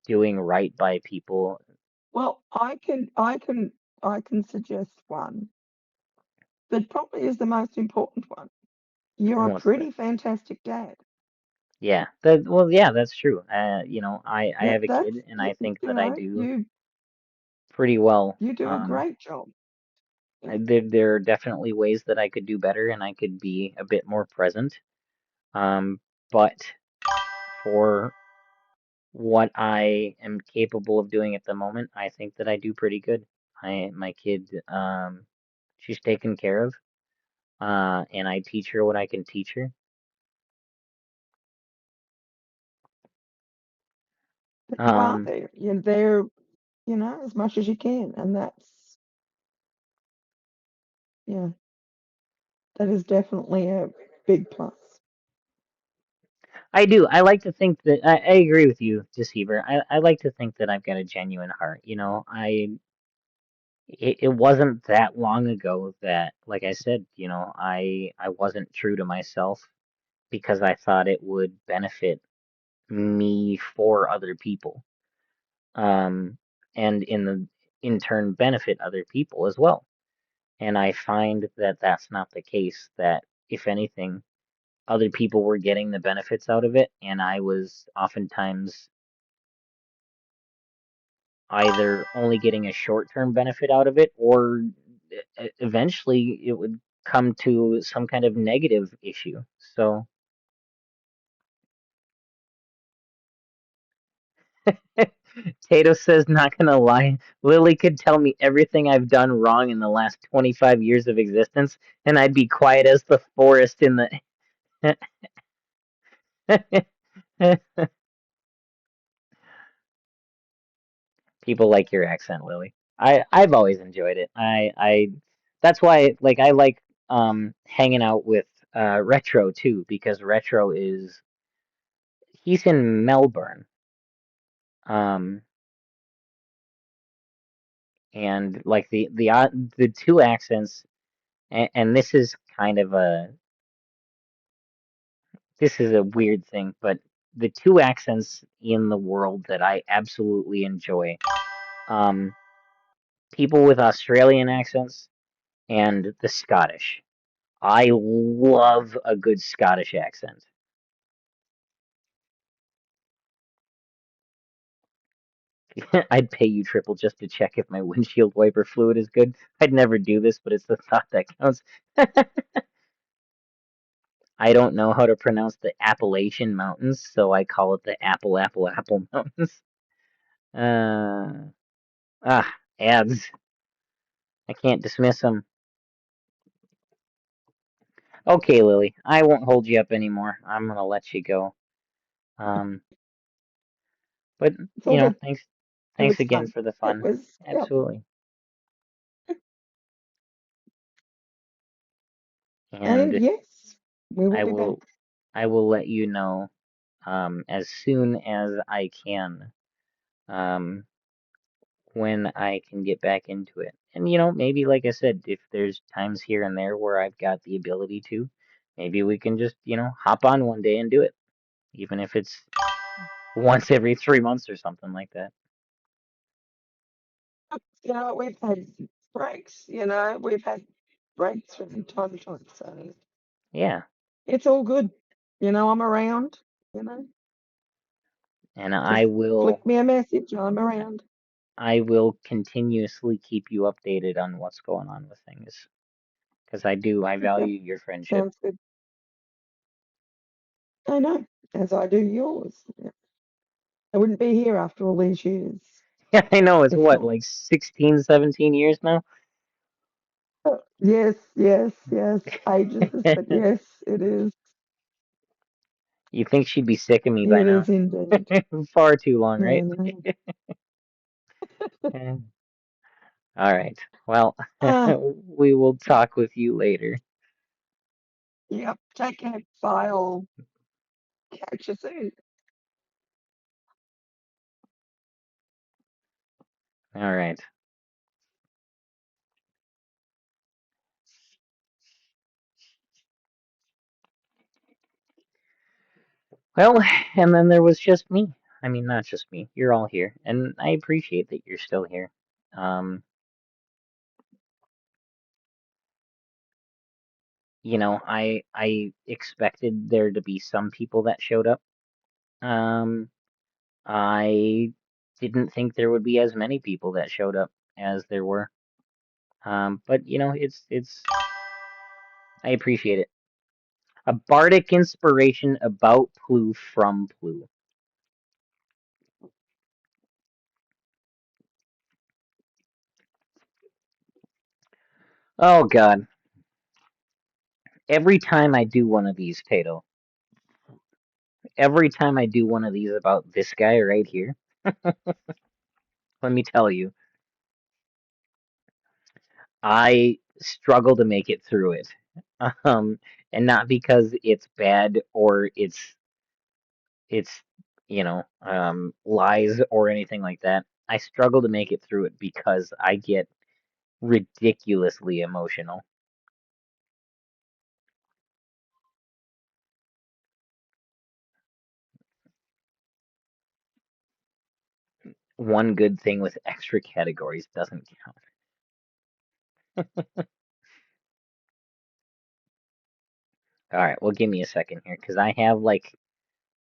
doing right by people. Well, I can suggest one that probably is the most important one. You're a What's that? pretty fantastic dad. Yeah. Yeah, that's true. I have a That's kid and I think that I do you pretty well. you do a great job. Yeah. There are definitely ways that I could do better and I could be a bit more present. But for what I am capable of doing at the moment, I think that I do pretty good. My kid, She's taken care of, and I teach her what I can teach her. You are there. You're there, as much as you can, and that's, yeah, that is definitely a big plus. I do. I like to think that I agree with you, Deceiver. I like to think that I've got a genuine heart. It wasn't that long ago that, like I said, I wasn't true to myself because I thought it would benefit me for other people, um, and in turn benefit other people as well. And I find that that's not the case. That if anything, other people were getting the benefits out of it, and I was oftentimes either only getting a short-term benefit out of it, or eventually it would come to some kind of negative issue. So Tato says, not gonna lie, Lily could tell me everything I've done wrong in the last 25 years of existence, and I'd be quiet as the forest in the. People like your accent, Lily. I've always enjoyed it. That's why I like hanging out with Retro too, because Retro is he's in Melbourne. Um and like the two accents, and this is a weird thing, but the two accents in the world that I absolutely enjoy, um people with Australian accents and the Scottish. I love a good Scottish accent. I'd pay you triple just to check if my windshield wiper fluid is good. I'd never do this, but it's the thought that counts. I don't know how to pronounce the Appalachian Mountains, so I call it the Apple Mountains. Uh, ads. I can't dismiss them. Okay, Lily, I won't hold you up anymore. I'm gonna let you go. Um, but It's all good. thanks, It thanks was again fun. for the It fun. was, yeah. Absolutely. And And yes, we will I be back. will let you know as soon as I can, um, when I can get back into it. And maybe like I said, if there's times here and there where I've got the ability to, maybe we can just, hop on one day and do it, even if it's once every 3 months or something like that. We've had breaks, we've had breaks from time to time, so Yeah. it's all good. I'm around, And Just flick me a message, I'm around. I will continuously keep you updated on what's going on with things. Because I value your friendship. Sounds good. I know, as I do yours. Yeah. I wouldn't be here after all these years. Yeah, I know. It's what, like 16, 17 years now? Yes, ages, but yes, it is. You think she'd be sick of me by It now? is indeed. Far too long, I right? know. All right. Well, we will talk with you later. Yep. Take care. Bye all. Catch you soon. All right. Well, and then there was just me. I mean, not just me. You're all here, and I appreciate that you're still here. I expected there to be some people that showed up. I didn't think there would be as many people that showed up as there were. But it's I appreciate it. A bardic inspiration about Plu from Plu. Oh God. Every time I do one of these, Tato, every time I do one of these about this guy right here, let me tell you, I struggle to make it through it. Um, and not because it's bad or it's lies or anything like that. I struggle to make it through it because I get ridiculously emotional. One good thing with extra categories doesn't count. All right, well, give me a second here because I have like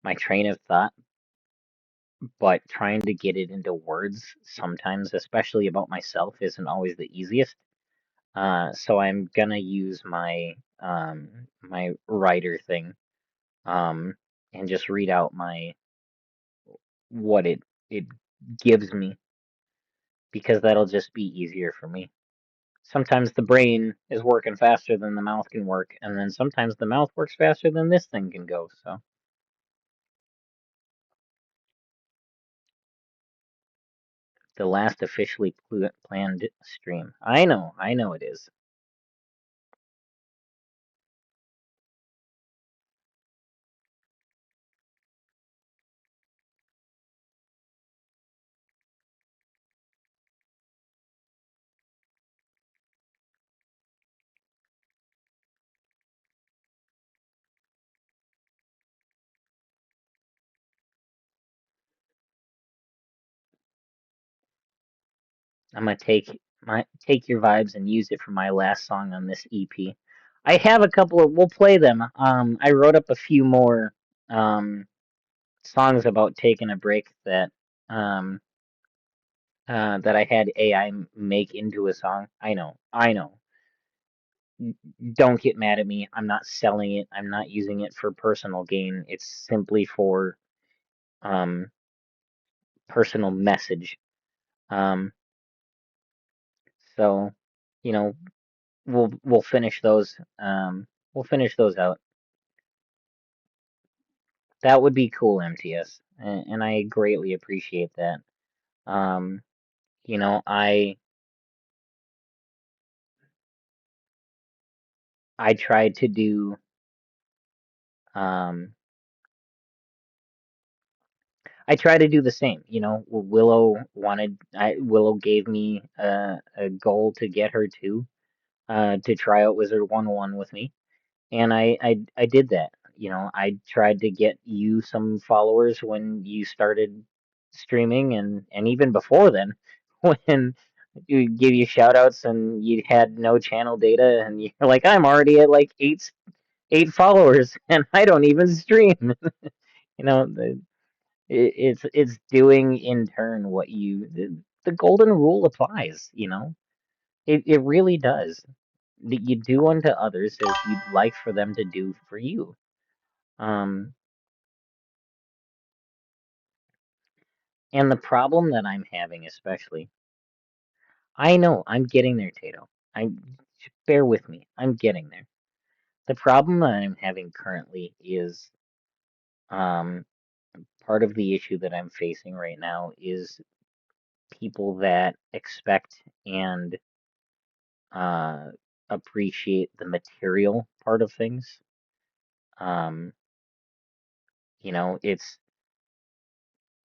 my train of thought, but trying to get it into words sometimes, especially about myself, isn't always the easiest. So I'm gonna use my writer thing, um, and just read out my what it gives me because that'll just be easier for me. Sometimes the brain is working faster than the mouth can work, and then sometimes the mouth works faster than this thing can go. So the last officially planned stream. I know it is. I'm gonna take your vibes and use it for my last song on this EP. I have a couple of we'll play them. I wrote up a few more songs about taking a break um that I had AI make into a song. I know. Don't get mad at me. I'm not selling it. I'm not using it for personal gain. It's simply for um personal message. Um so, you know, we'll finish those we'll finish those out. That would be cool, MTS. And I greatly appreciate that. Um, you know, I tried to do um I try to do the same. You know, Willow gave me a goal to get her to try out Wizard101 with me, and I did that. You know, I tried to get you some followers when you started streaming, and even before then, when you give you shout outs and you had no channel data, and you're like, I'm already at like eight followers, and I don't even stream. You know, it's doing in turn what the golden rule applies, you know. It really does. That you do unto others as you'd like for them to do for you. Um, and the problem that I'm having, especially, I know I'm getting there, Tato. I bear with me. I'm getting there. The problem that I'm having currently is um part of the issue that I'm facing right now is people that expect and uh, appreciate the material part of things. Um, you know, it's,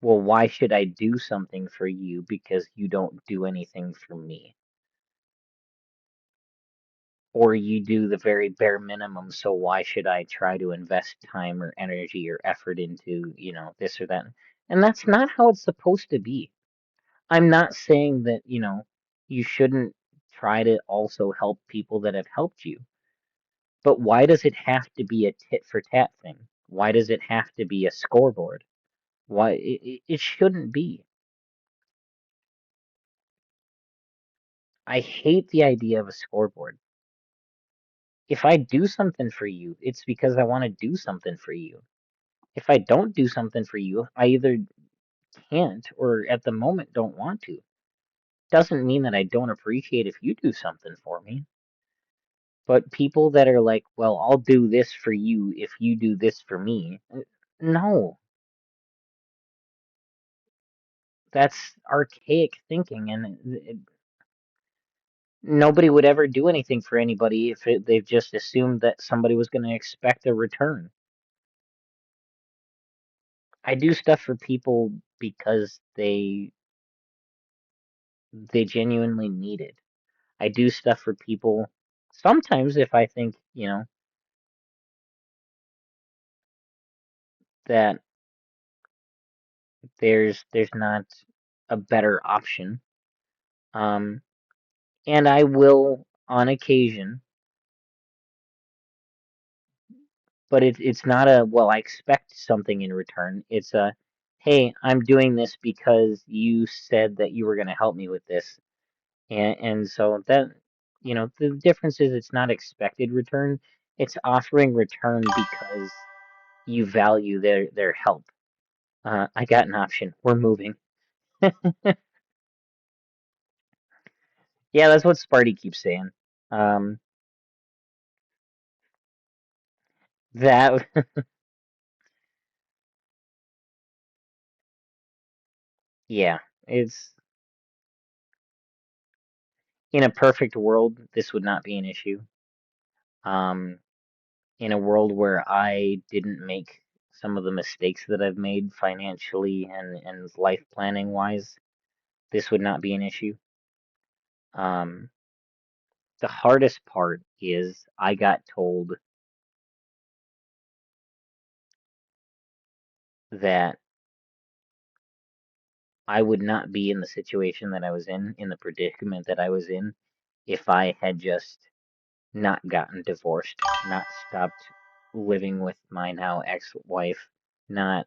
well, why should I do something for you because you don't do anything for me? Or you do the very bare minimum, so why should I try to invest time or energy or effort into, this or that? And that's not how it's supposed to be. I'm not saying that, you shouldn't try to also help people that have helped you. But why does it have to be a tit for tat thing? Why does it have to be a scoreboard? Why it shouldn't be. I hate the idea of a scoreboard. If I do something for you, it's because I want to do something for you. If I don't do something for you, I either can't or at the moment don't want to. Doesn't mean that I don't appreciate if you do something for me. But people that are like, well, I'll do this for you if you do this for me. No, that's archaic thinking, and nobody would ever do anything for anybody if they've just assumed that somebody was going to expect a return. I do stuff for people because they genuinely need it. I do stuff for people sometimes if I think, that there's not a better option. Um, and I will on occasion, but it's not a, well, I expect something in return. It's a, hey, I'm doing this because you said that you were going to help me with this. And so that, the difference is it's not expected return. It's offering return because you value their help. I got an option. We're moving. Yeah, that's what Sparty keeps saying. Um, that yeah, it's in a perfect world, this would not be an issue. Um, in a world where I didn't make some of the mistakes that I've made financially and life planning wise, this would not be an issue. Um, the hardest part is I got told that I would not be in the situation that I was in the predicament that I was in, if I had just not gotten divorced, not stopped living with my now ex-wife, not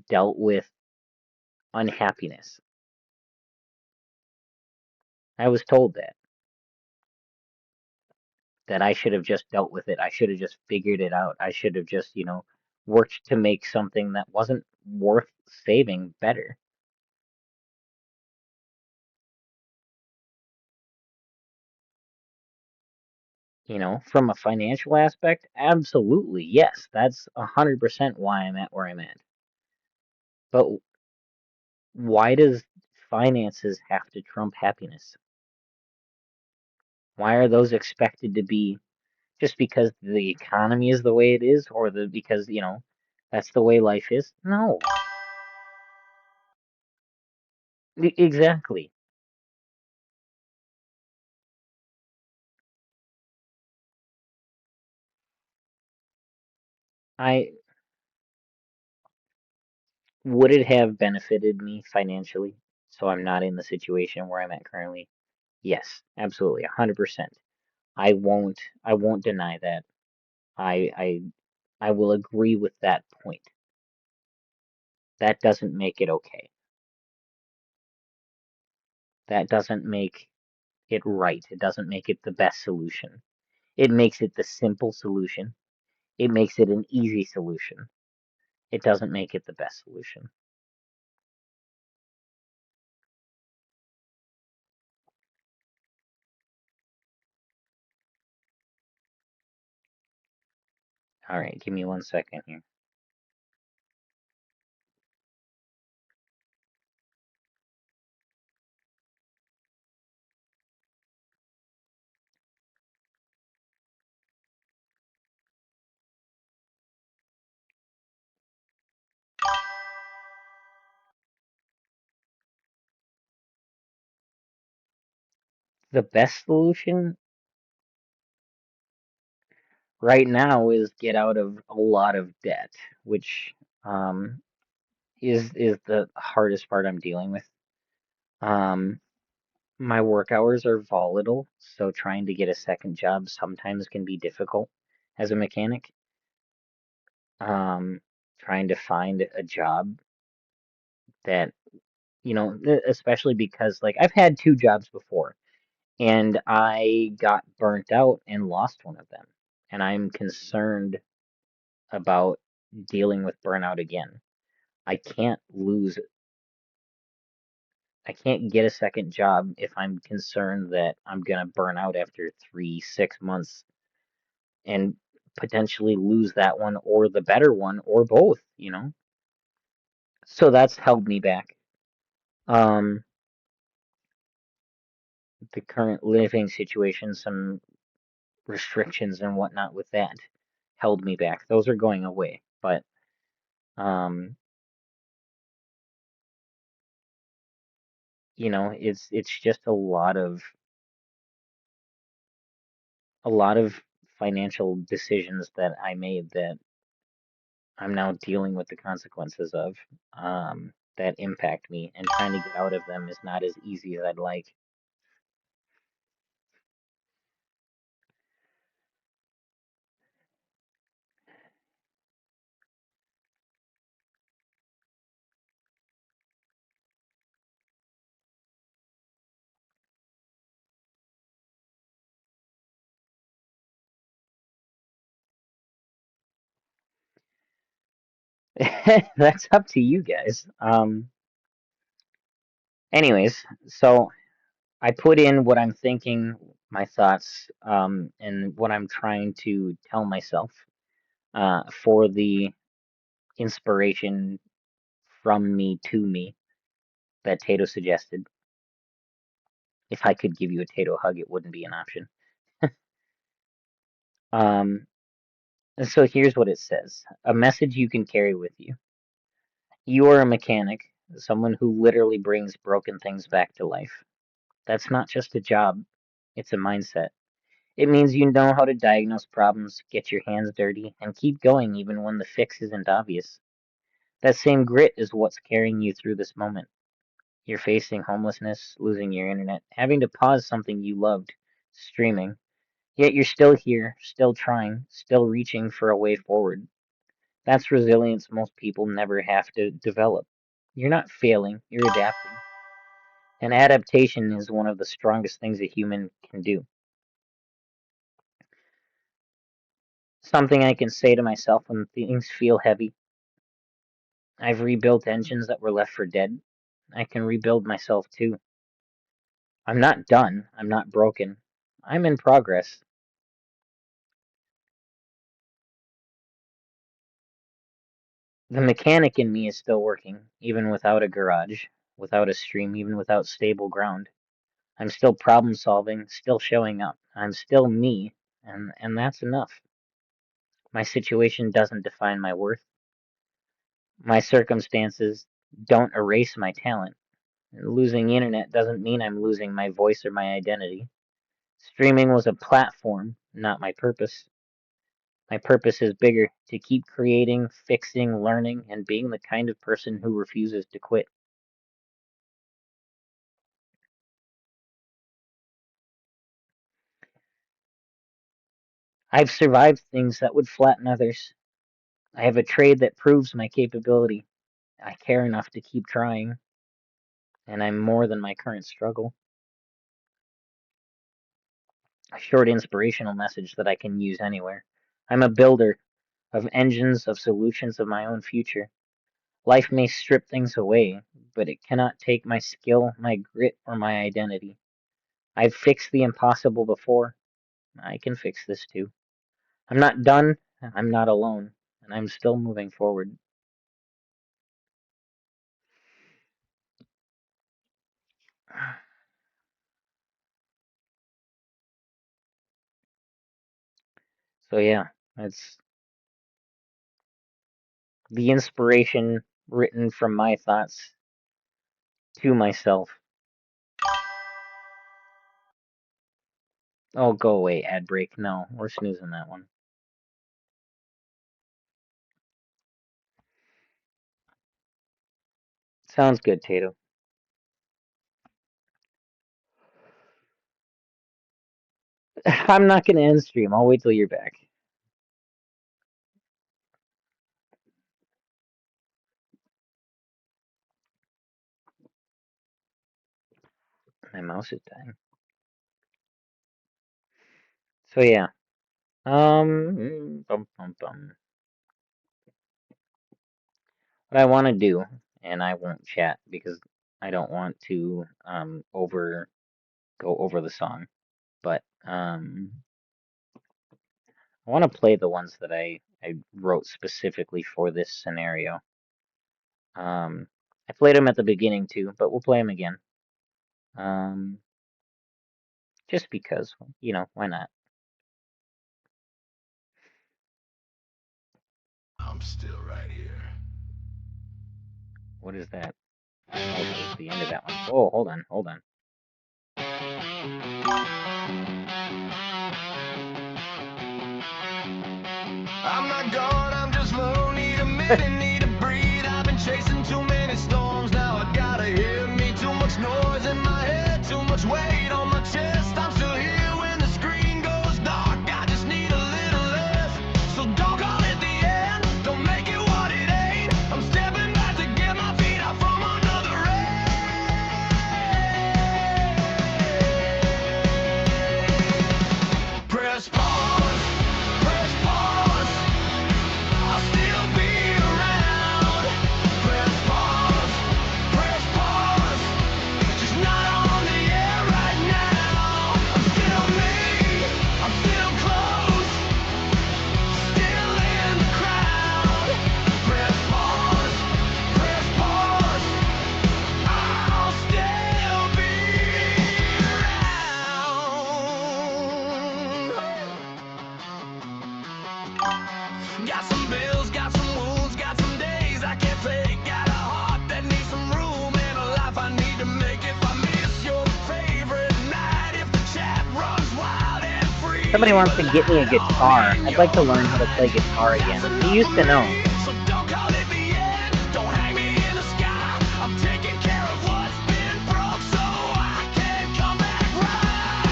dealt with unhappiness. I was told that I should have just dealt with it. I should have just figured it out. I should have just, worked to make something that wasn't worth saving better. From a financial aspect, absolutely, yes. That's 100% why I'm at where I'm at. But why does finances have to trump happiness? Why are those expected to be just because the economy is the way it is, or because, that's the way life is? No. Exactly. I Would it have benefited me financially so I'm not in the situation where I'm at currently? Yes, absolutely, 100%. I won't deny that. I I I will agree with that point. That doesn't make it okay. That doesn't make it right. It doesn't make it the best solution. It makes it the simple solution. It makes it an easy solution. It doesn't make it the best solution. All right, give me 1 second here. The best solution right now is get out of a lot of debt, which um, is the hardest part I'm dealing with. Um, my work hours are volatile, so trying to get a second job sometimes can be difficult as a mechanic. Um, Trying to find a job that, especially because like I've had two jobs before and I got burnt out and lost one of them. And I'm concerned about dealing with burnout again. I can't lose I can't get a second job if I'm concerned that I'm gonna burn out after 3, 6 months and potentially lose that one or the better one or both, you know? So that's held me back. Um, the current living situation, some restrictions and whatnot with that held me back. Those are going away, but um, you know, it's just a lot of financial decisions that I made that I'm now dealing with the consequences of that impact me, and trying to get out of them is not as easy as I'd like. That's up to you guys. Anyways, so I put in what I'm thinking, my thoughts, and what I'm trying to tell myself, for the inspiration from me to me that Tato suggested. If I could give you a Tato hug, it wouldn't be an option. Um, and so here's what it says: a message you can carry with you. You are a mechanic, someone who literally brings broken things back to life. That's not just a job, it's a mindset. It means you know how to diagnose problems, get your hands dirty, and keep going even when the fix isn't obvious. That same grit is what's carrying you through this moment. You're facing homelessness, losing your internet, having to pause something you loved, streaming. Yet you're still here, still trying, still reaching for a way forward. That's resilience most people never have to develop. You're not failing, you're adapting. And adaptation is one of the strongest things a human can do. Something I can say to myself when things feel heavy. I've rebuilt engines that were left for dead. I can rebuild myself too. I'm not done. I'm not broken. I'm in progress. The mechanic in me is still working, even without a garage, without a stream, even without stable ground. I'm still problem solving, still showing up. I'm still me, and that's enough. My situation doesn't define my worth. My circumstances don't erase my talent. Losing internet doesn't mean I'm losing my voice or my identity. Streaming was a platform, not my purpose. My purpose is bigger: to keep creating, fixing, learning, and being the kind of person who refuses to quit. I've survived things that would flatten others. I have a trade that proves my capability. I care enough to keep trying, and I'm more than my current struggle. A short inspirational message that I can use anywhere. I'm a builder of engines, of solutions of my own future. Life may strip things away, but it cannot take my skill, my grit, or my identity. I've fixed the impossible before. I can fix this too. I'm not done. I'm not alone. And I'm still moving forward. So yeah, it's the inspiration written from my thoughts to myself. Oh, go away, ad break. No, we're snoozing that one. Sounds good, Tato. I'm not going to end stream. I'll wait till you're back. My mouse is dying. So yeah. What I want to do, and I won't chat because I don't want to go over the song, but I want to play the ones that I wrote specifically for this scenario. I played them at the beginning too, but we'll play them again. Just because, you know, why not? I'm still right here. What is that? Oh, that was the end of that one. Oh, hold on, hold on. I'm not God, I'm just alone, need a minute, need to breathe. I've been chasing too many storms, now I gotta hear me. Too much noise in my head, too much weight on my chest. I'm still here when the screen goes dark, I just need a little less. So don't call it the end, don't make it what it ain't. I'm stepping back to get my feet out from under the rain. Press pause, press pause. I'll still be around. Press pause, just not on the air right now. I'm still me, I'm still close, still in the crowd. Press pause, I'll still be around. Got some bills, got some wounds, got some days I can't fake. Got a heart that needs some room and a life I need to make. If I miss your favorite night, if the chat runs wild and free. Somebody wants to get me a guitar. I'd like to learn how to play guitar again. I used to know. So don't call it the end, don't hang me in the sky. I'm taking care of what's been broke so I can come back right.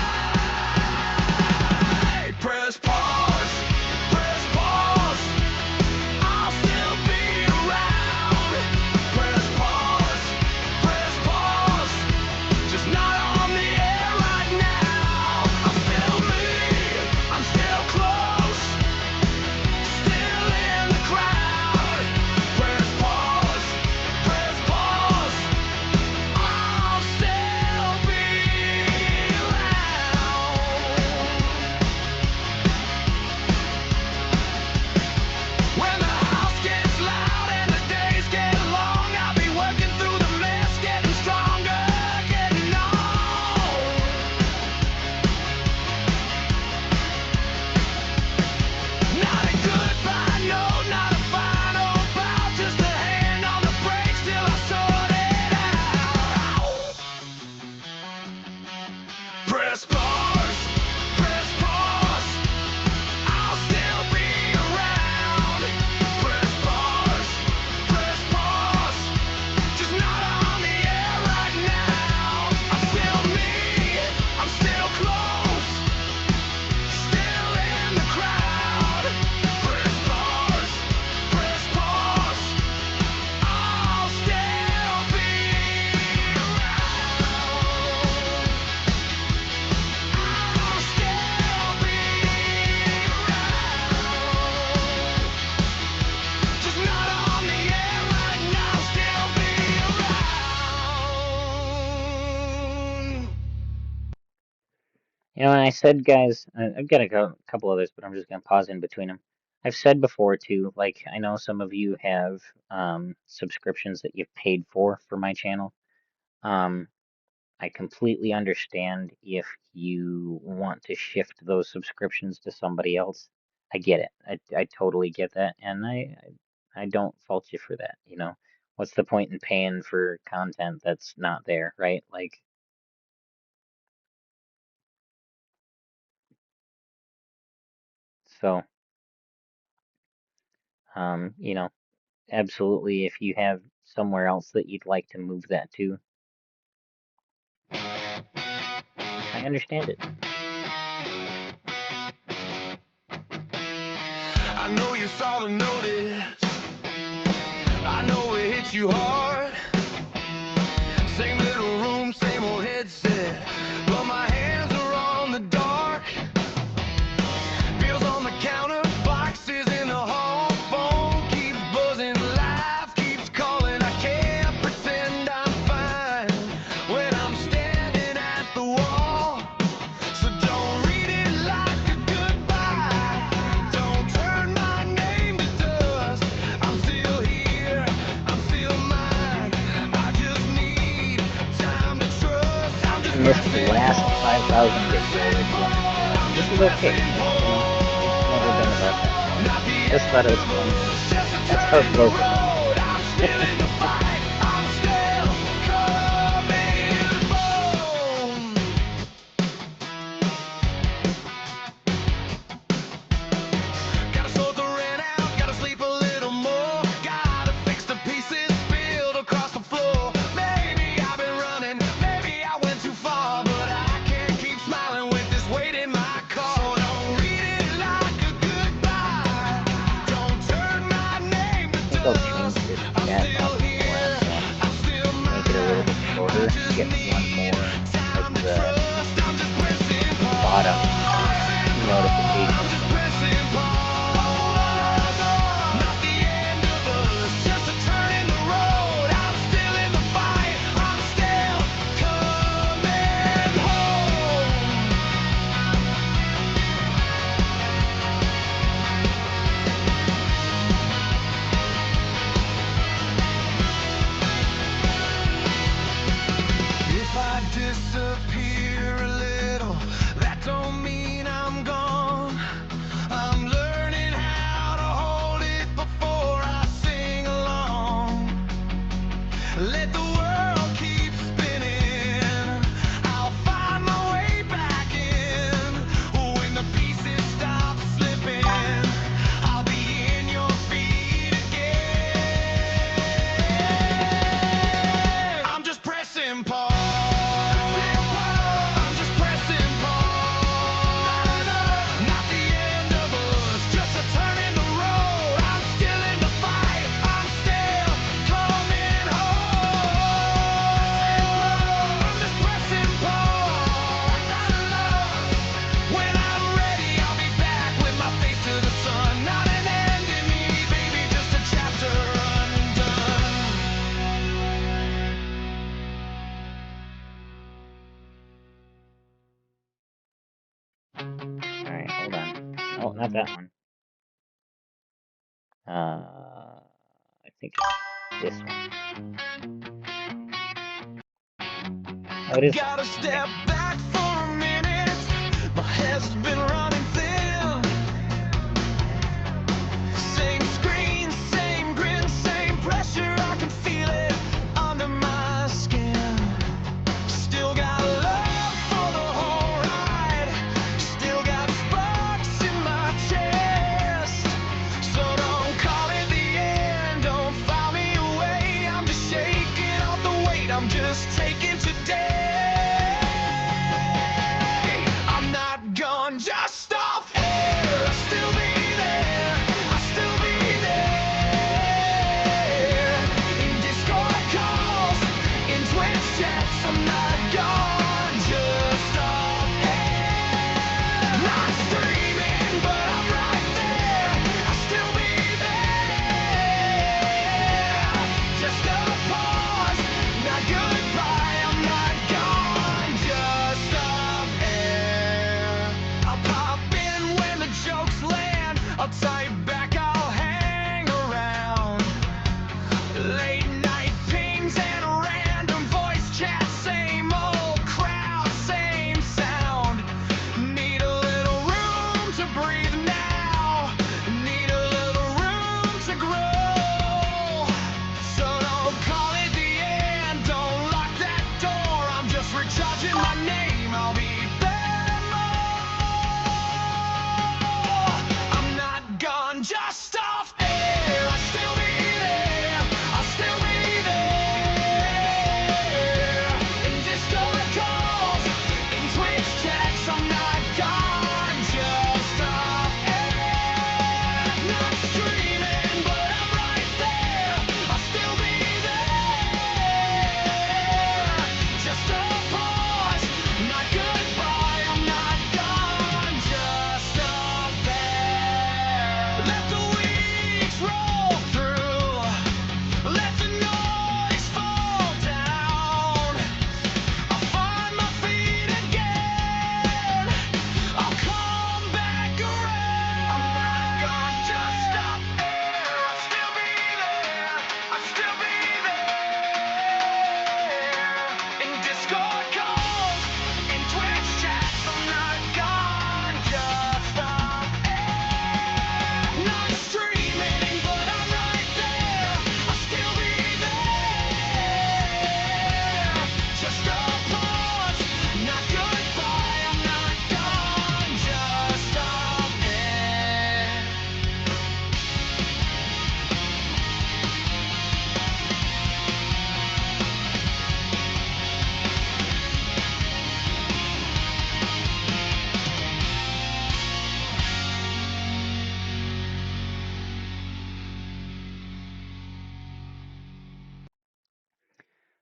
Press pause, I'll still be around. Press pause, just not on the air right now. I'm still me, I'm still close, still in the crowd. Press pause, I'll still be around. When the house gets loud and the days get long, I'll be working through the mess, getting stronger, getting on. Not a goodbye, no, not a final bow, just a hand on the brakes till I sort it out. Press pause, I'll still be around. Press pause, just not on the air right now. I'm still me, I'm still close, still in the crowd. Press pause, I'll still be around. I'll still be around. Just not on the air right now. Still be around. You know, and I said, guys, I've got a couple others, but I'm just going to pause in between them. I've said before, too, like, I know some of you have subscriptions that you've paid for my channel. I completely understand if you want to shift those subscriptions to somebody else. I get it. I totally get that, and I don't fault you for that, you know. What's the point in paying for content that's not there, right? Like, so, you know, absolutely, if you have somewhere else that you'd like to move that to, I understand it. I know you saw the notice. I know it hit you hard. Same little room, same old headset. But my hands are on the dark. Bills on the counter, boxes in the hall. Phone keeps buzzing, life keeps calling. I can't pretend I'm fine. missed the last 5,000 bits already. This is okay. It's never been about that. Just thought it was fun. That's how it flows with me. I'll change this chat now before I'm done. Make it a little bit shorter. Get one more of the bottom notifications. Disappear a little, that don't mean I'm gone. I'm learning how to hold it before I sing along. Let the world keep spinning, I'll find my way back in. When the pieces stop slipping, I'll be in your feet again. I'm just pressing pause. Alright, hold on. Oh, not that one. I think this one. Oh, it is. Gotta step back for a minute. My head's been running thin. Same screen, same grin, same pressure. I can feel it under my skin. Still got love for the whole ride. Still got sparks in my chest. So don't call it the end. Don't file me away. I'm just shaking off the weight. I'm just taking today. I'm not gone, just off air. I'll still be there. I'll still be there. In Discord calls, in Twitch chats, I'm not gone, just off air. Not streaming, but I'm right there. I'll still be there. Just a pause, not goodbye. I'm not gone, just off air. I'll pop in when the jokes land. I'll type back, I'll hang around. Late night pings and random voice chats. Same old crowd, same sound. Need a little room to breathe now. Need a little room to grow. So don't call it the end. Don't lock that door. I'm just recharging my name. I'll be there more. I'm not gone, just off air. I'll still be there. I'll still be there. In Discord calls, in Twitch chats, I'm not gone, just off air. Not streaming, but I'm right there. I'll still be there. Just a pause, not goodbye.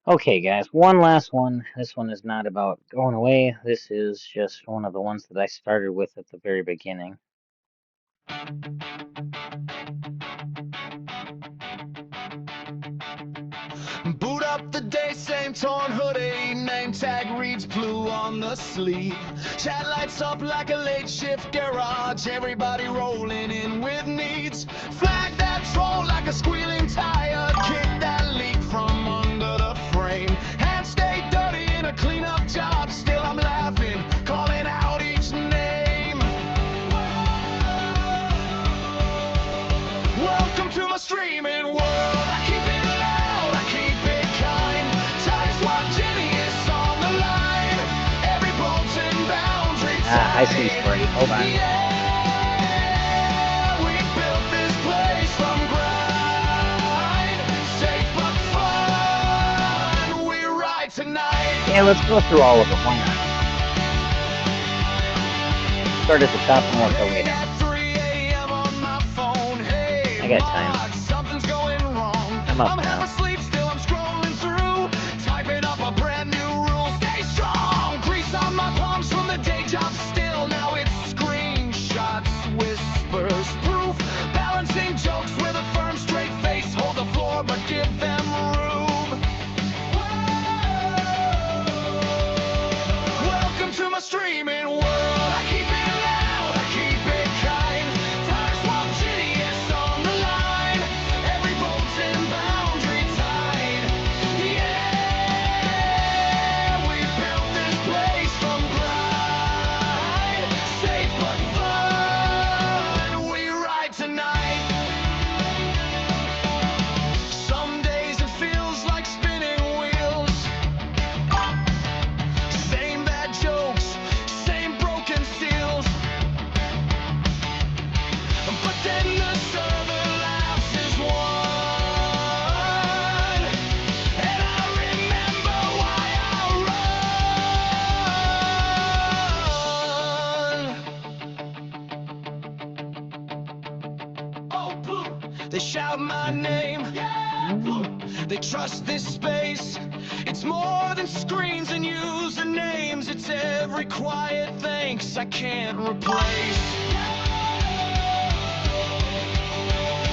Okay, guys, one last one. This one is not about going away. This is just one of the ones that I started with at the very beginning. Boot up the day, same torn hoodie. Name tag reads blue on the sleeve. Chat lights up like a late shift garage. Everybody rolling in with needs. Flag that troll like a squealing tire. Kick that leak from under the frame. Hands stay dirty in a cleanup job. Still I'm laughing, calling out each name. Welcome to my streaming world. I keep it loud, I keep it kind. Times what genius on the line. Every bolt and boundary I see, Sporty. Hold on. Yeah, we built this place from grind. Safe but fun. We ride tonight. Yeah, let's go through all of them. Why not? Start at the top and work our way down. I got time. I'm up now. Still I'm scrolling through, typing up a brand new rule. Stay strong. Grease on my palms from the day job. Still now it's screenshots, whispers, proof. Balancing jokes with a firm, straight face. Hold the floor, but give them room. Welcome to my streaming world. I keep it loud, I keep it kind. Time swap genius on the line. Every bolt and boundary tied. Yeah, we built this place from grind. Safe but fun. We ride tonight. Some days it feels like spinning wheels. Same bad jokes, same broken seals. But then the server laughs as one. And I remember why I run. Oh, blue. They shout my name. They trust this space. It's more than screens and usernames. It's every quiet thanks I can't replace.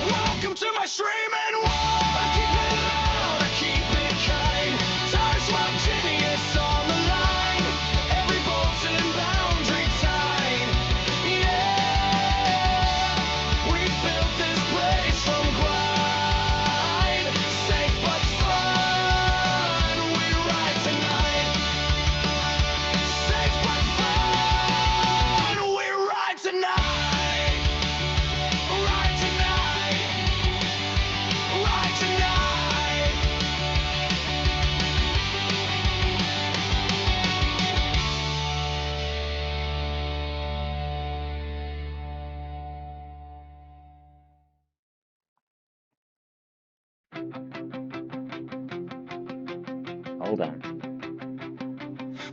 Welcome to my streaming world. I keep it loud, I keep it kind. Time swap genius on the line. Every bolt and boundary tied. Yeah, we built this place from grind. Safe but fun. We ride tonight. Safe but fun. We ride tonight. Ride tonight. Ride tonight. Hold on.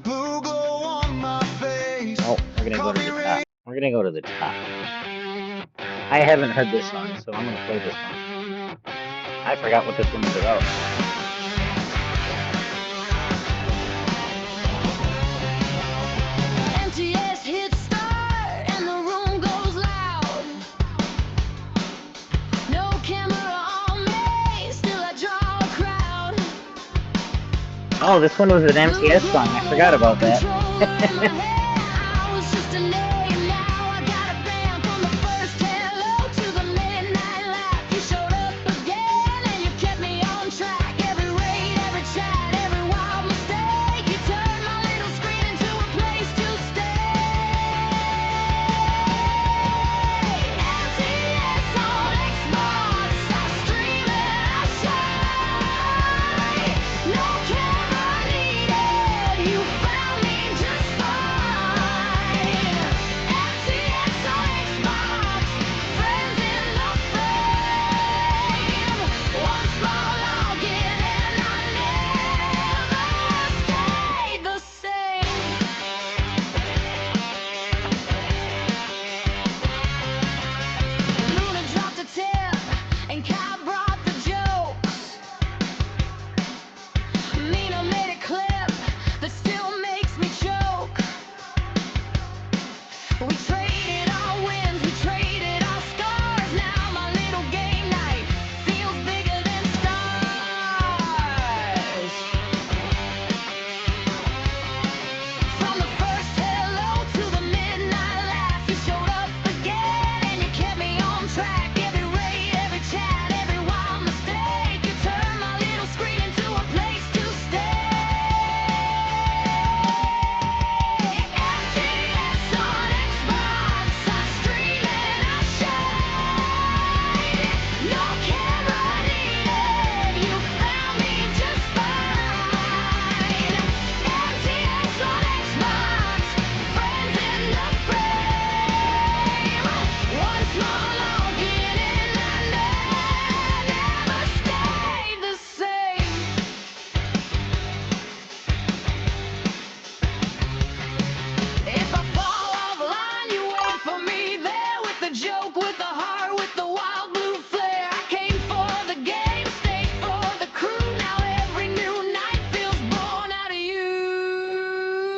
Blue glow on my face. Oh, we're gonna go to the top. We're gonna go to the top. I haven't heard this song, so I'm gonna play this one. I forgot what this one was about. MTS hits start and the room goes loud. No camera on me, still I draw a crowd. Oh, this one was an MTS song. I forgot about that. I was just a name, now I got a band. From the first hello to the midnight laugh. You showed up again and you kept me on track. Every raid, every chat, every wild mistake. You turned my little screen into a place to stay. MTS on Xbox, I stream and I shine. No camera needed, you found me just fine.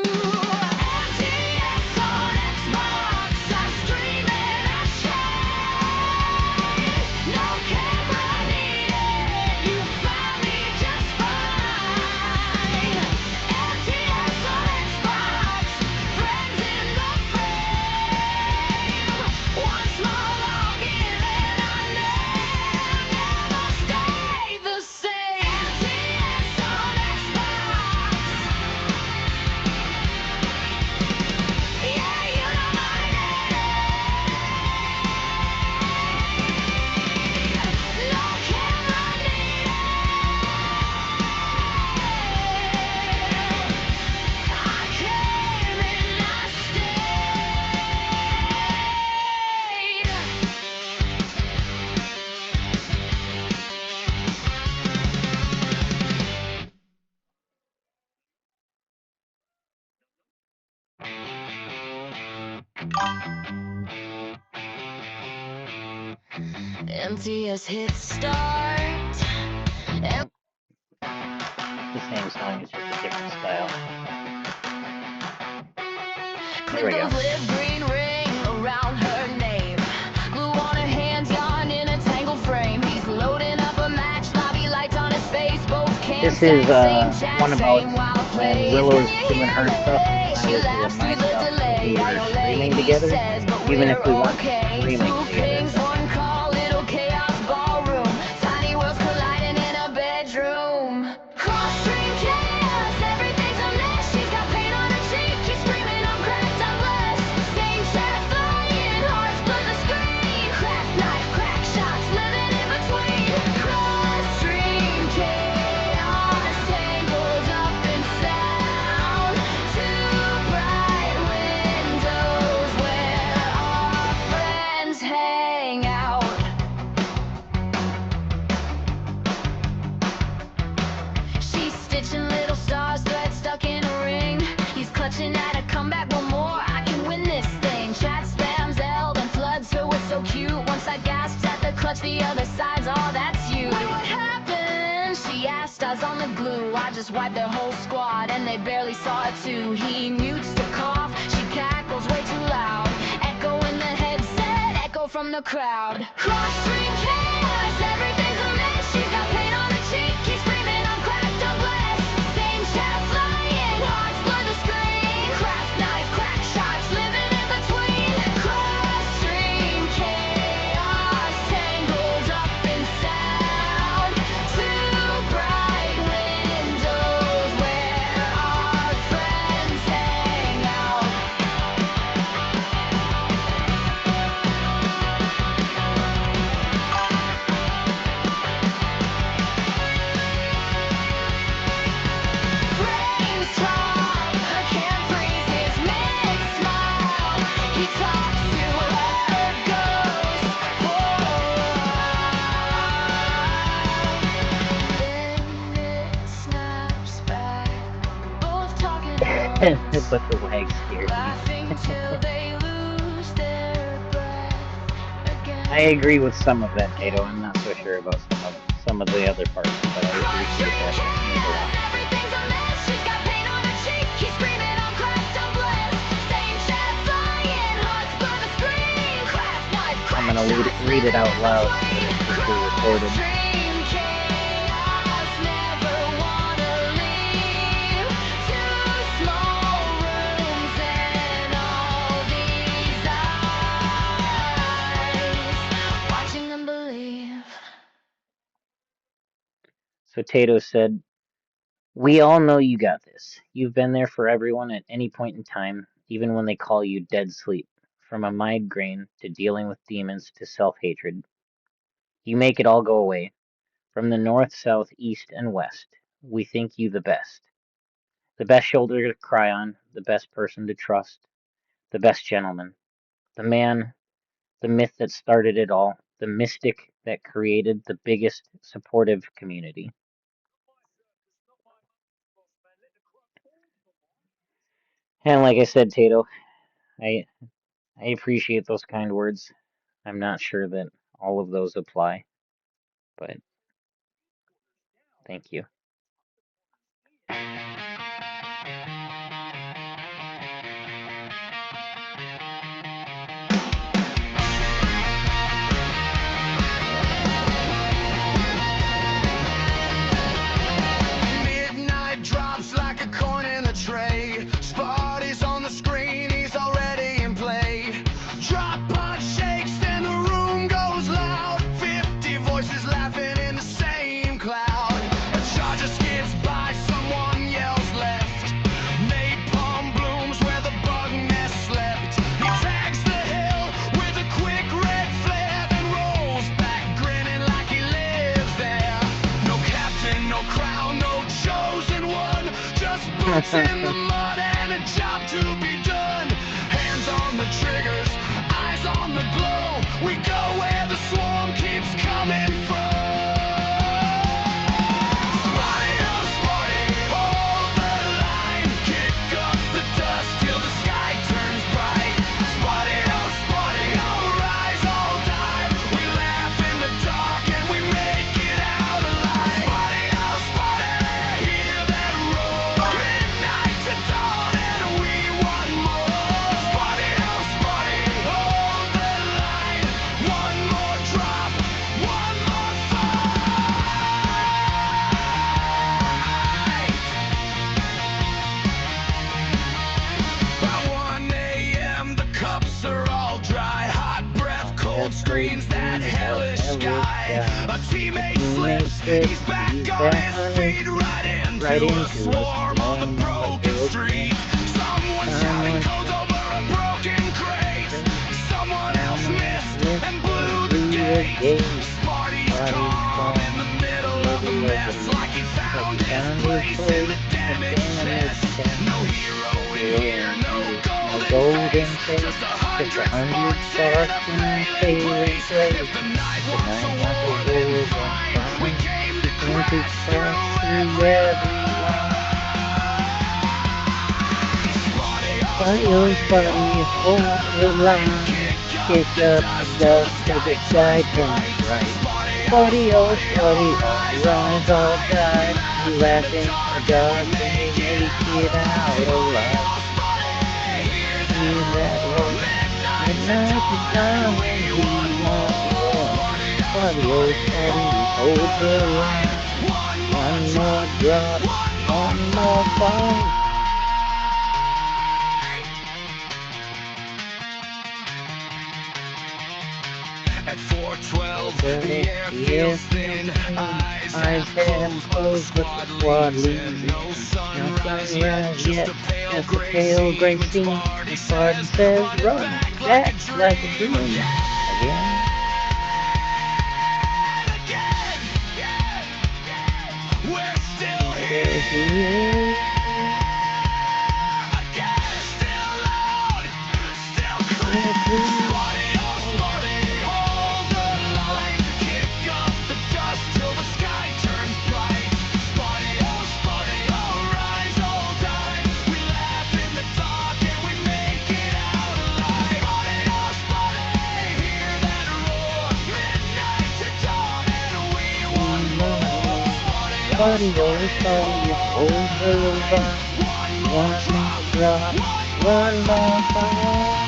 MTS on Xbox, I stream and I shine. No camera needed, you find me just fine. MTS on Xbox, friends in the frame. One small login and I never stay the same. MTS on Xbox. Yeah, you know my name. No camera needed. I came and I MTS hit start. The same song, it's just a different style. There we go. Live green ring around her name. Glue on her hands, yarn in a tangled frame. He's loading up a match, lobby lights on his face. Both can't This is chat, one about wild when plays. Willow's doing her stuff and I was doing my stuff, and we were streaming together, even if we weren't streaming together. One call, little chaos ballroom. Tiny worlds colliding in a bedroom. Cross-stream chaos, everything's a mess. She's got paint on her cheek, keeps screaming, I'm cracked, I'm blessed. Same chat flying, hearts blur the screen. Craft knife, crack shots, living in between. Cross-stream chaos, tangled up in sound. Two bright windows where our friends hang out. She's stitching little stars, thread stuck in a ring. He's clutching at a comeback, one more, I can win this thing. Chat spams Elle, then floods her with so cute. One side gasps at the clutch, the other side's, oh, that's you. Wait, what happened? She asked, eyes on the glue. I just wiped their whole squad, and they barely saw it too. He mutes to cough, she cackles way too loud. Echo in the headset, echo from the crowd. Cross-stream chaos, everything's a mess. She's got paint on her cheek, keeps screaming, I'm cracked, I'm blessed. Same chat flying, hearts blur the screen. Craft knife, crack shots, living in between. Cross-stream chaos, tangled up in sound. Two bright windows where our friends hang out. Brains strong, I can't freeze his mid-smile. He talks to her ghost then it snaps back. Both talking But the lag scares me. laughing till they lose their breath again. I agree with some of that, Tato. I'm not so sure about some of the other parts, but I appreciate that news a lot. Everything's a mess. She's got paint on her cheek. He's screaming, I'm cracked, I'm blessed. Same chat flying, hearts blur the screen. Craft knife, I'm gonna read it out loud so that it's pre-recorded. dream chaos, never wanna leave. Two small rooms and all these eyes watching them believe. So Tato said, "We all know you got this. You've been there for everyone at any point in time, even when they call you dead sleep. From a migraine to dealing with demons to self-hatred. You make it all go away. From the north, south, east, and west. We think you the best. The best shoulder to cry on, the best person to trust, the best gentleman. The man, the myth that started it all, the mystic that created the biggest supportive community." And like I said, Tato, I appreciate those kind words. I'm not sure that all of those apply, but thank you. way. Spotty's on the screen, he's already in play. Drop pod shakes and the room goes loud. 50 voices laughing in the same cloud. A charger skids by, someone yells left. Napalm blooms where the bug nest slept. He tags the hill with a quick red flare, then rolls back grinning like he lives there. No captain, no crown, no chosen one. Just boots in the mud and a job to be done. Hands on the triggers, eyes on the glow. We go where the swarm keeps coming from. Spotty, oh Spotty, hold the line. Kick up the dust till the sky turns bright. Spotty, oh rise, all die. We laugh in the dark and we make it out alive. Spotty, hear that roar. Midnight to dawn and we want more. Spotty, hold the line. One more drop, one more fight. By 1 a.m. the cups are all dry. Hot breath, cold screens, that hellish sky. A teammate slips, he's back on his feet. Right into a swarm on the broken street. Someone shouting codes over a broken crate. Someone else missed and blew the gate. Smarty's calm in the middle of the mess, like he found his place in the damaged chest. No hero in here, no golden face, just 100 sparks in a failing place. If the night wants a war, then fine. We came to crash through everyone. Spotty, oh Spotty, hold the line. Kick up the dust till the sky turns bright. Spotty, oh Spotty, all rise, all die. We laugh in the dark and we make it out alive. Hear that roar, midnight to dawn and we want more. Spotty, oh Spotty, hold the line. One more drop, one more fight. At 4:12, the air feels thin. Eyes half closed, but the squad leaves. No sunrise yet, just a pale gray scene. The Spartan says, run back like a dream. Again. We're still here. Still loud, still clear. Spotty, oh Spotty, hold the line. Kick up the dust till the sky turns bright. Spotty, oh rise, all die. We laugh in the dark and we make it out alive. Spotty, hear that roar. Midnight to dawn and we want more. Spotty, oh Spotty, hold the line. One more drop, one more fight.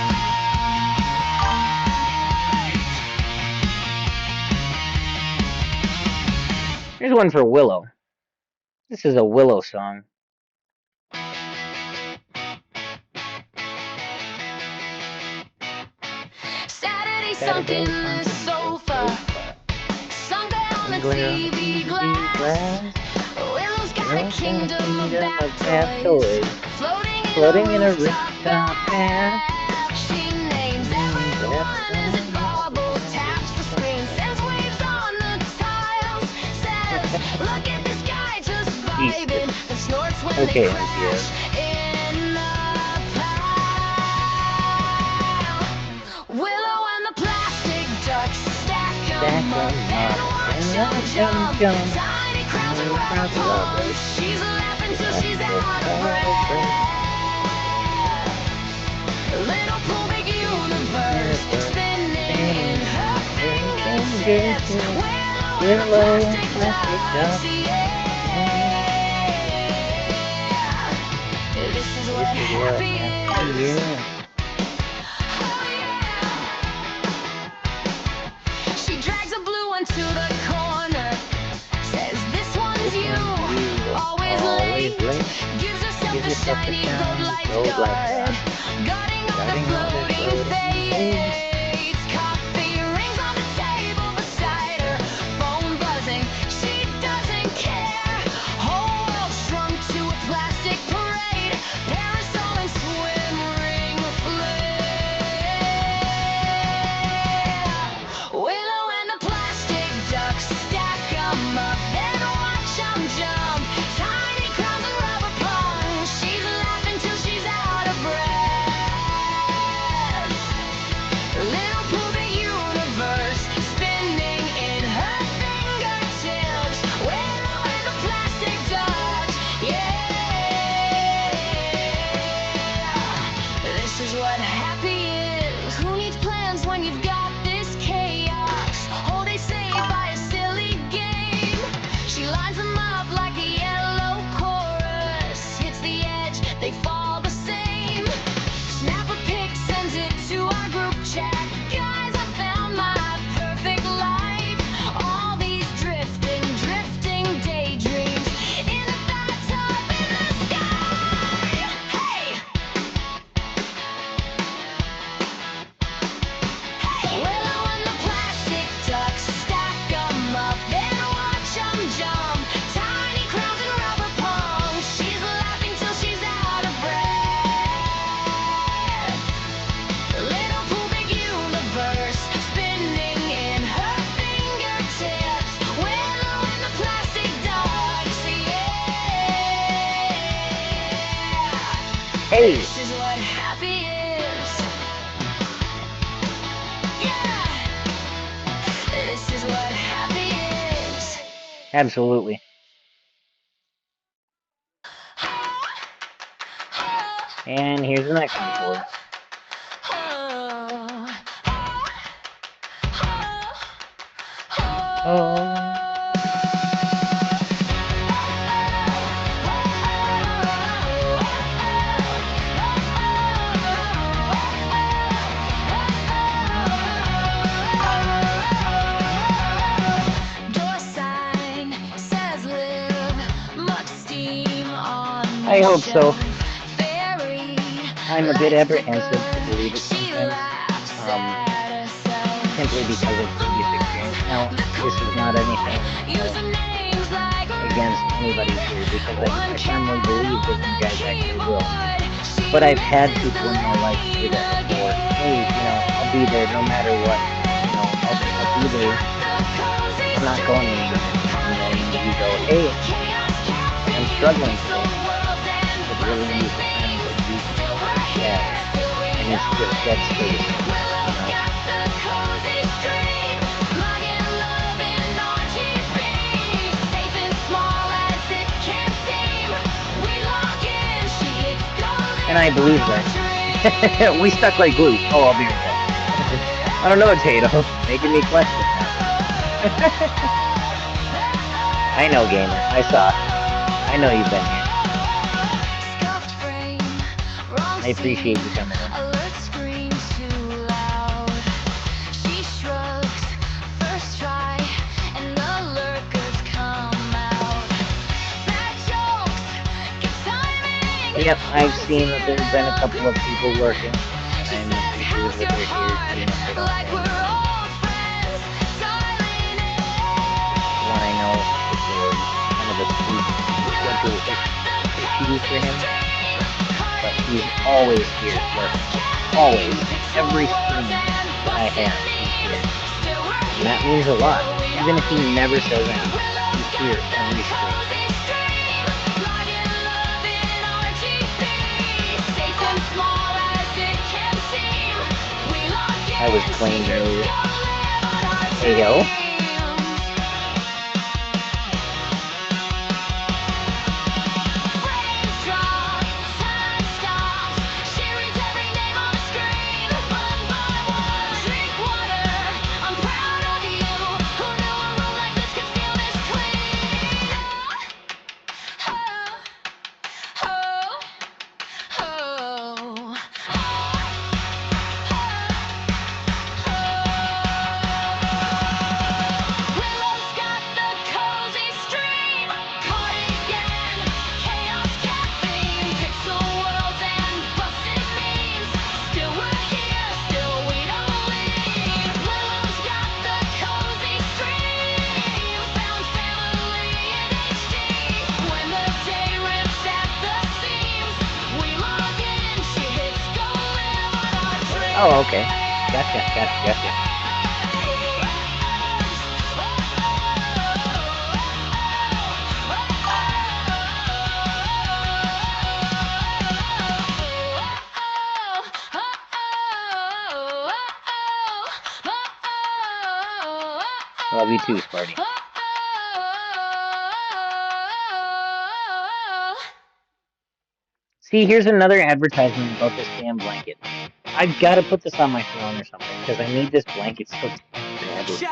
Here's one for Willow. This is a Willow song. Saturday sunk in the sofa, Sunday on the TV glass. Willow's got a kingdom of bath toys, floating in a rooftop bath. She names everyone as it bobble taps the screen, sends waves on the tiles, says, look at this guy just vibing, and snorts when they crash in the pile. Willow and the plastic ducks stack 'em up and watch 'em jump. Tiny crowds and rappers, she's laughing till she's out of breath. Little pool, big universe, spinning in her fingertips. Willow and plastic ducks, yeah. This is what happy is. She drags a blue one to the corner, says this one's you, always late. Gives herself the self-defense, gold lifestyle. Guarding all the floating things. Coffee rings on the table beside her, phone buzzing, she doesn't care. Whole world shrunk to a plastic parade, parasol and swim ring flare. Willow and the plastic ducks stack 'em up, then watch 'em jump. Tiny crowns of rubber pong, she's laughing till she's out of breath. Little poopy universe spinning in her fingertips. Willow and the plastic ducks, yeah. This is what happy is. Who needs plans when you've got this chaos? Oh, they say by a silly game. She lines them up like a yellow chorus. Hits the edge, they fall the same. Snap a pic, sends it to our group chat. Guys, I found my perfect life. All these drifting daydreams in a bathtub in the sky. Hey! Willow and the plastic ducks stack 'em up, then watch 'em jump. Tiny crowns and rubber pong, she's laughing till she's out of breath. Little pool big universe spinning in her fingertips. Willow and the plastic ducks, yeah. Hey! This is what happy is. Yeah. This is what happy is. Absolutely. And here's the next one for us. Oh. Door sign says live, much steam on I the hope so. shelf. Very I'm a bit apprehensive to believe it sometimes, simply because of previous experience. Now, this is not anything against anybody here, because I firmly believe that you guys actually will. But I've had people in my life say that before. Hey, I'll be there no matter what. I'll be there. I'm not going anywhere. And then you go, hey, I'm struggling today with really unusual friends that you yeah, and it's just dead space. And I believe that. We stuck like glue. Oh, I'll be right back. I don't know, Tato. Making me question that. I know, gamer. I saw. I know you've been here. I appreciate you coming in. Yep, I've seen that there's been a couple of people lurking. I'm appreciative that they're here, even if they don't say anything. One I know is kind of a sleep schedule issue for him, but he's always here lurking. Always. Every stream that I have, he's here. And that means a lot. Even if he never says anything, he's here every stream. I was claimed earlier. Hey yo. Oh, okay. Gotcha. Love you too, Sparty. See, here's another advertisement about this damn blanket. I've got to put this on my phone or something, because I need this blanket so badly.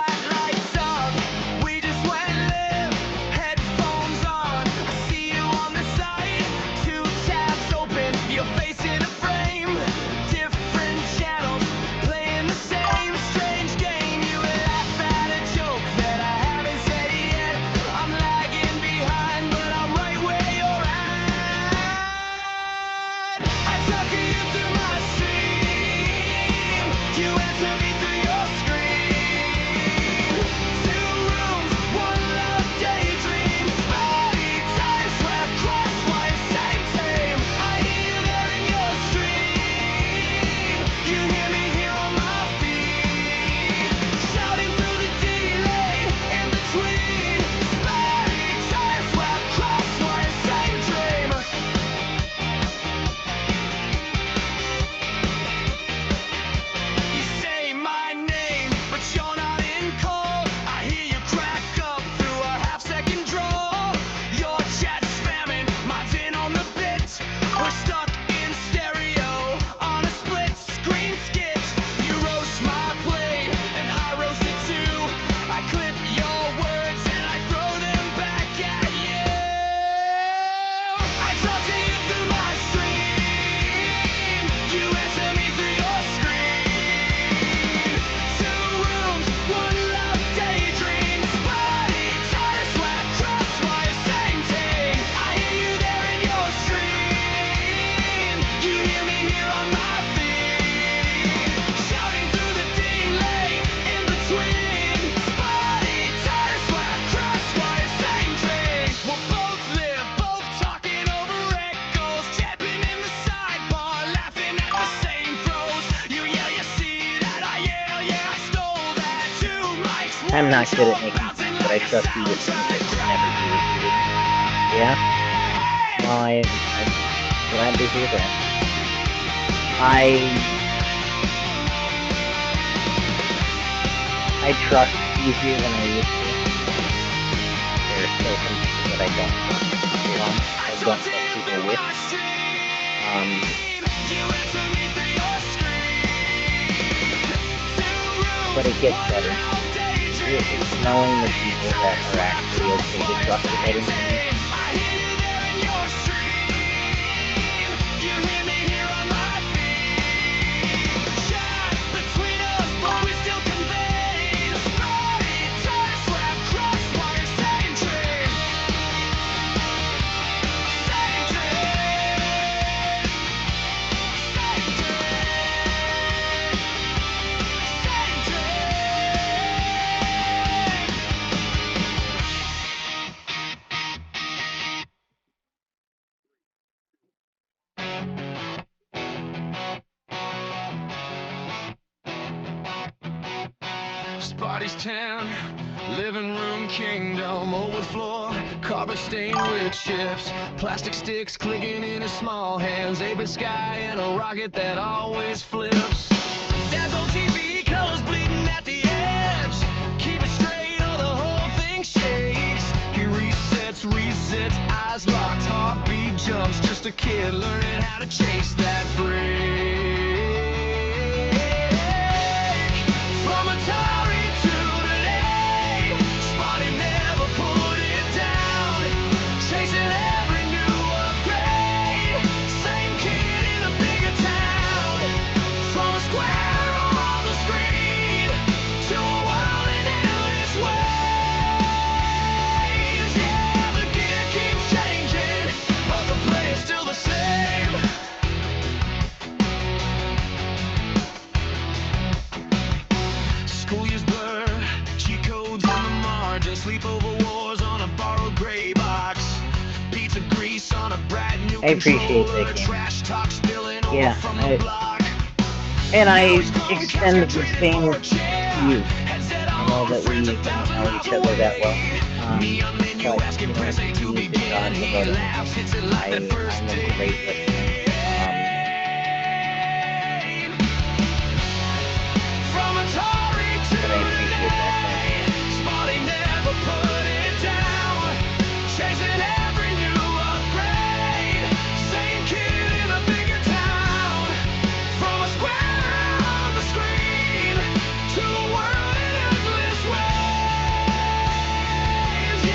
I'm not good at making things, but I trust you with things that should never be repeated. Yeah? Well, I'm glad to hear that. I trust easier than I used to. There are still some people that I don't trust people on. I don't trust people with. But it gets better. It's knowing the people that are actually okay to trust without information. Spotty's town, living room kingdom, overfloor, carpet stained with chips, plastic sticks clicking in his small hands, a big sky and a rocket that always flips. Dad's old TV, colors bleeding at the edge, keep it straight or the whole thing shakes. He resets, eyes locked, heartbeat jumps, just a kid learning how to chase that break. From Atari to today, Spotty never put it down, chasing every new upgrade, same kid in a bigger town, from a square on the screen to a world in endless ways. Yeah, the gear keeps changing, but the play's still the same. School years blur, cheat codes in the margin, sleepover wars on a borrowed gray box, pizza grease on a brand new I appreciate that controller, game. trash talk spilling over Yeah, from the block. And I extend the same to you. I know that we don't know each other that well, but you know, if you need to talk about anything, I'm a great listener. But I appreciate that. Thank you.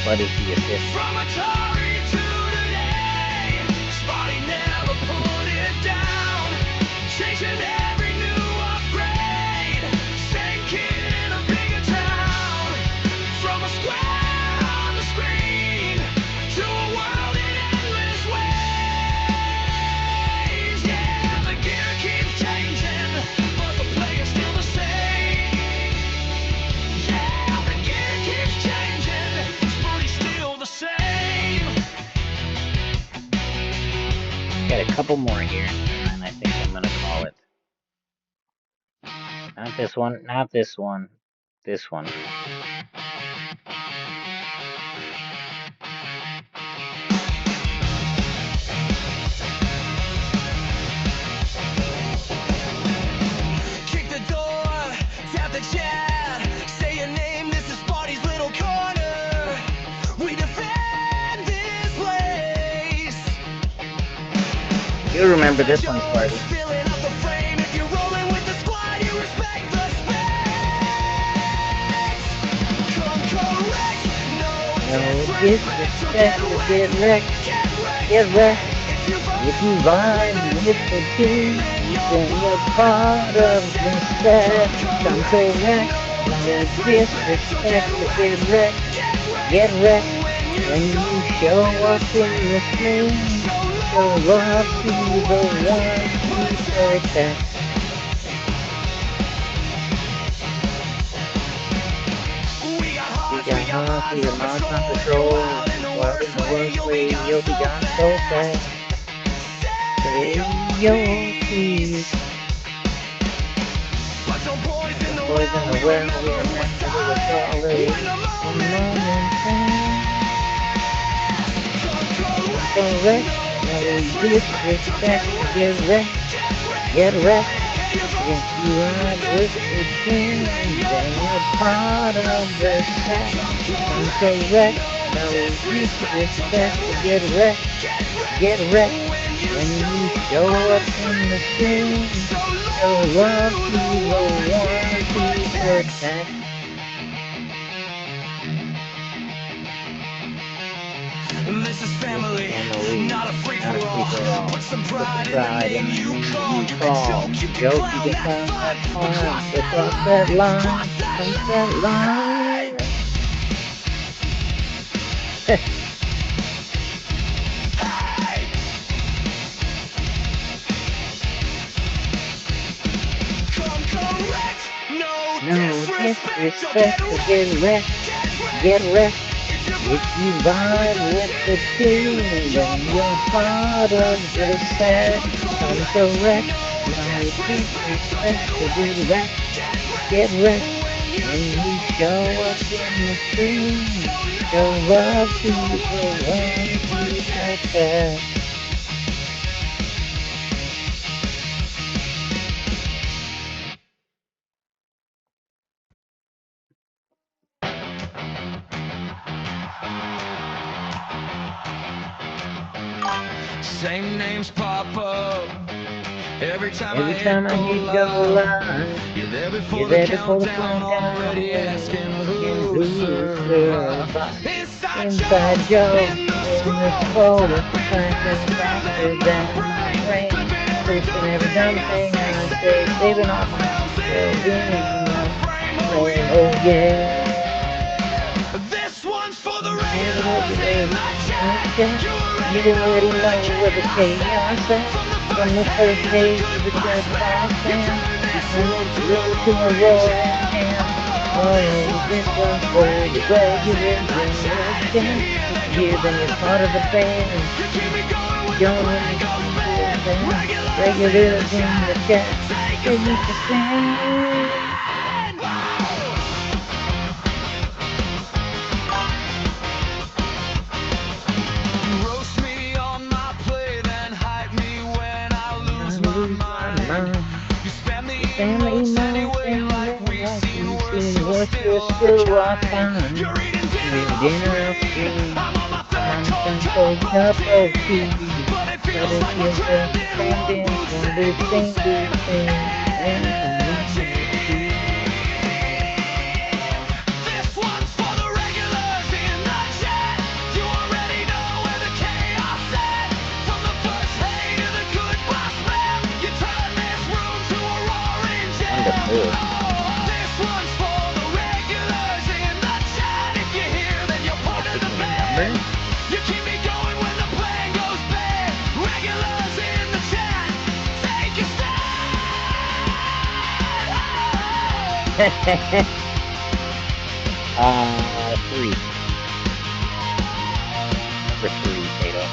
Spud is the assist. From Atari to today, Spotty never put it down. Chasing every new upgrade. Same kid in a bigger town. From a square on the screen to a world in endless ways. Yeah, the gear keeps changing, but the player's still the same. Yeah, the gear keeps changing. The same. Got a couple more here, and I think I'm gonna call it. Not this one, not this one, this one. Kick the door, tap the chair, say your name, this is Sparty's little corner. We defend this place. You remember this one, Sparty. Filling up the frame, if you're rolling with the squad, you respect the space. Come correct, no disrespect, so get wrecked, get wrecked. If you vibe with the team, then you're part of the set. Come correct, no disrespect, so get wrecked, get wrecked. When you show up in the stream, show love to the one who protects. We got hearts, we got minds on patrol. Wild in the worst way, you'll be gone so fast. Say your piece. Poison the well, we remember we were solid. One moment correct, no disrespect, get wrecked, get wrecked. If you ride with the team, then you're part of the set. Come correct, no disrespect, get wrecked, get wrecked. When you show up in the stream, show love to the one who protects. This is family, not a free for all. Put some pride in the name you call. You can joke, you can laugh, but cross that line, cross that line. No disrespect, so get wrecked, get wrecked. If you vibe with the team, then you're part of the set. Come correct, no disrespect, so get wrecked, get wrecked. When you show up in the stream, show love to the one who protects. Same names pop up Every time Every I time I hit go live, you're there you're before the there before the countdown, countdown, already already asking asking who who survived. survived. Inside Inside jokes jokes in the in the scrolls, scroll, typing typing faster than my brain, clipping every clipping dumb every thing dumb I thing say, I say, saving all saving my all my fails fails in in the the frame. Oh frame. Oh yeah. yeah. This one's for the For the regulars in regulars the in the chat. chat, you already know where the chaos at. From the first page to the goodbye slam, you turn this room to a roaring jam. Oh, this one's for the regulars in the chat. If you're here, then you're part of the band. Keep me going when the game goes bad. Regulars in the chat, take a stand. Roast me on my plate and hype me when I lose I my lose my mind. mind. You spam the You spam the emotes emotes anyway, anyway, we've like seen we've worse, seen you're worse, you're still our still our kind. kind. You're eating You're dinner eating off dinner off screen. screen. I'm on my I'm third on my cold third cup cold of cup of tea. tea. But it But feels it like we're feels like we're crammed crammed in in one big same big same energy. This one's for the regulars in the chat. You already know where the chaos at. From the first hey to the goodbye slam, you turn this room to a roaring jam. Wonderful. This one's for the regulars in the chat. If you're here, then you're Can you part of pick the me a band. number? You keep me going when the plan goes bad. Regulars in the chat, take a stand. 3. Number 3, Tato.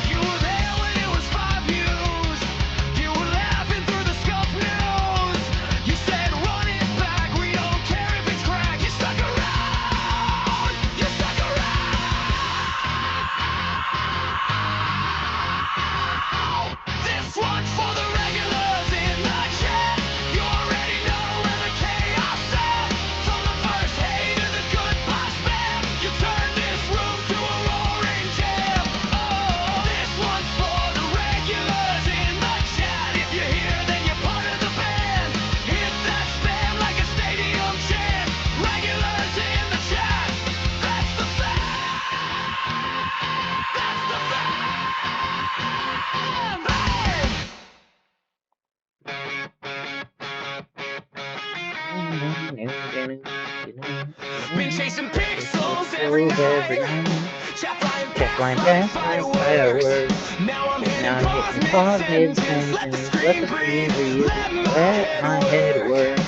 You were there when it was 5 views. You were laughing through the scuff news. You said run it back, we don't care if it's crack. You stuck around, you stuck around. This one's for the regulars in the chat. You already know where the chaos at. From the first hey to the goodbye spam, you turn this room to a roaring jam. Oh, this one's for the regulars in the chat. If you're here, then you're part of the band. Hit that spam like a stadium chant. Regulars in the chat. That's the fact. That's the fact. Been chasing pixels every night. Chat flying past like fireworks. Now I'm Now hitting I'm pause hitting mid pause sentence. Let the mid-sentence. Let the screen screen breathe. breathe. Let my Let head my head work. work.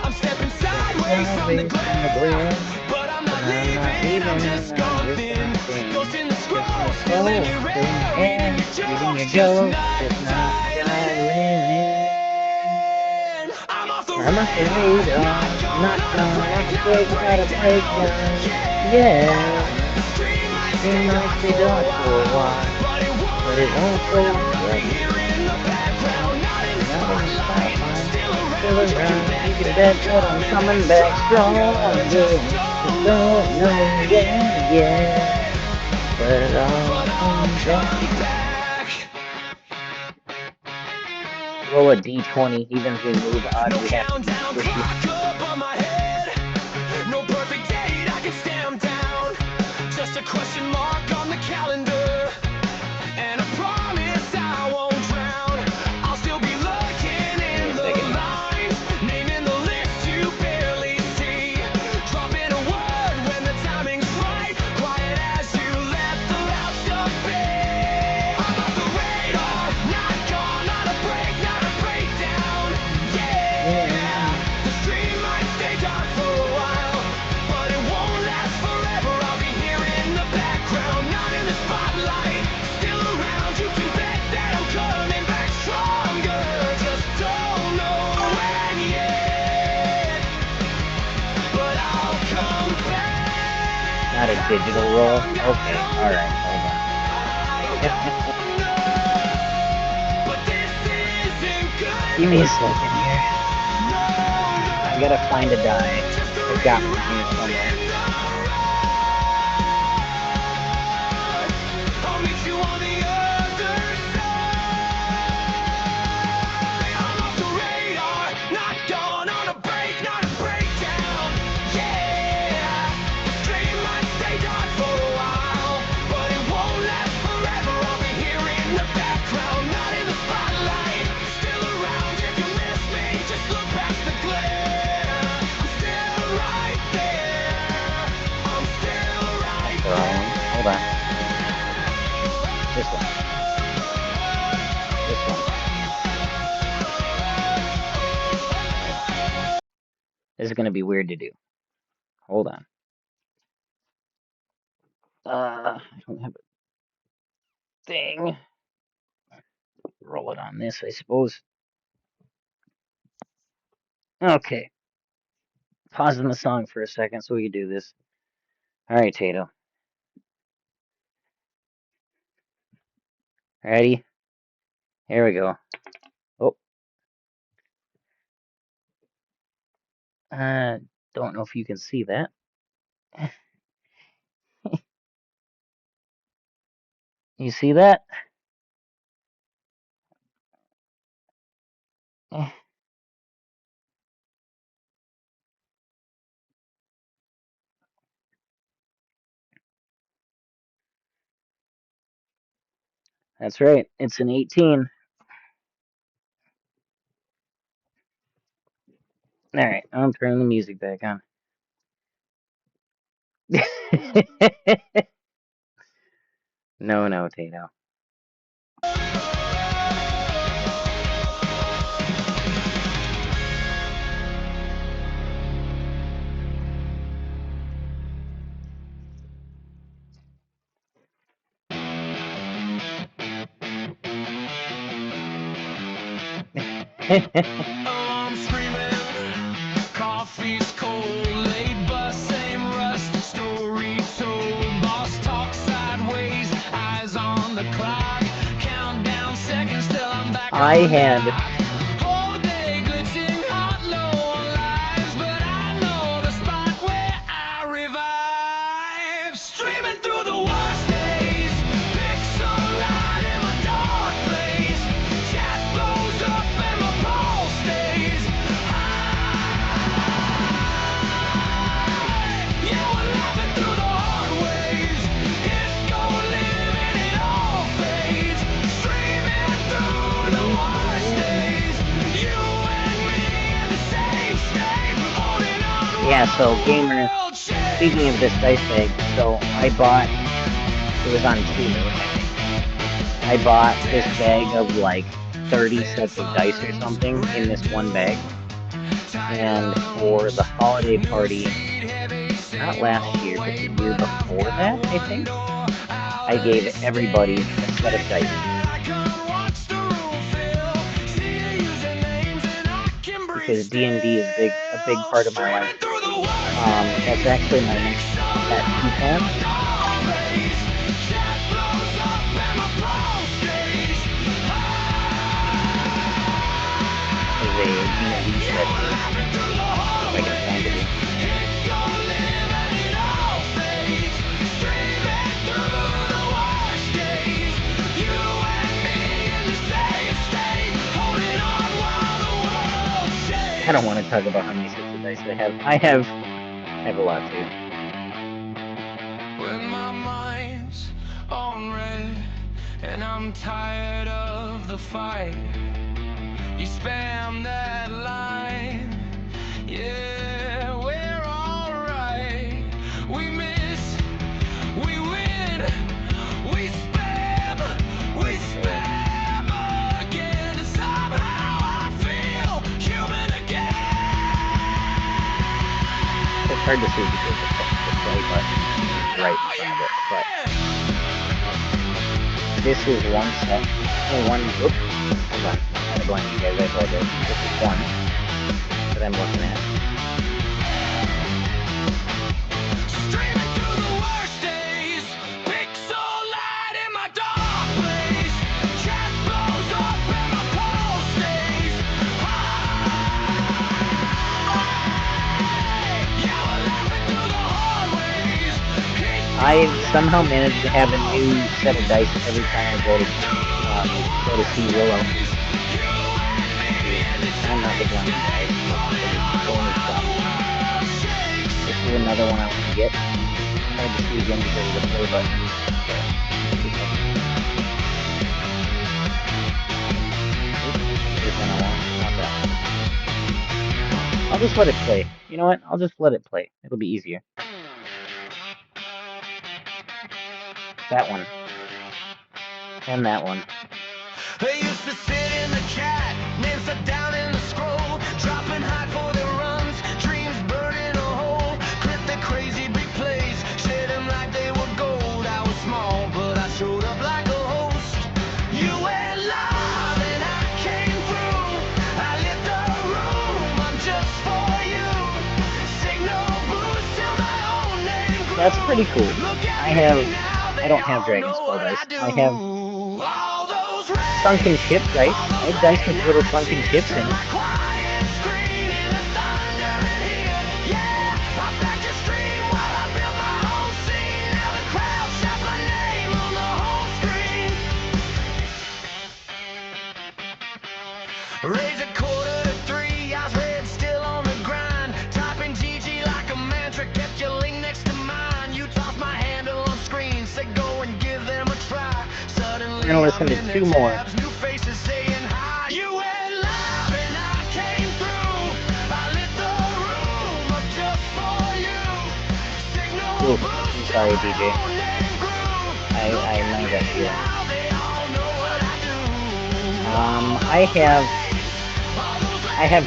I'm stepping Stepping sideways from the sideways from the glare, glare. but I'm But not I'm not leaving. I'm leaving, just I'm gone just thin. gone Ghost thin. in the Ghost in scroll, the still in scroll, your still in your air, reading your air. Reading your jokes, just jokes, not just not dialing dialing in. I'm off the in. I'm off the radar, radar, not gone on a break, not a breakdown. yeah. Yeah, The stream might stream stay might dark stay for a dark for a while, while, but it won't but it last won't last forever. I'll be forever. here in the background, not in the Not in the spotlight. spotlight, Still still around, you can around. bet You can that I'm bet that I'm coming back coming back stronger. stronger. Just don't know when yet, but But I'll I'll come back. come back. Roll a d20. Evens we move, odds No we have to be countdown squishy. clock up on my head. No perfect date I can stamp down. Just a question mark on the calendar. And I promise I won't drown. I'll still be lurking Give me in a the second here. lines. Naming the list you barely see. Dropping a word when the timing's right. Quiet as you let the loud stuff be. I'm off the radar. Not gone, not a break, not a breakdown. Yeah. The stream might stay dark for a while, but it won't last forever. I'll be here in the background, not in the spotlight. Still around, you can bet that I'm coming back stronger. Just don't know when yet, but I'll come back. Not a digital roll? Okay, alright, hold on. Give me a second here. I gotta find a die. I've got one here somewhere. I'll meet you on the other side. Hold on. This one. This one. This is going to be weird to do. Hold on. I don't have a thing. Roll it on this, I suppose. Okay. Pausing the song for a second so we can do this. All right, Tato. Ready? Here we go. Oh. Don't know if you can see that. You see that? That's right. It's an 18. All right, I'm turning the music back on. No, Tato. I'm screaming, coffee's cold, late bus, same rust, story told, boss talk sideways, eyes on the clock, countdown seconds till I'm back I had whole day glitching, hot low on lives, but I know the spot where I revive, streaming through the worst days, pixel light in my dark place, chat blows up and my pulse stays high. Yeah, we're laughing through the hard ways. It's go living, it all fades. Streaming through the worst days. You and me in the same state, holding on. Yeah, so gamers, speaking of this dice bag, so I bought, it was on Temu, I think. I bought this bag of like 30 sets of dice or something in this one bag. And for the holiday party, not last year, but the year before that, I think, I gave everybody a set of dice. Because D&D is a big part of my life. That's actually my next tattoo plan. Is a D&D tattoo. If I can find it. I don't want to talk about how many sets of dice I have. I have a lot too. When my mind's on red and I'm tired of the fight, you spam that line. Yeah, we're alright. We miss, we win, we spam again. Somehow I feel human again. It's hard to see because the play button is right in front of it, but this is one set. Oh, one. Oops. Hold on. I'm kind of blind, you guys. I apologize. This is one that I'm looking at. Streaming through the worst days, pixel light in my dark place, chat blows up and my pulse stays high. Yeah, we're laughing through the hardways. I've somehow managed to have a new set of dice every time I go to see Willow. I'm not the blind guy. Bonus stuff. This is another one I want to get. Hard to see again because of the play button. Here's one I want that one. I'll just let it play. You know what? I'll just let it play. It'll be easier. That one. And that one. They used to sit in the cat, names set down in the scroll, dropping high for their runs, dreams burning a hole, clip the crazy big plays, shit them like they were gold. I was small, but I showed up like a host. You went live and I came through. I lit the room, I'm just for you. Signal boost till my own name grew. That's pretty cool. I don't have Dragon Skull dice. I have sunken ship dice. I have dice with little sunken ships in it. Raise a quarter to 3, eyes red, still on the grind. Typing GG like a mantra, kept your link next to mine. You tossed my handle on screen, said go and give them a try. Suddenly We're gonna listen to two more. new faces saying hi. You went live and I came through. I lit the room up just for you. Signal Ooh, I'm sorry, DJ. I know that feeling. I have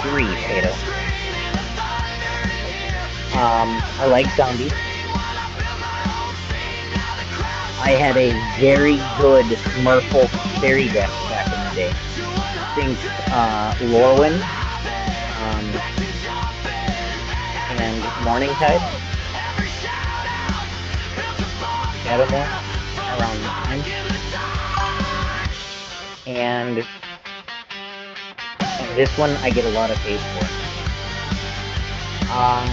3 Kato. I like zombies. I had a very good Merfolk fairy deck back in the day. Think Lorwyn and Morningtide. Shadowmoor around the time. And this one I get a lot of hate for. I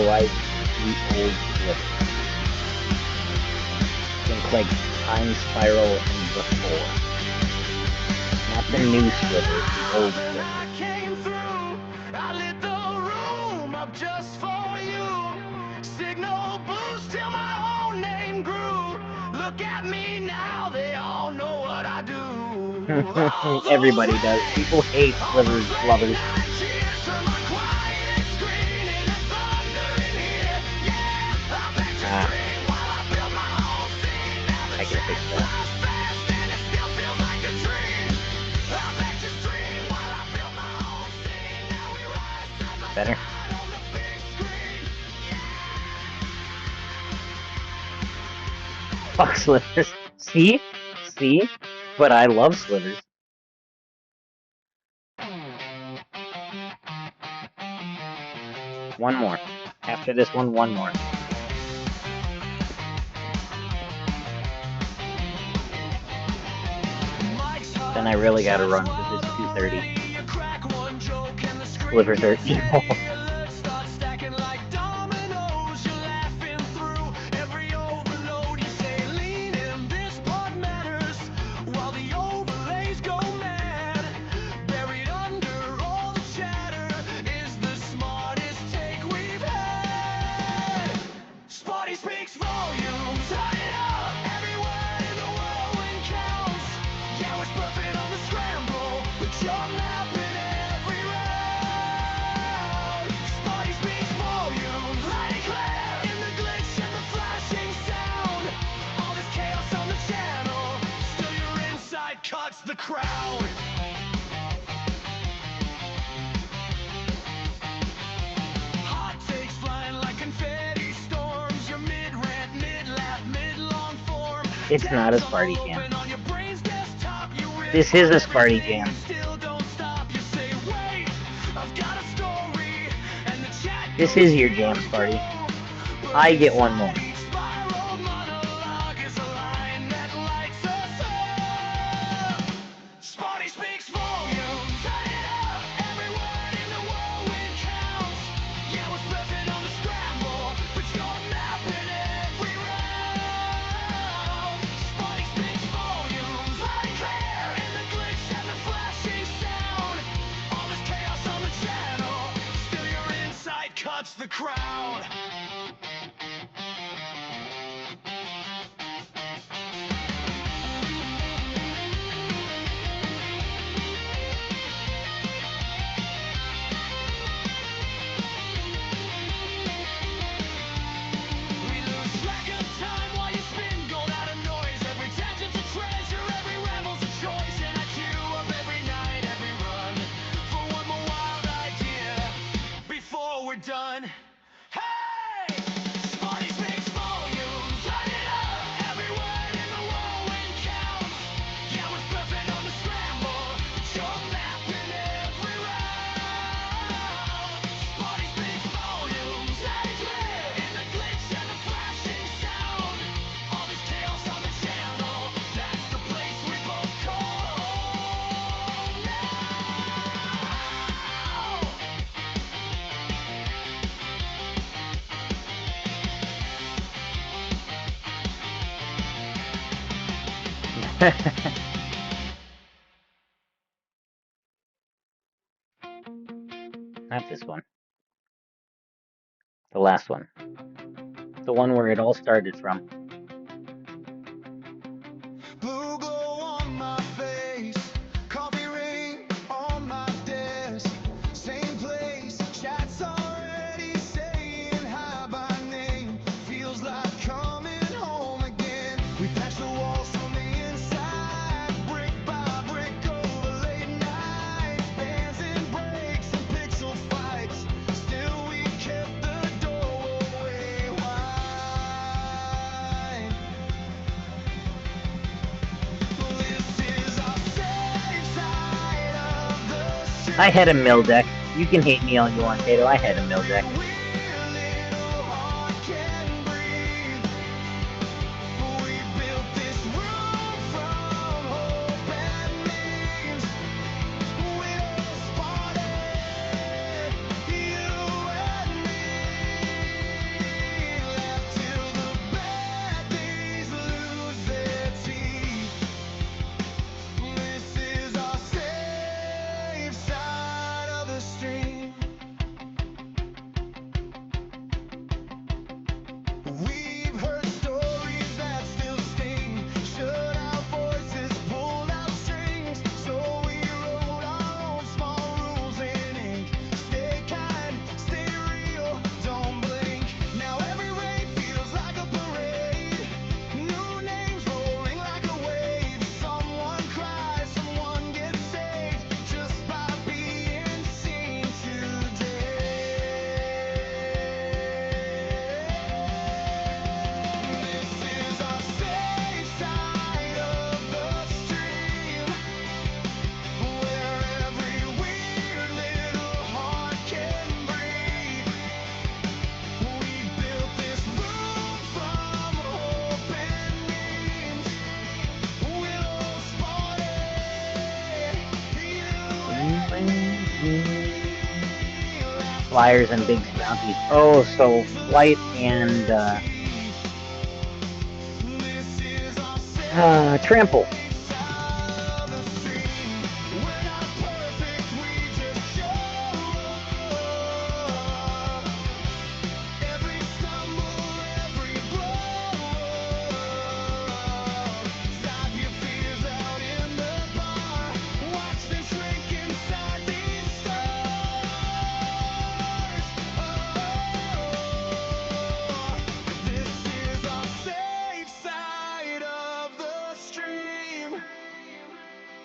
like the old slivers. Think like Time Spiral and before. Not the new slivers, the old slivers. I lit the room up just for you. Signal boost till my own name grew. Look at me now, they all know what I do. Everybody does. People hate slivers lovers. I can fix that. Better? Fuck slivers. See? See? But I love slivers. One more. After this one more. Then I really gotta run because it's 2:30. Slivers are evil. Cuts the crowd. Hot takes flying like confetti storms. Your mid-rant, mid-laugh, mid-long form. It's not a Sparty Jam. This is a Sparty Jam. This is your jam, Sparty. I get one more. Cuts the crowd. We lose track of done. Hey! Smarty speaks volumes, turn it up. Every word in the whirlwind counts. Yeah, we're surfing on the scramble, sure mapping every round. Smarty speaks volumes, in the glitch and the flashing sound. All this chaos on the channel, that's the place we both call home Not this one. The last one. The one where it all started from. Blue glow on my face, coffee ring on my desk. Same place, chat's already saying hi by name. Feels like coming home again. We patch the walls from the inside, brick by brick over late nights. Bands and breaks and pixel fights. Still we kept the doorway wide. I had a mill deck. You can hate me all you want, Tato. I had a mill deck. We've heard stories that still sting. Shut out voices, pulled out strings. So we wrote our own small rules in ink. Stay kind, stay real, don't blink. Now every raid feels like a parade. New names rolling like a wave. Someone cries, someone gets saved just by being seen today. This is our safe side of the stream, where every weird little heart can breathe. We built this room from hope and dreams. We'll all spot Flyers and big bounties. Oh, so flight and trample.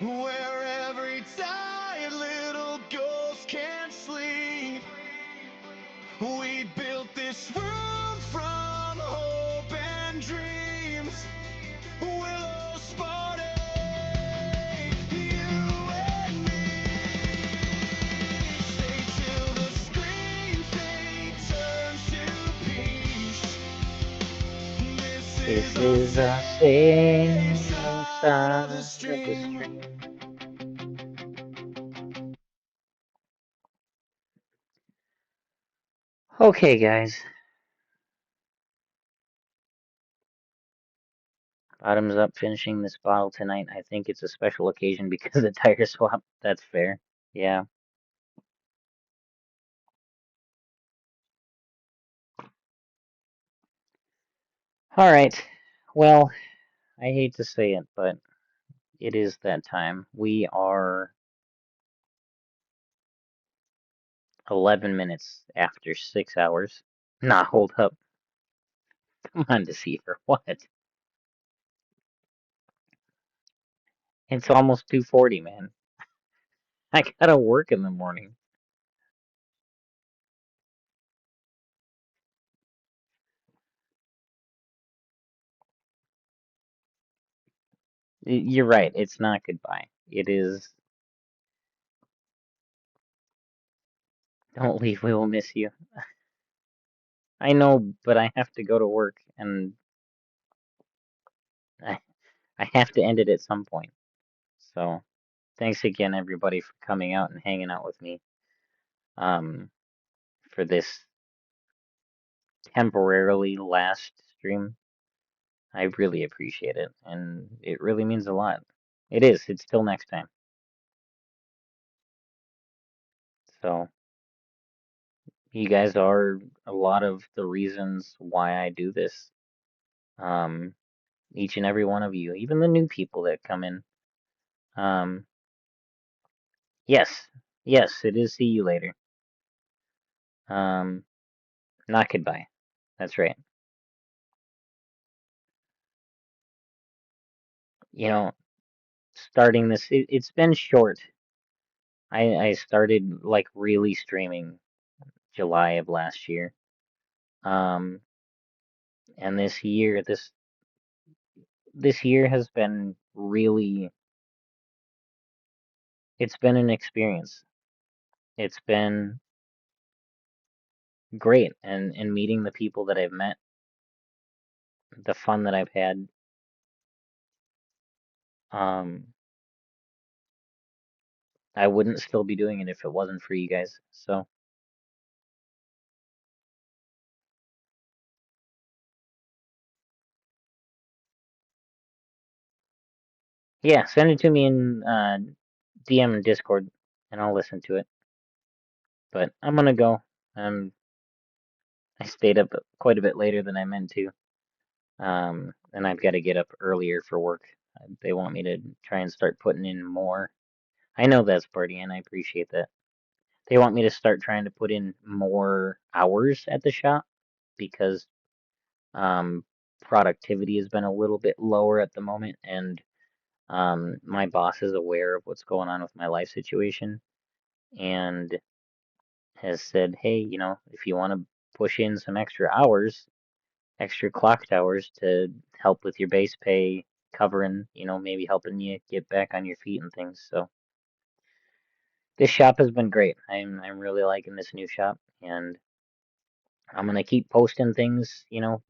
Where every tired little ghost can't sleep. We built this room from hope and dreams. Willow Sparty, you and me. Stay till the screen fade turns to peace. This is a safe side of the stream. Okay, guys. Bottoms up finishing this bottle tonight. I think it's a special occasion because of the tire swap. That's fair. Yeah. All right. Well, I hate to say it, but it is that time. We are 11 minutes after 6 hours. Nah, hold up. Come on, Deceiver. What? It's almost 2:40, man. I gotta work in the morning. You're right. It's not goodbye. It is. Don't leave. We will miss you. I know, but I have to go to work, and I have to end it at some point. So, thanks again, everybody, for coming out and hanging out with me. For this temporarily last stream. I really appreciate it, and it really means a lot. It is. It's till next time. So, you guys are a lot of the reasons why I do this. Each and every one of you, even the new people that come in. Yes, yes, it is see you later. Not goodbye. That's right. You know, starting this, it's been short. I started like really streaming July of last year. And this year has been really, it's been an experience. It's been great, and meeting the people that I've met, the fun that I've had. I wouldn't still be doing it if it wasn't for you guys. So yeah, send it to me in DM and Discord, and I'll listen to it. But I'm gonna go. I stayed up quite a bit later than I meant to. And I've got to get up earlier for work. They want me to try and start putting in more. I know that's party, and I appreciate that. They want me to start trying to put in more hours at the shop because productivity has been a little bit lower at the moment, and my boss is aware of what's going on with my life situation and has said, hey, if you want to push in some extra hours, extra clocked hours to help with your base pay, covering, maybe helping you get back on your feet and things. So this shop has been great. I'm really liking this new shop, and I'm gonna keep posting things,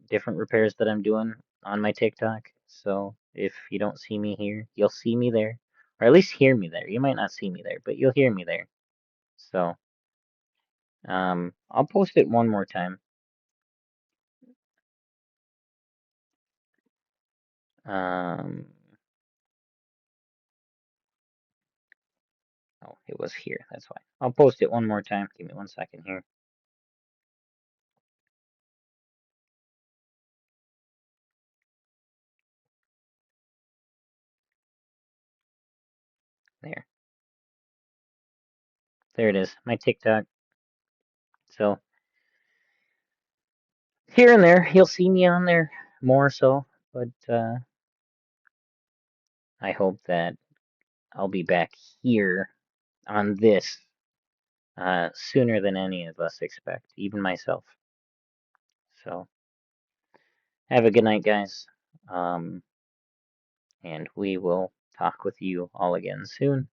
different repairs that I'm doing on my TikTok. So if you don't see me here, you'll see me there, or at least hear me there. You might not see me there, but you'll hear me there. So I'll post it one more time. Oh, it was here. That's why. I'll post it one more time. Give me 1 second here. There. There it is. My TikTok. So here and there, you'll see me on there more so, but I hope that I'll be back here on this sooner than any of us expect, even myself. So have a good night, guys. And we will talk with you all again soon.